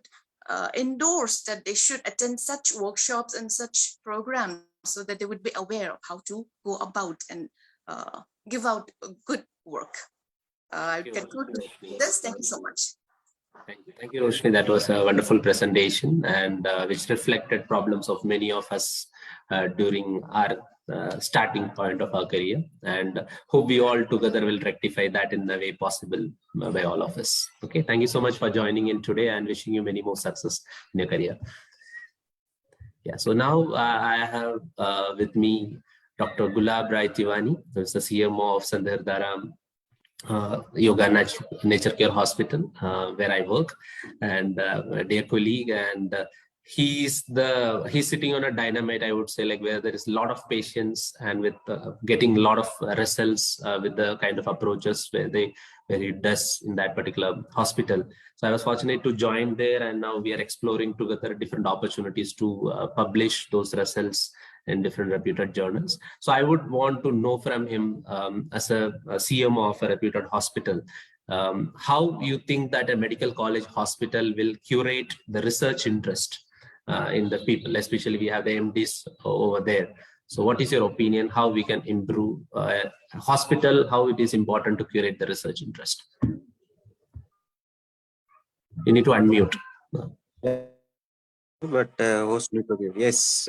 endorse that they should attend such workshops and such programs, so that they would be aware of how to go about and give out good work. I conclude with this. Thank you so much. Thank you, Roshni. That was a wonderful presentation, and which reflected problems of many of us during our starting point of our career, and hope we all together will rectify that in the way possible by all of us. Okay, thank you so much for joining in today, and wishing you many more success in your career. Yeah, so now I have with me Dr. Gulab Rai Tiwani, who is the CMO of Sandhir Yoga Nature Care Hospital, where I work, and a dear colleague, and he's sitting on a dynamite, I would say, like where there is a lot of patience and with getting a lot of results with the kind of approaches where he does in that particular hospital. So I was fortunate to join there, and now we are exploring together different opportunities to publish those results in different reputed journals. So I would want to know from him as a CMO of a reputed hospital, how you think that a medical college hospital will curate the research interest in the people, especially we have the MDs over there. So what is your opinion, how we can improve hospital, how it is important to curate the research interest? You need to unmute. But host need to give. Yes.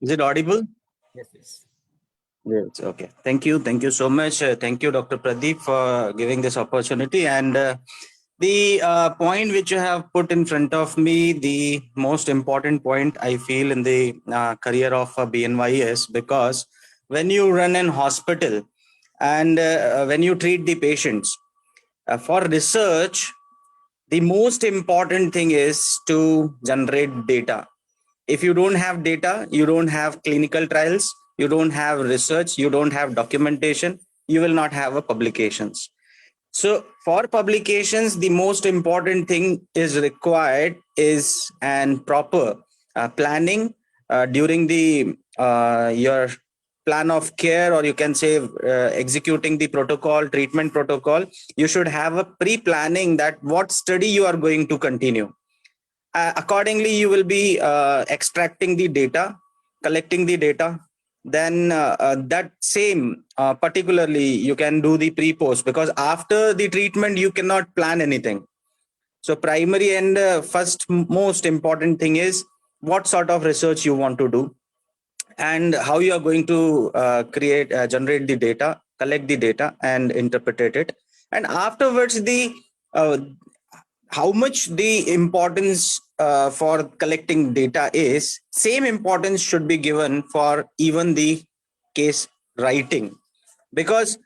Is it audible? Yes, yes. Yes. Okay. Thank you. Thank you so much. Thank you, Dr. Pradeep, for giving this opportunity. And the point which you have put in front of me, the most important point I feel in the career of BNYES, because when you run an hospital and when you treat the patients for research, the most important thing is to generate data. If you don't have data, you don't have clinical trials, you don't have research, you don't have documentation, you will not have a publications. So for publications, the most important thing is required is an proper planning during the your plan of care, or you can say executing the protocol, treatment protocol. You should have a pre-planning that what study you are going to continue. Accordingly, you will be extracting the data, collecting the data. Then that same particularly you can do the pre-post, because after the treatment you cannot plan anything. So primary and first most important thing is what sort of research you want to do and how you are going to generate the data, collect the data and interpret it. And afterwards the how much the importance for collecting data is, same importance should be given for even the case writing, because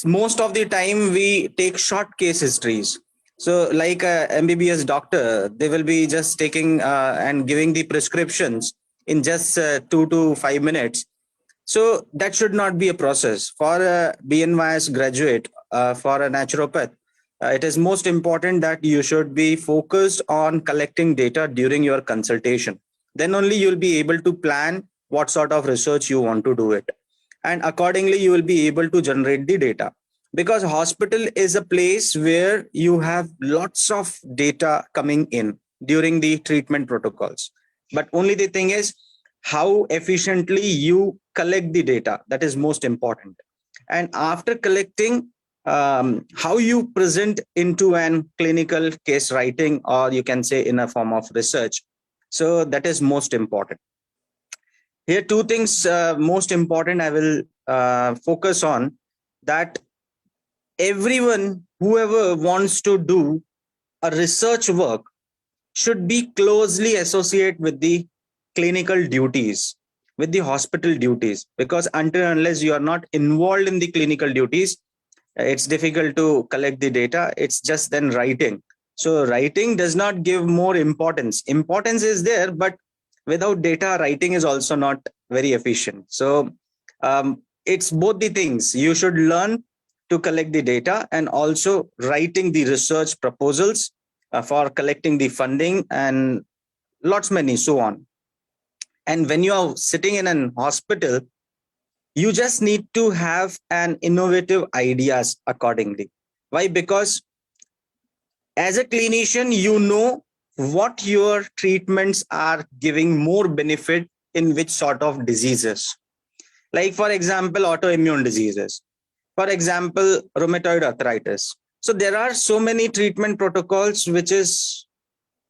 most of the time we take short case histories. So like a MBBS doctor, they will be just taking and giving the prescriptions in just 2 to 5 minutes. So that should not be a process. For a BNYES graduate, for a naturopath, it is most important that you should be focused on collecting data during your consultation. Then only you'll be able to plan what sort of research you want to do it. And accordingly, you will be able to generate the data. Because hospital is a place where you have lots of data coming in during the treatment protocols. But only the thing is how efficiently you collect the data. That is most important. And after collecting, how you present into an clinical case writing, or you can say in a form of research. So that is most important. Here, two things most important I will focus on, that everyone, whoever wants to do a research work, should be closely associated with the clinical duties, with the hospital duties, because until and unless you are not involved in the clinical duties, it's difficult to collect the data. It's just then writing. So writing does not give more importance. Importance is there, but without data, writing is also not very efficient. So it's both the things. You should learn to collect the data and also writing the research proposals for collecting the funding and lots many so on. And when you are sitting in an hospital, you just need to have an innovative ideas accordingly. Why? Because as a clinician, you know what your treatments are giving more benefit in which sort of diseases. Like for example, autoimmune diseases. For example, rheumatoid arthritis. So there are so many treatment protocols which is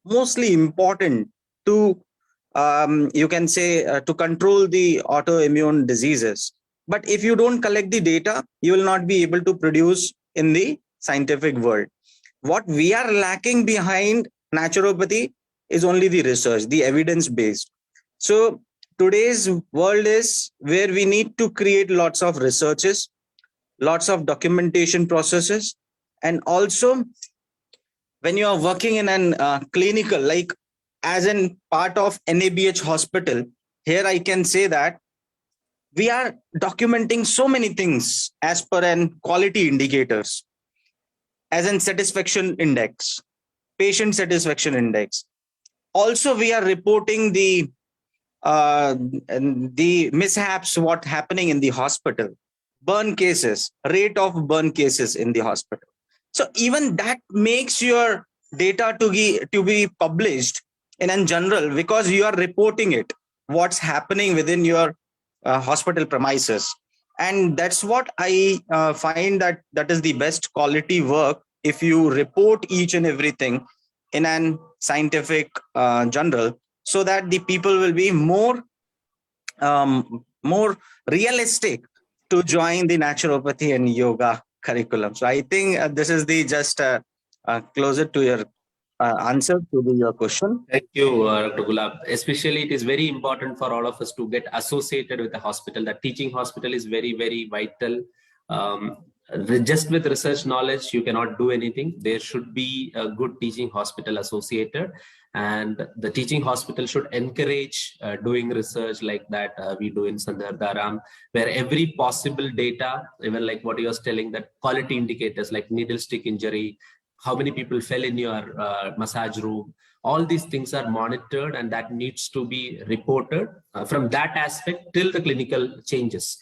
mostly important to you can say to control the autoimmune diseases. But if you don't collect the data, you will not be able to produce in the scientific world. What we are lacking behind naturopathy is only the research, the evidence based. So today's world is where we need to create lots of researches, lots of documentation processes, and also when you are working in an clinical, like as in part of NABH hospital, here I can say that we are documenting so many things as per an quality indicators, as in satisfaction index, patient satisfaction index. Also, we are reporting the mishaps, what happening in the hospital, burn cases, rate of burn cases in the hospital. So even that makes your data to be published in general, because you are reporting it, what's happening within your hospital premises. And that's what I find that is the best quality work, if you report each and everything in an scientific journal, so that the people will be more realistic to join the naturopathy and yoga curriculum. So I think this is the just closer to your answer to your question. Thank you, Dr. Gulab. Especially, it is very important for all of us to get associated with the hospital. The teaching hospital is very, very vital. Just with research knowledge, you cannot do anything. There should be a good teaching hospital associated, and the teaching hospital should encourage doing research like that we do in Sandhar, where every possible data, even like what you was telling, that quality indicators like needle stick injury, how many people fell in your massage room, all these things are monitored, and that needs to be reported from that aspect till the clinical changes.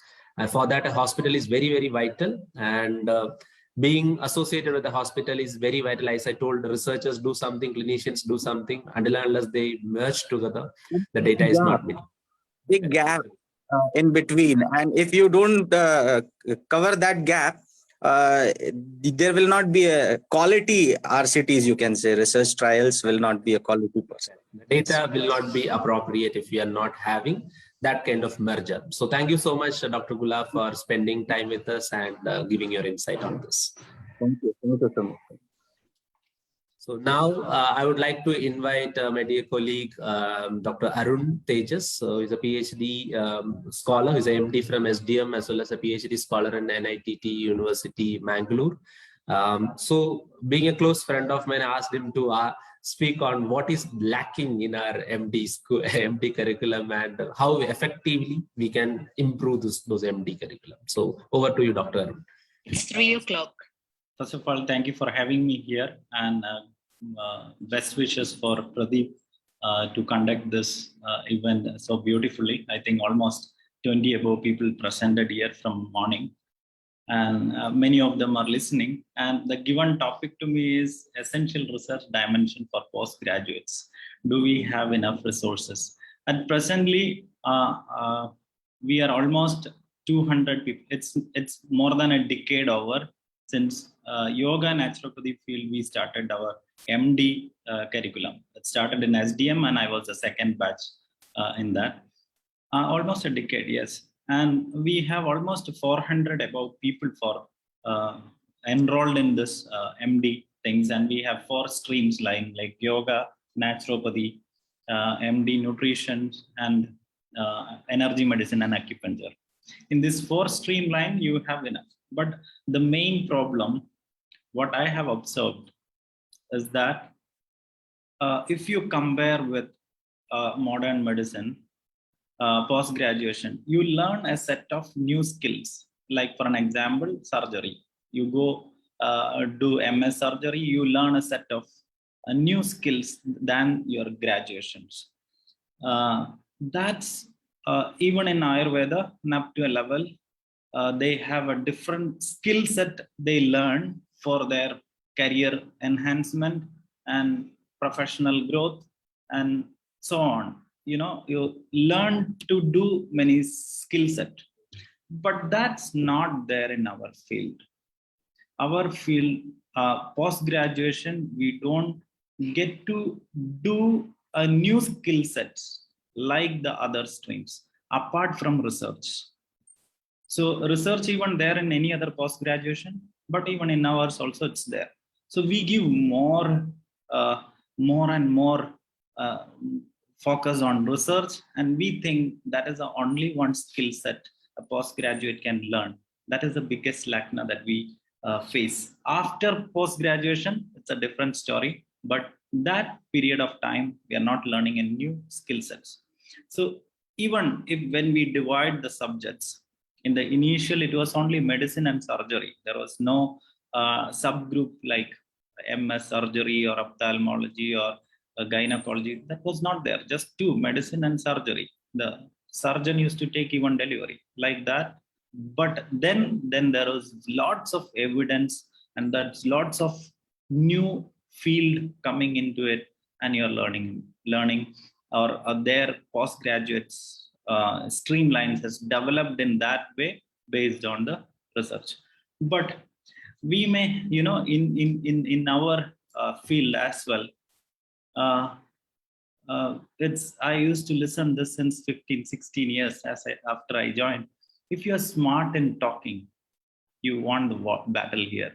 For that, a hospital is very, very vital, and being associated with the hospital is very vital. As I told, researchers do something, clinicians do something, unless they merge together, the data is not met. Big gap in between, and if you don't cover that gap, there will not be a quality RCTs, you can say. Research trials will not be a quality person. The data will not be appropriate if we are not having that kind of merger. So thank you so much, Dr. Gulab, for spending time with us and giving your insight on this. Thank you. Thank you so much. So now I would like to invite my dear colleague, Dr. Arun Tejas. So he's a PhD scholar. He's an MD from SDM, as well as a PhD scholar in NITT University, Mangalore. So being a close friend of mine, I asked him to speak on what is lacking in our MD curriculum and how effectively we can improve those MD curriculum. So over to you, Dr. Arun. It's 3 o'clock. First of all, thank you for having me here, and best wishes for Pradeep to conduct this event so beautifully. I think almost 20 above people presented here from morning, and many of them are listening. And the given topic to me is essential research dimension for postgraduates. Do we have enough resources? And presently, we are almost 200 people. It's more than a decade over since yoga and naturopathy field we started our MD curriculum. It started in SDM, and I was the second batch in that. Almost a decade, yes. And we have almost 400 above people for enrolled in this MD things, and we have 4 streams like yoga, naturopathy, MD nutrition, and energy medicine and acupuncture. In this 4 streamline, you have enough. But the main problem, what I have observed, is that if you compare with modern medicine, post-graduation, you learn a set of new skills. Like for an example, surgery. You go do MS surgery, you learn a set of new skills than your graduations. That's even in Ayurveda, up to a level, they have a different skill set they learn for their career enhancement and professional growth and so on. You know, you learn to do many skill set, but that's not there in our field. Our field, post-graduation, we don't get to do a new skill sets like the other streams, apart from research. So research even there in any other post-graduation, but even in ours also it's there. So we give more and more focus on research, and we think that is the only one skill set a postgraduate can learn. That is the biggest lackna that we face. After post-graduation, it's a different story, but that period of time, we are not learning a new skill sets. So even if when we divide the subjects, in the initial, it was only medicine and surgery. There was no subgroup like MS surgery or ophthalmology or gynecology. That was not there. Just two, medicine and surgery. The surgeon used to take even delivery like that. But then there was lots of evidence, and that's lots of new field coming into it, and you're learning, or their postgraduates streamlines has developed in that way based on the research. But we may, in our field as well, I used to listen this since 15-16 years after I joined. If you're smart in talking, you won the battle here.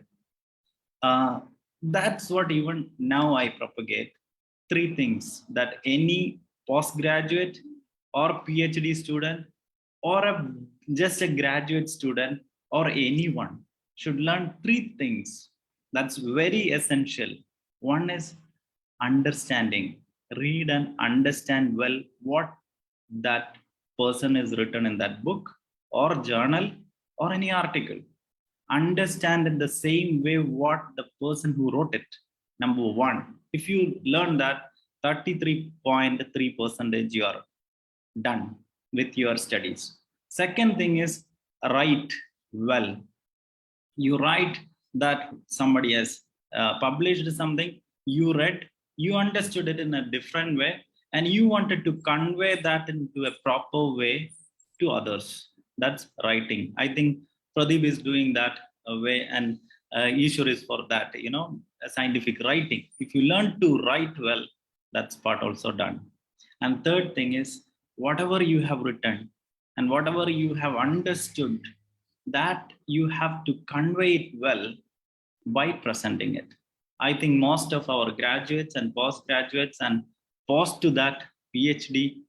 That's what even now I propagate. 3 things that any postgraduate or PhD student or just a graduate student or anyone should learn 3 things. That's very essential. One is understanding. Read and understand well what that person is written in that book or journal or any article. Understand in the same way what the person who wrote it. Number 1, if you learn that, 33.3% you are done with your studies. Second thing is write well. You write that somebody has published something, you read, you understood it in a different way, and you wanted to convey that into a proper way to others. That's writing. I think Pradeep is doing that way, and Ishwar is for that, scientific writing. If you learn to write well, that's part also done. And third thing is, whatever you have written and whatever you have understood, that you have to convey it well by presenting it. I think most of our graduates and postgraduates and post to that PhD,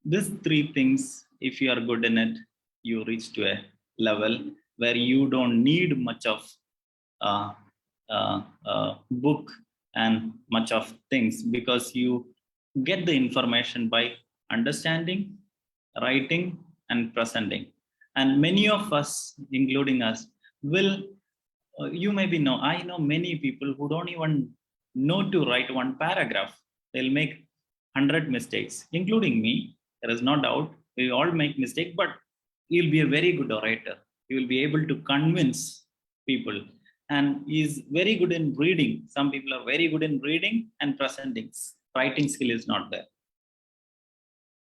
these 3 things, if you are good in it, you reach to a level where you don't need much of book and much of things, because you get the information by understanding, writing, and presenting. And many of us, including us, will, you maybe know, I know many people who don't even know to write 1 paragraph. They'll make 100 mistakes, including me. There is no doubt. We all make mistakes, but you'll be a very good orator. You will be able to convince people. And he's very good in reading. Some people are very good in reading and presenting. Writing skill is not there.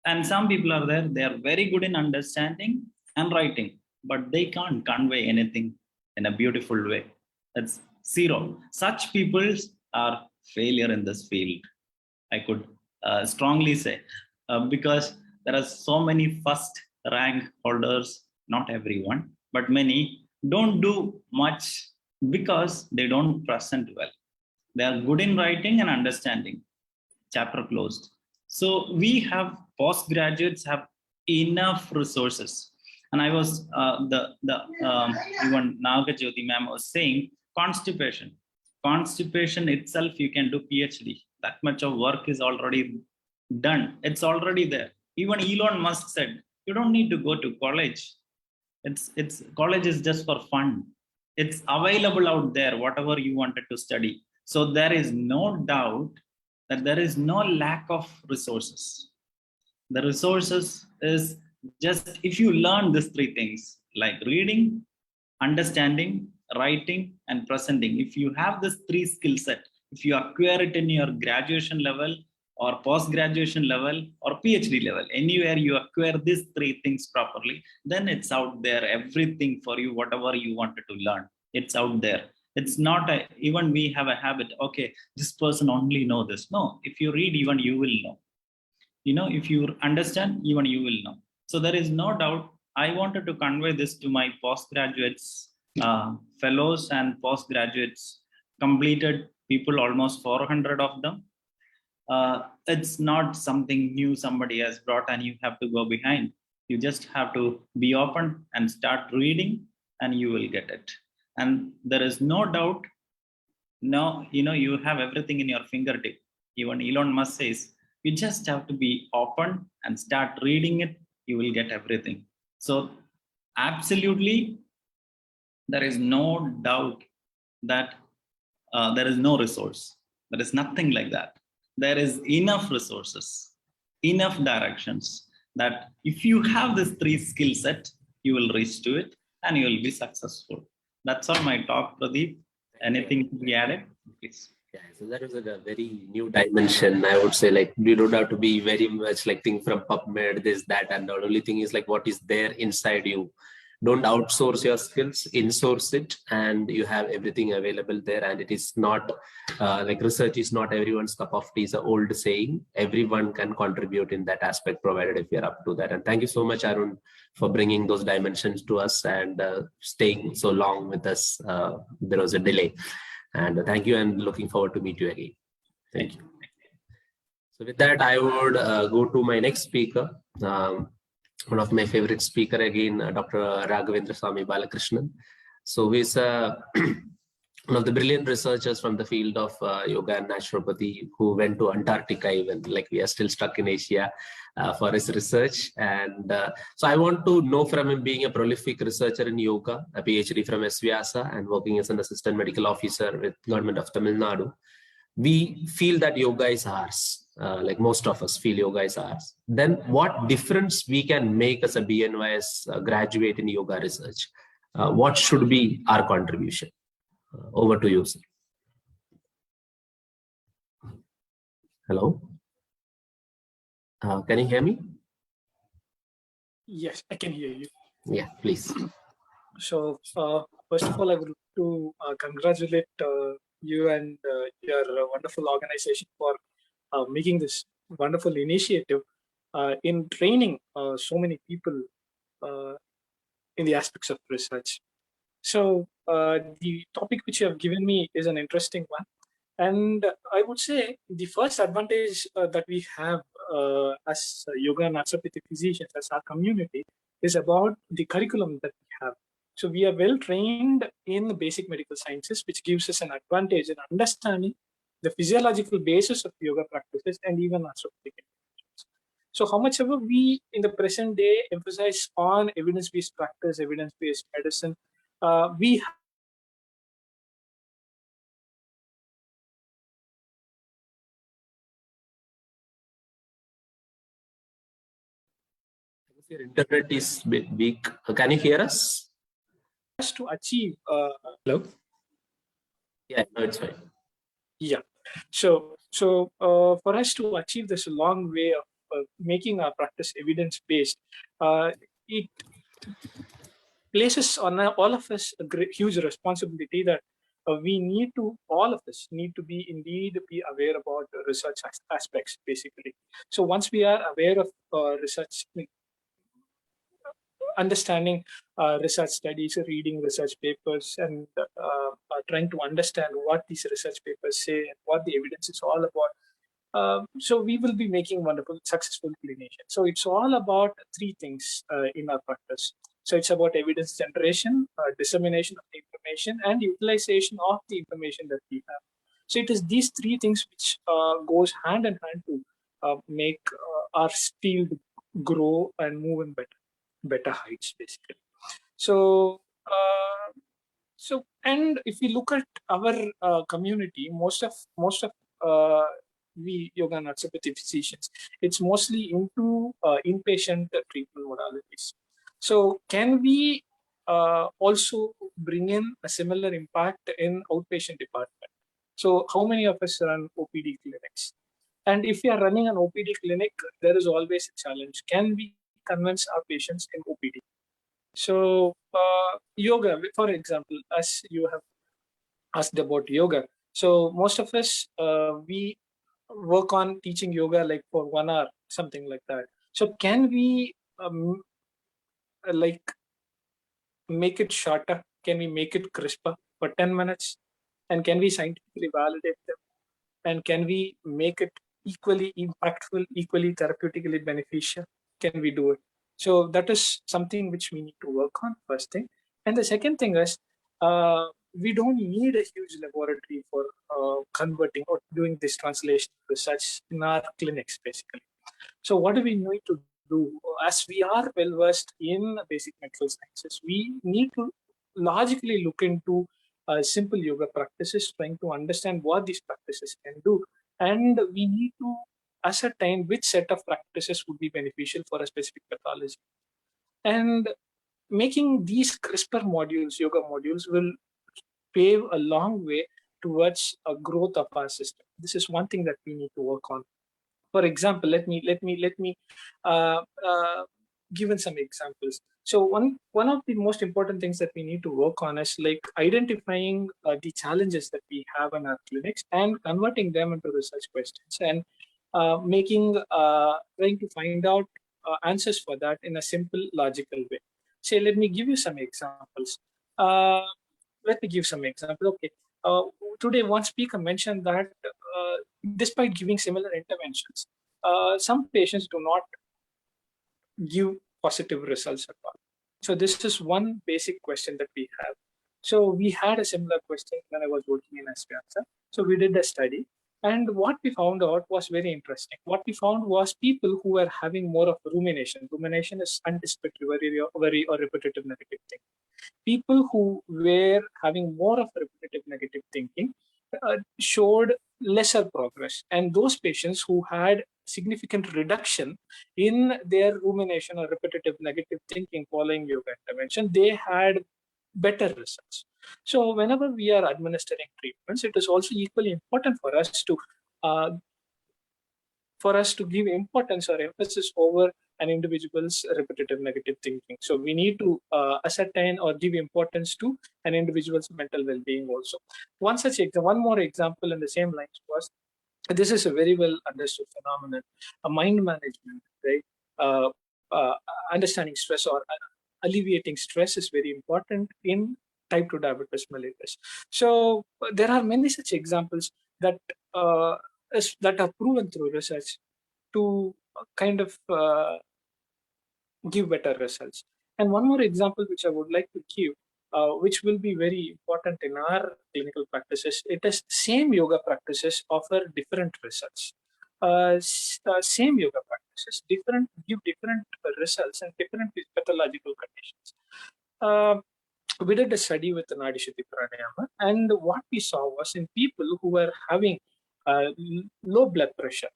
And some people are there, they are very good in understanding and writing, but they can't convey anything in a beautiful way. That's 0. Such people are failure in this field, I could strongly say, because there are so many first rank holders, not everyone, but many don't do much because they don't present well. They are good in writing and understanding. Chapter closed. So we have postgraduates have enough resources. And I was even Naga Jyoti ma'am was saying constipation. Constipation itself, you can do PhD. That much of work is already done. It's already there. Even Elon Musk said, you don't need to go to college. It's college is just for fun. It's available out there, whatever you wanted to study. So there is no doubt that there is no lack of resources. The resources is just, if you learn these 3 things, like reading, understanding, writing, and presenting, if you have this 3 skill set, if you acquire it in your graduation level or post-graduation level or PhD level, anywhere you acquire these 3 things properly, then it's out there, everything for you, whatever you wanted to learn, it's out there. It's not even we have a habit, okay, this person only know this. No, if you read, even you will know. If you understand, even you will know. So there is no doubt. I wanted to convey this to my postgraduates, fellows and postgraduates, completed people, almost 400 of them. It's not something new somebody has brought and you have to go behind. You just have to be open and start reading and you will get it. And there is no doubt, you have everything in your fingertip. Even Elon Musk says, you just have to be open and start reading it, you will get everything. So absolutely, there is no doubt that there is no resource. There is nothing like that. There is enough resources, enough directions that if you have this 3 skill set, you will reach to it and you will be successful. That's all my talk, Pradeep. Anything to be added, please? Yeah, so that is a very new dimension. I would say, like, you don't have to be very much like think from PubMed, this, that, and the only thing is like what is there inside you. Don't outsource your skills, insource it, and you have everything available there. And it is not like research is not everyone's cup of tea, is an old saying. Everyone can contribute in that aspect, provided if you're up to that. And thank you so much, Arun, for bringing those dimensions to us and staying so long with us. There was a delay. And thank you, and looking forward to meet you again. Thank you. So with that, I would go to my next speaker. One of my favorite speaker again, Dr. Raghavendra Swami Balakrishnan. So he's one of the brilliant researchers from the field of yoga and naturopathy who went to Antarctica even, like we are still stuck in Asia for his research. And so I want to know from him, being a prolific researcher in yoga, a PhD from SVIASA and working as an assistant medical officer with Government of Tamil Nadu. We feel that yoga is ours. Like most of us feel yoga is ours. Then what difference we can make as a BNYS graduate in yoga research? What should be our contribution? Over to you, sir. Hello? Can you hear me? Yes, I can hear you. Yeah, please. So, first of all, I would like to congratulate you and your wonderful organization for making this wonderful initiative in training so many people in the aspects of research. So, the topic which you have given me is an interesting one. And I would say the first advantage that we have as yoga and naturopathy physicians, as our community, is about the curriculum that we have. So we are well trained in the basic medical sciences, which gives us an advantage in understanding the physiological basis of yoga practices and even naturopathic interventions. So how much ever we in the present day emphasize on evidence-based practice, evidence-based medicine, we Your internet is a bit weak. Can you hear us? to achieve hello. Yeah, no, it's fine. Yeah. So for us to achieve this long way of making our practice evidence-based, it places on all of us a huge responsibility that all of us need to be aware about the research aspects, basically. So once we are aware of research, understanding research studies, reading research papers, and trying to understand what these research papers say and what the evidence is all about. So we will be making wonderful, successful clinicians. So it's all about 3 things in our practice. So it's about evidence generation, dissemination of the information, and utilization of the information that we have. So it is these 3 things which goes hand in hand to make our field grow and move in better heights, basically. So and if we look at our community, most of we yoga and naturopathy physicians, it's mostly into inpatient treatment modalities. So can we also bring in a similar impact in outpatient department? So how many of us run OPD clinics? And if we are running an OPD clinic, there is always a challenge. Can we convince our patients in OPD? So yoga, for example, as you have asked about yoga. So most of us, we work on teaching yoga like for 1 hour, something like that. So can we like make it shorter? Can we make it crisper for 10 minutes? And can we scientifically validate them? And can we make it equally impactful, equally therapeutically beneficial? Can we do it? So that is something which we need to work on, first thing. And the second thing is, we don't need a huge laboratory for converting or doing this translation research in our clinics, basically. So what do we need to do? As we are well versed in basic medical sciences, we need to logically look into simple yoga practices, trying to understand what these practices can do. And we need to ascertain which set of practices would be beneficial for a specific pathology. And making these CRISPR modules, yoga modules, will pave a long way towards a growth of our system. This is one thing that we need to work on. For example, let me give some examples. So one of the most important things that we need to work on is like identifying the challenges that we have in our clinics and converting them into research questions and trying to find out answers for that in a simple, logical way. Say, let me give you some examples. Okay. Today, one speaker mentioned that despite giving similar interventions, some patients do not give positive results at all. So this is one basic question that we have. So we had a similar question when I was working in SVASA. So we did a study, and what we found out was very interesting. What we found was people who were having more of rumination. Rumination is anticipatory, very or repetitive negative thinking. People who were having more of repetitive negative thinking showed lesser progress, and those patients who had significant reduction in their rumination or repetitive negative thinking following yoga intervention, they had better results. So whenever we are administering treatments, it is also equally important for us to give importance or emphasis over an individual's repetitive negative thinking. So we need to ascertain or give importance to an individual's mental well-being also. One more example in the same lines was, this is a very well understood phenomenon, a mind management, right? Understanding stress or alleviating stress is very important in type 2 diabetes mellitus. So there are many such examples that are proven through research to kind of give better results. And one more example which I would like to give, which will be very important in our clinical practices, it is same yoga practices offer different results. Same yoga practices give different results and different pathological conditions. We did a study with the Nadi Shuddhi Pranayama, and what we saw was in people who were having low blood pressure,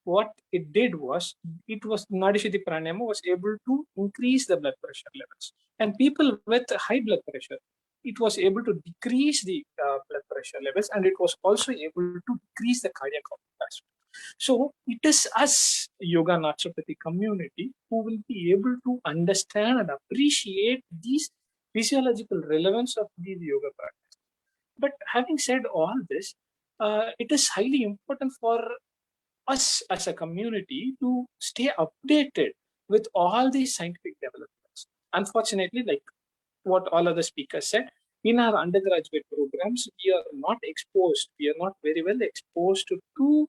what it did was, Nadi Shuddhi Pranayama was able to increase the blood pressure levels. And people with high blood pressure, it was able to decrease the blood pressure levels, and it was also able to decrease the cardiac output as well. So it is us, yoga naturopathy community, who will be able to understand and appreciate these physiological relevance of these yoga practices. But having said all this, it is highly important for us as a community to stay updated with all these scientific developments. Unfortunately, like what all other speakers said, in our undergraduate programs, we are not very well exposed to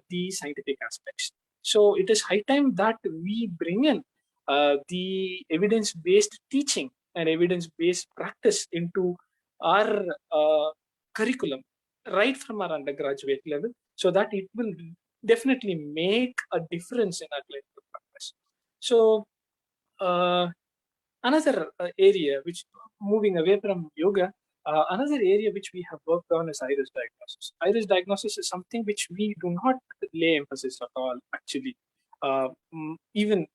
the scientific aspects. So it is high time that we bring in the evidence-based teaching and evidence-based practice into our curriculum right from our undergraduate level, so that it will definitely make a difference in our clinical practice. So another area which, moving away from yoga, another area which we have worked on is iris diagnosis. Iris diagnosis is something which we do not lay emphasis at all, actually. Even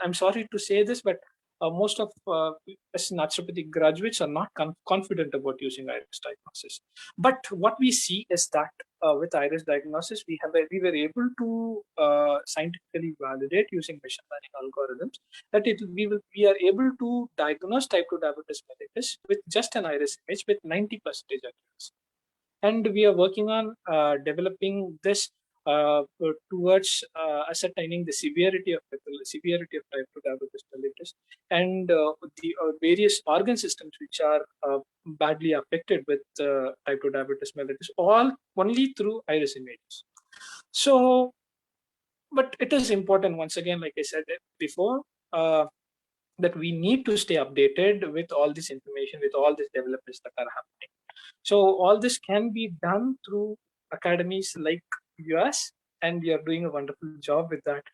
I'm sorry to say this, but most of us naturopathic graduates are not confident about using iris diagnosis. But what we see is that with iris diagnosis, we were able to scientifically validate using machine learning algorithms that we are able to diagnose type 2 diabetes mellitus with just an iris image with 90% accuracy. And we are working on developing this towards ascertaining the severity of type 2 diabetes mellitus and the various organ systems which are badly affected with type 2 diabetes mellitus, all only through iris images. So, but it is important, once again, like I said before, that we need to stay updated with all this information, with all these developments that are happening. So all this can be done through academies like yours, and you are doing a wonderful job with that.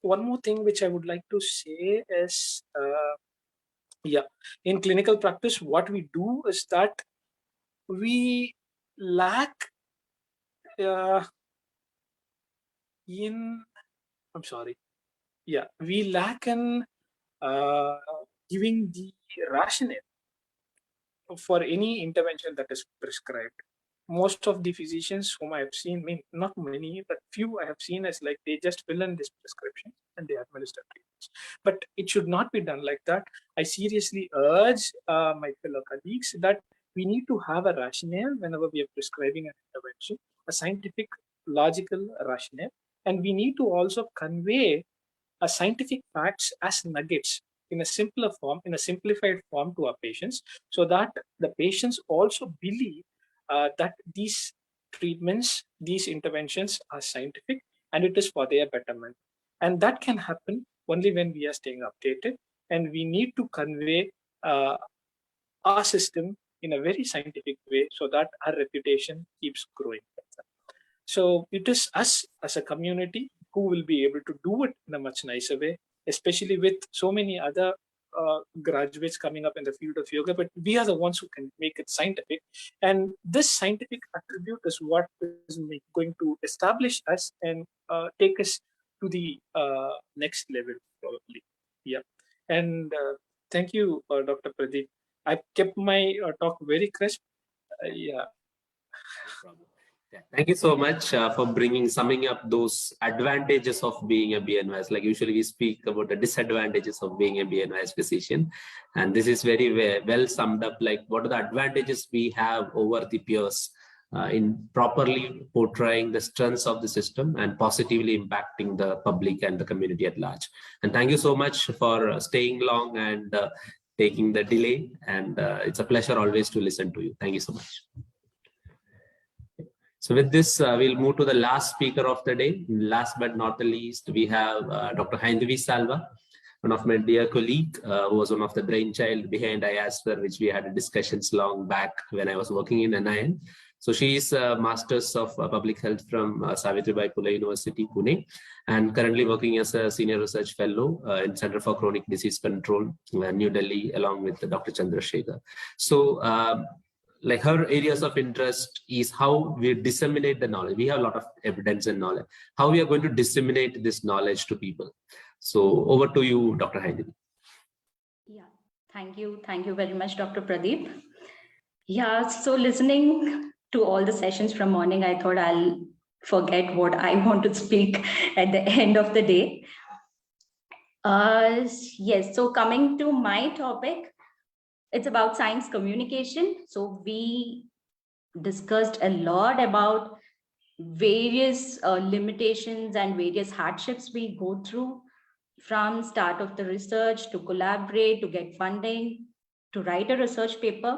One more thing which I would like to say is, in clinical practice, what we do is that we lack we lack in giving the rationale for any intervention that is prescribed. Most of the physicians whom I have seen, not many, but few I have seen, is like they just fill in this prescription and they administer treatments. But it should not be done like that. I seriously urge my fellow colleagues that we need to have a rationale whenever we are prescribing an intervention, a scientific, logical rationale, and we need to also convey scientific facts as nuggets in a simpler form, in a simplified form to our patients, so that the patients also believe that these treatments, these interventions are scientific and it is for their betterment. And that can happen only when we are staying updated, and we need to convey our system in a very scientific way so that our reputation keeps growing. So it is us as a community who will be able to do it in a much nicer way, especially with so many other graduates coming up in the field of yoga, but we are the ones who can make it scientific. And this scientific attribute is what is going to establish us and take us to the next level, probably. Yeah. And thank you, Dr. Pradeep. I kept my talk very crisp. Yeah. Thank you so much for summing up those advantages of being a BNYS. Like usually we speak about the disadvantages of being a BNYS physician. And this is very well summed up, like what are the advantages we have over the peers in properly portraying the strengths of the system and positively impacting the public and the community at large. And thank you so much for staying long and taking the delay. And it's a pleasure always to listen to you. Thank you so much. So with this, we'll move to the last speaker of the day. Last but not the least, we have Dr. Haindevi Salva, one of my dear colleague, who was one of the brainchild behind IASPER, which we had discussions long back when I was working in NIN. So she is a Masters of Public Health from Savitribai Phule University, Pune, and currently working as a Senior Research Fellow in Center for Chronic Disease Control, New Delhi, along with Dr. Chandrasekhar. So like her areas of interest is how we disseminate the knowledge. We have a lot of evidence and knowledge. How we are going to disseminate this knowledge to people. So over to you, Dr. Haindevi. Yeah, thank you. Thank you very much, Dr. Pradeep. Yeah, so listening to all the sessions from morning, I thought I'll forget what I want to speak at the end of the day. Yes, so coming to my topic, it's about science communication. So we discussed a lot about various limitations and various hardships we go through from start of the research to collaborate, to get funding, to write a research paper.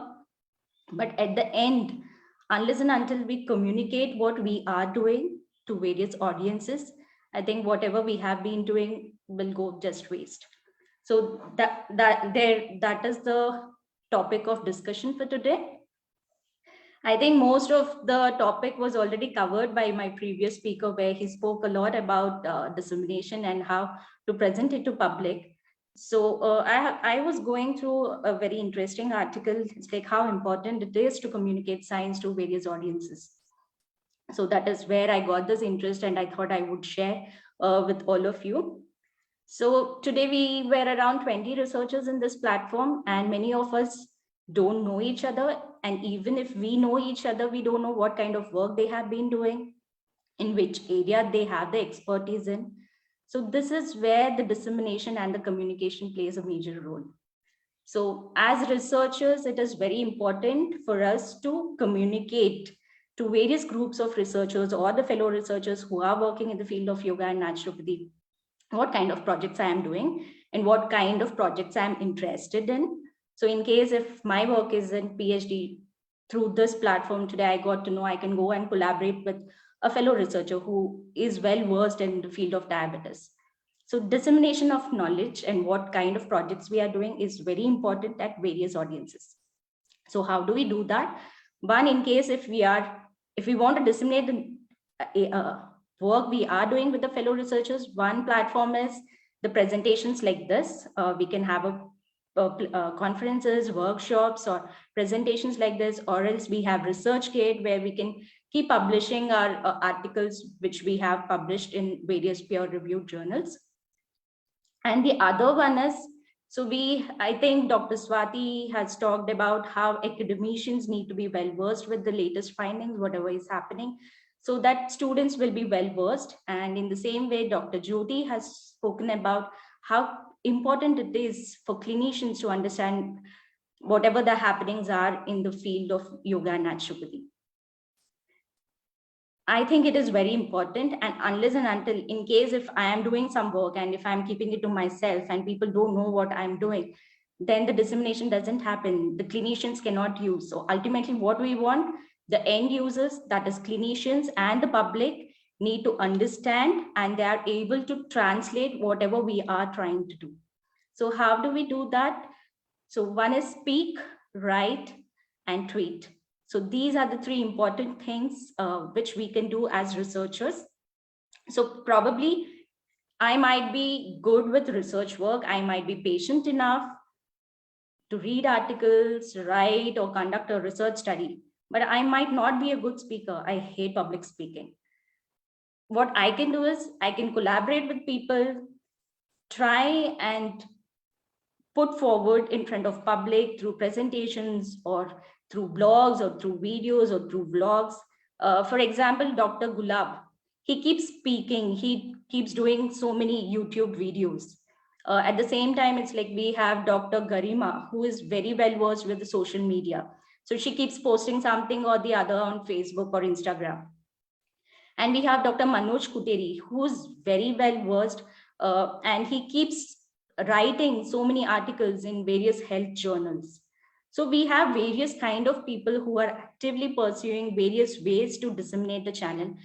But at the end, unless and until we communicate what we are doing to various audiences, I think whatever we have been doing will go just waste. So that is the topic of discussion for today. I think most of the topic was already covered by my previous speaker, where he spoke a lot about dissemination and how to present it to public. So I was going through a very interesting article. It's like how important it is to communicate science to various audiences. So that is where I got this interest, and I thought I would share with all of you. So today we were around 20 researchers in this platform, and many of us don't know each other. And even if we know each other, we don't know what kind of work they have been doing, in which area they have the expertise in. So this is where the dissemination and the communication plays a major role. So as researchers, it is very important for us to communicate to various groups of researchers or the fellow researchers who are working in the field of yoga and naturopathy, what kind of projects I am doing and what kind of projects I'm interested in. So in case if my work is in PhD, through this platform today, I got to know I can go and collaborate with a fellow researcher who is well versed in the field of diabetes. So dissemination of knowledge and what kind of projects we are doing is very important at various audiences. So how do we do that? One, in case if we want to disseminate the work we are doing with the fellow researchers, one platform is the presentations like this. We can have conferences, workshops, or presentations like this, or else we have ResearchGate, where we can keep publishing our articles which we have published in various peer-reviewed journals. And the other one is, I think Dr. Swati has talked about how academicians need to be well versed with the latest findings, whatever is happening, so that students will be well versed. And in the same way, Dr. Jyoti has spoken about how important it is for clinicians to understand whatever the happenings are in the field of yoga and naturopathy. I think it is very important, and unless and until, in case if I am doing some work and if I'm keeping it to myself and people don't know what I'm doing, then the dissemination doesn't happen. The clinicians cannot use. So ultimately what we want, the end users, that is clinicians and the public, need to understand, and they are able to translate whatever we are trying to do. So how do we do that? So one is speak, write, and tweet. So these are the three important things which we can do as researchers. So probably I might be good with research work. I might be patient enough to read articles, write, or conduct a research study, but I might not be a good speaker. I hate public speaking. What I can do is I can collaborate with people, try and put forward in front of public through presentations or through blogs or through videos or through vlogs. For example, Dr. Gulab, he keeps speaking, he keeps doing so many YouTube videos. At the same time, it's like we have Dr. Garima, who is very well versed with the social media. So she keeps posting something or the other on Facebook or Instagram. And we have Dr. Manoj Kuteri, who's very well versed, and he keeps writing so many articles in various health journals. So we have various kind of people who are actively pursuing various ways to disseminate the channel.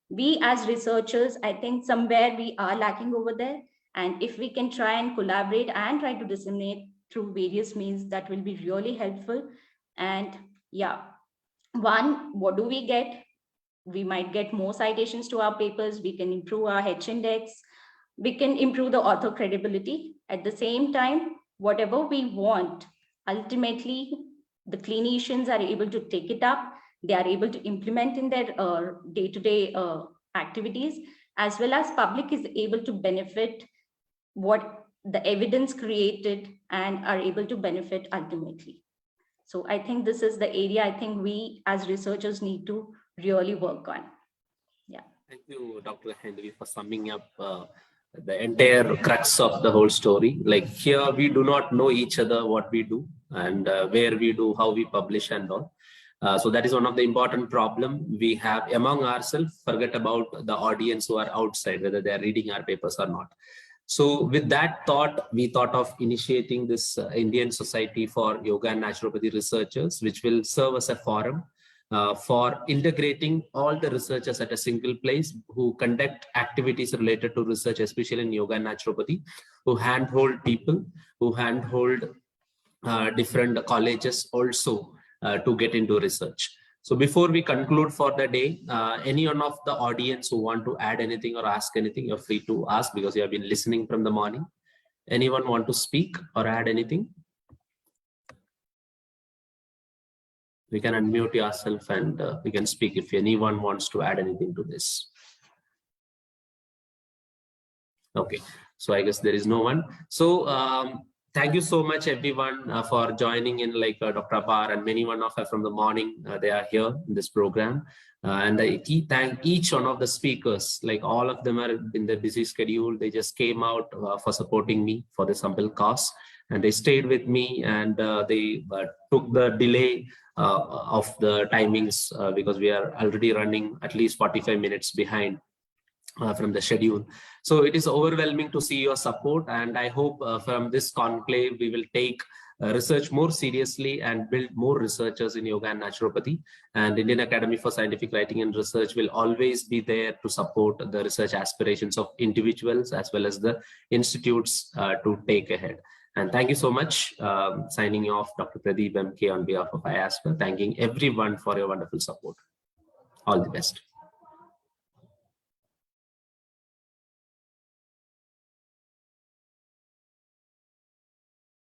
We as researchers, I think somewhere we are lacking over there. And if we can try and collaborate and try to disseminate through various means, that will be really helpful. And yeah, one, what do we get? We might get more citations to our papers. We can improve our H-index. We can improve the author credibility. At the same time, whatever we want, ultimately, the clinicians are able to take it up. They are able to implement in their day-to-day activities, as well as public is able to benefit what the evidence created and are able to benefit ultimately. So I think this is the area I think we as researchers need to really work on. Yeah. Thank you, Dr. Henry, for summing up the entire crux of the whole story. Like here, we do not know each other, what we do and where we do, how we publish and all. So that is one of the important problem we have among ourselves. Forget about the audience who are outside, whether they are reading our papers or not. So with that thought, we thought of initiating this Indian Society for Yoga and Naturopathy Researchers, which will serve as a forum for integrating all the researchers at a single place who conduct activities related to research, especially in yoga and naturopathy, who handhold people, who handhold different colleges also to get into research. So before we conclude for the day, any one of the audience who want to add anything or ask anything, you're free to ask because you have been listening from the morning. Anyone want to speak or add anything? We can unmute yourself and we can speak if anyone wants to add anything to this. Okay, so I guess there is no one. So thank you so much everyone for joining in, like Dr. Apar and many one of us from the morning, they are here in this program. And I thank each one of the speakers, like all of them are in their busy schedule. They just came out for supporting me for this humble cause. And they stayed with me and they took the delay of the timings because we are already running at least 45 minutes behind from the schedule. So it is overwhelming to see your support, and I hope from this conclave we will take research more seriously and build more researchers in yoga and naturopathy. And Indian Academy for Scientific Writing and Research will always be there to support the research aspirations of individuals as well as the institutes to take ahead. And thank you so much. Signing off, Dr. Pradeep MK on behalf of IASPA, thanking everyone for your wonderful support. All the best.